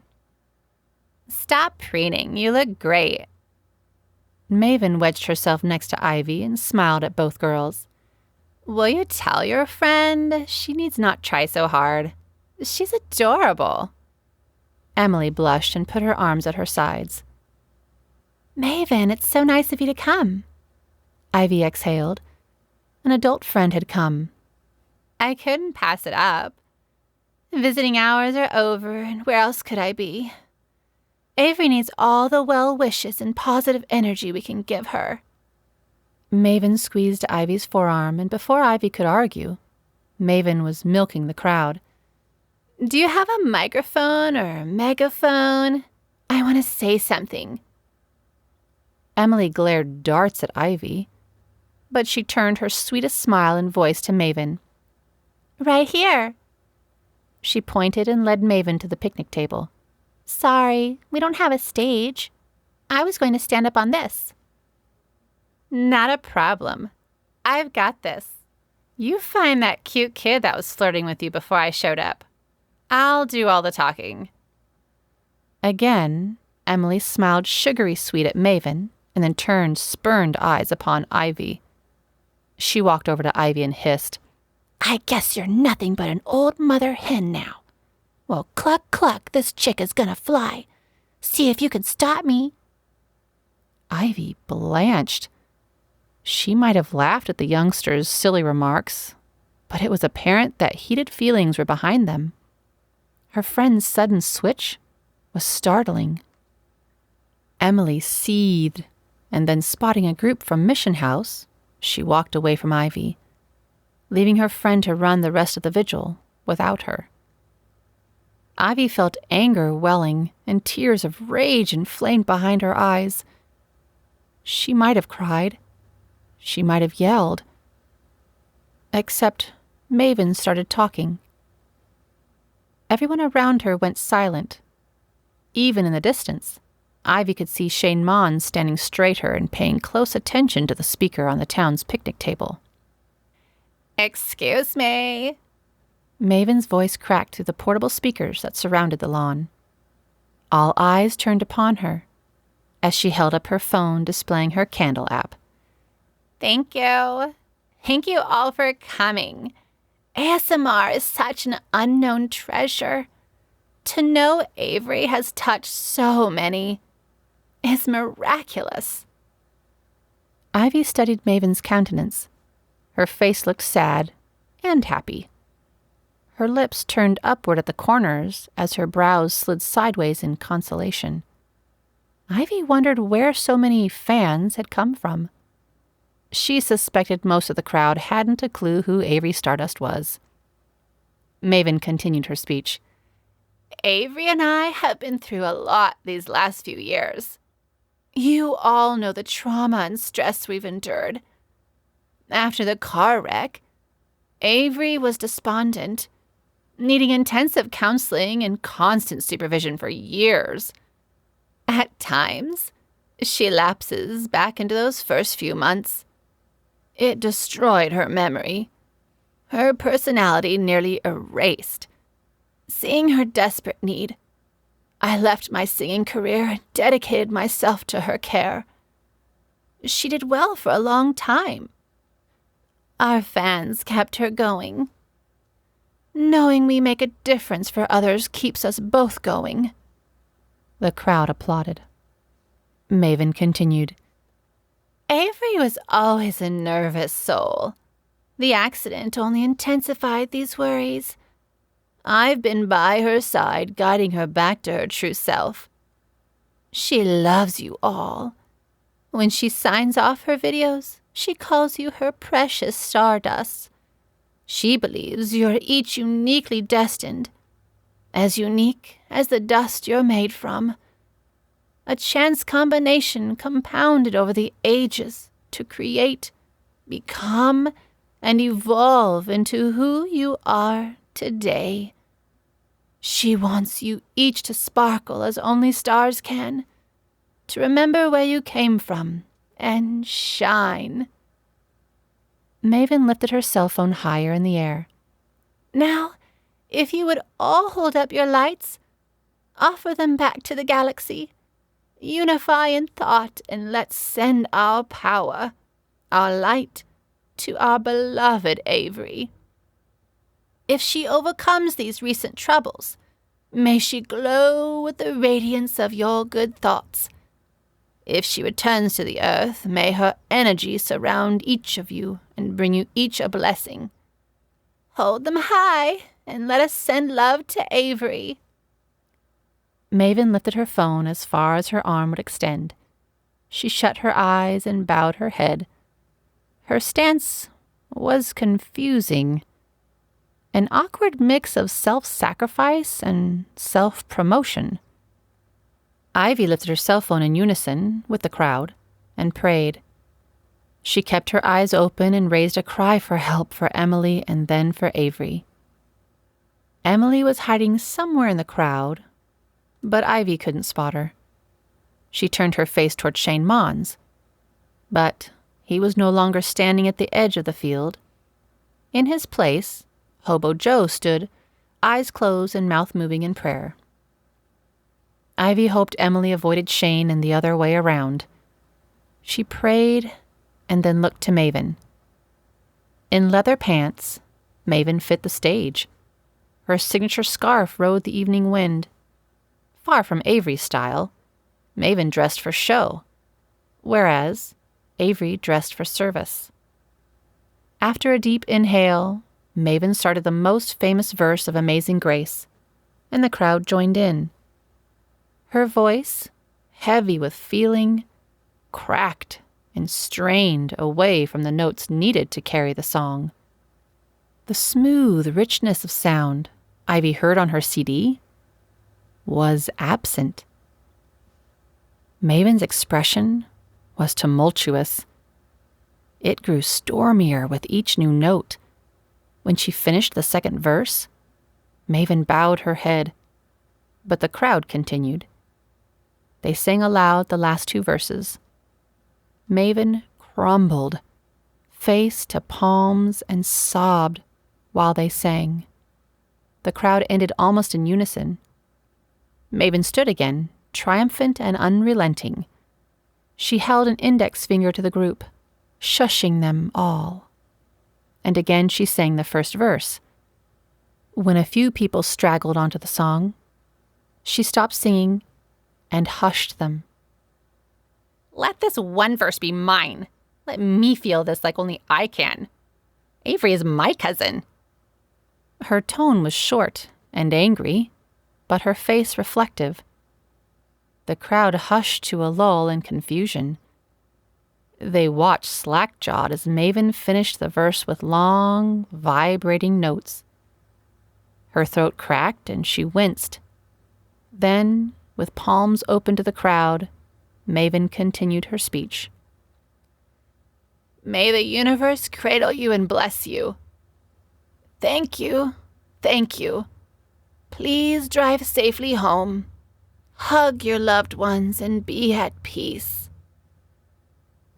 "Stop preening. You look great." Maven wedged herself next to Ivy and smiled at both girls. "Will you tell your friend she needs not try so hard? She's adorable." Emily blushed and put her arms at her sides. "Maven, it's so nice of you to come." Ivy exhaled. An adult friend had come. "I couldn't pass it up. Visiting hours are over, and where else could I be? Averie needs all the well wishes and positive energy we can give her." Maven squeezed Ivy's forearm, and before Ivy could argue, Maven was milking the crowd. "Do you have a microphone or a megaphone? I want to say something." Emily glared darts at Ivy, but she turned her sweetest smile and voice to Maven. "Right here." She pointed and led Maven to the picnic table. "Sorry, we don't have a stage. I was going to stand up on this." "Not a problem. I've got this. You find that cute kid that was flirting with you before I showed up. I'll do all the talking." Again, Emily smiled sugary sweet at Maven and then turned spurned eyes upon Ivy. She walked over to Ivy and hissed, I guess you're nothing but an old mother hen now. Well, cluck, cluck, this chick is gonna fly. See if you can stop me. Ivy blanched. She might have laughed at the youngster's silly remarks, but it was apparent that heated feelings were behind them. Her friend's sudden switch was startling. Emily seethed, and then spotting a group from Mission House, she walked away from Ivy, leaving her friend to run the rest of the vigil without her. Ivy felt anger welling, and tears of rage inflamed behind her eyes. She might have cried. She might have yelled. Except Maven started talking. Everyone around her went silent. Even in the distance, Ivy could see Shane Mons standing straighter and paying close attention to the speaker on the town's picnic table. Excuse me. Maven's voice cracked through the portable speakers that surrounded the lawn. All eyes turned upon her as she held up her phone displaying her candle app. Thank you. Thank you all for coming. ASMR is such an unknown treasure. To know Averie has touched so many is miraculous. Ivy studied Maven's countenance. Her face looked sad and happy. Her lips turned upward at the corners as her brows slid sideways in consolation. Ivy wondered where so many fans had come from. She suspected most of the crowd hadn't a clue who Averie Stardust was. Maven continued her speech. Averie and I have been through a lot these last few years. You all know the trauma and stress we've endured. After the car wreck, Averie was despondent, needing intensive counseling and constant supervision for years. At times, she lapses back into those first few months. It destroyed her memory. Her personality nearly erased. Seeing her desperate need, I left my singing career and dedicated myself to her care. She did well for a long time. Our fans kept her going. Knowing we make a difference for others keeps us both going. The crowd applauded. Maven continued. Averie was always a nervous soul. The accident only intensified these worries. I've been by her side, guiding her back to her true self. She loves you all. When she signs off her videos, she calls you her precious Stardust. She believes you're each uniquely destined, as unique as the dust you're made from. A chance combination compounded over the ages to create, become, and evolve into who you are today. She wants you each to sparkle as only stars can, to remember where you came from, and shine. Maven lifted her cell phone higher in the air. Now, if you would all hold up your lights, offer them back to the galaxy, unify in thought, and let's send our power, our light, to our beloved Averie. If she overcomes these recent troubles, may she glow with the radiance of your good thoughts. If she returns to the earth, may her energy surround each of you and bring you each a blessing. Hold them high, and let us send love to Averie. Maven lifted her phone as far as her arm would extend. She shut her eyes and bowed her head. Her stance was confusing. An awkward mix of self-sacrifice and self-promotion. Ivy lifted her cell phone in unison with the crowd and prayed. She kept her eyes open and raised a cry for help for Emily and then for Averie. Emily was hiding somewhere in the crowd, but Ivy couldn't spot her. She turned her face toward Shane Mons, but he was no longer standing at the edge of the field. In his place, Hobo Joe stood, eyes closed and mouth moving in prayer. Ivy hoped Emily avoided Shane and the other way around. She prayed and then looked to Maven. In leather pants, Maven fit the stage. Her signature scarf rode the evening wind. Far from Averie's style, Maven dressed for show, whereas Averie dressed for service. After a deep inhale, Maven started the most famous verse of Amazing Grace, and the crowd joined in. Her voice, heavy with feeling, cracked and strained away from the notes needed to carry the song. The smooth richness of sound Ivy heard on her CD was absent. Maven's expression was tumultuous. It grew stormier with each new note. When she finished the second verse, Maven bowed her head, but the crowd continued. They sang aloud the last two verses. Maven crumbled, face to palms, and sobbed while they sang. The crowd ended almost in unison. Maven stood again, triumphant and unrelenting. She held an index finger to the group, shushing them all. And again she sang the first verse. When a few people straggled onto the song, she stopped singing and hushed them. Let this one verse be mine. Let me feel this like only I can. Averie is my cousin. Her tone was short and angry, but her face reflective. The crowd hushed to a lull in confusion. They watched slack-jawed as Maven finished the verse with long, vibrating notes. Her throat cracked and she winced. Then, with palms open to the crowd, Maven continued her speech. May the universe cradle you and bless you. Thank you. Thank you. Please drive safely home. Hug your loved ones and be at peace.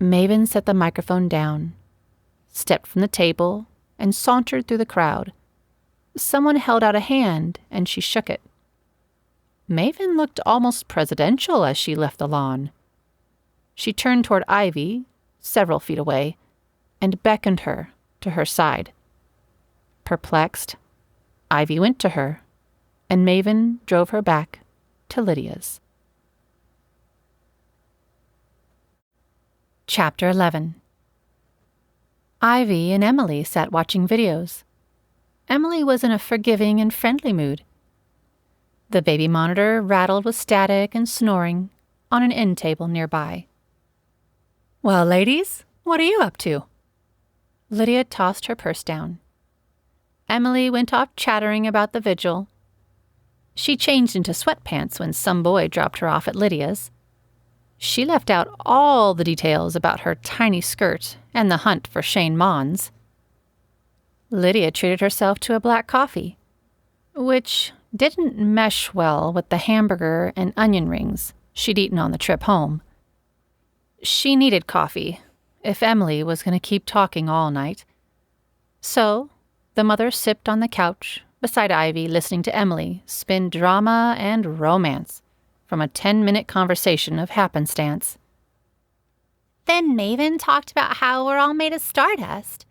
Maven set the microphone down, stepped from the table, and sauntered through the crowd. Someone held out a hand, and she shook it. Maven looked almost presidential as she left the lawn. She turned toward Ivy, several feet away, and beckoned her to her side. Perplexed, Ivy went to her, and Maven drove her back to Lydia's. Chapter 11. Ivy and Emily sat watching videos. Emily was in a forgiving and friendly mood. The baby monitor rattled with static and snoring on an end table nearby. Well, ladies, what are you up to? Lydia tossed her purse down. Emily went off chattering about the vigil. She changed into sweatpants when some boy dropped her off at Lydia's. She left out all the details about her tiny skirt and the hunt for Shane Mons. Lydia treated herself to a black coffee, which didn't mesh well with the hamburger and onion rings she'd eaten on the trip home. She needed coffee if Emily was going to keep talking all night. So the mother sipped on the couch beside Ivy, listening to Emily spin drama and romance from a 10-minute conversation of happenstance. Then Maven talked about how we're all made of stardust.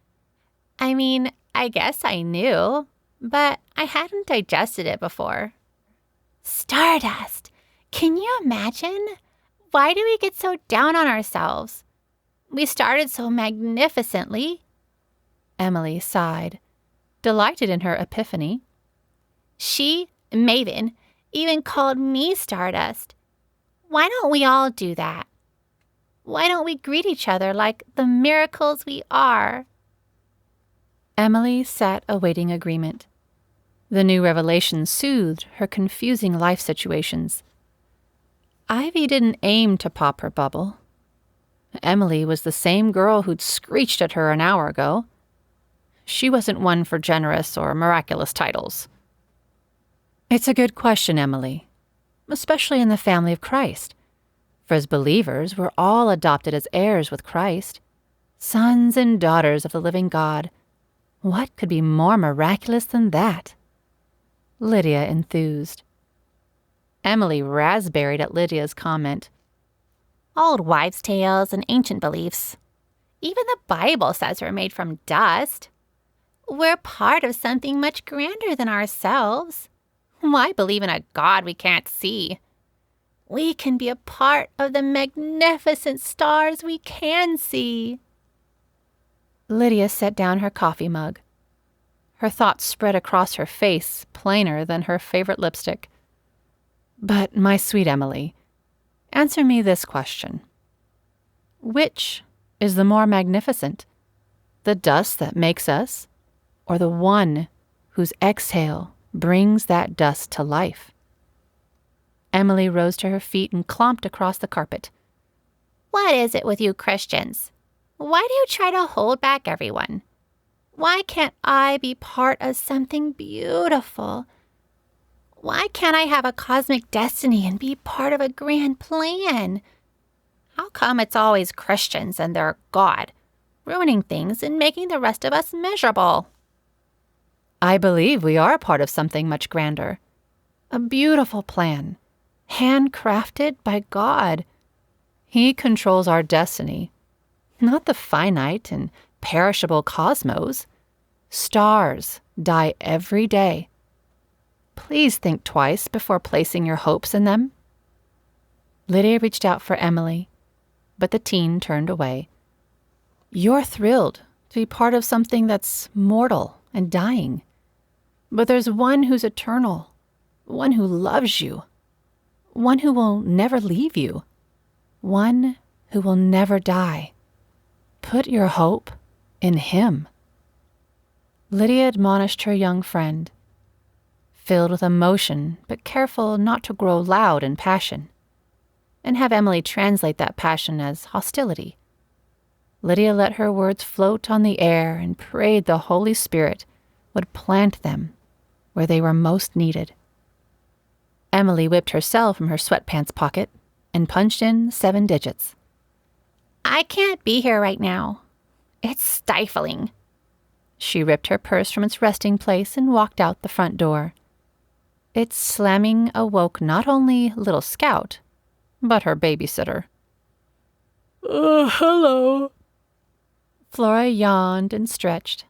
I mean, I guess I knew, but I hadn't digested it before. Stardust! Can you imagine? Why do we get so down on ourselves? We started so magnificently. Emily sighed, delighted in her epiphany. She, Maven, even called me Stardust. Why don't we all do that? Why don't we greet each other like the miracles we are? Emily sat awaiting agreement. The new revelation soothed her confusing life situations. Ivy didn't aim to pop her bubble. Emily was the same girl who'd screeched at her an hour ago. She wasn't one for generous or miraculous titles. It's a good question, Emily, especially in the family of Christ. For as believers, we're all adopted as heirs with Christ, sons and daughters of the living God. What could be more miraculous than that? Lydia enthused. Emily raspberried at Lydia's comment. Old wives' tales and ancient beliefs. Even the Bible says we're made from dust. We're part of something much grander than ourselves. Why believe in a God we can't see? We can be a part of the magnificent stars we can see. Lydia set down her coffee mug. Her thoughts spread across her face, plainer than her favorite lipstick. But, my sweet Emily, answer me this question. Which is the more magnificent? The dust that makes us, or the one whose exhale brings that dust to life? Emily rose to her feet and clomped across the carpet. What is it with you Christians? Why do you try to hold back everyone? Why can't I be part of something beautiful? Why can't I have a cosmic destiny and be part of a grand plan? How come it's always Christians and their God, ruining things and making the rest of us miserable? I believe we are a part of something much grander. A beautiful plan, handcrafted by God. He controls our destiny, not the finite and perishable cosmos. Stars die every day. Please think twice before placing your hopes in them. Lydia reached out for Emily, but the teen turned away. You're thrilled to be part of something that's mortal and dying. But there's one who's eternal, one who loves you, one who will never leave you, one who will never die. Put your hope in him. Lydia admonished her young friend, filled with emotion but careful not to grow loud in passion, and have Emily translate that passion as hostility. Lydia let her words float on the air and prayed the Holy Spirit would plant them where they were most needed. Emily whipped her cell from her sweatpants pocket and punched in 7 digits. I can't be here right now. It's stifling. She ripped her purse from its resting place and walked out the front door. Its slamming awoke not only Little Scout, but her babysitter. Hello. Flora yawned and stretched.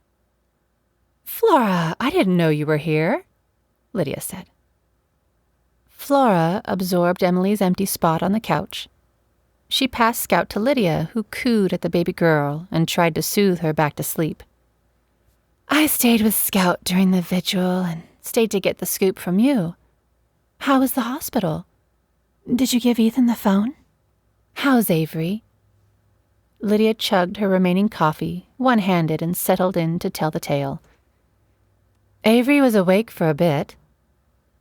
Flora, I didn't know you were here, Lydia said. Flora absorbed Emily's empty spot on the couch. She passed Scout to Lydia, who cooed at the baby girl and tried to soothe her back to sleep. I stayed with Scout during the vigil and stayed to get the scoop from you. How was the hospital? Did you give Ethan the phone? How's Averie? Lydia chugged her remaining coffee, one-handed, and settled in to tell the tale. Averie was awake for a bit.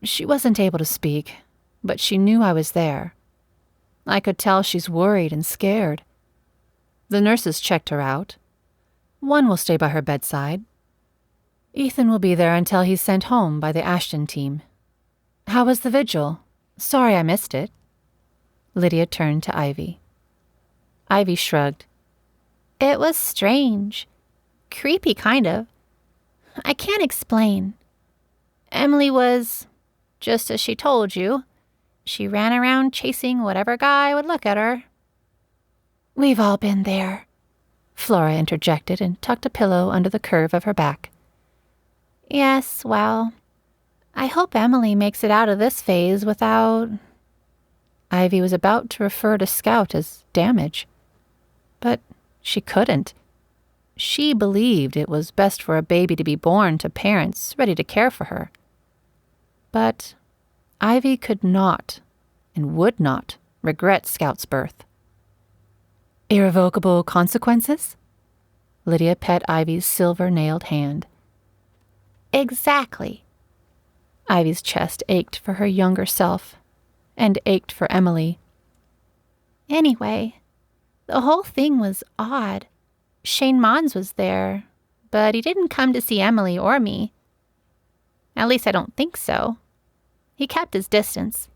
She wasn't able to speak, but she knew I was there. I could tell she's worried and scared. The nurses checked her out. One will stay by her bedside. Ethan will be there until he's sent home by the Ashton team. How was the vigil? Sorry I missed it. Lydia turned to Ivy. Ivy shrugged. It was strange. Creepy, kind of. I can't explain. Emily was, just as she told you. She ran around chasing whatever guy would look at her. We've all been there, Flora interjected and tucked a pillow under the curve of her back. Yes, well, I hope Emily makes it out of this phase without... Ivy was about to refer to Scout as damage, but she couldn't. She believed it was best for a baby to be born to parents ready to care for her. But Ivy could not and would not regret Scout's birth. Irrevocable consequences? Lydia pet Ivy's silver-nailed hand. Exactly. Ivy's chest ached for her younger self, and ached for Emily. Anyway, the whole thing was odd. Shane Mons was there, but he didn't come to see Emily or me. At least I don't think so. He kept his distance.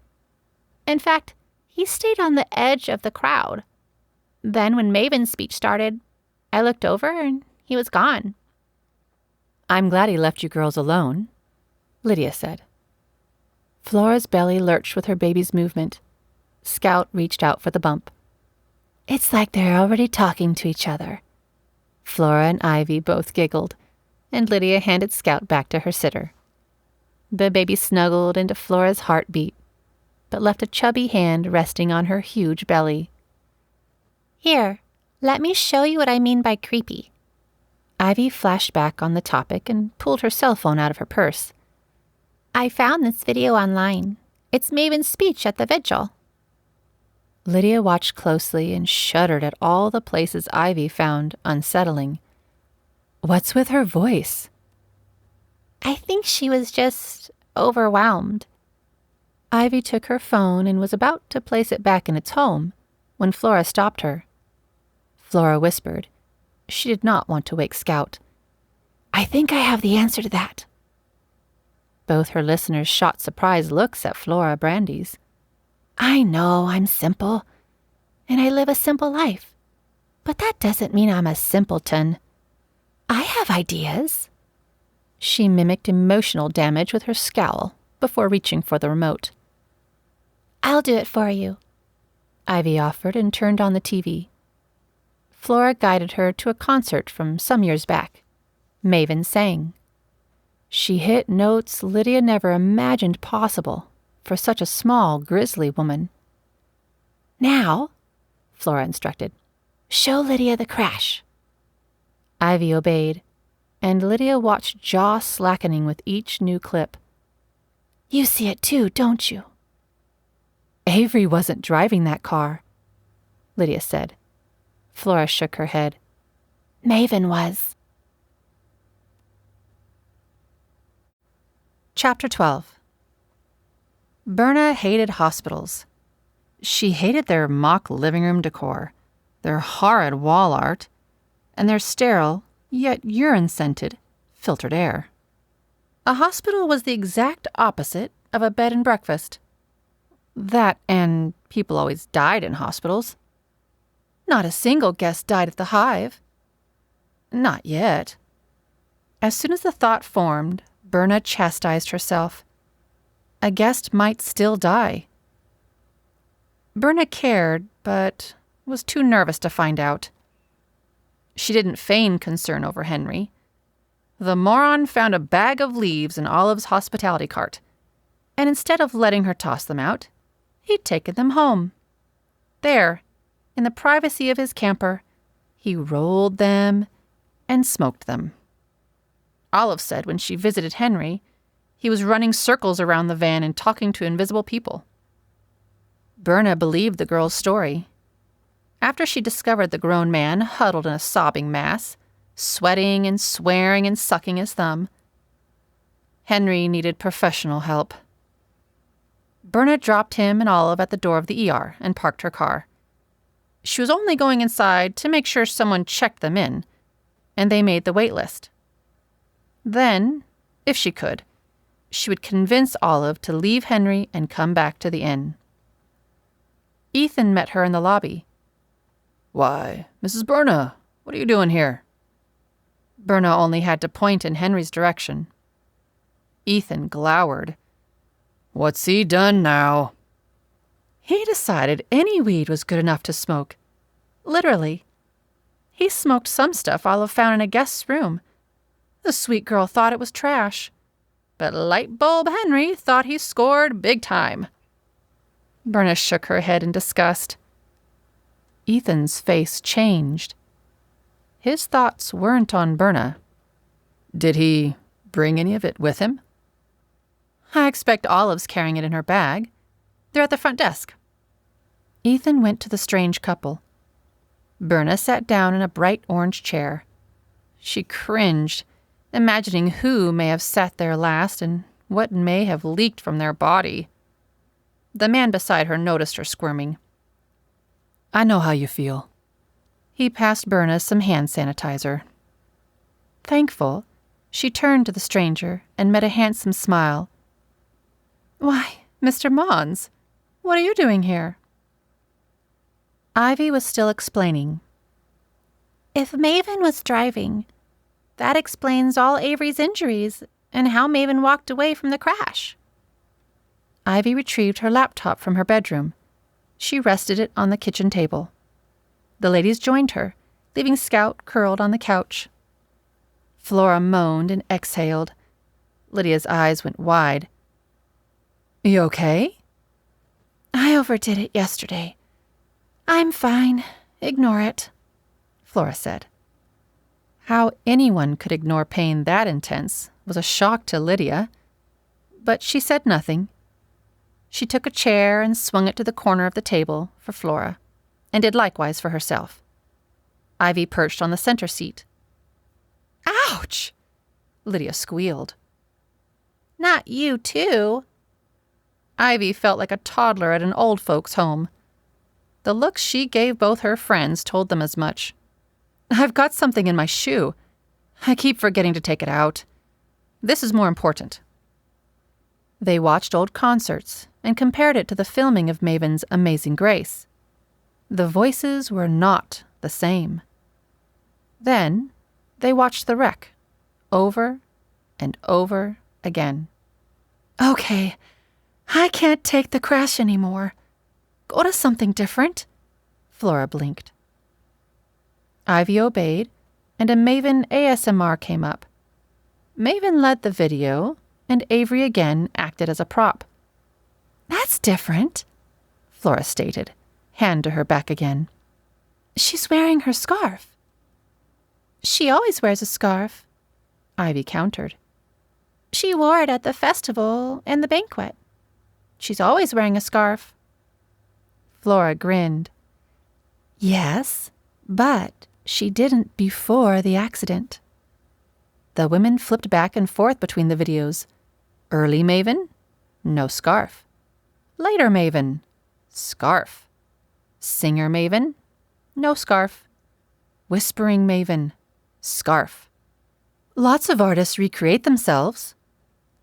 In fact, he stayed on the edge of the crowd. Then when Maven's speech started, I looked over and he was gone. I'm glad he left you girls alone, Lydia said. Flora's belly lurched with her baby's movement. Scout reached out for the bump. It's like they're already talking to each other. Flora and Ivy both giggled, and Lydia handed Scout back to her sitter. The baby snuggled into Flora's heartbeat, but left a chubby hand resting on her huge belly. Here, let me show you what I mean by creepy. Ivy flashed back on the topic and pulled her cell phone out of her purse. I found this video online. It's Maven's speech at the vigil. Lydia watched closely and shuddered at all the places Ivy found unsettling. What's with her voice? I think she was just overwhelmed. Ivy took her phone and was about to place it back in its home when Flora stopped her. Flora whispered. She did not want to wake Scout. I think I have the answer to that. Both her listeners shot surprised looks at Flora Brandeis. I know I'm simple, and I live a simple life, but that doesn't mean I'm a simpleton. I have ideas. She mimicked emotional damage with her scowl before reaching for the remote. I'll do it for you, Ivy offered and turned on the TV. Flora guided her to a concert from some years back. Maven sang. She hit notes Lydia never imagined possible for such a small, grisly woman. Now, Flora instructed, show Lydia the crash. Ivy obeyed, and Lydia watched jaw slackening with each new clip. You see it too, don't you? Averie wasn't driving that car, Lydia said. Flora shook her head. Maven was. Chapter 12. Berna hated hospitals. She hated their mock living room decor, their horrid wall art, and their sterile, yet urine-scented, filtered air. A hospital was the exact opposite of a bed and breakfast. That and people always died in hospitals. Not a single guest died at the Hive. Not yet. As soon as the thought formed, Berna chastised herself. A guest might still die. Berna cared, but was too nervous to find out. She didn't feign concern over Henry. The moron found a bag of leaves in Olive's hospitality cart, and instead of letting her toss them out, he'd taken them home. There, in the privacy of his camper, he rolled them and smoked them. Olive said when she visited Henry, he was running circles around the van and talking to invisible people. Berna believed the girl's story. After she discovered the grown man huddled in a sobbing mass, sweating and swearing and sucking his thumb, Henry needed professional help. Berna dropped him and Olive at the door of the ER and parked her car. She was only going inside to make sure someone checked them in, and they made the wait list. Then, if she could, she would convince Olive to leave Henry and come back to the inn. Ethan met her in the lobby. Why, Mrs. Berna, what are you doing here? Berna only had to point in Henry's direction. Ethan glowered. What's he done now? He decided any weed was good enough to smoke. Literally. He smoked some stuff Olive found in a guest's room. The sweet girl thought it was trash. But Lightbulb Henry thought he scored big time. Berna shook her head in disgust. Ethan's face changed. His thoughts weren't on Berna. Did he bring any of it with him? I expect Olive's carrying it in her bag. They're at the front desk. Ethan went to the strange couple. Berna sat down in a bright orange chair. She cringed, imagining who may have sat there last and what may have leaked from their body. The man beside her noticed her squirming. I know how you feel. He passed Berna some hand sanitizer. Thankful, she turned to the stranger and met a handsome smile. Why, Mr. Mons, what are you doing here? Ivy was still explaining. If Maven was driving, that explains all Averie's injuries and how Maven walked away from the crash. Ivy retrieved her laptop from her bedroom. She rested it on the kitchen table. The ladies joined her, leaving Scout curled on the couch. Flora moaned and exhaled. Lydia's eyes went wide. "You okay?" "I overdid it yesterday. I'm fine. Ignore it," Flora said. How anyone could ignore pain that intense was a shock to Lydia, but she said nothing. She took a chair and swung it to the corner of the table for Flora, and did likewise for herself. Ivy perched on the center seat. "Ouch!" Lydia squealed. "Not you, too." Ivy felt like a toddler at an old folks' home. The looks she gave both her friends told them as much. "I've got something in my shoe. I keep forgetting to take it out. This is more important." They watched old concerts and compared it to the filming of Maven's Amazing Grace. The voices were not the same. Then they watched the wreck, over and over again. "Okay, I can't take the crash anymore. Go to something different," Flora blinked. Ivy obeyed, and a Maven ASMR came up. Maven led the video, and Averie again acted as a prop. "That's different," Flora stated, hand to her back again. "She's wearing her scarf." "She always wears a scarf," Ivy countered. "She wore it at the festival and the banquet. She's always wearing a scarf." Flora grinned. "Yes, but she didn't before the accident." The women flipped back and forth between the videos. Early Maven, no scarf. Later Maven, scarf. Singer Maven, no scarf. Whispering Maven, scarf. "Lots of artists recreate themselves,"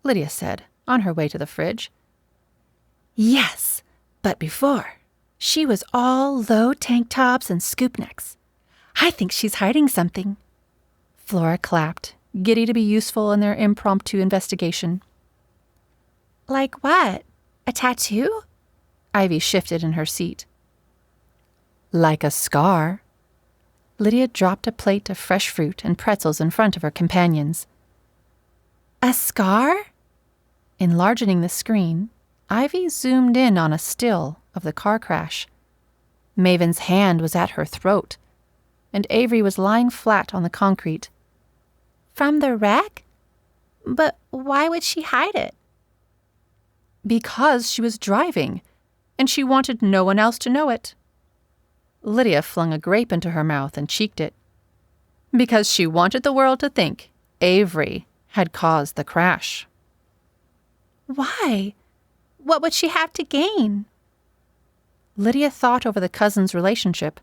Lydia said, on her way to the fridge. "Yes, but before, she was all low tank tops and scoop necks. I think she's hiding something." Flora clapped, giddy to be useful in their impromptu investigation. "Like what? A tattoo?" Ivy shifted in her seat. "Like a scar." Lydia dropped a plate of fresh fruit and pretzels in front of her companions. "A scar?" Enlarging the screen, Ivy zoomed in on a still of the car crash. Maven's hand was at her throat, and Averie was lying flat on the concrete. "From the wreck? But why would she hide it?" "Because she was driving, and she wanted no one else to know it." Lydia flung a grape into her mouth and cheeked it. "Because she wanted the world to think Averie had caused the crash." "Why? What would she have to gain?" Lydia thought over the cousins' relationship.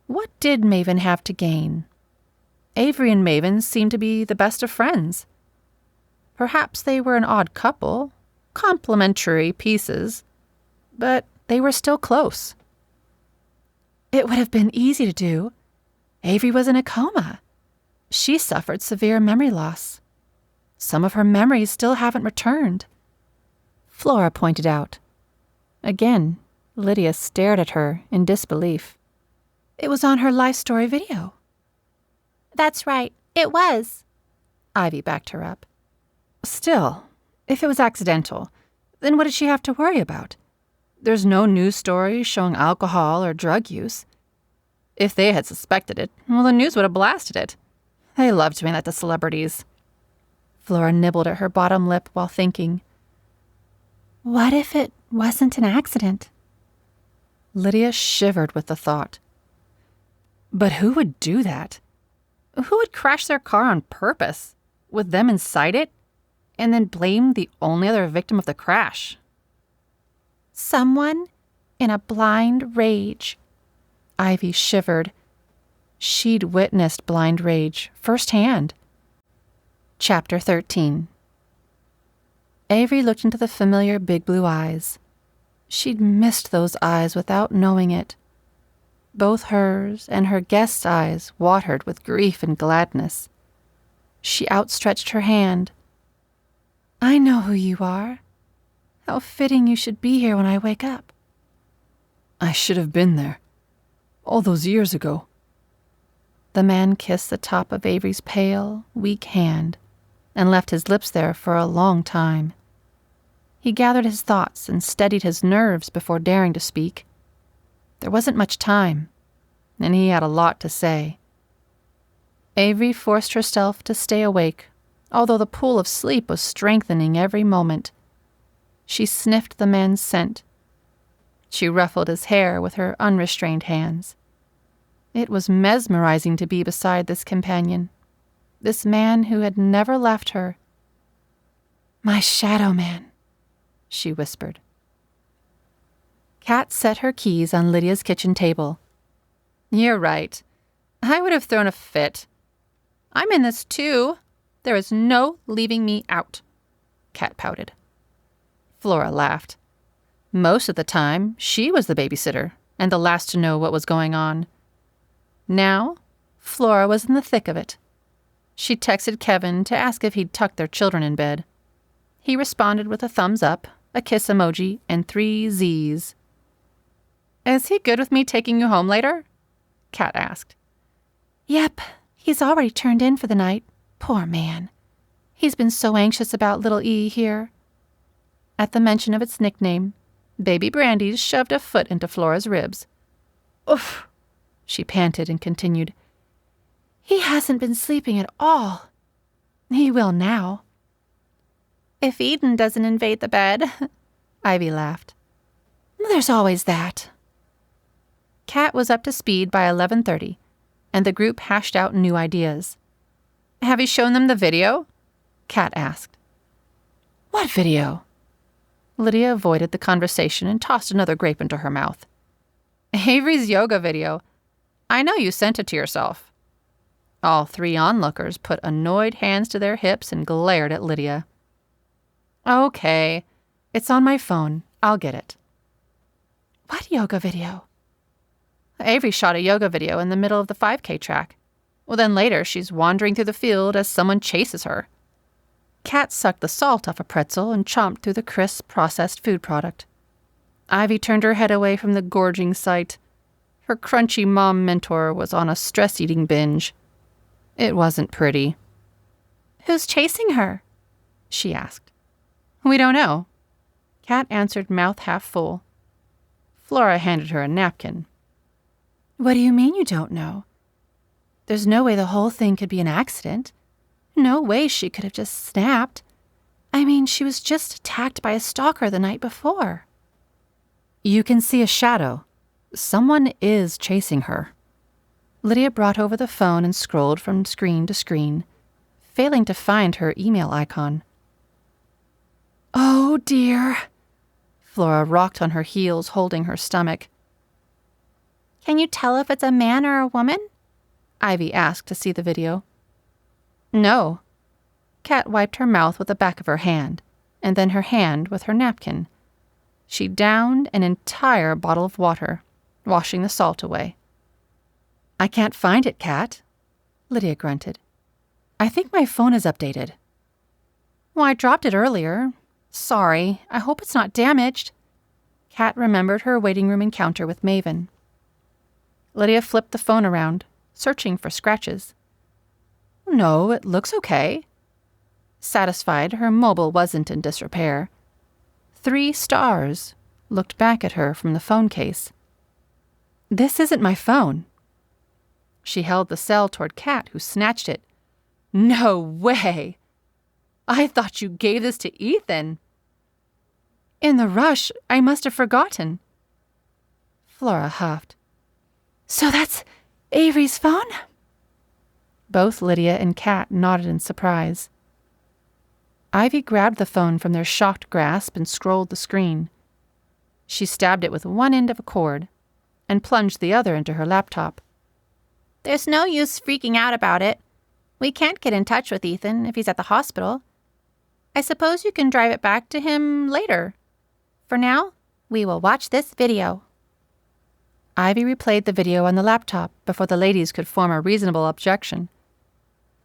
What did Maven have to gain? Averie and Maven seemed to be the best of friends. Perhaps they were an odd couple, complementary pieces, but they were still close. It would have been easy to do. Averie was in a coma. She suffered severe memory loss. Some of her memories still haven't returned, Flora pointed out. Again, Lydia stared at her in disbelief. It was on her life story video. "That's right, it was," Ivy backed her up. Still, if it was accidental, then what did she have to worry about? There's no news story showing alcohol or drug use. If they had suspected it, well, the news would have blasted it. They love doing that to celebrities. Flora nibbled at her bottom lip while thinking. What if it wasn't an accident? Lydia shivered with the thought. But who would do that? Who would crash their car on purpose, with them inside it, and then blame the only other victim of the crash? Someone in a blind rage. Ivy shivered. She'd witnessed blind rage firsthand. Chapter 13. Averie looked into the familiar big blue eyes. She'd missed those eyes without knowing it. Both hers and her guest's eyes watered with grief and gladness. She outstretched her hand. I know who you are. How fitting you should be here when I wake up. I should have been there. All those years ago. The man kissed the top of Averie's pale, weak hand and left his lips there for a long time. He gathered his thoughts and steadied his nerves before daring to speak. There wasn't much time, and he had a lot to say. Averie forced herself to stay awake, although the pool of sleep was strengthening every moment. She sniffed the man's scent. She ruffled his hair with her unrestrained hands. It was mesmerizing to be beside this companion, this man who had never left her. "My shadow man," she whispered. Kat set her keys on Lydia's kitchen table. "You're right. I would have thrown a fit. I'm in this too. There is no leaving me out," Kat pouted. Flora laughed. Most of the time, she was the babysitter and the last to know what was going on. Now, Flora was in the thick of it. She texted Kevin to ask if he'd tucked their children in bed. He responded with a thumbs up, a kiss emoji, and 3 Z's. "Is he good with me taking you home later?" Kat asked. "Yep, he's already turned in for the night. Poor man. He's been so anxious about little E here." At the mention of its nickname, Baby Brandy shoved a foot into Flora's ribs. "Oof," she panted and continued. "He hasn't been sleeping at all. He will now." "If Eden doesn't invade the bed," Ivy laughed. "There's always that." Kat was up to speed by 11:30, and the group hashed out new ideas. "Have you shown them the video?" Kat asked. "What video?" Lydia avoided the conversation and tossed another grape into her mouth. "Averie's yoga video. I know you sent it to yourself." All 3 onlookers put annoyed hands to their hips and glared at Lydia. "Okay, it's on my phone. I'll get it." "What yoga video?" "Averie shot a yoga video in the middle of the 5K track. Well, then later she's wandering through the field as someone chases her." Kat sucked the salt off a pretzel and chomped through the crisp, processed food product. Ivy turned her head away from the gorging sight. Her crunchy mom mentor was on a stress-eating binge. It wasn't pretty. "Who's chasing her?" she asked. "We don't know." Kat answered, mouth half full. Flora handed her a napkin. "What do you mean you don't know? There's no way the whole thing could be an accident. No way she could have just snapped. I mean, she was just attacked by a stalker the night before." "You can see a shadow. Someone is chasing her." Lydia brought over the phone and scrolled from screen to screen, failing to find her email icon. "Oh, dear." Flora rocked on her heels, holding her stomach. "Can you tell if it's a man or a woman?" Ivy asked to see the video. "No." Kat wiped her mouth with the back of her hand, and then her hand with her napkin. She downed an entire bottle of water, washing the salt away. "I can't find it, Kat," Lydia grunted. "I think my phone is updated." "Well, I dropped it earlier. Sorry, I hope it's not damaged." Kat remembered her waiting room encounter with Maven. Lydia flipped the phone around, searching for scratches. "No, it looks okay." Satisfied her mobile wasn't in disrepair. 3 stars looked back at her from the phone case. "This isn't my phone." She held the cell toward Kat, who snatched it. "No way! I thought you gave this to Ethan." "In the rush, I must have forgotten." Flora huffed. "So that's Averie's phone?" Both Lydia and Kat nodded in surprise. Ivy grabbed the phone from their shocked grasp and scrolled the screen. She stabbed it with one end of a cord and plunged the other into her laptop. "There's no use freaking out about it. We can't get in touch with Ethan if he's at the hospital. I suppose you can drive it back to him later. For now, we will watch this video." Ivy replayed the video on the laptop before the ladies could form a reasonable objection.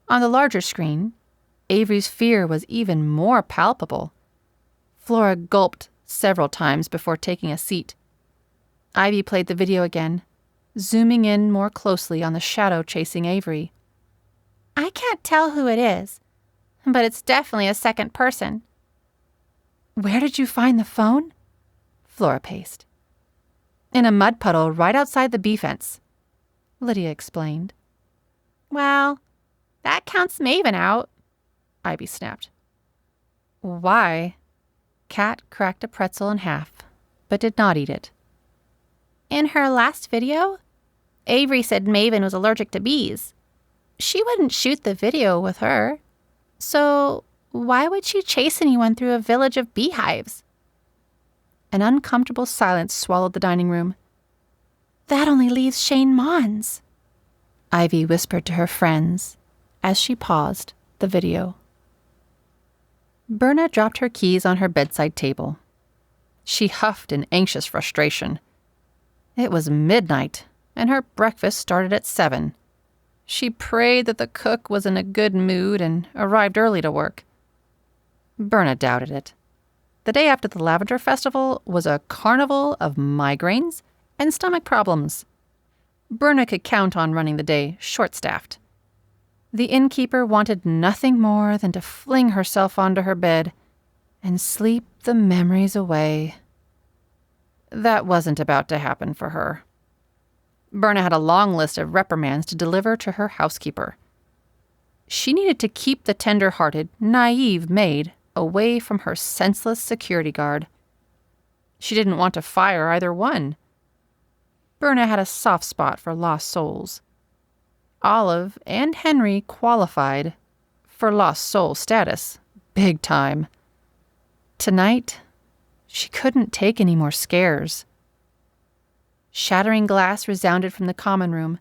On the larger screen, Averie's fear was even more palpable. Flora gulped several times before taking a seat. Ivy played the video again, zooming in more closely on the shadow chasing Averie. I can't tell who it is, but it's definitely a second person. Where did you find the phone? Flora paced. In a mud puddle right outside the bee fence, Lydia explained. Well, that counts Maven out, Ivy snapped. Why? Kat cracked a pretzel in half, but did not eat it. In her last video, Averie said Maven was allergic to bees. She wouldn't shoot the video with her. So why would she chase anyone through a village of beehives? An uncomfortable silence swallowed the dining room. That only leaves Shane Mons, Ivy whispered to her friends as she paused the video. Berna dropped her keys on her bedside table. She huffed in anxious frustration. It was midnight, and her breakfast started at 7. She prayed that the cook was in a good mood and arrived early to work. Berna doubted it. The day after the Lavender Festival was a carnival of migraines and stomach problems. Berna could count on running the day short-staffed. The innkeeper wanted nothing more than to fling herself onto her bed and sleep the memories away. That wasn't about to happen for her. Berna had a long list of reprimands to deliver to her housekeeper. She needed to keep the tender-hearted, naive maid away from her senseless security guard. She didn't want to fire either one. Berna had a soft spot for lost souls. Olive and Henry qualified for lost soul status, big time. Tonight, she couldn't take any more scares. Shattering glass resounded from the common room.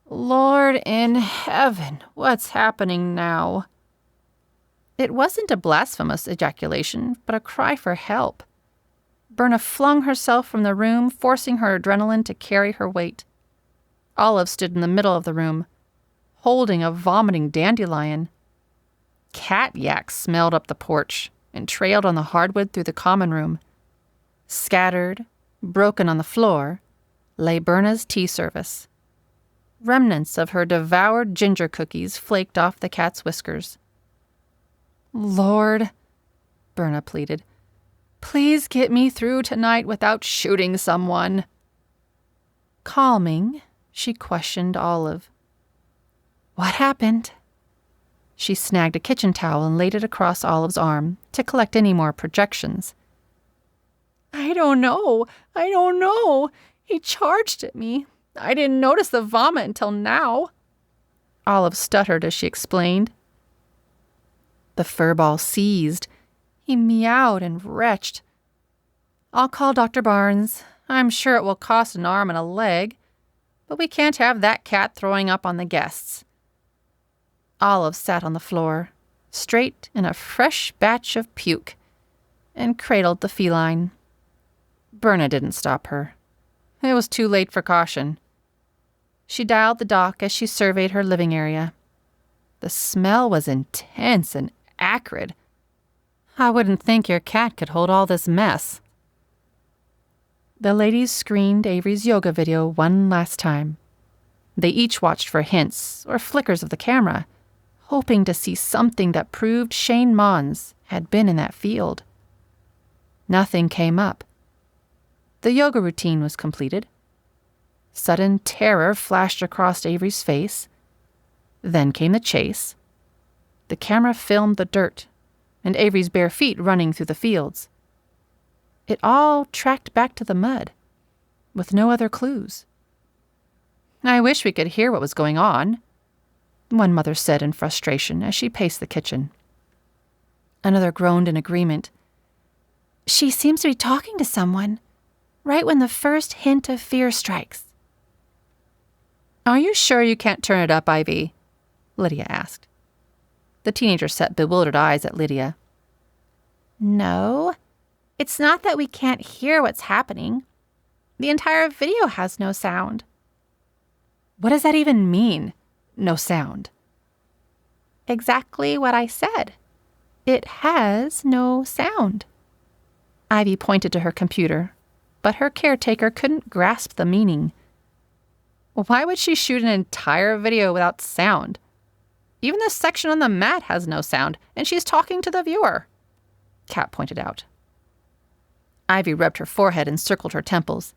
Lord in heaven, what's happening now? It wasn't a blasphemous ejaculation, but a cry for help. Berna flung herself from the room, forcing her adrenaline to carry her weight. Olive stood in the middle of the room, holding a vomiting dandelion. Cat yak smelled up the porch and trailed on the hardwood through the common room. Scattered, broken on the floor, lay Berna's tea service. Remnants of her devoured ginger cookies flaked off the cat's whiskers. Lord, Berna pleaded, please get me through tonight without shooting someone. Calming, she questioned Olive. What happened? She snagged a kitchen towel and laid it across Olive's arm to collect any more projections. I don't know. He charged at me. I didn't notice the vomit until now. Olive stuttered as she explained. The furball seized. He meowed and retched. I'll call Dr. Barnes. I'm sure it will cost an arm and a leg, but we can't have that cat throwing up on the guests. Olive sat on the floor, straight in a fresh batch of puke, and cradled the feline. Berna didn't stop her. It was too late for caution. She dialed the dock as she surveyed her living area. The smell was intense and acrid. I wouldn't think your cat could hold all this mess. The ladies screened Averie's yoga video one last time. They each watched for hints or flickers of the camera, hoping to see something that proved Shane Mons had been in that field. Nothing came up. The yoga routine was completed. Sudden terror flashed across Averie's face. Then came the chase. The camera filmed the dirt and Averie's bare feet running through the fields. It all tracked back to the mud, with no other clues. I wish we could hear what was going on, one mother said in frustration as she paced the kitchen. Another groaned in agreement. She seems to be talking to someone, right when the first hint of fear strikes. Are you sure you can't turn it up, Ivy? Lydia asked. The teenager set bewildered eyes at Lydia. No, it's not that we can't hear what's happening. The entire video has no sound. What does that even mean, no sound? Exactly what I said. It has no sound. Ivy pointed to her computer, but her caretaker couldn't grasp the meaning. Why would she shoot an entire video without sound? Even the section on the mat has no sound, and she's talking to the viewer, Kat pointed out. Ivy rubbed her forehead and circled her temples.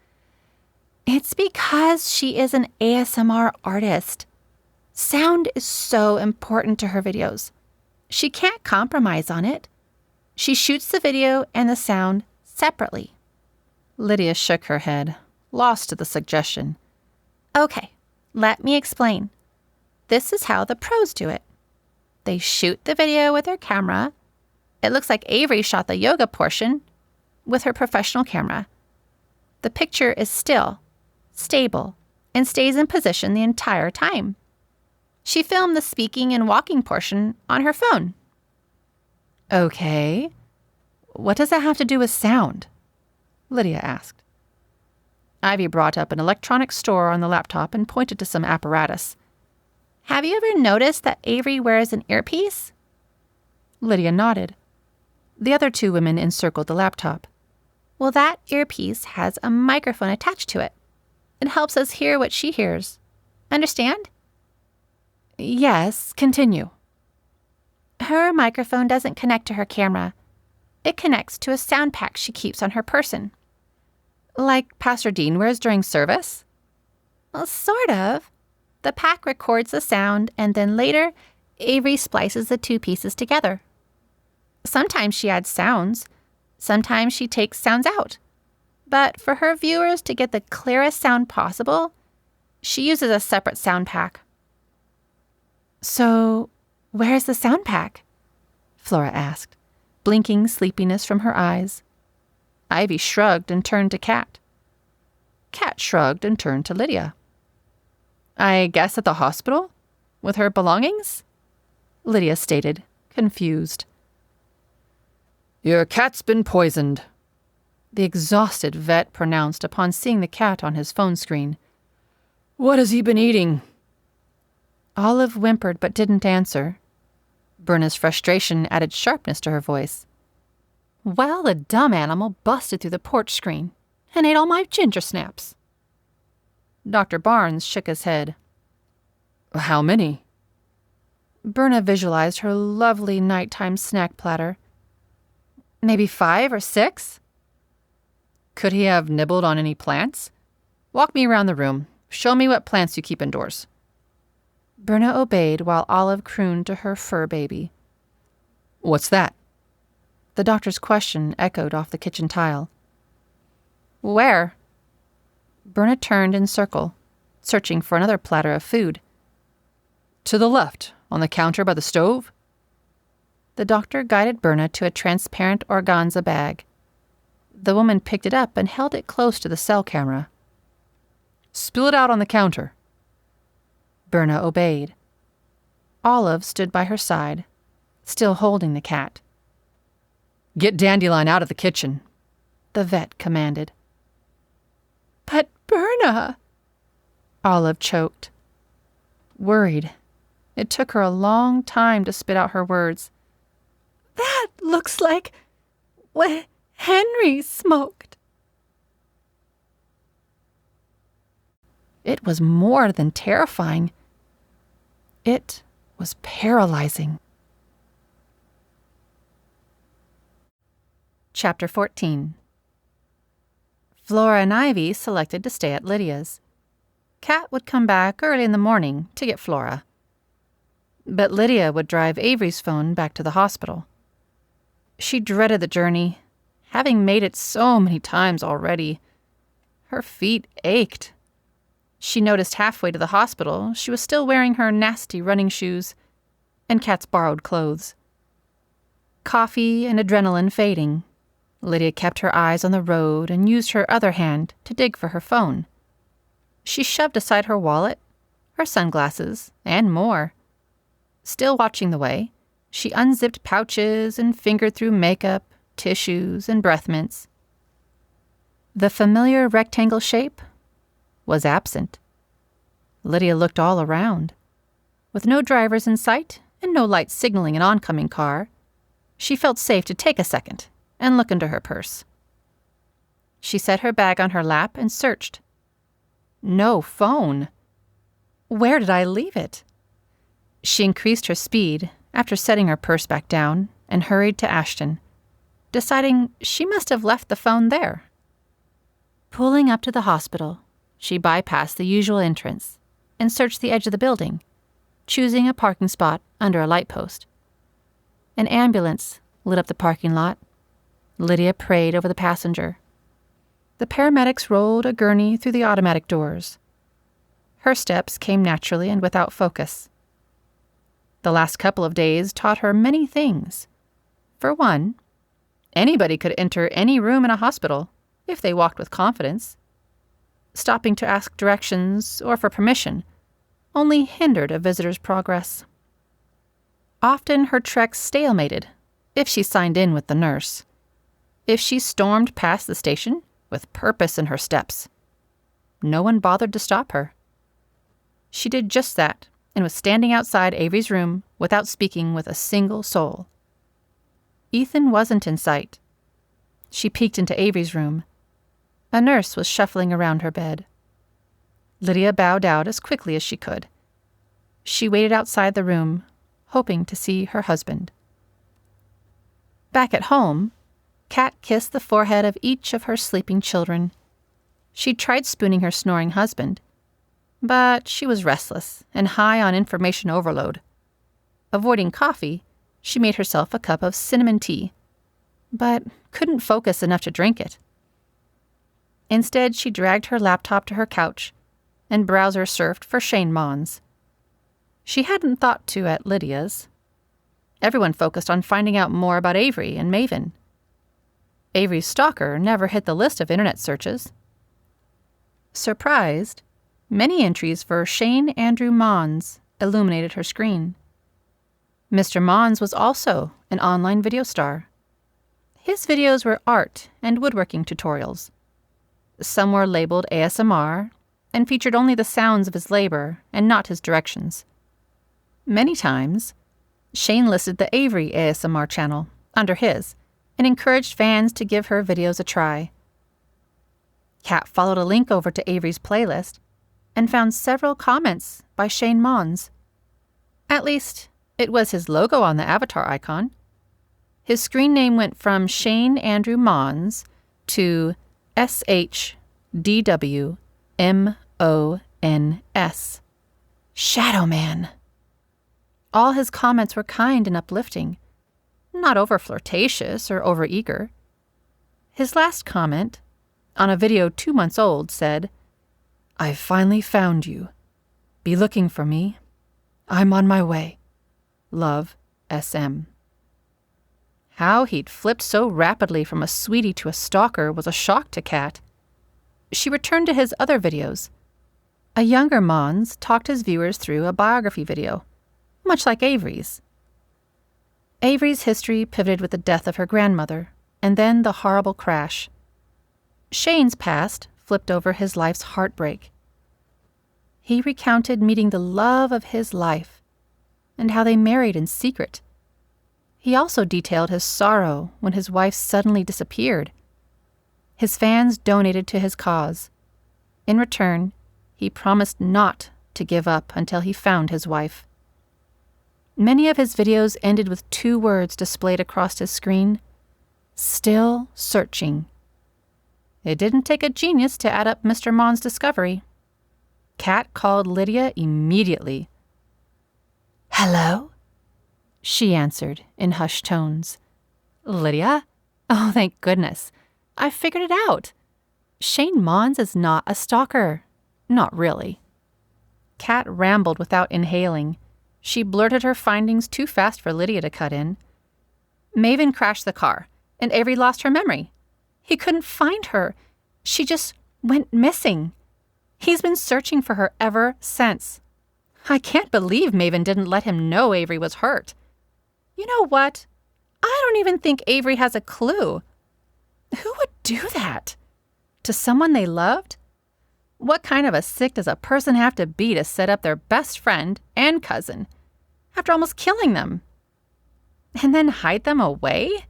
It's because she is an ASMR artist. Sound is so important to her videos. She can't compromise on it. She shoots the video and the sound separately. Lydia shook her head, lost to the suggestion. Okay, let me explain. This is how the pros do it. They shoot the video with their camera. It looks like Averie shot the yoga portion with her professional camera. The picture is still, stable, and stays in position the entire time. She filmed the speaking and walking portion on her phone. Okay. What does that have to do with sound? Lydia asked. Ivy brought up an electronic store on the laptop and pointed to some apparatus. Have you ever noticed that Averie wears an earpiece? Lydia nodded. The other two women encircled the laptop. Well, that earpiece has a microphone attached to it. It helps us hear what she hears. Understand? Yes, continue. Her microphone doesn't connect to her camera. It connects to a sound pack she keeps on her person. Like Pastor Dean wears during service? Well, sort of. The pack records the sound, and then later, Averie splices the two pieces together. Sometimes she adds sounds. Sometimes she takes sounds out. But for her viewers to get the clearest sound possible, she uses a separate sound pack. So, where's the sound pack? Flora asked, blinking sleepiness from her eyes. Ivy shrugged and turned to Kat. Kat shrugged and turned to Lydia. I guess at the hospital? With her belongings? Lydia stated, confused. Your cat's been poisoned, the exhausted vet pronounced upon seeing the cat on his phone screen. What has he been eating? Olive whimpered but didn't answer. Berna's frustration added sharpness to her voice. Well, the dumb animal busted through the porch screen and ate all my ginger snaps. Dr. Barnes shook his head. How many? Berna visualized her lovely nighttime snack platter. Maybe 5 or 6? Could he have nibbled on any plants? Walk me around the room. Show me what plants you keep indoors. Berna obeyed while Olive crooned to her fur baby. What's that? The doctor's question echoed off the kitchen tile. Where? Berna turned in circle, searching for another platter of food. To the left, on the counter by the stove. The doctor guided Berna to a transparent organza bag. The woman picked it up and held it close to the cell camera. Spill it out on the counter. Berna obeyed. Olive stood by her side, still holding the cat. Get Dandelion out of the kitchen, the vet commanded. But Berna, Olive choked. Worried, it took her a long time to spit out her words. That looks like what Henry smoked. It was more than terrifying. It was paralyzing. Chapter 14. Flora and Ivy selected to stay at Lydia's. Kat would come back early in the morning to get Flora. But Lydia would drive Averie's phone back to the hospital. She dreaded the journey, having made it so many times already. Her feet ached. She noticed halfway to the hospital she was still wearing her nasty running shoes and Kat's borrowed clothes. Coffee and adrenaline fading, Lydia kept her eyes on the road and used her other hand to dig for her phone. She shoved aside her wallet, her sunglasses, and more. Still watching the way, she unzipped pouches and fingered through makeup, tissues, and breath mints. The familiar rectangle shape was absent. Lydia looked all around. With no drivers in sight and no lights signaling an oncoming car, she felt safe to take a second and look into her purse. She set her bag on her lap and searched. No phone. Where did I leave it? She increased her speed after setting her purse back down and hurried to Ashton, deciding she must have left the phone there. Pulling up to the hospital, she bypassed the usual entrance and searched the edge of the building, choosing a parking spot under a light post. An ambulance lit up the parking lot. Lydia prayed over the passenger. The paramedics rolled a gurney through the automatic doors. Her steps came naturally and without focus. The last couple of days taught her many things. For one, anybody could enter any room in a hospital if they walked with confidence. Stopping to ask directions or for permission only hindered a visitor's progress. Often her treks stalemated if she signed in with the nurse, if she stormed past the station with purpose in her steps. No one bothered to stop her. She did just that and was standing outside Avrie's room without speaking with a single soul. Ethan wasn't in sight. She peeked into Avrie's room. A nurse was shuffling around her bed. Lydia bowed out as quickly as she could. She waited outside the room, hoping to see her husband. Back at home, Kat kissed the forehead of each of her sleeping children. She tried spooning her snoring husband, but she was restless and high on information overload. Avoiding coffee, she made herself a cup of cinnamon tea, but couldn't focus enough to drink it. Instead, she dragged her laptop to her couch and browser surfed for Shane Mons. She hadn't thought to at Lydia's. Everyone focused on finding out more about Averie and Maven. Avrie's stalker never hit the list of internet searches. Surprised, many entries for Shane Andrew Mons illuminated her screen. Mr. Mons was also an online video star. His videos were art and woodworking tutorials. Some were labeled ASMR and featured only the sounds of his labor and not his directions. Many times, Shane listed the Averie ASMR channel under his and encouraged fans to give her videos a try. Kat followed a link over to Avrie's playlist and found several comments by Shane Mons. At least, it was his logo on the avatar icon. His screen name went from Shane Andrew Mons to SHDWMONS. Shadow Man. All his comments were kind and uplifting, not over flirtatious or over eager. His last comment, on a video 2 months old, said, "I've finally found you. Be looking for me. I'm on my way. Love, SM." How he'd flipped so rapidly from a sweetie to a stalker was a shock to Kat. She returned to his other videos. A younger Mons talked his viewers through a biography video, much like Avrie's. Avrie's history pivoted with the death of her grandmother, and then the horrible crash. Shane's past flipped over his life's heartbreak. He recounted meeting the love of his life, and how they married in secret. He also detailed his sorrow when his wife suddenly disappeared. His fans donated to his cause. In return, he promised not to give up until he found his wife. Many of his videos ended with 2 words displayed across his screen: "Still searching." It didn't take a genius to add up Mr. Mons' discovery. Kat called Lydia immediately. "Hello?" She answered in hushed tones. "Lydia? Oh, thank goodness. I figured it out. Shane Mons is not a stalker. Not really." Kat rambled without inhaling. She blurted her findings too fast for Lydia to cut in. Maven crashed the car, and Averie lost her memory. He couldn't find her. She just went missing. He's been searching for her ever since. I can't believe Maven didn't let him know Averie was hurt. You know what? I don't even think Averie has a clue. Who would do that? To someone they loved? What kind of a sick does a person have to be to set up their best friend and cousin after almost killing them? And then hide them away?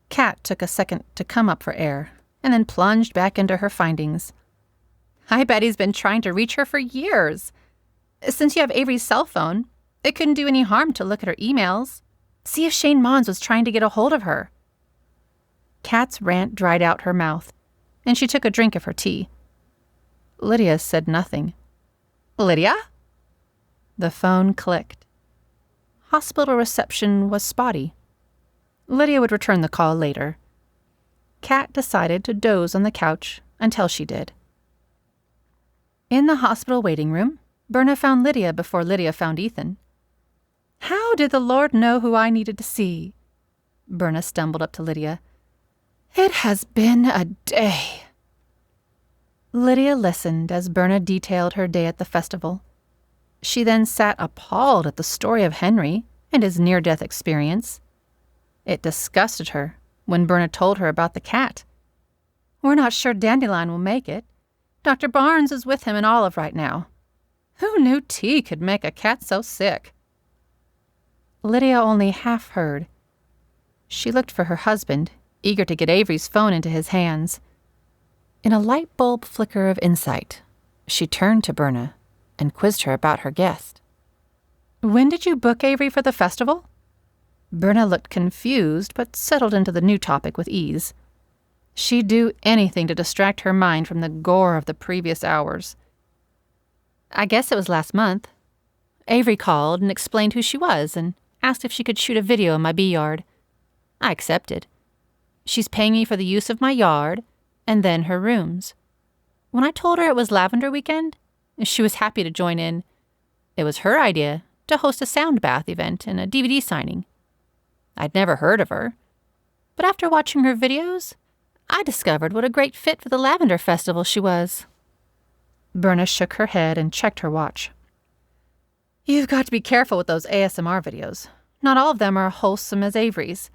Kat took a second to come up for air and then plunged back into her findings. I bet he's been trying to reach her for years. Since you have Averie's cell phone, it couldn't do any harm to look at her emails. See if Shane Mons was trying to get a hold of her. Kat's rant dried out her mouth, and she took a drink of her tea. Lydia said nothing. Lydia? The phone clicked. Hospital reception was spotty. Lydia would return the call later. Kat decided to doze on the couch until she did. In the hospital waiting room, Berna found Lydia before Lydia found Ethan. How did the Lord know who I needed to see? Berna stumbled up to Lydia. It has been a day. Lydia listened as Berna detailed her day at the festival. She then sat appalled at the story of Henry and his near-death experience. It disgusted her when Berna told her about the cat. We're not sure Dandelion will make it. Dr. Barnes is with him in Olive right now. Who knew tea could make a cat so sick? Lydia only half heard. She looked for her husband, eager to get Averie's phone into his hands. In a light bulb flicker of insight, she turned to Berna and quizzed her about her guest. When did you book Averie for the festival? Berna looked confused, but settled into the new topic with ease. She'd do anything to distract her mind from the gore of the previous hours. I guess it was last month. Averie called and explained who she was and asked if she could shoot a video in my bee yard. I accepted. She's paying me for the use of my yard and then her rooms. When I told her it was Lavender weekend, she was happy to join in. It was her idea to host a sound bath event and a DVD signing. I'd never heard of her, but after watching her videos, I discovered what a great fit for the Lavender Festival she was. Berna shook her head and checked her watch. You've got to be careful with those ASMR videos. Not all of them are wholesome as Averie's.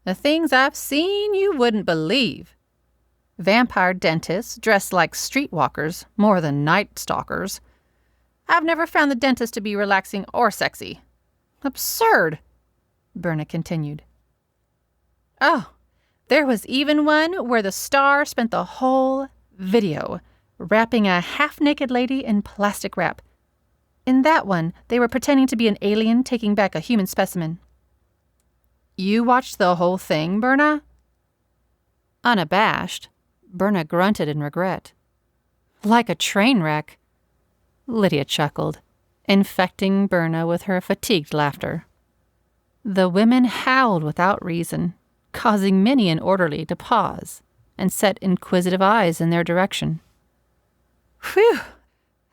The things I've seen you wouldn't believe. Vampire dentists dressed like streetwalkers more than night stalkers. I've never found the dentist to be relaxing or sexy. Absurd, Berna continued. Oh, there was even one where the star spent the whole video wrapping a half-naked lady in plastic wrap. In that one, they were pretending to be an alien taking back a human specimen. You watched the whole thing, Berna? Unabashed, Berna grunted in regret. Like a train wreck. Lydia chuckled, infecting Berna with her fatigued laughter. The women howled without reason, causing many an orderly to pause and set inquisitive eyes in their direction. Whew!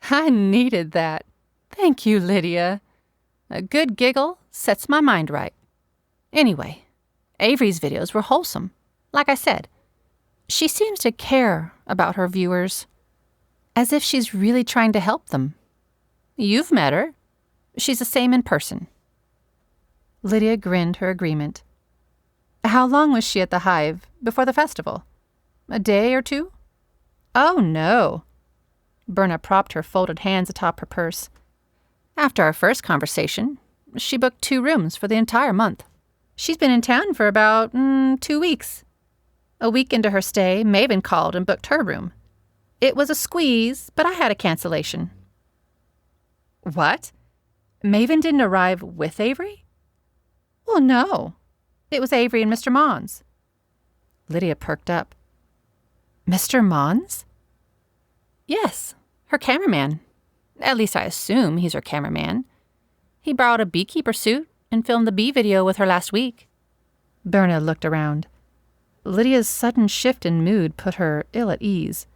I needed that. Thank you, Lydia. A good giggle sets my mind right. Anyway, Averie's videos were wholesome. Like I said, she seems to care about her viewers, as if she's really trying to help them. You've met her. She's the same in person. Lydia grinned her agreement. How long was she at the Hive before the festival? A day or two? Oh, no. Berna propped her folded hands atop her purse. After our first conversation, she booked 2 rooms for the entire month. She's been in town for about 2 weeks. A week into her stay, Maven called and booked her room. It was a squeeze, but I had a cancellation. What? Maven didn't arrive with Averie? Well, no. It was Averie and Mr. Mons. Lydia perked up. Mr. Mons? Yes, her cameraman. At least I assume he's her cameraman. He borrowed a beekeeper suit and filmed the bee video with her last week. Berna looked around. Lydia's sudden shift in mood put her ill at ease.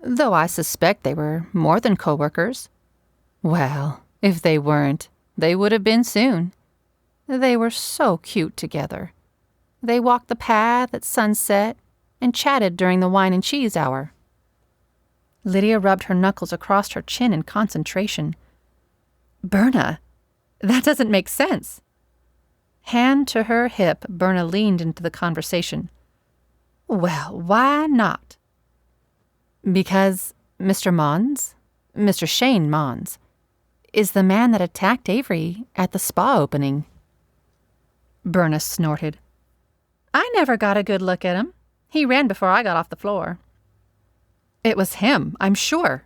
Though I suspect they were more than co-workers. Well, if they weren't, they would have been soon. They were so cute together. They walked the path at sunset and chatted during the wine and cheese hour. Lydia rubbed her knuckles across her chin in concentration. Berna, that doesn't make sense. Hand to her hip, Berna leaned into the conversation. Well, why not? Because Mr. Mons, Mr. Shane Mons, is the man that attacked Averie at the spa opening. Berna snorted. I never got a good look at him. He ran before I got off the floor. It was him, I'm sure.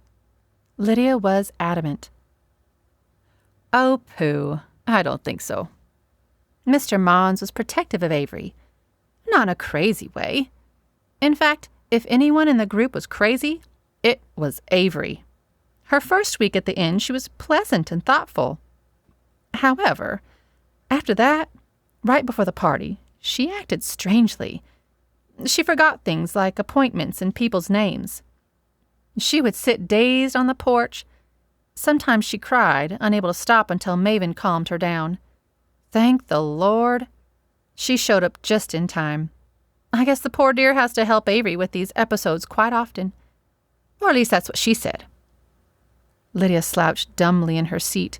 Lydia was adamant. Oh, pooh. I don't think so. Mr. Mons was protective of Averie. Not in a crazy way. In fact, if anyone in the group was crazy, it was Averie. Her first week at the inn, she was pleasant and thoughtful. However, after that, right before the party, she acted strangely. She forgot things like appointments and people's names. She would sit dazed on the porch. Sometimes she cried, unable to stop until Maven calmed her down. Thank the Lord. She showed up just in time. I guess the poor dear has to help Averie with these episodes quite often. Or at least that's what she said. Lydia slouched dumbly in her seat.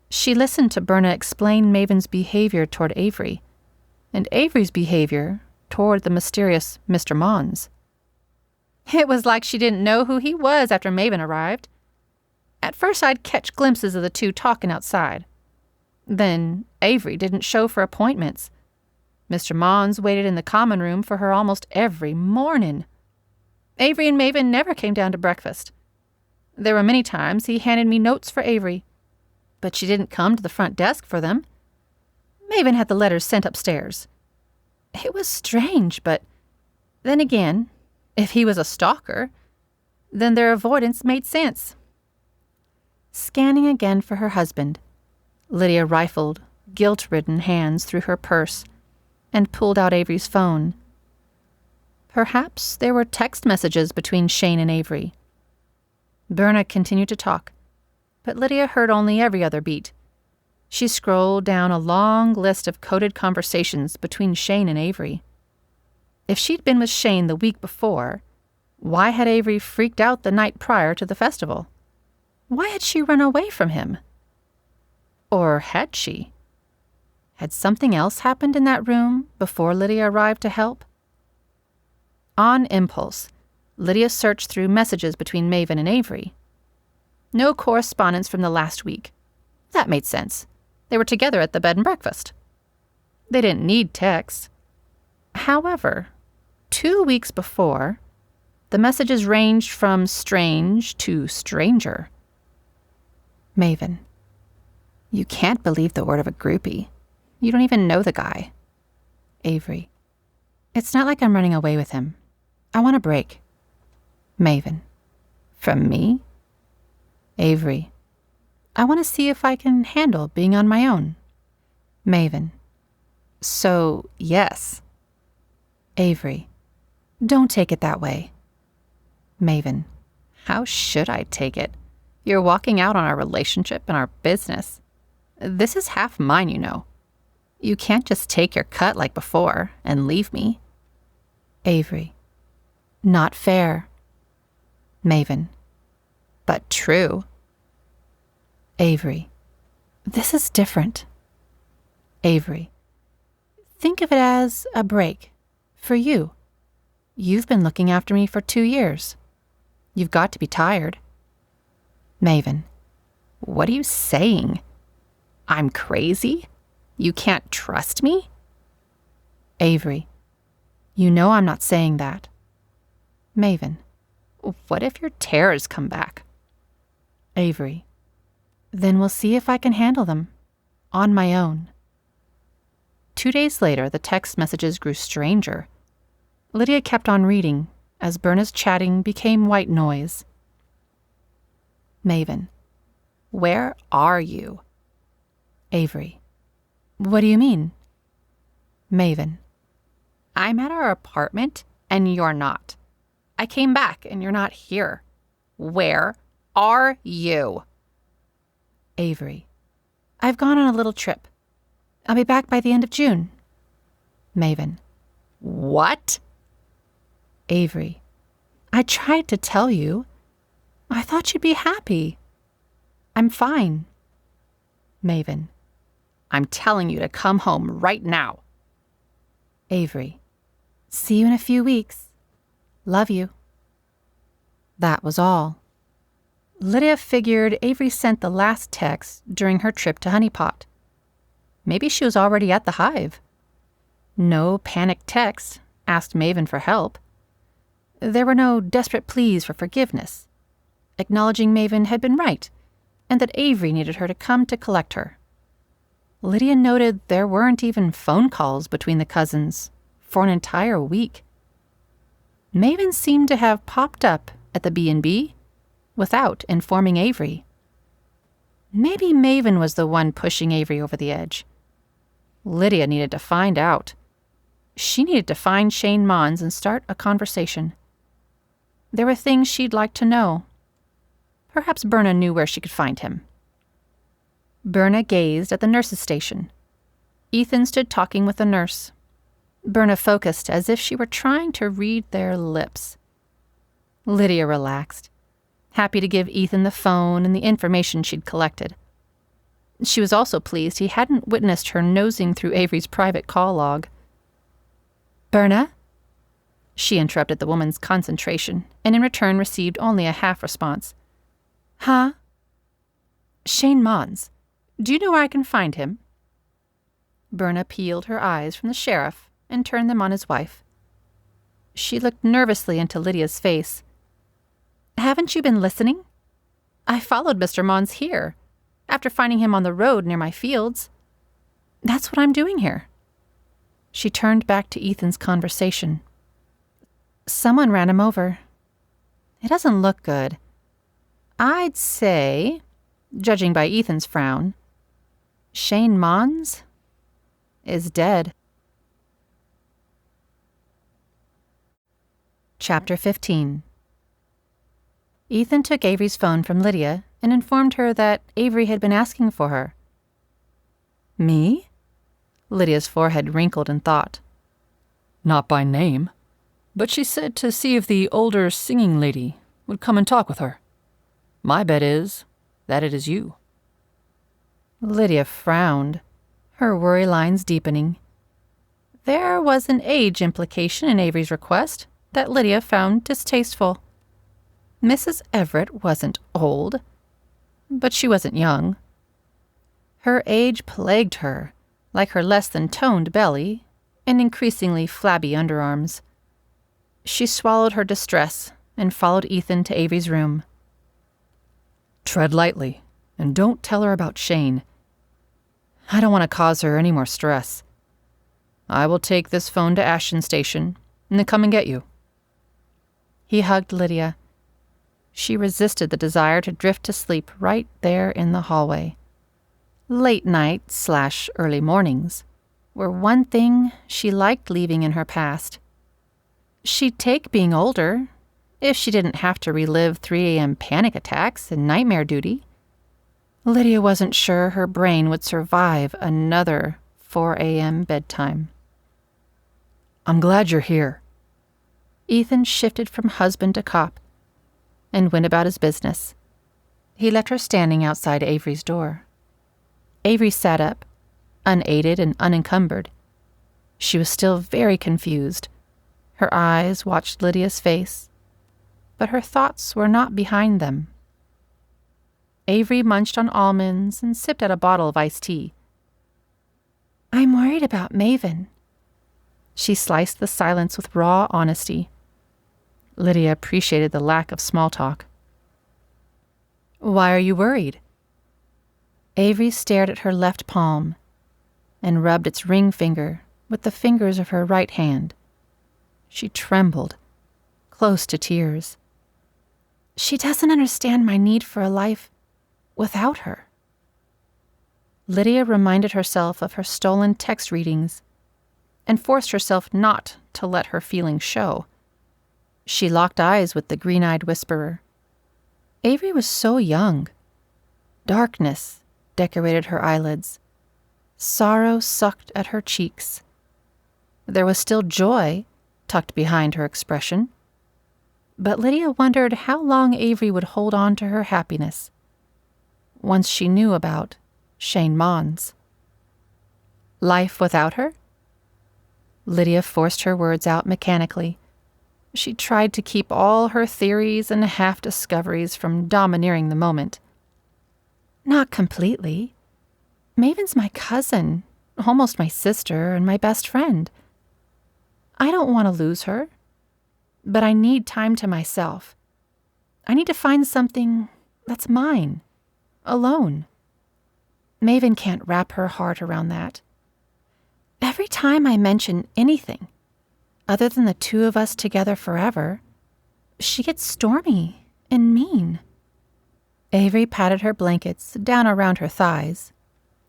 She listened to Berna explain Maven's behavior toward Averie, and Averie's behavior toward the mysterious Mr. Mons. It was like she didn't know who he was after Maven arrived. At first I'd catch glimpses of the two talking outside. Then Averie didn't show for appointments. Mr. Mons waited in the common room for her almost every morning. Averie and Maven never came down to breakfast. There were many times he handed me notes for Averie, but she didn't come to the front desk for them. Maven had the letters sent upstairs. It was strange, but then again, if he was a stalker, then their avoidance made sense. Scanning again for her husband, Lydia rifled guilt-ridden hands through her purse and pulled out Averie's phone. Perhaps there were text messages between Shane and Averie. Berna continued to talk, but Lydia heard only every other beat. She scrolled down a long list of coded conversations between Shane and Averie. If she'd been with Shane the week before, why had Averie freaked out the night prior to the festival? Why had she run away from him? Or had she? Had something else happened in that room before Lydia arrived to help? On impulse, Lydia searched through messages between Maven and Averie. No correspondence from the last week. That made sense. They were together at the bed and breakfast. They didn't need texts. However, 2 weeks before, the messages ranged from strange to stranger. Maven, you can't believe the word of a groupie. You don't even know the guy. Averie, it's not like I'm running away with him. I want a break. Maven, from me? Averie, I want to see if I can handle being on my own. Maven, so yes. Averie, don't take it that way. Maven, how should I take it? You're walking out on our relationship and our business. This is half mine, you know. You can't just take your cut like before and leave me. Averie, not fair. Maven, but true. Averie, this is different. Averie, think of it as a break. For you. You've been looking after me for 2 years. You've got to be tired. Maven, what are you saying? I'm crazy? You can't trust me? Averie, you know I'm not saying that. Maven, what if your terrors come back? Averie, then we'll see if I can handle them. On my own. 2 days later, the text messages grew stranger. Lydia kept on reading, as Berna's chatting became white noise. Maven, where are you? Averie, what do you mean? Maven, I'm at our apartment, and you're not. I came back, and you're not here. Where are you? Averie, I've gone on a little trip. I'll be back by the end of June. Maven, what? Averie, I tried to tell you. I thought you'd be happy. I'm fine. Maven, I'm telling you to come home right now. Averie, see you in a few weeks. Love you. That was all. Lydia figured Averie sent the last text during her trip to Honeypot. Maybe she was already at the hive. No panic text, asked Maven for help. There were no desperate pleas for forgiveness, acknowledging Maven had been right, and that Averie needed her to come to collect her. Lydia noted there weren't even phone calls between the cousins for an entire week. Maven seemed to have popped up at the B&B without informing Averie. Maybe Maven was the one pushing Averie over the edge. Lydia needed to find out. She needed to find Shane Mons and start a conversation. There were things she'd like to know. Perhaps Berna knew where she could find him. Berna gazed at the nurse's station. Ethan stood talking with the nurse. Berna focused as if she were trying to read their lips. Lydia relaxed, happy to give Ethan the phone and the information she'd collected. She was also pleased he hadn't witnessed her nosing through Averie's private call log. "Berna?" She interrupted the woman's concentration, and in return received only a half response. "Huh?" "Shane Mons. Do you know where I can find him?" Berna peeled her eyes from the sheriff and turned them on his wife. She looked nervously into Lydia's face. "Haven't you been listening? I followed Mr. Mons here, after finding him on the road near my fields. That's what I'm doing here." She turned back to Ethan's conversation. "Someone ran him over. It doesn't look good. I'd say, judging by Ethan's frown, Shane Mons is dead." Chapter 15. Ethan took Averie's phone from Lydia and informed her that Averie had been asking for her. "Me?" Lydia's forehead wrinkled in thought. "Not by name, but she said to see if the older singing lady would come and talk with her. My bet is that it is you." Lydia frowned, her worry lines deepening. There was an age implication in Averie's request that Lydia found distasteful. Mrs. Everett wasn't old, but she wasn't young. Her age plagued her, like her less-than-toned belly and increasingly flabby underarms. She swallowed her distress and followed Ethan to Averie's room. "Tread lightly, and don't tell her about Shane. I don't want to cause her any more stress. I will take this phone to Ashton Station and then come and get you." He hugged Lydia. She resisted the desire to drift to sleep right there in the hallway. Late night/early mornings were one thing she liked leaving in her past. She'd take being older if she didn't have to relive 3 a.m. panic attacks and nightmare duty. Lydia wasn't sure her brain would survive another 4 a.m. bedtime. "I'm glad you're here." Ethan shifted from husband to cop and went about his business. He left her standing outside Averie's door. Averie sat up, unaided and unencumbered. She was still very confused. Her eyes watched Lydia's face, but her thoughts were not behind them. Averie munched on almonds and sipped at a bottle of iced tea. "I'm worried about Maven." She sliced the silence with raw honesty. Lydia appreciated the lack of small talk. "Why are you worried?" Averie stared at her left palm and rubbed its ring finger with the fingers of her right hand. She trembled, close to tears. She doesn't understand my need for a life without her. Lydia reminded herself of her stolen text readings and forced herself not to let her feelings show. She locked eyes with the green-eyed whisperer. Averie was so young. Darkness decorated her eyelids. Sorrow sucked at her cheeks. There was still joy tucked behind her expression. But Lydia wondered how long Averie would hold on to her happiness once she knew about Shane Mons. Life without her? Lydia forced her words out mechanically. She tried to keep all her theories and half-discoveries from domineering the moment. Not completely. Maven's my cousin, almost my sister, and my best friend. I don't want to lose her, but I need time to myself. I need to find something that's mine, alone. Maven can't wrap her heart around that. Every time I mention anything, other than the two of us together forever, she gets stormy and mean. Averie patted her blankets down around her thighs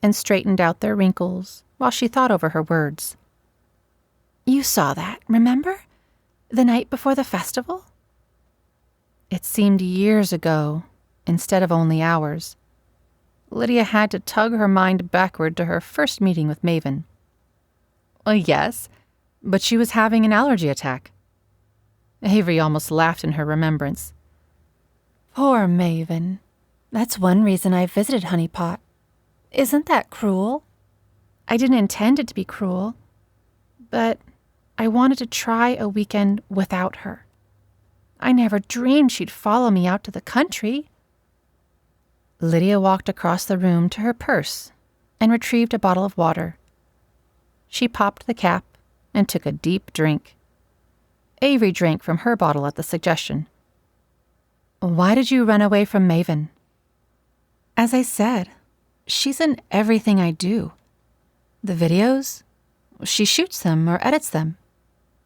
and straightened out their wrinkles while she thought over her words. You saw that, remember? The night before the festival? It seemed years ago, instead of only hours. Lydia had to tug her mind backward to her first meeting with Maven. Yes, but she was having an allergy attack. Averie almost laughed in her remembrance. Poor Maven. That's one reason I visited Honeypot. Isn't that cruel? I didn't intend it to be cruel, but I wanted to try a weekend without her. I never dreamed she'd follow me out to the country. Lydia walked across the room to her purse and retrieved a bottle of water. She popped the cap and took a deep drink. Averie drank from her bottle at the suggestion. Why did you run away from Maven? As I said, she's in everything I do. The videos, she shoots them or edits them.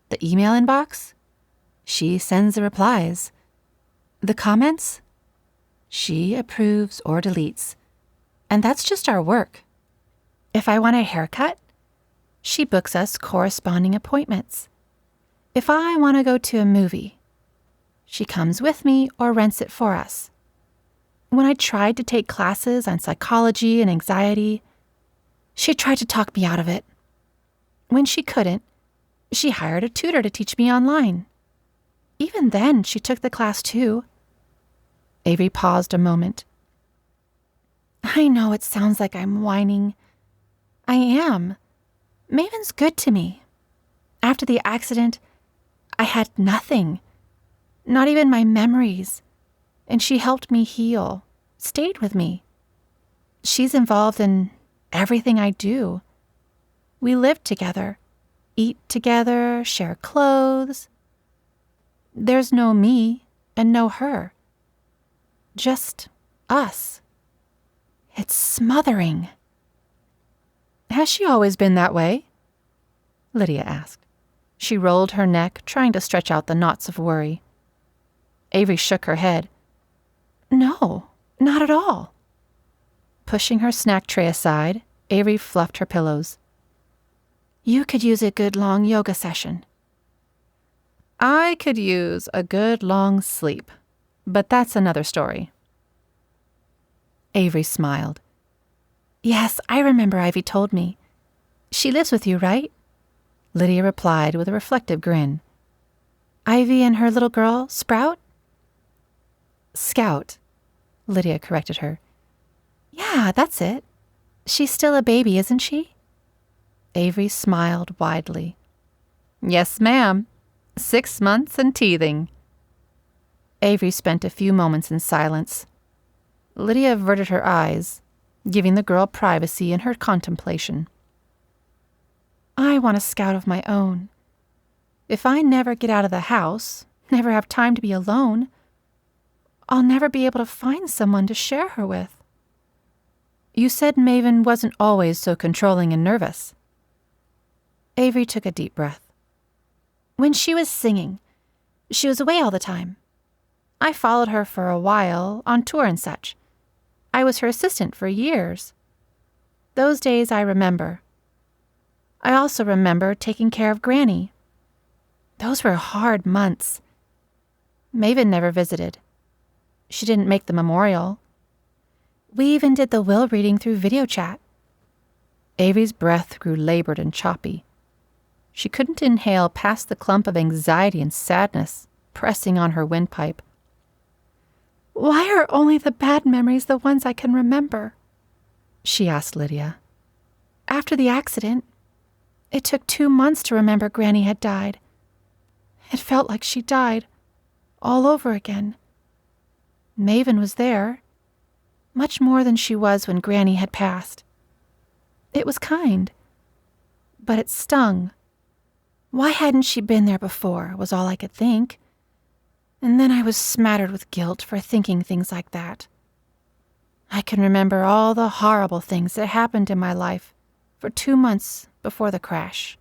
The email inbox, she sends the replies. The comments, she approves or deletes. And that's just our work. If I want a haircut, she books us corresponding appointments. If I want to go to a movie, she comes with me or rents it for us. When I tried to take classes on psychology and anxiety, she tried to talk me out of it. When she couldn't, she hired a tutor to teach me online. Even then, she took the class too. Averie paused a moment. I know it sounds like I'm whining. I am. Maven's good to me. After the accident, I had nothing. Not even my memories. And she helped me heal, stayed with me. She's involved in everything I do. We live together, eat together, share clothes. There's no me and no her. Just us. It's smothering. Has she always been that way? Lydia asked. She rolled her neck, trying to stretch out the knots of worry. Averie shook her head. No, not at all. Pushing her snack tray aside, Averie fluffed her pillows. You could use a good long yoga session. I could use a good long sleep, but that's another story. Averie smiled. Yes, I remember Ivy told me. She lives with you, right? Lydia replied with a reflective grin. Ivy and her little girl, Sprout? Scout, Lydia corrected her. Yeah, that's it. She's still a baby, isn't she? Averie smiled widely. Yes, ma'am. 6 months and teething. Averie spent a few moments in silence. Lydia averted her eyes, giving the girl privacy in her contemplation. I want a Scout of my own. If I never get out of the house, never have time to be alone, I'll never be able to find someone to share her with. You said Maven wasn't always so controlling and nervous. Averie took a deep breath. When she was singing, she was away all the time. I followed her for a while, on tour and such. I was her assistant for years. Those days I remember. I also remember taking care of Granny. Those were hard months. Maven never visited. She didn't make the memorial. We even did the will reading through video chat. Avrie's breath grew labored and choppy. She couldn't inhale past the clump of anxiety and sadness pressing on her windpipe. Why are only the bad memories the ones I can remember? She asked Lydia. After the accident, it took 2 months to remember Granny had died. It felt like she died, all over again. Maven was there, much more than she was when Granny had passed. It was kind, but it stung. Why hadn't she been there before, was all I could think. And then I was smattered with guilt for thinking things like that. I can remember all the horrible things that happened in my life for 2 months before the crash.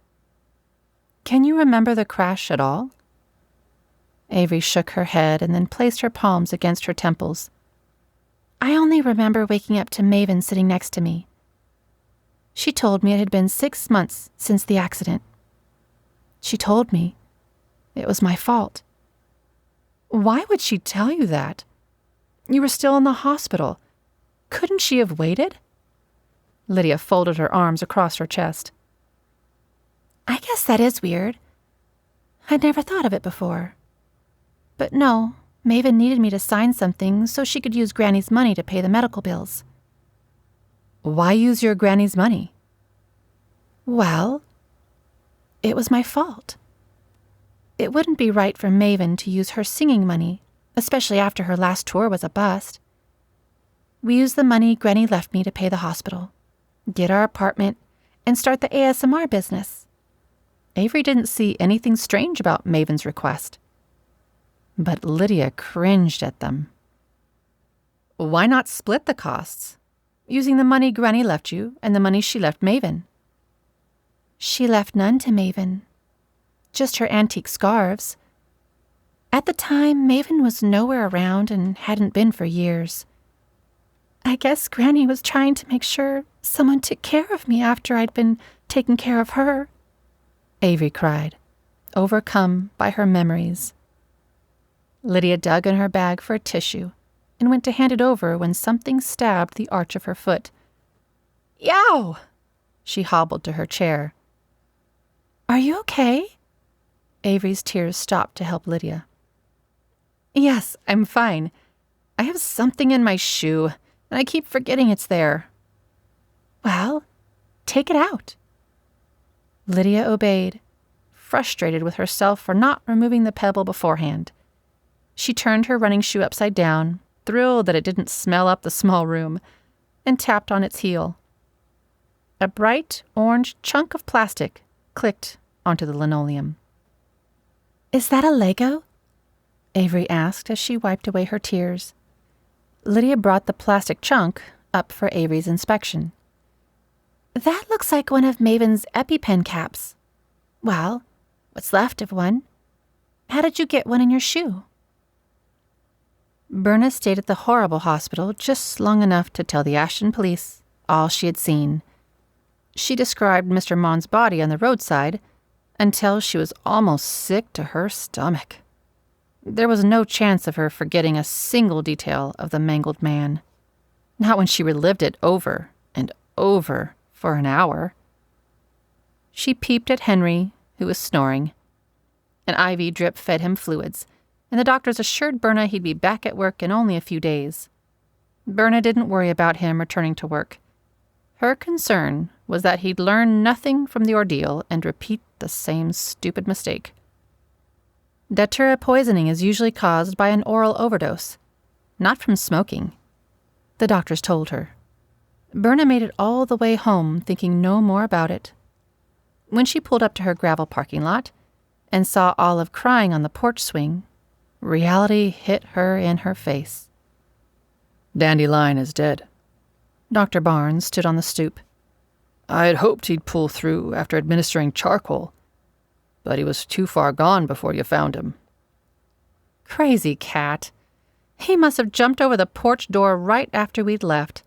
Can you remember the crash at all? Averie shook her head and then placed her palms against her temples. I only remember waking up to Maven sitting next to me. She told me it had been 6 months since the accident. She told me it was my fault. Why would she tell you that? You were still in the hospital. Couldn't she have waited? Lydia folded her arms across her chest. I guess that is weird. I'd never thought of it before. But no, Maven needed me to sign something so she could use Granny's money to pay the medical bills. Why use your Granny's money? Well, it was my fault. It wouldn't be right for Maven to use her singing money, especially after her last tour was a bust. We used the money Granny left me to pay the hospital, get our apartment, and start the ASMR business. Averie didn't see anything strange about Maven's request. But Lydia cringed at them. Why not split the costs, using the money Granny left you and the money she left Maven? She left none to Maven, just her antique scarves. At the time, Maven was nowhere around and hadn't been for years. I guess Granny was trying to make sure someone took care of me after I'd been taking care of her. Averie cried, overcome by her memories. Lydia dug in her bag for a tissue and went to hand it over when something stabbed the arch of her foot. Yow! She hobbled to her chair. Are you okay? Avrie's tears stopped to help Lydia. Yes, I'm fine. I have something in my shoe, and I keep forgetting it's there. Well, take it out. Lydia obeyed, frustrated with herself for not removing the pebble beforehand. She turned her running shoe upside down, thrilled that it didn't smell up the small room, and tapped on its heel. A bright orange chunk of plastic clicked onto the linoleum. Is that a Lego? Averie asked as she wiped away her tears. Lydia brought the plastic chunk up for Avrie's inspection. That looks like one of Maven's EpiPen caps. Well, what's left of one. How did you get one in your shoe? Berna stayed at the horrible hospital just long enough to tell the Ashton police all she had seen. She described Mr. Mond's body on the roadside until she was almost sick to her stomach. There was no chance of her forgetting a single detail of the mangled man. Not when she relived it over and over for an hour. She peeped at Henry, who was snoring. An IV drip fed him fluids, and the doctors assured Berna he'd be back at work in only a few days. Berna didn't worry about him returning to work. Her concern was that he'd learn nothing from the ordeal and repeat the same stupid mistake. Datura poisoning is usually caused by an oral overdose, not from smoking, the doctors told her. Berna made it all the way home thinking no more about it. When she pulled up to her gravel parking lot and saw Olive crying on the porch swing, reality hit her in her face. Dandelion is dead. Dr. Barnes stood on the stoop. I had hoped he'd pull through after administering charcoal, but he was too far gone before you found him. Crazy cat. He must have jumped over the porch door right after we'd left.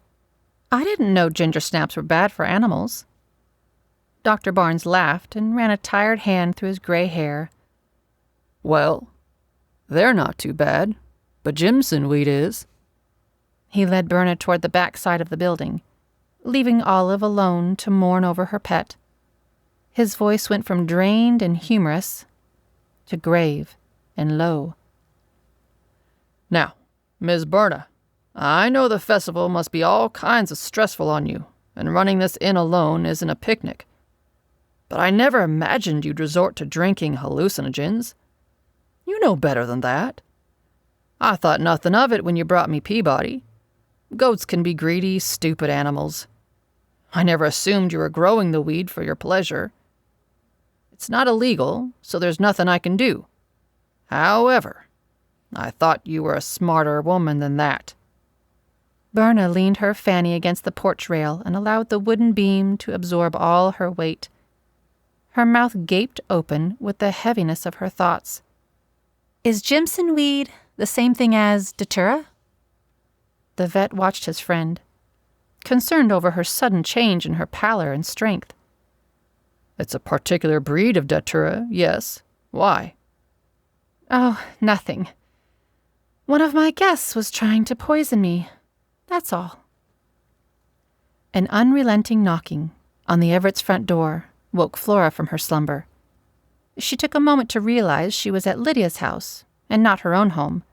I didn't know ginger snaps were bad for animals. Dr. Barnes laughed and ran a tired hand through his gray hair. Well, they're not too bad, but Jimson weed is. He led Berna toward the back side of the building, leaving Olive alone to mourn over her pet. His voice went from drained and humorous to grave and low. Now, Miss Berna, I know the festival must be all kinds of stressful on you, and running this inn alone isn't a picnic. But I never imagined you'd resort to drinking hallucinogens. You know better than that. I thought nothing of it when you brought me Peabody. Goats can be greedy, stupid animals. I never assumed you were growing the weed for your pleasure. It's not illegal, so there's nothing I can do. However, I thought you were a smarter woman than that." Berna leaned her fanny against the porch rail and allowed the wooden beam to absorb all her weight. Her mouth gaped open with the heaviness of her thoughts. "Is Jimson weed the same thing as Datura?" The vet watched his friend, concerned over her sudden change in her pallor and strength. "It's a particular breed of Datura, yes. Why?" "Oh, nothing. One of my guests was trying to poison me. That's all." An unrelenting knocking on the Everett's front door woke Flora from her slumber. She took a moment to realize she was at Lydia's house and not her own home.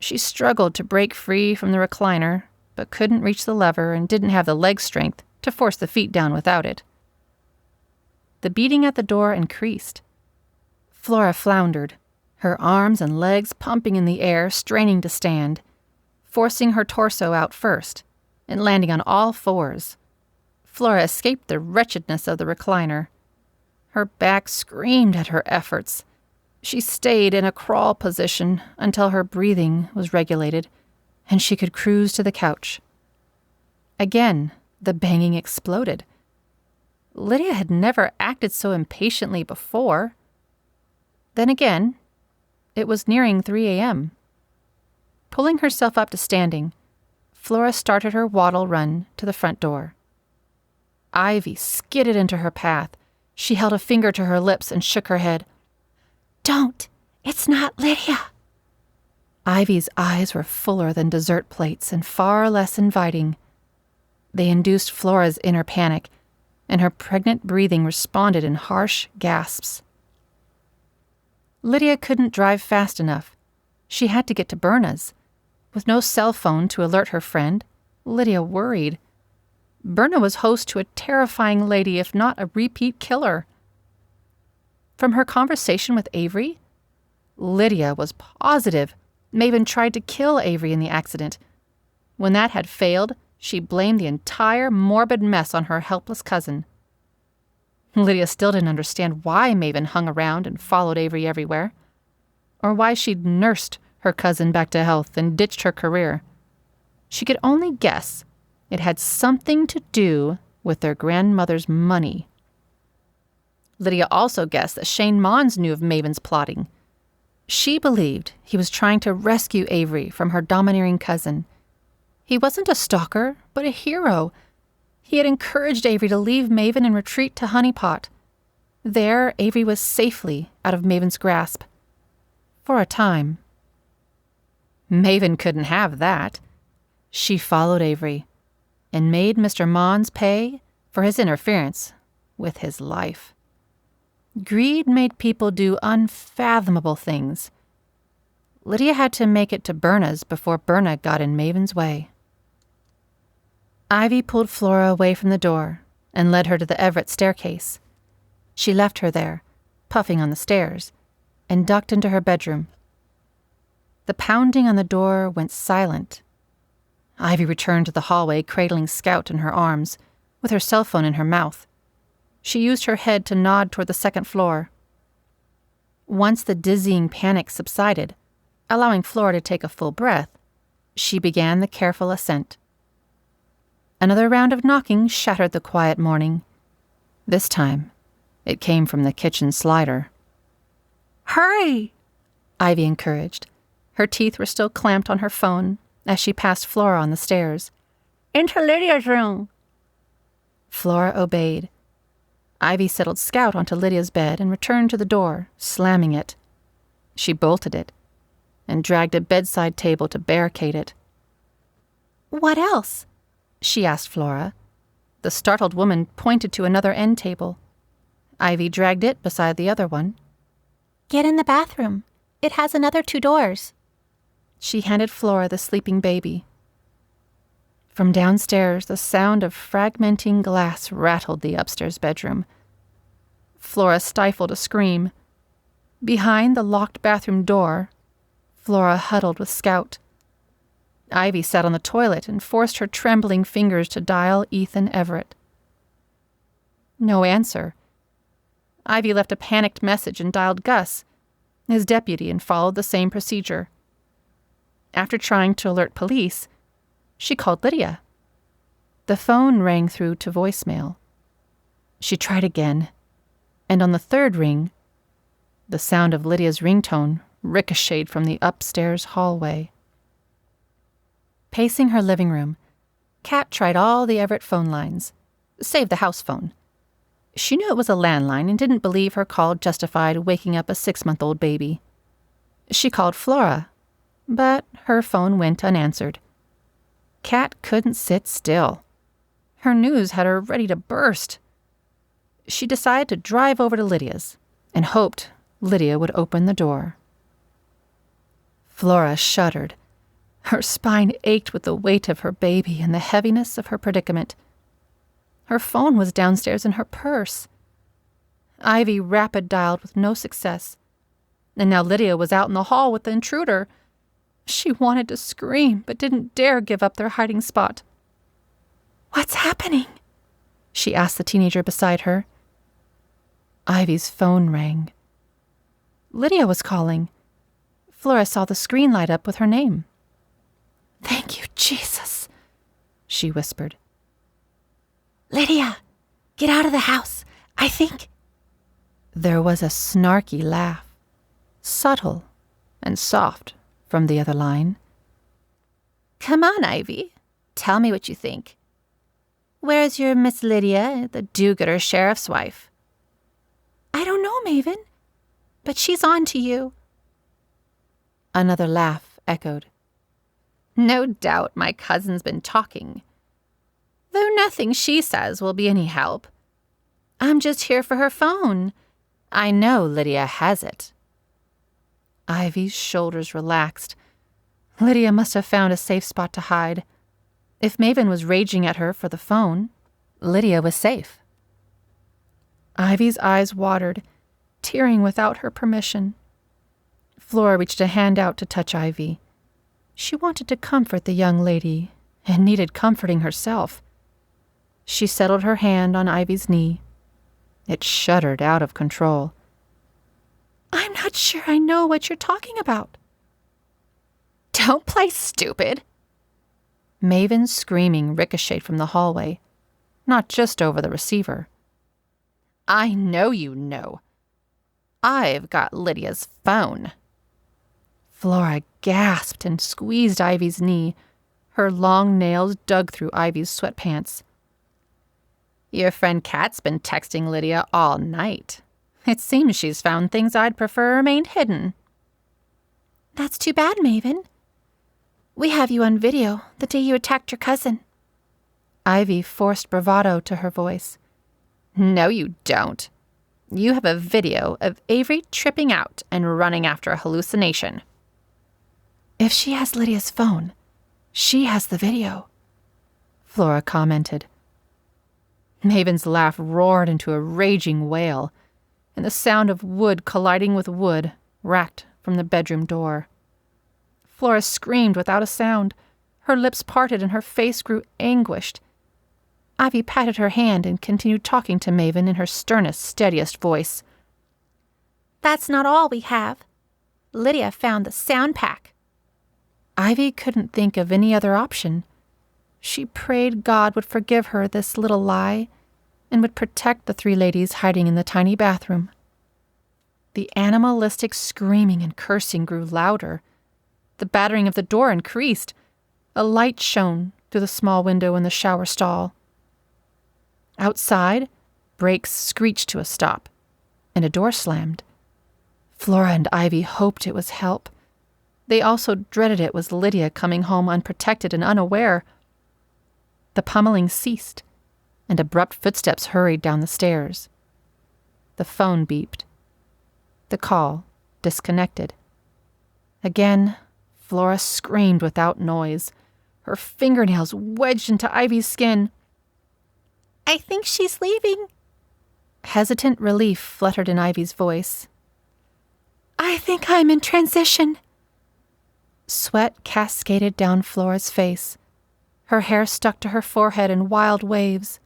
She struggled to break free from the recliner, but couldn't reach the lever and didn't have the leg strength to force the feet down without it. The beating at the door increased. Flora floundered, her arms and legs pumping in the air, straining to stand, forcing her torso out first, and landing on all fours. Flora escaped the wretchedness of the recliner. Her back screamed at her efforts. She stayed in a crawl position until her breathing was regulated, and she could cruise to the couch. Again, the banging exploded. Lydia had never acted so impatiently before. Then again, it was nearing 3 a.m. Pulling herself up to standing, Flora started her waddle run to the front door. Ivy skidded into her path. She held a finger to her lips and shook her head. "Don't! It's not Lydia!" Ivy's eyes were fuller than dessert plates and far less inviting. They induced Flora's inner panic, and her pregnant breathing responded in harsh gasps. Lydia couldn't drive fast enough. She had to get to Berna's. With no cell phone to alert her friend, Lydia worried. Berna was host to a terrifying lady, if not a repeat killer. From her conversation with Averie, Lydia was positive Maven tried to kill Averie in the accident. When that had failed, she blamed the entire morbid mess on her helpless cousin. Lydia still didn't understand why Maven hung around and followed Averie everywhere, or why she'd nursed her cousin back to health and ditched her career. She could only guess it had something to do with their grandmother's money. Lydia also guessed that Shane Mons knew of Maven's plotting. She believed he was trying to rescue Averie from her domineering cousin. He wasn't a stalker, but a hero. He had encouraged Averie to leave Maven and retreat to Honeypot. There, Averie was safely out of Maven's grasp. For a time. Maven couldn't have that. She followed Averie and made Mr. Mons pay for his interference with his life. Greed made people do unfathomable things. Lydia had to make it to Berna's before Berna got in Maven's way. Ivy pulled Flora away from the door and led her to the Everett staircase. She left her there, puffing on the stairs, and ducked into her bedroom. The pounding on the door went silent. Ivy returned to the hallway, cradling Scout in her arms, with her cell phone in her mouth. She used her head to nod toward the second floor. Once the dizzying panic subsided, allowing Flora to take a full breath, she began the careful ascent. Another round of knocking shattered the quiet morning. This time, it came from the kitchen slider. "Hurry!" Ivy encouraged. Her teeth were still clamped on her phone as she passed Flora on the stairs. "Into Lydia's room." Flora obeyed. Ivy settled Scout onto Lydia's bed and returned to the door, slamming it. She bolted it and dragged a bedside table to barricade it. "What else?" she asked Flora. The startled woman pointed to another end table. Ivy dragged it beside the other one. "Get in the bathroom. It has another 2 doors." She handed Flora the sleeping baby. From downstairs, the sound of fragmenting glass rattled the upstairs bedroom. Flora stifled a scream. Behind the locked bathroom door, Flora huddled with Scout. Ivy sat on the toilet and forced her trembling fingers to dial Ethan Everett. No answer. Ivy left a panicked message and dialed Gus, his deputy, and followed the same procedure. After trying to alert police, she called Lydia. The phone rang through to voicemail. She tried again, and on the third ring, the sound of Lydia's ringtone ricocheted from the upstairs hallway. Pacing her living room, Kat tried all the Everett phone lines, save the house phone. She knew it was a landline and didn't believe her call justified waking up a 6-month-old baby. She called Flora, but her phone went unanswered. Kat couldn't sit still. Her news had her ready to burst. She decided to drive over to Lydia's and hoped Lydia would open the door. Flora shuddered. Her spine ached with the weight of her baby and the heaviness of her predicament. Her phone was downstairs in her purse. Ivy rapid-dialed with no success, and now Lydia was out in the hall with the intruder. She wanted to scream, but didn't dare give up their hiding spot. "What's happening?" she asked the teenager beside her. Ivy's phone rang. Lydia was calling. Flora saw the screen light up with her name. "Thank you, Jesus," she whispered. "Lydia, get out of the house. I think—" There was a snarky laugh, subtle and soft, from the other line. "Come on, Ivy. Tell me what you think. Where's your Miss Lydia, the do-gooder sheriff's wife?" "I don't know, Maven, but she's on to you." Another laugh echoed. "No doubt my cousin's been talking. Though nothing she says will be any help. I'm just here for her phone. I know Lydia has it." Ivy's shoulders relaxed. Lydia must have found a safe spot to hide. If Maven was raging at her for the phone, Lydia was safe. Ivy's eyes watered, tearing without her permission. Flora reached a hand out to touch Ivy. She wanted to comfort the young lady and needed comforting herself. She settled her hand on Ivy's knee. It shuddered out of control. "I'm not sure I know what you're talking about." "Don't play stupid." Maven's screaming ricocheted from the hallway, not just over the receiver. "I know you know. I've got Lydia's phone." Flora gasped and squeezed Ivy's knee. Her long nails dug through Ivy's sweatpants. "Your friend Kat's been texting Lydia all night. It seems she's found things I'd prefer remained hidden." "That's too bad, Maven. We have you on video the day you attacked your cousin." Ivy forced bravado to her voice. "No, you don't. You have a video of Averie tripping out and running after a hallucination." "If she has Lydia's phone, she has the video," Flora commented. Maven's laugh roared into a raging wail, and the sound of wood colliding with wood racked from the bedroom door. Flora screamed without a sound. Her lips parted and her face grew anguished. Ivy patted her hand and continued talking to Maven in her sternest, steadiest voice. "That's not all we have. Lydia found the sound pack." Ivy couldn't think of any other option. She prayed God would forgive her this little lie and would protect the 3 ladies hiding in the tiny bathroom. The animalistic screaming and cursing grew louder. The battering of the door increased. A light shone through the small window in the shower stall. Outside, brakes screeched to a stop, and a door slammed. Flora and Ivy hoped it was help. They also dreaded it was Lydia coming home unprotected and unaware. The pummeling ceased, and abrupt footsteps hurried down the stairs. The phone beeped. The call disconnected. Again, Flora screamed without noise, her fingernails wedged into Ivy's skin. "I think she's leaving." Hesitant relief fluttered in Ivy's voice. "I think I'm in transition." Sweat cascaded down Flora's face. Her hair stuck to her forehead in wild waves.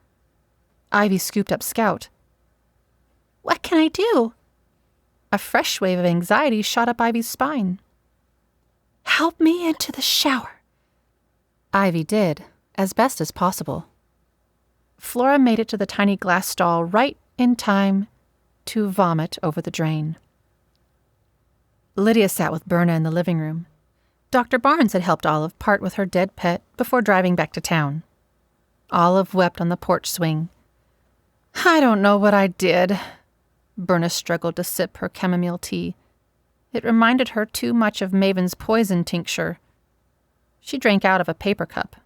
Ivy scooped up Scout. What can I do? A fresh wave of anxiety shot up Ivy's spine. Help me into the shower. Ivy did, as best as possible. Flora made it to the tiny glass stall right in time to vomit over the drain. Lydia sat with Berna in the living room. Dr. Barnes had helped Olive part with her dead pet before driving back to town. Olive wept on the porch swing. I don't know what I did. Berna struggled to sip her chamomile tea. It reminded her too much of Maven's poison tincture. She drank out of a paper cup,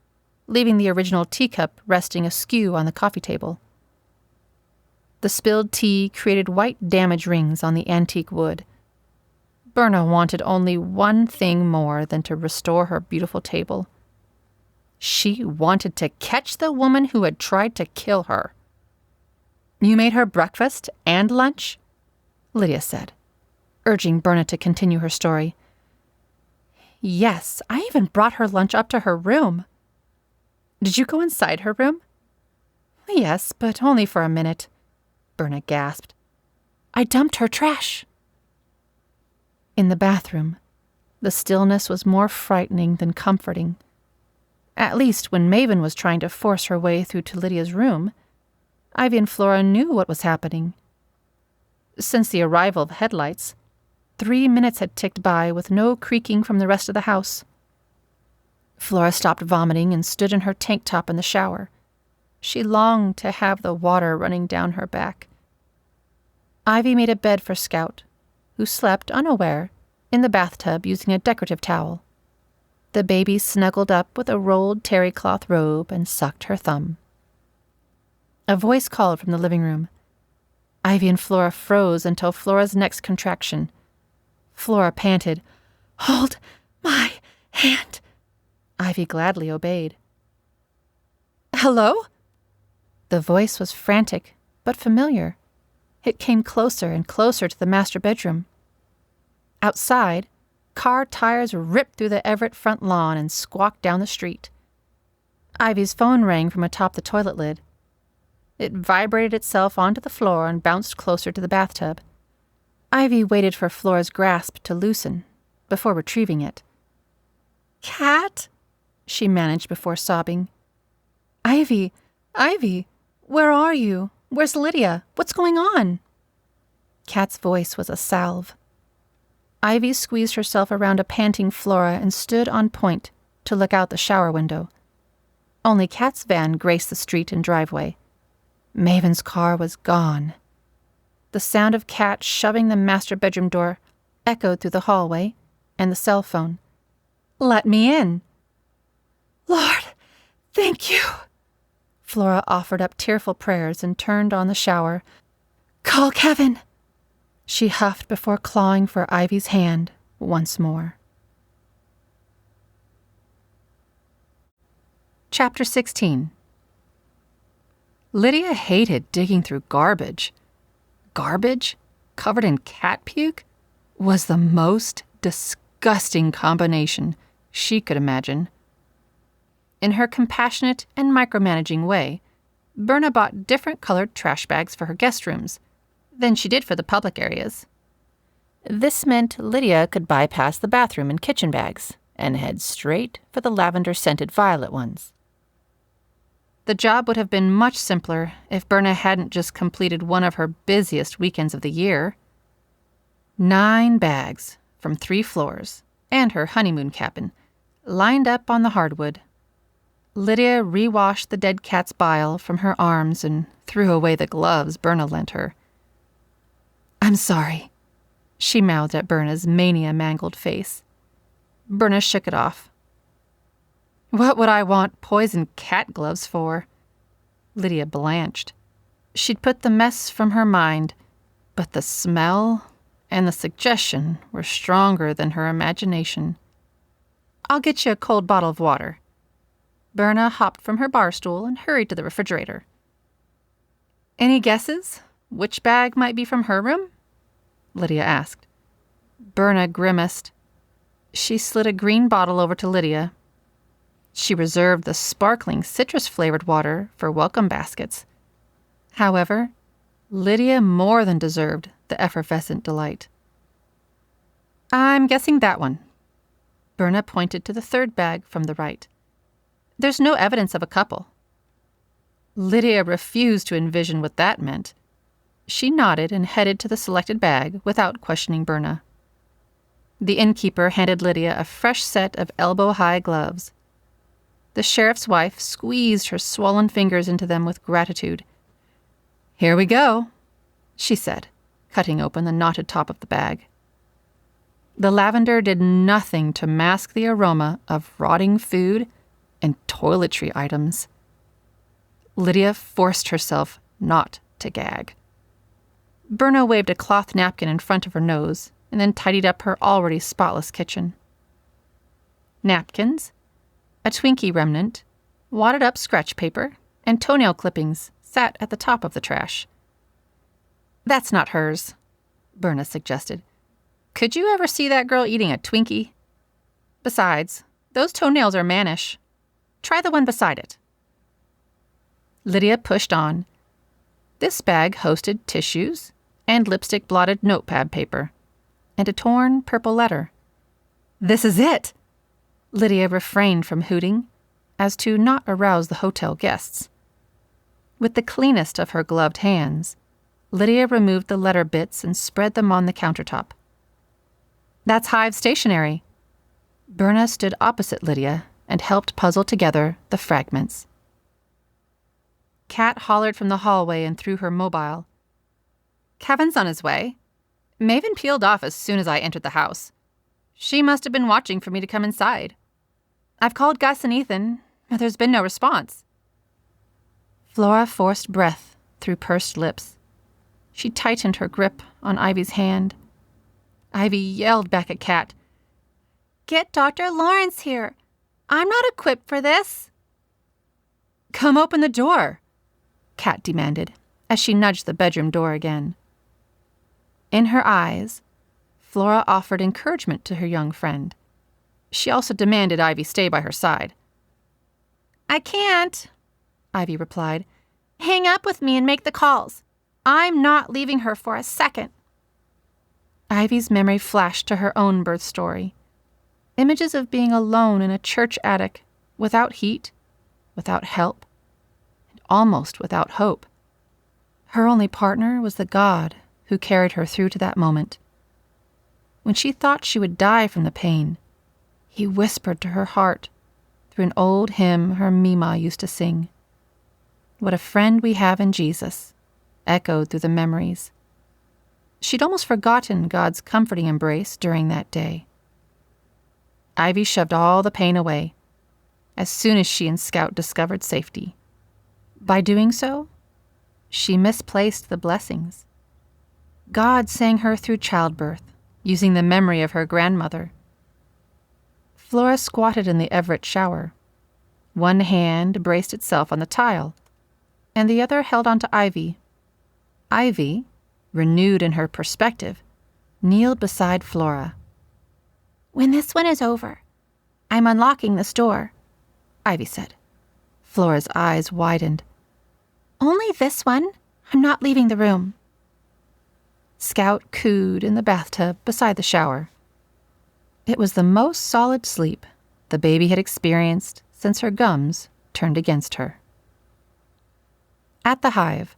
leaving the original teacup resting askew on the coffee table. The spilled tea created white damage rings on the antique wood. Berna wanted only one thing more than to restore her beautiful table. She wanted to catch the woman who had tried to kill her. You made her breakfast and lunch? Lydia said, urging Berna to continue her story. Yes, I even brought her lunch up to her room. Did you go inside her room? Yes, but only for a minute, Berna gasped. I dumped her trash. In the bathroom, the stillness was more frightening than comforting. At least when Maven was trying to force her way through to Lydia's room, Ivy and Flora knew what was happening. Since the arrival of headlights, 3 minutes had ticked by with no creaking from the rest of the house. Flora stopped vomiting and stood in her tank top in the shower. She longed to have the water running down her back. Ivy made a bed for Scout, who slept unaware in the bathtub using a decorative towel. The baby snuggled up with a rolled terry cloth robe and sucked her thumb. A voice called from the living room. Ivy and Flora froze until Flora's next contraction. Flora panted, Hold my hand. Ivy gladly obeyed. Hello? The voice was frantic, but familiar. It came closer and closer to the master bedroom. Outside, car tires ripped through the Everett front lawn and squawked down the street. Ivy's phone rang from atop the toilet lid. It vibrated itself onto the floor and bounced closer to the bathtub. Ivy waited for Flora's grasp to loosen before retrieving it. Cat? She managed before sobbing. Ivy, where are you? Where's Lydia? What's going on? Kat's voice was a salve. Ivy squeezed herself around a panting Flora and stood on point to look out the shower window. Only Kat's van graced the street and driveway. Maven's car was gone. The sound of Kat shoving the master bedroom door echoed through the hallway and the cell phone. Let me in. Lord, thank you. Flora offered up tearful prayers and turned on the shower. Call Kevin. She huffed before clawing for Ivy's hand once more. Chapter 16. Lydia hated digging through garbage. Garbage, covered in cat puke, was the most disgusting combination she could imagine. In her compassionate and micromanaging way, Berna bought different colored trash bags for her guest rooms than she did for the public areas. This meant Lydia could bypass the bathroom and kitchen bags and head straight for the lavender-scented violet ones. The job would have been much simpler if Berna hadn't just completed one of her busiest weekends of the year. 9 bags from 3 floors and her honeymoon cabin lined up on the hardwood. Lydia re-washed the dead cat's bile from her arms and threw away the gloves Berna lent her. I'm sorry, she mouthed at Berna's mania-mangled face. Berna shook it off. What would I want poison cat gloves for? Lydia blanched. She'd put the mess from her mind, but the smell and the suggestion were stronger than her imagination. I'll get you a cold bottle of water. Berna hopped from her bar stool and hurried to the refrigerator. Any guesses? Which bag might be from her room? Lydia asked. Berna grimaced. She slid a green bottle over to Lydia. She reserved the sparkling citrus-flavored water for welcome baskets. However, Lydia more than deserved the effervescent delight. I'm guessing that one. Berna pointed to the third bag from the right. There's no evidence of a couple. Lydia refused to envision what that meant. She nodded and headed to the selected bag without questioning Berna. The innkeeper handed Lydia a fresh set of elbow-high gloves. The sheriff's wife squeezed her swollen fingers into them with gratitude. Here we go, she said, cutting open the knotted top of the bag. The lavender did nothing to mask the aroma of rotting food and toiletry items. Lydia forced herself not to gag. Berna waved a cloth napkin in front of her nose and then tidied up her already spotless kitchen. Napkins, a Twinkie remnant, wadded-up scratch paper, and toenail clippings sat at the top of the trash. That's not hers, Berna suggested. Could you ever see that girl eating a Twinkie? Besides, those toenails are mannish. Try the one beside it. Lydia pushed on. This bag hosted tissues and lipstick-blotted notepad paper, and a torn purple letter. This is it! Lydia refrained from hooting, as to not arouse the hotel guests. With the cleanest of her gloved hands, Lydia removed the letter bits and spread them on the countertop. That's Hive stationery. Berna stood opposite Lydia and helped puzzle together the fragments. Kat hollered from the hallway and through her mobile. Kevin's on his way. Maven peeled off as soon as I entered the house. She must have been watching for me to come inside. I've called Gus and Ethan, but there's been no response. Flora forced breath through pursed lips. She tightened her grip on Ivy's hand. Ivy yelled back at Kat. Get Dr. Lawrence here. I'm not equipped for this. Come open the door, Kat demanded, as she nudged the bedroom door again. In her eyes, Flora offered encouragement to her young friend. She also demanded Ivy stay by her side. I can't, Ivy replied. Hang up with me and make the calls. I'm not leaving her for a second. Ivy's memory flashed to her own birth story. Images of being alone in a church attic, without heat, without help, and almost without hope. Her only partner was the God who carried her through to that moment. When she thought she would die from the pain, he whispered to her heart through an old hymn her Mima used to sing. What a friend we have in Jesus, echoed through the memories. She'd almost forgotten God's comforting embrace during that day. Ivy shoved all the pain away as soon as she and Scout discovered safety. By doing so, she misplaced the blessings. God sang her through childbirth, using the memory of her grandmother. Flora squatted in the Everett shower. One hand braced itself on the tile, and the other held onto Ivy. Ivy, renewed in her perspective, kneeled beside Flora. When this one is over, I'm unlocking this door, Ivy said. Flora's eyes widened. Only this one? I'm not leaving the room. Scout cooed in the bathtub beside the shower. It was the most solid sleep the baby had experienced since her gums turned against her. At the Hive,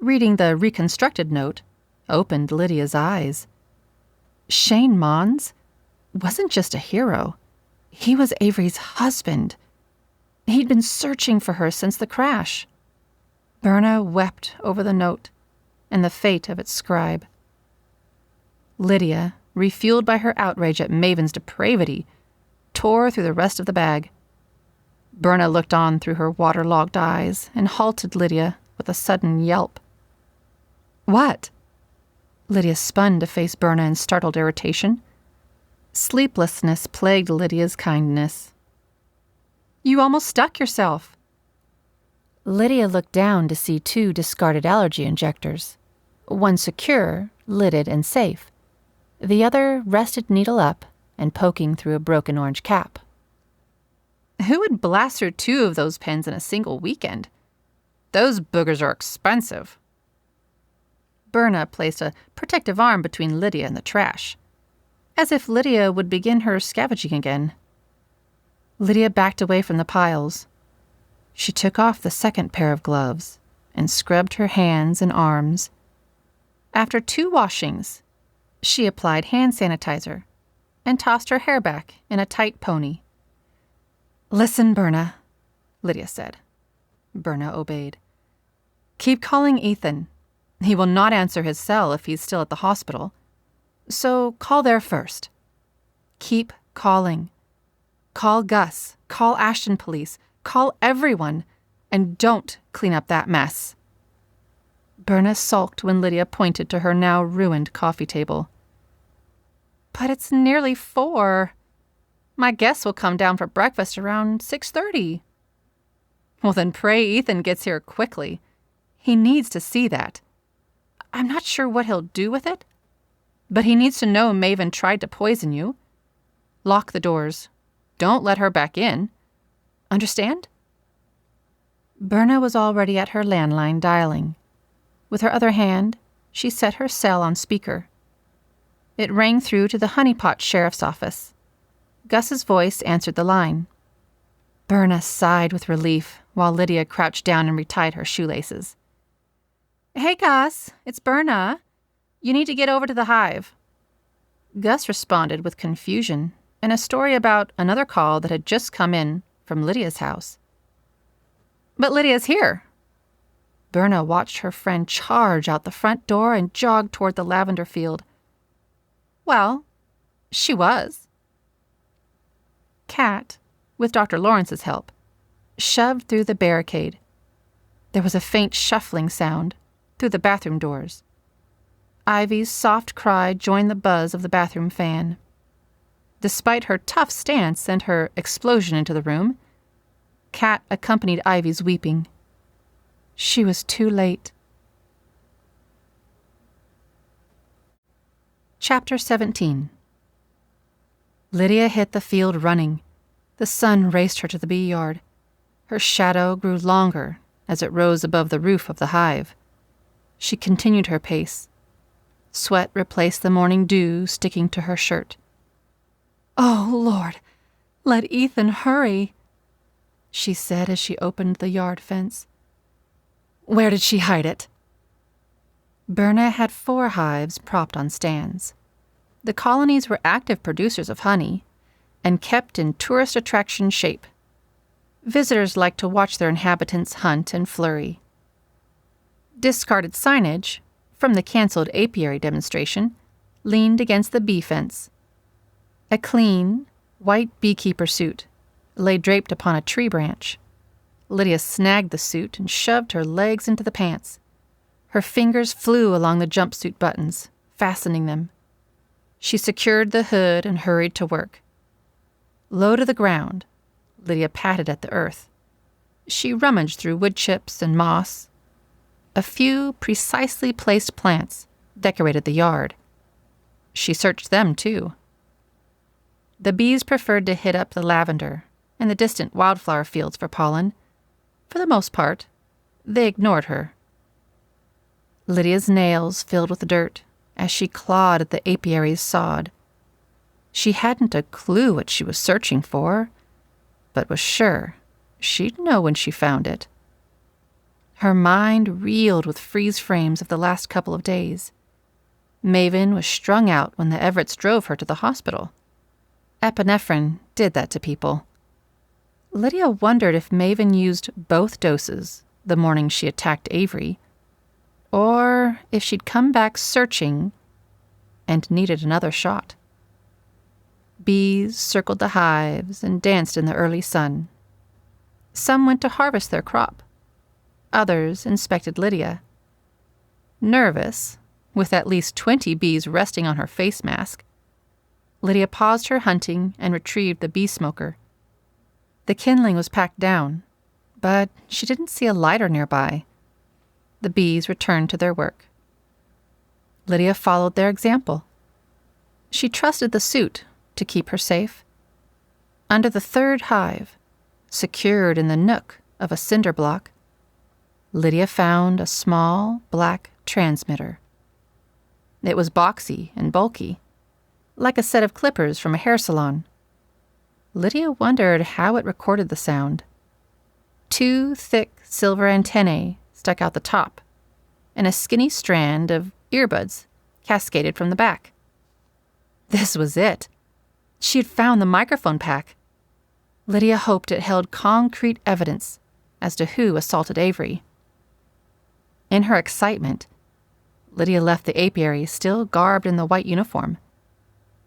reading the reconstructed note opened Lydia's eyes. Shane Mons wasn't just a hero. He was Averie's husband. He'd been searching for her since the crash. Berna wept over the note and the fate of its scribe. Lydia, refueled by her outrage at Maven's depravity, tore through the rest of the bag. Berna looked on through her waterlogged eyes and halted Lydia with a sudden yelp. What? Lydia spun to face Berna in startled irritation. Sleeplessness plagued Lydia's kindness. You almost stuck yourself. Lydia looked down to see 2 discarded allergy injectors. One secure, lidded, and safe. The other rested needle up and poking through a broken orange cap. Who would blast through 2 of those pens in a single weekend? Those boogers are expensive. Berna placed a protective arm between Lydia and the trash, as if Lydia would begin her scavenging again. Lydia backed away from the piles. She took off the second pair of gloves and scrubbed her hands and arms. After 2 washings, she applied hand sanitizer and tossed her hair back in a tight pony. "Listen, Berna," Lydia said. Berna obeyed. "Keep calling Ethan. He will not answer his cell if he's still at the hospital. So call there first. Keep calling. Call Gus. Call Ashton Police. Call everyone. And don't clean up that mess." Berna sulked when Lydia pointed to her now ruined coffee table. "But it's nearly 4. My guests will come down for breakfast around 6:30. "Well, then pray Ethan gets here quickly. He needs to see that. I'm not sure what he'll do with it, but he needs to know Maven tried to poison you. Lock the doors. Don't let her back in. Understand?" Berna was already at her landline dialing. With her other hand, she set her cell on speaker. It rang through to the Honeypot Sheriff's office. Gus's voice answered the line. Berna sighed with relief while Lydia crouched down and retied her shoelaces. "Hey, Gus, it's Berna. You need to get over to the hive." Gus responded with confusion and a story about another call that had just come in from Lydia's house. "But Lydia's here." Berna watched her friend charge out the front door and jog toward the lavender field. "Well, she was." Kat, with Dr. Lawrence's help, shoved through the barricade. There was a faint shuffling sound through the bathroom doors. Ivy's soft cry joined the buzz of the bathroom fan. Despite her tough stance and her explosion into the room, Kat accompanied Ivy's weeping. She was too late. Chapter 17. Lydia hit the field running. The sun raced her to the bee yard. Her shadow grew longer as it rose above the roof of the hive. She continued her pace. Sweat replaced the morning dew sticking to her shirt. "Oh, Lord, let Ethan hurry," she said as she opened the yard fence. "Where did she hide it?" Berna had 4 hives propped on stands. The colonies were active producers of honey and kept in tourist attraction shape. Visitors liked to watch their inhabitants hunt and flurry. Discarded signage, from the canceled apiary demonstration, leaned against the bee fence. A clean, white beekeeper suit lay draped upon a tree branch. Lydia snagged the suit and shoved her legs into the pants. Her fingers flew along the jumpsuit buttons, fastening them. She secured the hood and hurried to work. Low to the ground, Lydia patted at the earth. She rummaged through wood chips and moss. A few precisely placed plants decorated the yard. She searched them, too. The bees preferred to hit up the lavender and the distant wildflower fields for pollen. For the most part, they ignored her. Lydia's nails filled with dirt as she clawed at the apiary's sod. She hadn't a clue what she was searching for, but was sure she'd know when she found it. Her mind reeled with freeze frames of the last couple of days. Maven was strung out when the Everetts drove her to the hospital. Epinephrine did that to people. Lydia wondered if Maven used both doses the morning she attacked Averie, or if she'd come back searching and needed another shot. Bees circled the hives and danced in the early sun. Some went to harvest their crop. Others inspected Lydia. Nervous, with at least 20 bees resting on her face mask, Lydia paused her hunting and retrieved the bee smoker. The kindling was packed down, but she didn't see a lighter nearby. The bees returned to their work. Lydia followed their example. She trusted the suit to keep her safe. Under the 3rd hive, secured in the nook of a cinder block, Lydia found a small black transmitter. It was boxy and bulky, like a set of clippers from a hair salon. Lydia wondered how it recorded the sound. 2 thick silver antennae stuck out the top, and a skinny strand of earbuds cascaded from the back. This was it. She had found the microphone pack. Lydia hoped it held concrete evidence as to who assaulted Averie. In her excitement, Lydia left the apiary still garbed in the white uniform.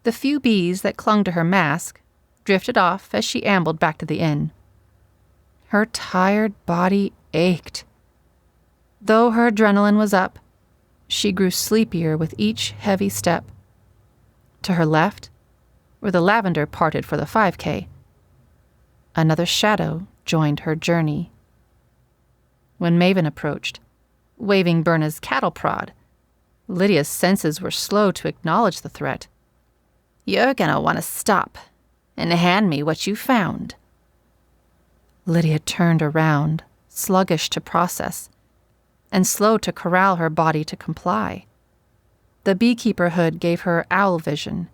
The few bees that clung to her mask drifted off as she ambled back to the inn. Her tired body ached. Though her adrenaline was up, she grew sleepier with each heavy step. To her left, where the Lavender parted for the 5K, another shadow joined her journey. When Maven approached, waving Berna's cattle prod, Lydia's senses were slow to acknowledge the threat. "You're gonna want to stop and hand me what you found." Lydia turned around, sluggish to process, and slow to corral her body to comply. The beekeeper hood gave her owl vision.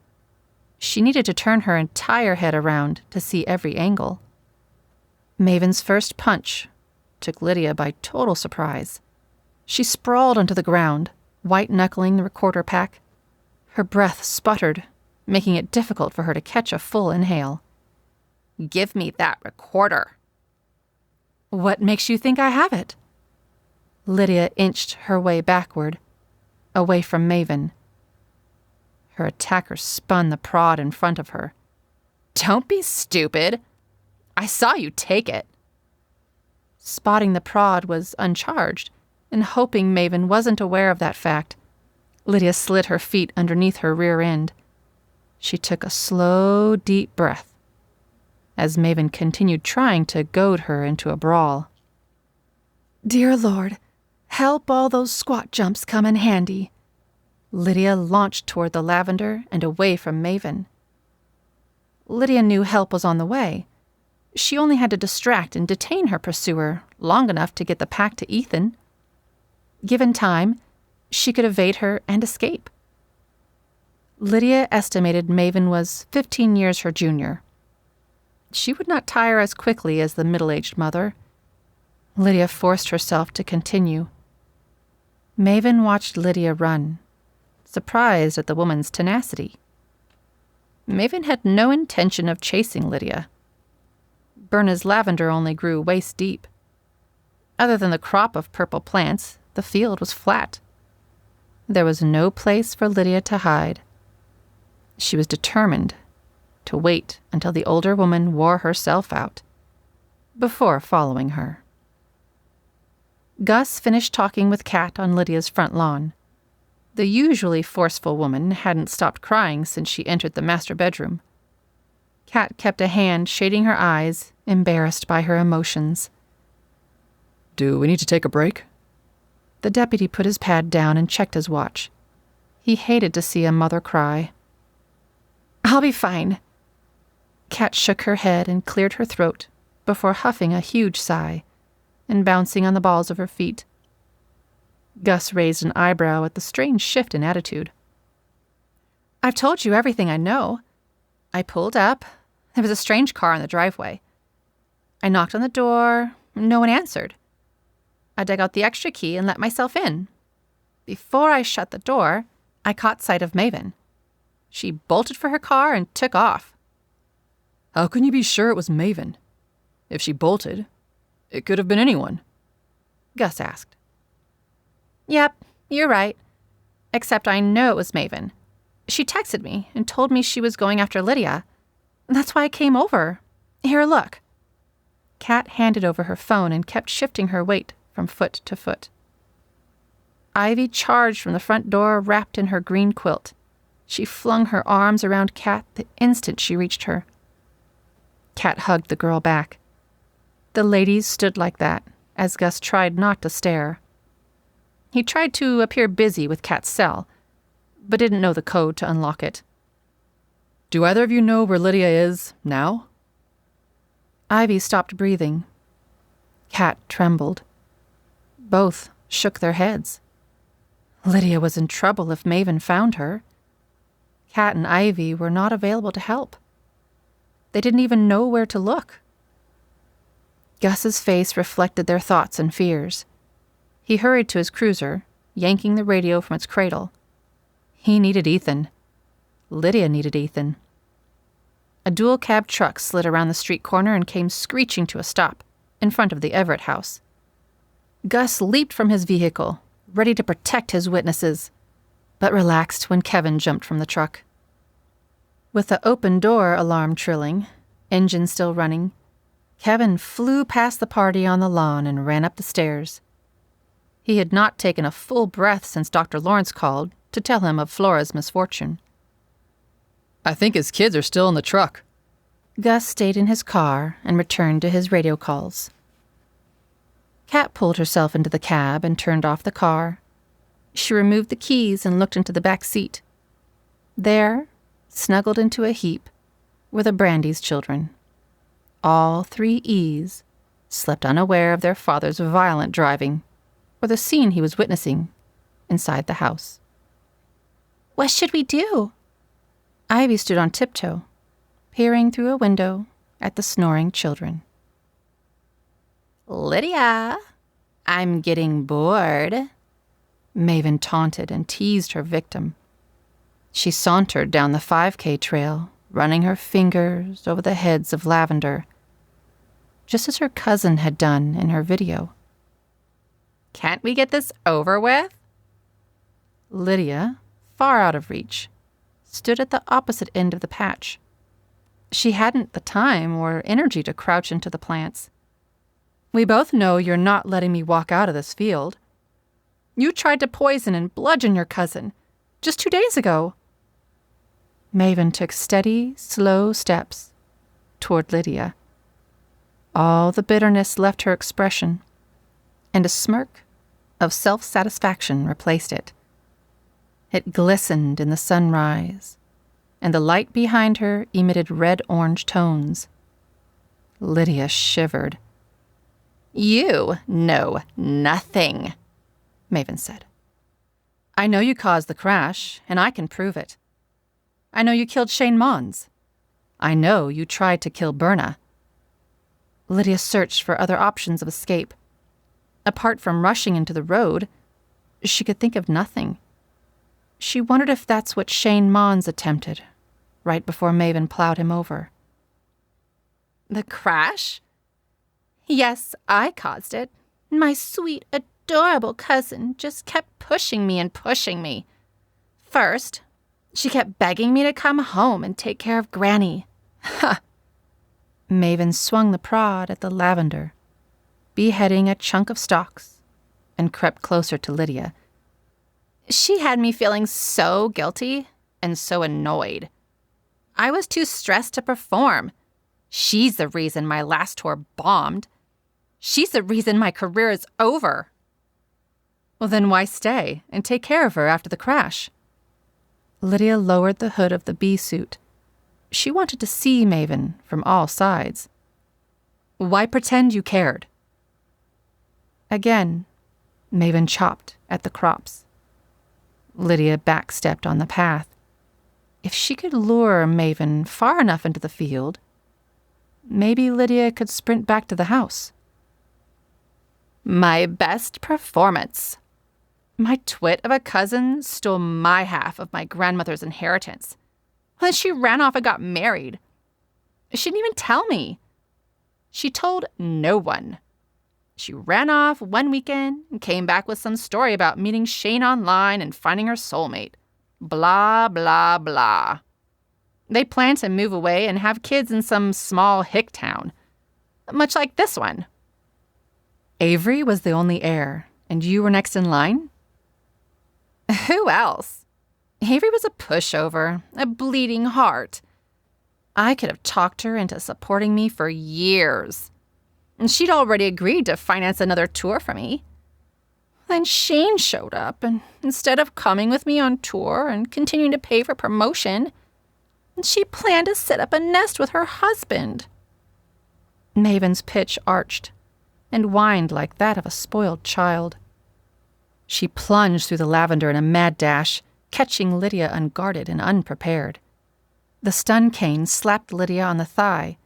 She needed to turn her entire head around to see every angle. Maven's first punch took Lydia by total surprise. She sprawled onto the ground, white-knuckling the recorder pack. Her breath sputtered, making it difficult for her to catch a full inhale. "Give me that recorder." "What makes you think I have it?" Lydia inched her way backward, away from Maven. Her attacker spun the prod in front of her. "Don't be stupid. I saw you take it." Spotting the prod was uncharged, and hoping Maven wasn't aware of that fact, Lydia slid her feet underneath her rear end. She took a slow, deep breath as Maven continued trying to goad her into a brawl. "Dear Lord, help all those squat jumps come in handy." Lydia launched toward the Lavender and away from Maven. Lydia knew help was on the way. She only had to distract and detain her pursuer long enough to get the pack to Ethan. Given time, she could evade her and escape. Lydia estimated Maven was 15 years her junior. She would not tire as quickly as the middle-aged mother. Lydia forced herself to continue. Maven watched Lydia run, surprised at the woman's tenacity. Maven had no intention of chasing Lydia. Berna's lavender only grew waist-deep. Other than the crop of purple plants, the field was flat. There was no place for Lydia to hide. She was determined to wait until the older woman wore herself out before following her. Gus finished talking with Kat on Lydia's front lawn. The usually forceful woman hadn't stopped crying since she entered the master bedroom. Kat kept a hand shading her eyes, embarrassed by her emotions. "Do we need to take a break?" The deputy put his pad down and checked his watch. He hated to see a mother cry. "I'll be fine." Kat shook her head and cleared her throat before huffing a huge sigh and bouncing on the balls of her feet. Gus raised an eyebrow at the strange shift in attitude. "I've told you everything I know. I pulled up. There was a strange car in the driveway. I knocked on the door. No one answered. I dug out the extra key and let myself in. Before I shut the door, I caught sight of Maven. She bolted for her car and took off." "How can you be sure it was Maven? If she bolted, it could have been anyone," Gus asked. "Yep, you're right. Except I know it was Maven. She texted me and told me she was going after Lydia. That's why I came over. Here, look." Kat handed over her phone and kept shifting her weight from foot to foot. Ivy charged from the front door wrapped in her green quilt. She flung her arms around Kat the instant she reached her. Kat hugged the girl back. The ladies stood like that, as Gus tried not to stare. He tried to appear busy with Kat's cell, but didn't know the code to unlock it. "Do either of you know where Lydia is now?" Ivy stopped breathing. Kat trembled. Both shook their heads. Lydia was in trouble if Maven found her. Kat and Ivy were not available to help. They didn't even know where to look. Gus's face reflected their thoughts and fears. He hurried to his cruiser, yanking the radio from its cradle. He needed Ethan. Lydia needed Ethan. A dual-cab truck slid around the street corner and came screeching to a stop in front of the Everett house. Gus leaped from his vehicle, ready to protect his witnesses, but relaxed when Kevin jumped from the truck. With the open door alarm trilling, engine still running, Kevin flew past the party on the lawn and ran up the stairs. He had not taken a full breath since Dr. Lawrence called to tell him of Flora's misfortune. I think his kids are still in the truck. Gus stayed in his car and returned to his radio calls. Kat pulled herself into the cab and turned off the car. She removed the keys and looked into the back seat. There, snuggled into a heap, were the Brandy's children. All 3 E's slept unaware of their father's violent driving or the scene he was witnessing inside the house. What should we do? Ivy stood on tiptoe, peering through a window at the snoring children. Lydia, I'm getting bored. Maven taunted and teased her victim. She sauntered down the 5K trail, running her fingers over the heads of Lavender, just as her cousin had done in her video. Can't we get this over with? Lydia, far out of reach, stood at the opposite end of the patch. She hadn't the time or energy to crouch into the plants. We both know you're not letting me walk out of this field. You tried to poison and bludgeon your cousin just 2 days ago. Maven took steady, slow steps toward Lydia. All the bitterness left her expression, and a smirk of self-satisfaction replaced it. It glistened in the sunrise, and the light behind her emitted red-orange tones. Lydia shivered. You know nothing, Maven said. I know you caused the crash, and I can prove it. I know you killed Shane Mons. I know you tried to kill Berna. Lydia searched for other options of escape. Apart from rushing into the road, she could think of nothing. She wondered if that's what Shane Mons attempted, right before Maven plowed him over. The crash? Yes, I caused it. My sweet, adorable cousin just kept pushing me and pushing me. First, she kept begging me to come home and take care of Granny. Ha! Maven swung the prod at the Lavender, beheading a chunk of stalks, and crept closer to Lydia. She had me feeling so guilty and so annoyed. I was too stressed to perform. She's the reason my last tour bombed. She's the reason my career is over. Well, then why stay and take care of her after the crash? Lydia lowered the hood of the bee suit. She wanted to see Maven from all sides. Why pretend you cared? Again, Maven chopped at the crops. Lydia backstepped on the path. If she could lure Maven far enough into the field, maybe Lydia could sprint back to the house. My best performance. My twit of a cousin stole my half of my grandmother's inheritance. Then she ran off and got married. She didn't even tell me. She told no one. She ran off one weekend and came back with some story about meeting Shane online and finding her soulmate. Blah, blah, blah. They plan to move away and have kids in some small hick town. Much like this one. Averie was the only heir, and you were next in line? Who else? Averie was a pushover, a bleeding heart. I could have talked her into supporting me for years. And she'd already agreed to finance another tour for me. Then Shane showed up, and instead of coming with me on tour and continuing to pay for promotion, she planned to set up a nest with her husband. Maven's pitch arched and whined like that of a spoiled child. She plunged through the lavender in a mad dash, catching Lydia unguarded and unprepared. The stun cane slapped Lydia on the thigh.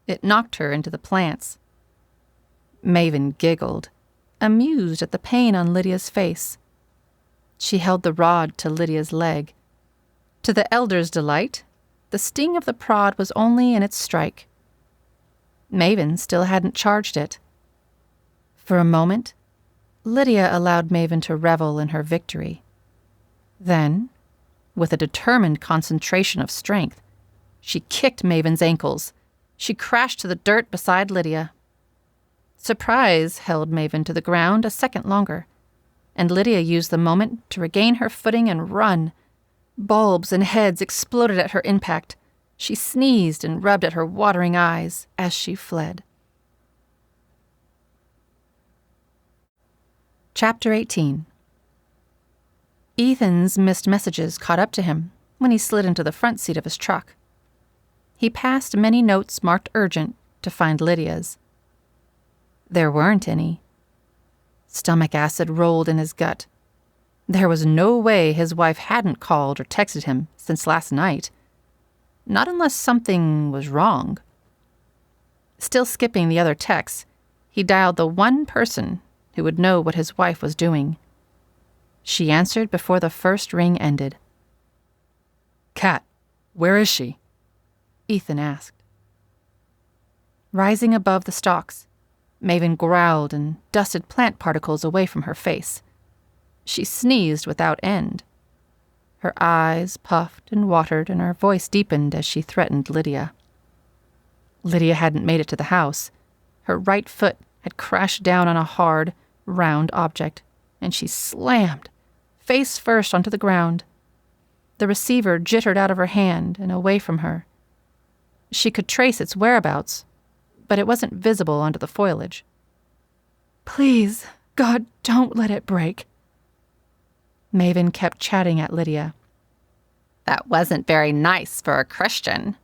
It knocked her into the plants. Maven giggled, amused at the pain on Lydia's face. She held the rod to Lydia's leg. To the elder's delight, the sting of the prod was only in its strike. Maven still hadn't charged it. For a moment, Lydia allowed Maven to revel in her victory. Then, with a determined concentration of strength, she kicked Maven's ankles. She crashed to the dirt beside Lydia. Surprise held Maven to the ground a second longer, and Lydia used the moment to regain her footing and run. Bulbs and heads exploded at her impact. She sneezed and rubbed at her watering eyes as she fled. Chapter 18. Ethan's missed messages caught up to him when he slid into the front seat of his truck. He passed many notes marked urgent to find Lydia's. There weren't any. Stomach acid rolled in his gut. There was no way his wife hadn't called or texted him since last night. Not unless something was wrong. Still skipping the other texts, he dialed the one person who would know what his wife was doing. She answered before the first ring ended. "Kat, where is she?" Ethan asked. Rising above the stalks, Maven growled and dusted plant particles away from her face. She sneezed without end. Her eyes puffed and watered, and her voice deepened as she threatened Lydia. Lydia hadn't made it to the house. Her right foot had crashed down on a hard, round object, and she slammed, face first, onto the ground. The receiver jittered out of her hand and away from her. She could trace its whereabouts, but it wasn't visible under the foliage. "Please, God, don't let it break." Maven kept chatting at Lydia. That wasn't very nice for a Christian.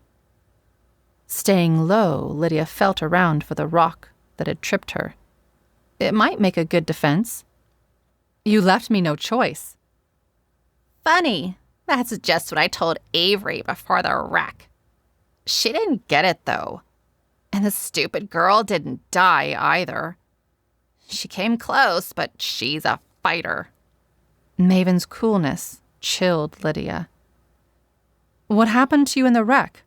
Staying low, Lydia felt around for the rock that had tripped her. It might make a good defense. "You left me no choice." Funny. That's just what I told Averie before the wreck. She didn't get it, though. And the stupid girl didn't die, either. She came close, but she's a fighter. Maven's coolness chilled Lydia. "What happened to you in the wreck?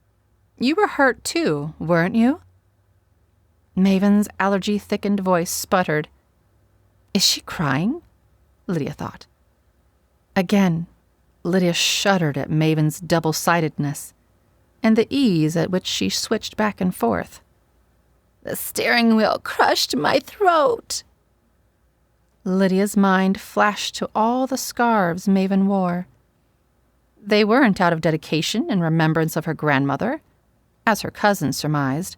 You were hurt too, weren't you?" Maven's allergy-thickened voice sputtered. Is she crying? Lydia thought. Again, Lydia shuddered at Maven's double-sidedness and the ease at which she switched back and forth. The steering wheel crushed my throat. Lydia's mind flashed to all the scarves Maven wore. They weren't out of dedication and remembrance of her grandmother, as her cousin surmised.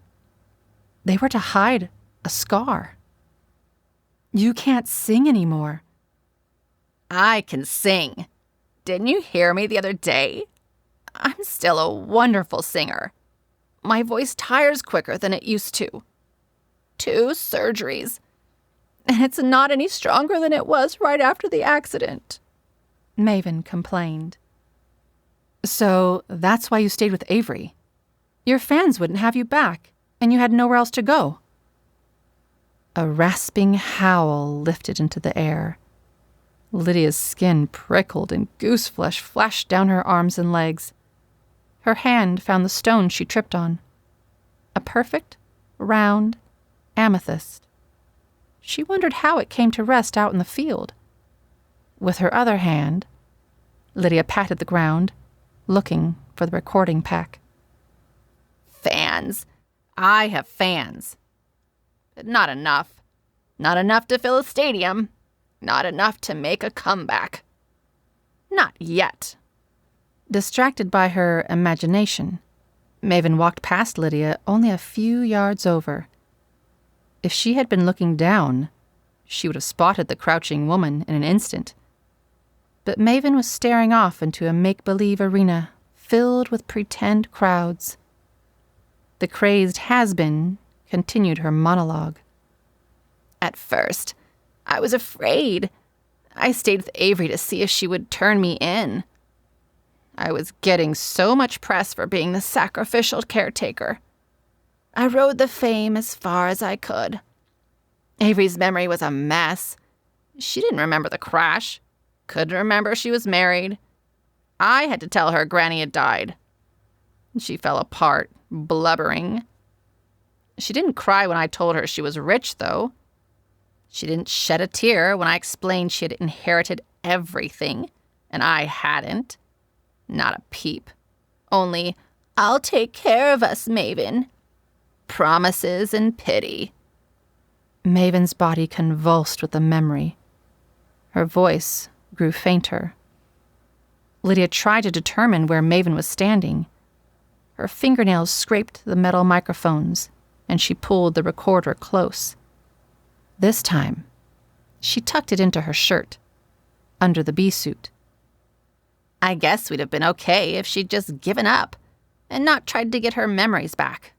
They were to hide a scar. "You can't sing anymore." I can sing. Didn't you hear me the other day? I'm still a wonderful singer. My voice tires quicker than it used to. 2 surgeries. And it's not any stronger than it was right after the accident. Maven complained. "So that's why you stayed with Averie. Your fans wouldn't have you back, and you had nowhere else to go." A rasping howl lifted into the air. Lydia's skin prickled and gooseflesh flashed down her arms and legs. Her hand found the stone she tripped on. A perfect, round amethyst. She wondered how it came to rest out in the field. With her other hand, Lydia patted the ground, looking for the recording pack. Fans. I have fans. But not enough. Not enough to fill a stadium. Not enough to make a comeback. Not yet. Distracted by her imagination, Maven walked past Lydia only a few yards over. If she had been looking down, she would have spotted the crouching woman in an instant. But Maven was staring off into a make-believe arena filled with pretend crowds. The crazed has-been continued her monologue. At first, I was afraid. I stayed with Averie to see if she would turn me in. I was getting so much press for being the sacrificial caretaker. I rode the fame as far as I could. Avrie's memory was a mess. She didn't remember the crash. Couldn't remember she was married. I had to tell her Granny had died. She fell apart, blubbering. She didn't cry when I told her she was rich, though. She didn't shed a tear when I explained she had inherited everything, and I hadn't. Not a peep. Only, "I'll take care of us, Maven." Promises and pity. Maven's body convulsed with the memory. Her voice grew fainter. Lydia tried to determine where Maven was standing. Her fingernails scraped the metal microphones, and she pulled the recorder close. This time, she tucked it into her shirt, under the bee suit. I guess we'd have been okay if she'd just given up and not tried to get her memories back.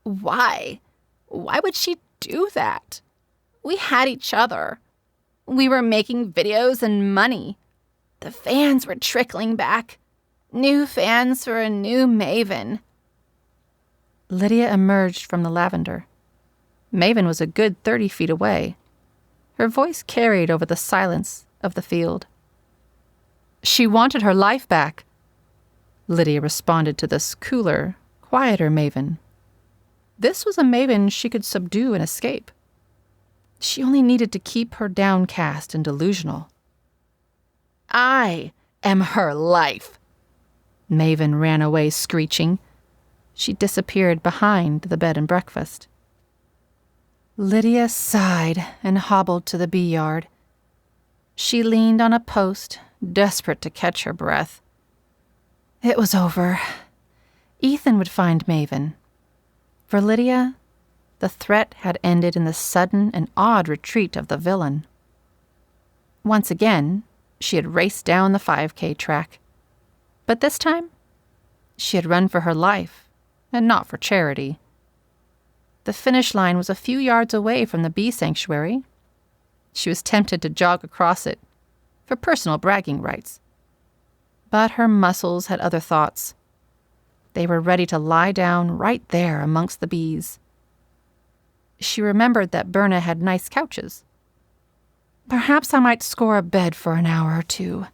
Why? Why would she do that? We had each other. We were making videos and money. The fans were trickling back. New fans for a new Maven. Lydia emerged from the lavender. Maven was a good 30 feet away. Her voice carried over the silence of the field. She wanted her life back. Lydia responded to this cooler, quieter Maven. This was a Maven she could subdue and escape. She only needed to keep her downcast and delusional. I am her life. Maven ran away screeching. She disappeared behind the bed and breakfast. Lydia sighed and hobbled to the bee yard. She leaned on a post, desperate to catch her breath. It was over. Ethan would find Maven. For Lydia, the threat had ended in the sudden and odd retreat of the villain. Once again, she had raced down the 5K track. But this time, she had run for her life, and not for charity. The finish line was a few yards away from the bee sanctuary. She was tempted to jog across it, for personal bragging rights. But her muscles had other thoughts. They were ready to lie down right there amongst the bees. She remembered that Berna had nice couches. Perhaps I might score a bed for an hour or two.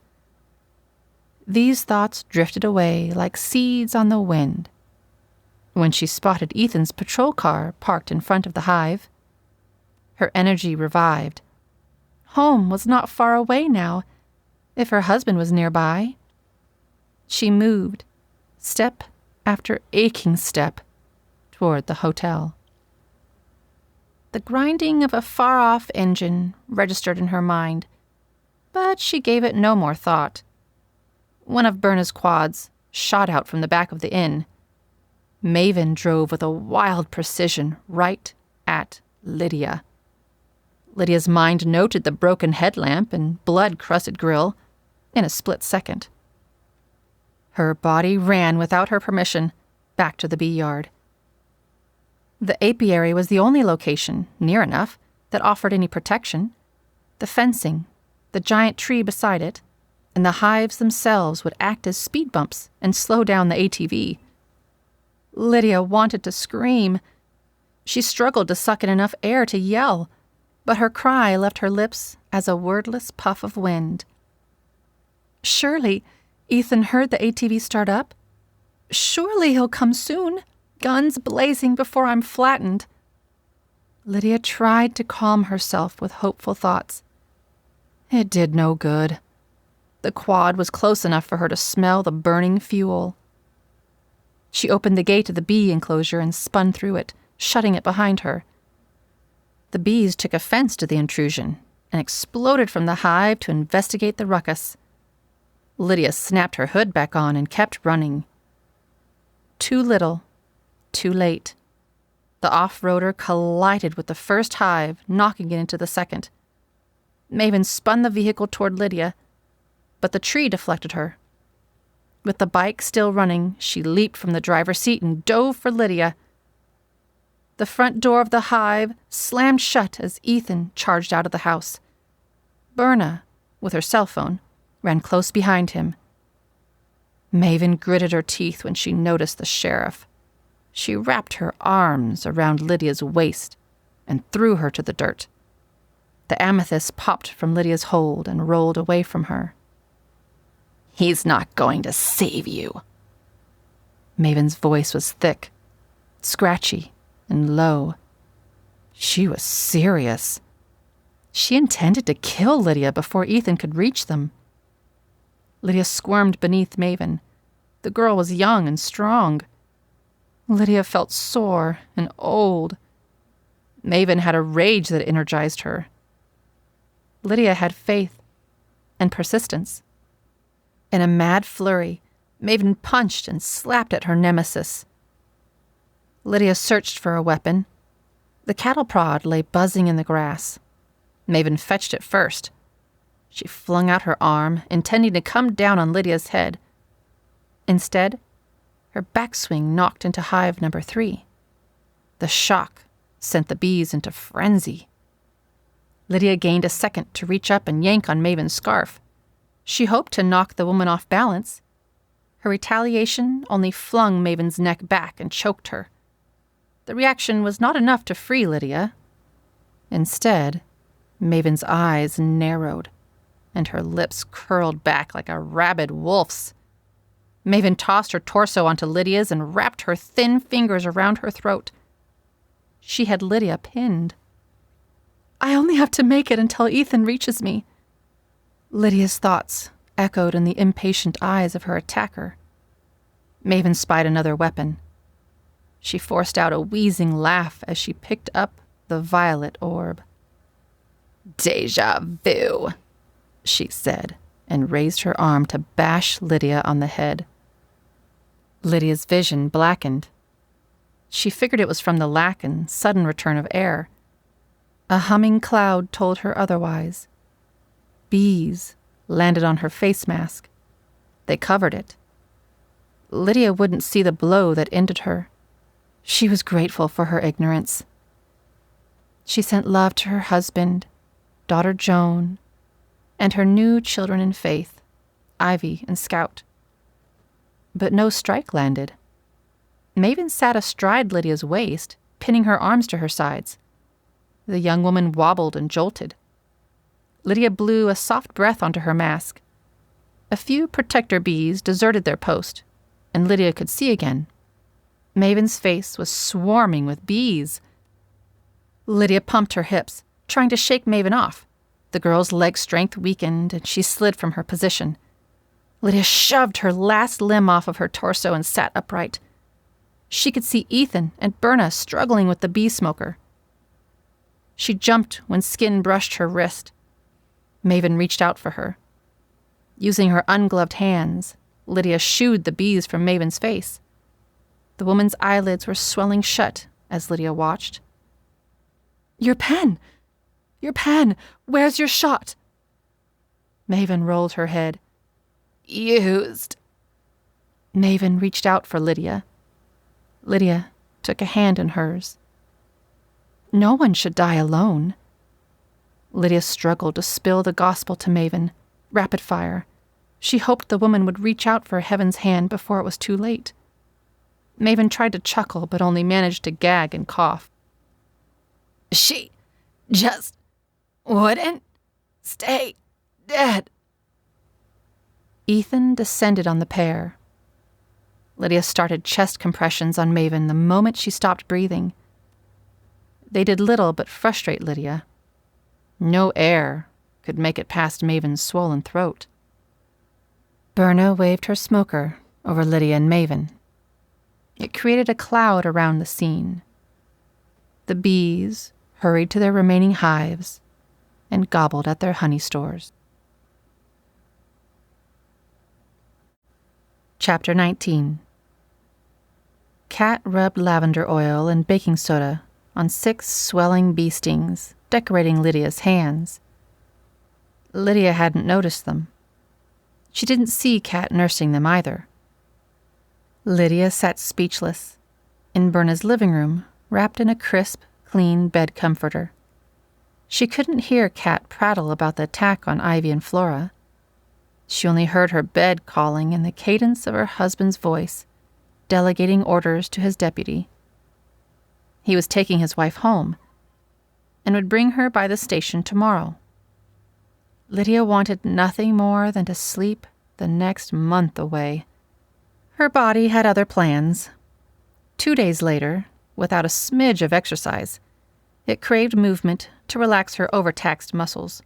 These thoughts drifted away like seeds on the wind. When she spotted Ethan's patrol car parked in front of the hive, her energy revived. Home was not far away now, if her husband was nearby. She moved, step after aching step, toward the hotel. The grinding of a far-off engine registered in her mind, but she gave it no more thought. One of Berna's quads shot out from the back of the inn. Maven drove with a wild precision right at Lydia. Lydia's mind noted the broken headlamp and blood-crusted grill in a split second. Her body ran without her permission back to the bee yard. The apiary was the only location, near enough, that offered any protection. The fencing, the giant tree beside it, and the hives themselves would act as speed bumps and slow down the ATV. Lydia wanted to scream. She struggled to suck in enough air to yell, but her cry left her lips as a wordless puff of wind. Surely Ethan heard the ATV start up. Surely he'll come soon, guns blazing before I'm flattened. Lydia tried to calm herself with hopeful thoughts. It did no good. The quad was close enough for her to smell the burning fuel. She opened the gate of the bee enclosure and spun through it, shutting it behind her. The bees took offense to the intrusion and exploded from the hive to investigate the ruckus. Lydia snapped her hood back on and kept running. Too little, too late. The off-roader collided with the first hive, knocking it into the second. Maven spun the vehicle toward Lydia, but the tree deflected her. With the bike still running, she leaped from the driver's seat and dove for Lydia. The front door of the hive slammed shut as Ethan charged out of the house. Berna, with her cell phone, ran close behind him. Maven gritted her teeth when she noticed the sheriff. She wrapped her arms around Lydia's waist and threw her to the dirt. The amethyst popped from Lydia's hold and rolled away from her. "He's not going to save you." Maven's voice was thick, scratchy, and low. She was serious. She intended to kill Lydia before Ethan could reach them. Lydia squirmed beneath Maven. The girl was young and strong. Lydia felt sore and old. Maven had a rage that energized her. Lydia had faith and persistence. In a mad flurry, Maven punched and slapped at her nemesis. Lydia searched for a weapon. The cattle prod lay buzzing in the grass. Maven fetched it first. She flung out her arm, intending to come down on Lydia's head. Instead, her backswing knocked into hive number 3. The shock sent the bees into frenzy. Lydia gained a second to reach up and yank on Maven's scarf. She hoped to knock the woman off balance. Her retaliation only flung Maven's neck back and choked her. The reaction was not enough to free Lydia. Instead, Maven's eyes narrowed, and her lips curled back like a rabid wolf's. Maven tossed her torso onto Lydia's and wrapped her thin fingers around her throat. She had Lydia pinned. "I only have to make it until Ethan reaches me." Lydia's thoughts echoed in the impatient eyes of her attacker. Maven spied another weapon. She forced out a wheezing laugh as she picked up the violet orb. "Deja vu," she said, and raised her arm to bash Lydia on the head. Lydia's vision blackened. She figured it was from the lack and sudden return of air. A humming cloud told her otherwise. Bees landed on her face mask. They covered it. Lydia wouldn't see the blow that ended her. She was grateful for her ignorance. She sent love to her husband, daughter Joan, and her new children in faith, Ivy and Scout. But no strike landed. Maven sat astride Lydia's waist, pinning her arms to her sides. The young woman wobbled and jolted. Lydia blew a soft breath onto her mask. A few protector bees deserted their post, and Lydia could see again. Maven's face was swarming with bees. Lydia pumped her hips, trying to shake Maven off. The girl's leg strength weakened, and she slid from her position. Lydia shoved her last limb off of her torso and sat upright. She could see Ethan and Berna struggling with the bee smoker. She jumped when skin brushed her wrist. Maven reached out for her. Using her ungloved hands, Lydia shooed the bees from Maven's face. The woman's eyelids were swelling shut as Lydia watched. Your pen! Where's your shot?" Maven rolled her head. "Used." Maven reached out for Lydia. Lydia took a hand in hers. No one should die alone. Lydia struggled to spill the gospel to Maven, rapid fire. She hoped the woman would reach out for Heaven's hand before it was too late. Maven tried to chuckle, but only managed to gag and cough. "She just wouldn't stay dead." Ethan descended on the pair. Lydia started chest compressions on Maven the moment she stopped breathing. They did little but frustrate Lydia. No air could make it past Maven's swollen throat. Berna waved her smoker over Lydia and Maven. It created a cloud around the scene. The bees hurried to their remaining hives and gobbled at their honey stores. Chapter 19. Cat rubbed lavender oil and baking soda on 6 swelling bee stings, decorating Lydia's hands. Lydia hadn't noticed them. She didn't see Cat nursing them either. Lydia sat speechless, in Berna's living room, wrapped in a crisp, clean bed comforter. She couldn't hear Kat prattle about the attack on Ivy and Flora. She only heard her bed calling and the cadence of her husband's voice, delegating orders to his deputy. He was taking his wife home and would bring her by the station tomorrow. Lydia wanted nothing more than to sleep the next month away. Her body had other plans. 2 days later, without a smidge of exercise, it craved movement to relax her overtaxed muscles.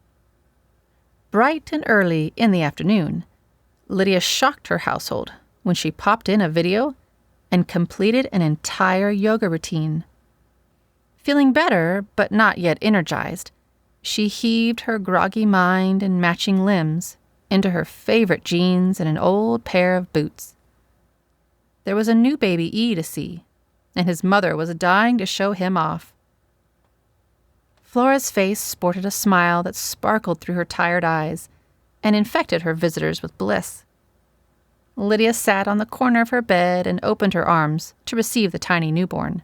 Bright and early in the afternoon, Lydia shocked her household when she popped in a video and completed an entire yoga routine. Feeling better, but not yet energized, she heaved her groggy mind and matching limbs into her favorite jeans and an old pair of boots. There was a new baby E to see, and his mother was dying to show him off. Flora's face sported a smile that sparkled through her tired eyes and infected her visitors with bliss. Lydia sat on the corner of her bed and opened her arms to receive the tiny newborn.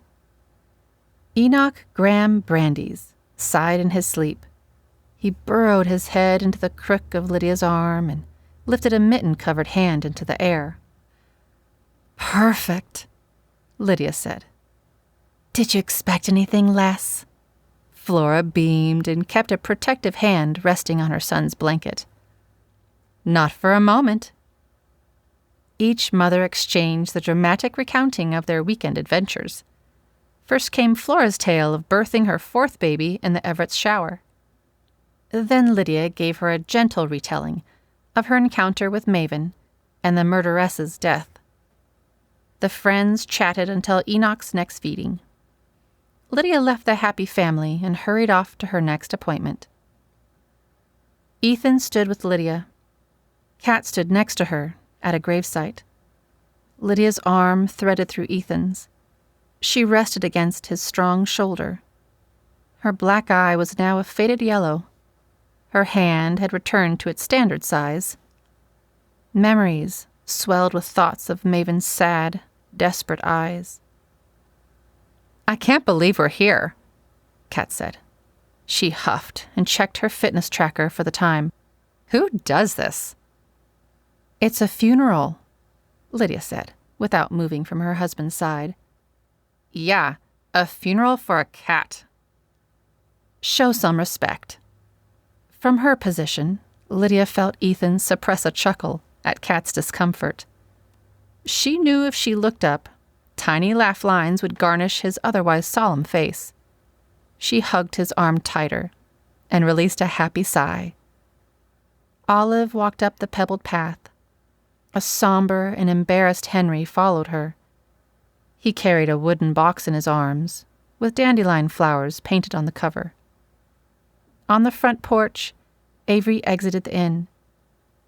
Enoch Graham Brandeis sighed in his sleep. He burrowed his head into the crook of Lydia's arm and lifted a mitten-covered hand into the air. "Perfect," Lydia said. "Did you expect anything less?" Flora beamed and kept a protective hand resting on her son's blanket. "Not for a moment." Each mother exchanged the dramatic recounting of their weekend adventures. First came Flora's tale of birthing her 4th baby in the Everett's shower. Then Lydia gave her a gentle retelling of her encounter with Maven and the murderess's death. The friends chatted until Enoch's next feeding. Lydia left the happy family and hurried off to her next appointment. Ethan stood with Lydia. Kat stood next to her at a gravesite. Lydia's arm threaded through Ethan's. She rested against his strong shoulder. Her black eye was now a faded yellow. Her hand had returned to its standard size. Memories swelled with thoughts of Maven's sad, desperate eyes. "I can't believe we're here," Kat said. She huffed and checked her fitness tracker for the time. "Who does this?" "It's a funeral," Lydia said, without moving from her husband's side. "Yeah, a funeral for a cat." "Show some respect." From her position, Lydia felt Ethan suppress a chuckle at Kat's discomfort. She knew if she looked up, tiny laugh lines would garnish his otherwise solemn face. She hugged his arm tighter and released a happy sigh. Olive walked up the pebbled path. A somber and embarrassed Henry followed her. He carried a wooden box in his arms, with dandelion flowers painted on the cover. On the front porch, Averie exited the inn.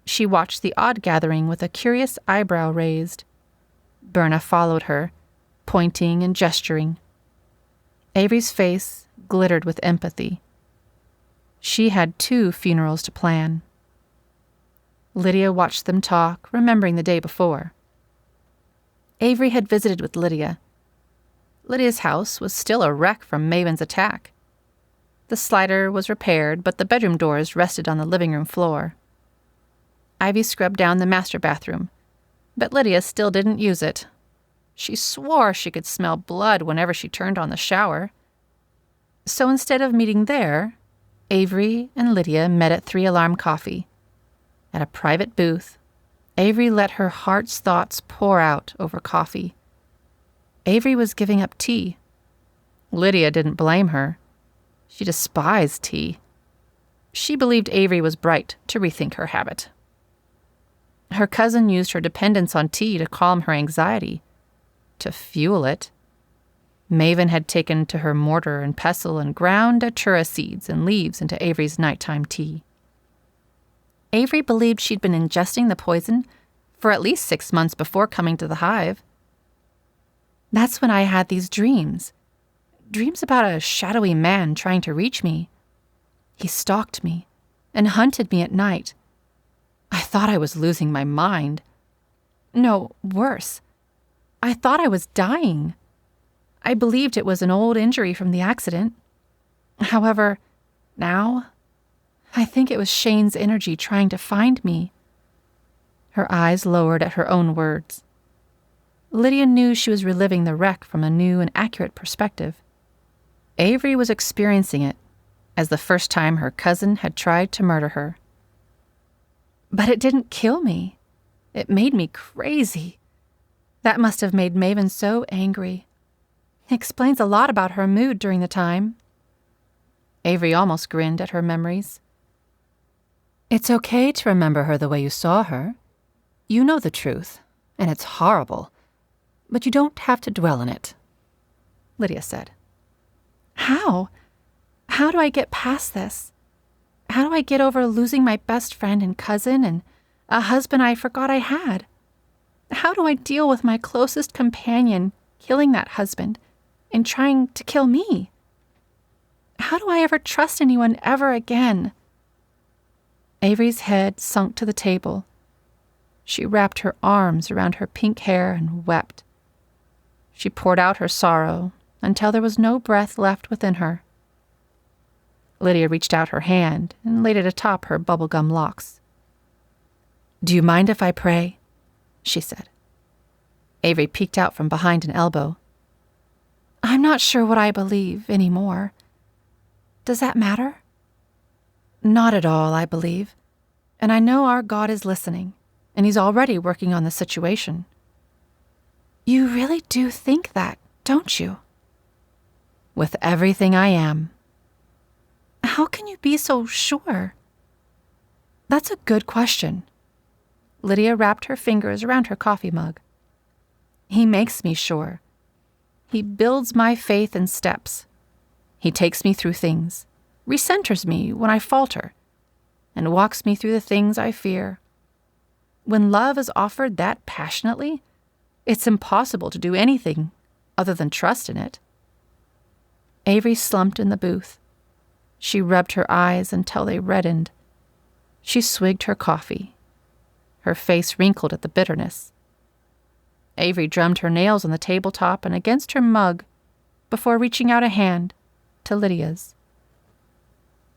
She watched the odd gathering with a curious eyebrow raised. Berna followed her, pointing and gesturing. Avrie's face glittered with empathy. She had 2 funerals to plan. Lydia watched them talk, remembering the day before. Averie had visited with Lydia. Lydia's house was still a wreck from Maven's attack. The slider was repaired, but the bedroom doors rested on the living room floor. Ivy scrubbed down the master bathroom, but Lydia still didn't use it. She swore she could smell blood whenever she turned on the shower. So instead of meeting there, Averie and Lydia met at 3 Alarm Coffee. At a private booth, Averie let her heart's thoughts pour out over coffee. Averie was giving up tea. Lydia didn't blame her. She despised tea. She believed Averie was bright to rethink her habit. Her cousin used her dependence on tea to calm her anxiety, to fuel it. Maven had taken to her mortar and pestle and ground datura seeds and leaves into Avrie's nighttime tea. Averie believed she'd been ingesting the poison for at least 6 months before coming to the hive. That's when I had these dreams about a shadowy man trying to reach me. He stalked me and hunted me at night. I thought I was losing my mind. No, worse. I thought I was dying. I believed it was an old injury from the accident. However, Now, I think it was Shane's energy trying to find me. Her eyes lowered at her own words. Lydia knew she was reliving the wreck from a new and accurate perspective. Averie was experiencing it as the first time her cousin had tried to murder her. But it didn't kill me. It made me crazy. That must have made Maven so angry. It explains a lot about her mood during the time. Averie almost grinned at her memories. It's okay to remember her the way you saw her. You know the truth, and it's horrible, but you don't have to dwell in it, Lydia said. How? How do I get past this? How do I get over losing my best friend and cousin and a husband I forgot I had? How do I deal with my closest companion killing that husband and trying to kill me? How do I ever trust anyone ever again? Avrie's head sunk to the table. She wrapped her arms around her pink hair and wept. She poured out her sorrow until there was no breath left within her. Lydia reached out her hand and laid it atop her bubblegum locks. Do you mind if I pray? She said. Averie peeked out from behind an elbow. I'm not sure what I believe anymore. Does that matter? Not at all, I believe. And I know our God is listening, and he's already working on the situation. You really do think that, don't you? With everything I am. How can you be so sure? That's a good question. Lydia wrapped her fingers around her coffee mug. He makes me sure. He builds my faith in steps. He takes me through things, recenters me when I falter, and walks me through the things I fear. When love is offered that passionately, it's impossible to do anything other than trust in it. Averie slumped in the booth. She rubbed her eyes until they reddened. She swigged her coffee. Her face wrinkled at the bitterness. Averie drummed her nails on the tabletop and against her mug before reaching out a hand to Lydia's.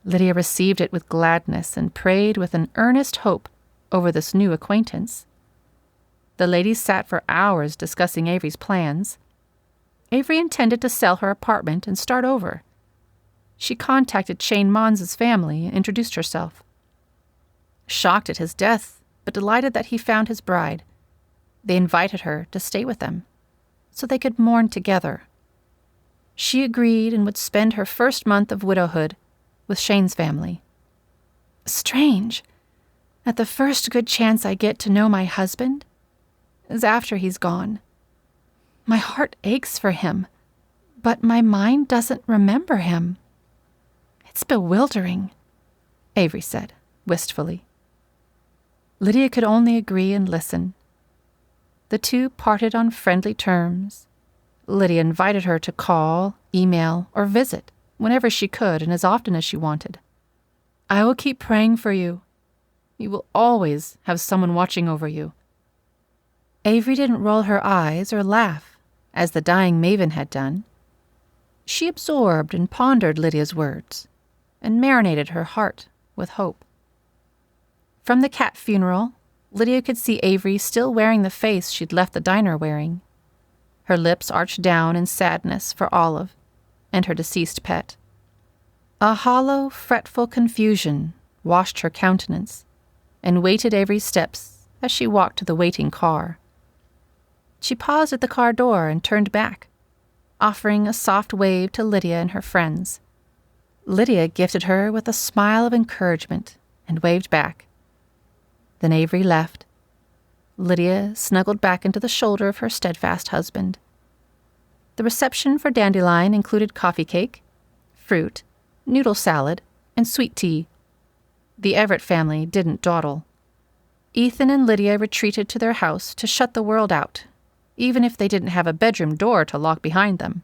Lydia received it with gladness and prayed with an earnest hope over this new acquaintance. The ladies sat for hours discussing Avrie's plans. Averie intended to sell her apartment and start over. She contacted Shane Mons' family and introduced herself. Shocked at his death, but delighted that he found his bride, they invited her to stay with them, so they could mourn together. She agreed and would spend her first month of widowhood with Shane's family. Strange that the first good chance I get to know my husband is after he's gone. My heart aches for him, but my mind doesn't remember him. It's bewildering, Averie said, wistfully. Lydia could only agree and listen. The two parted on friendly terms. Lydia invited her to call, email, or visit whenever she could and as often as she wanted. I will keep praying for you. You will always have someone watching over you. Averie didn't roll her eyes or laugh, as the dying Maven had done. She absorbed and pondered Lydia's words, and marinated her heart with hope. From the cat funeral, Lydia could see Averie still wearing the face she'd left the diner wearing. Her lips arched down in sadness for Olive and her deceased pet. A hollow, fretful confusion washed her countenance and weighted Avrie's steps as she walked to the waiting car. She paused at the car door and turned back, offering a soft wave to Lydia and her friends. Lydia gifted her with a smile of encouragement and waved back. Then Averie left. Lydia snuggled back into the shoulder of her steadfast husband. The reception for Dandelion included coffee cake, fruit, noodle salad, and sweet tea. The Everett family didn't dawdle. Ethan and Lydia retreated to their house to shut the world out, even if they didn't have a bedroom door to lock behind them.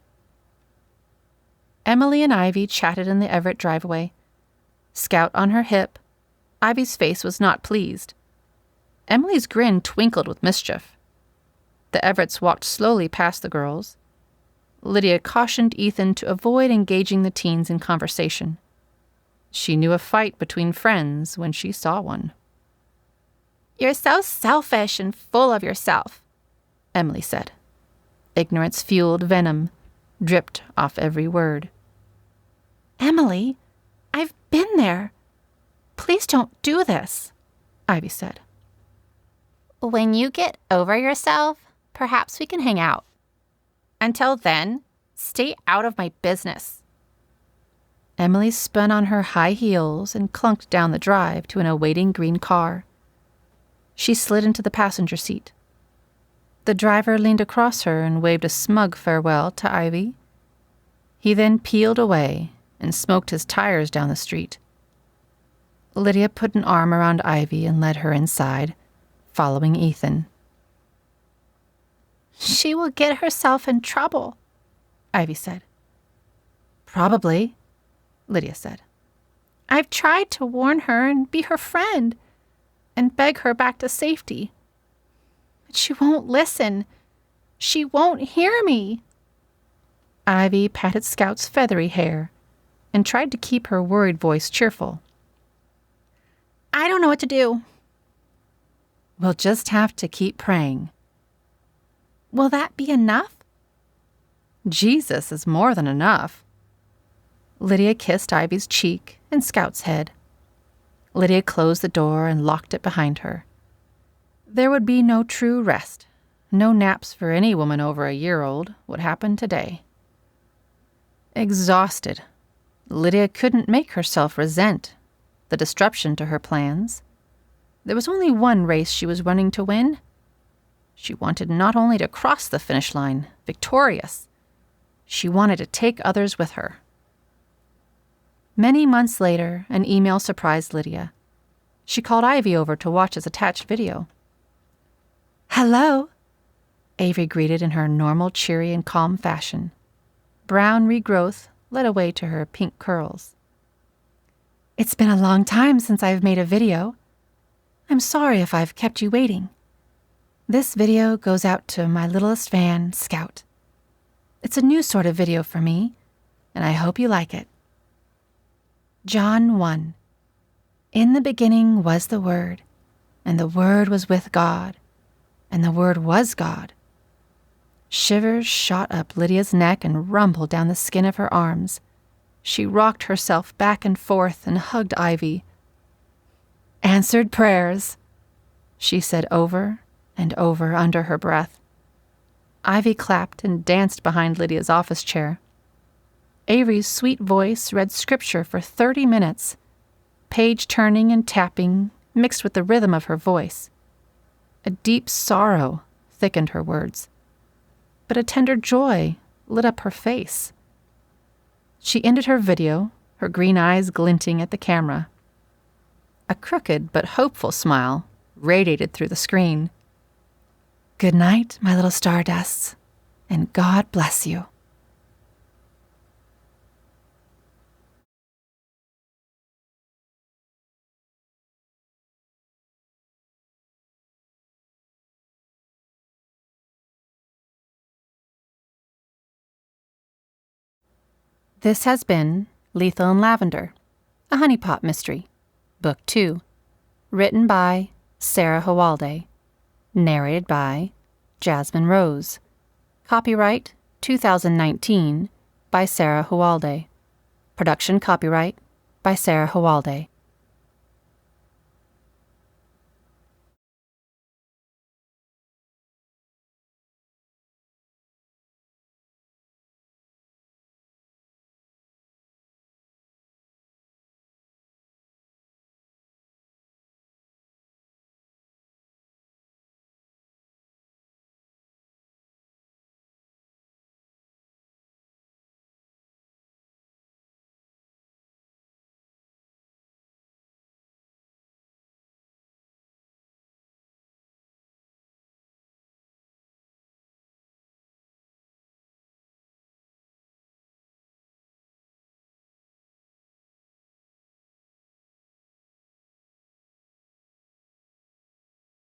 Emily and Ivy chatted in the Everett driveway. Scout on her hip, Ivy's face was not pleased. Emily's grin twinkled with mischief. The Everetts walked slowly past the girls. Lydia cautioned Ethan to avoid engaging the teens in conversation. She knew a fight between friends when she saw one. "You're so selfish and full of yourself," Emily said. Ignorance-fueled venom dripped off every word. "Emily, I've been there. Please don't do this," Ivy said. "When you get over yourself, perhaps we can hang out. Until then, stay out of my business." Emily spun on her high heels and clunked down the drive to an awaiting green car. She slid into the passenger seat. The driver leaned across her and waved a smug farewell to Ivy. He then peeled away and smoked his tires down the street. Lydia put an arm around Ivy and led her inside, following Ethan. "She will get herself in trouble," Ivy said. "Probably," Lydia said. "I've tried to warn her and be her friend and beg her back to safety. But she won't listen. She won't hear me." Ivy patted Scout's feathery hair and tried to keep her worried voice cheerful. "I don't know what to do." "We'll just have to keep praying." "Will that be enough?" "Jesus is more than enough." Lydia kissed Ivy's cheek and Scout's head. Lydia closed the door and locked it behind her. There would be no true rest. No naps for any woman over a year old would happen today. Exhausted, Lydia couldn't make herself resent the disruption to her plans. There was only one race she was running to win. She wanted not only to cross the finish line, victorious, she wanted to take others with her. Many months later, an email surprised Lydia. She called Ivy over to watch his attached video. "Hello," Averie greeted in her normal, cheery, and calm fashion. Brown regrowth led away to her pink curls. "It's been a long time since I've made a video. I'm sorry if I've kept you waiting. This video goes out to my littlest fan, Scout. It's a new sort of video for me, and I hope you like it. John 1. In the beginning was the Word, and the Word was with God, and the Word was God." Shivers shot up Lydia's neck and rumbled down the skin of her arms. She rocked herself back and forth and hugged Ivy. "Answered prayers," she said over and over under her breath. Ivy clapped and danced behind Lydia's office chair. Avrie's sweet voice read scripture for 30 minutes, page turning and tapping mixed with the rhythm of her voice. A deep sorrow thickened her words, but a tender joy lit up her face. She ended her video, her green eyes glinting at the camera. A crooked but hopeful smile radiated through the screen. "Good night, my little Stardusts, and God bless you." This has been Lethal and Lavender, a honeypot mystery, Book 2, written by Sarah Hualde, narrated by Jasmine Rose. Copyright 2019 by Sarah Hualde. Production copyright by Sarah Hualde.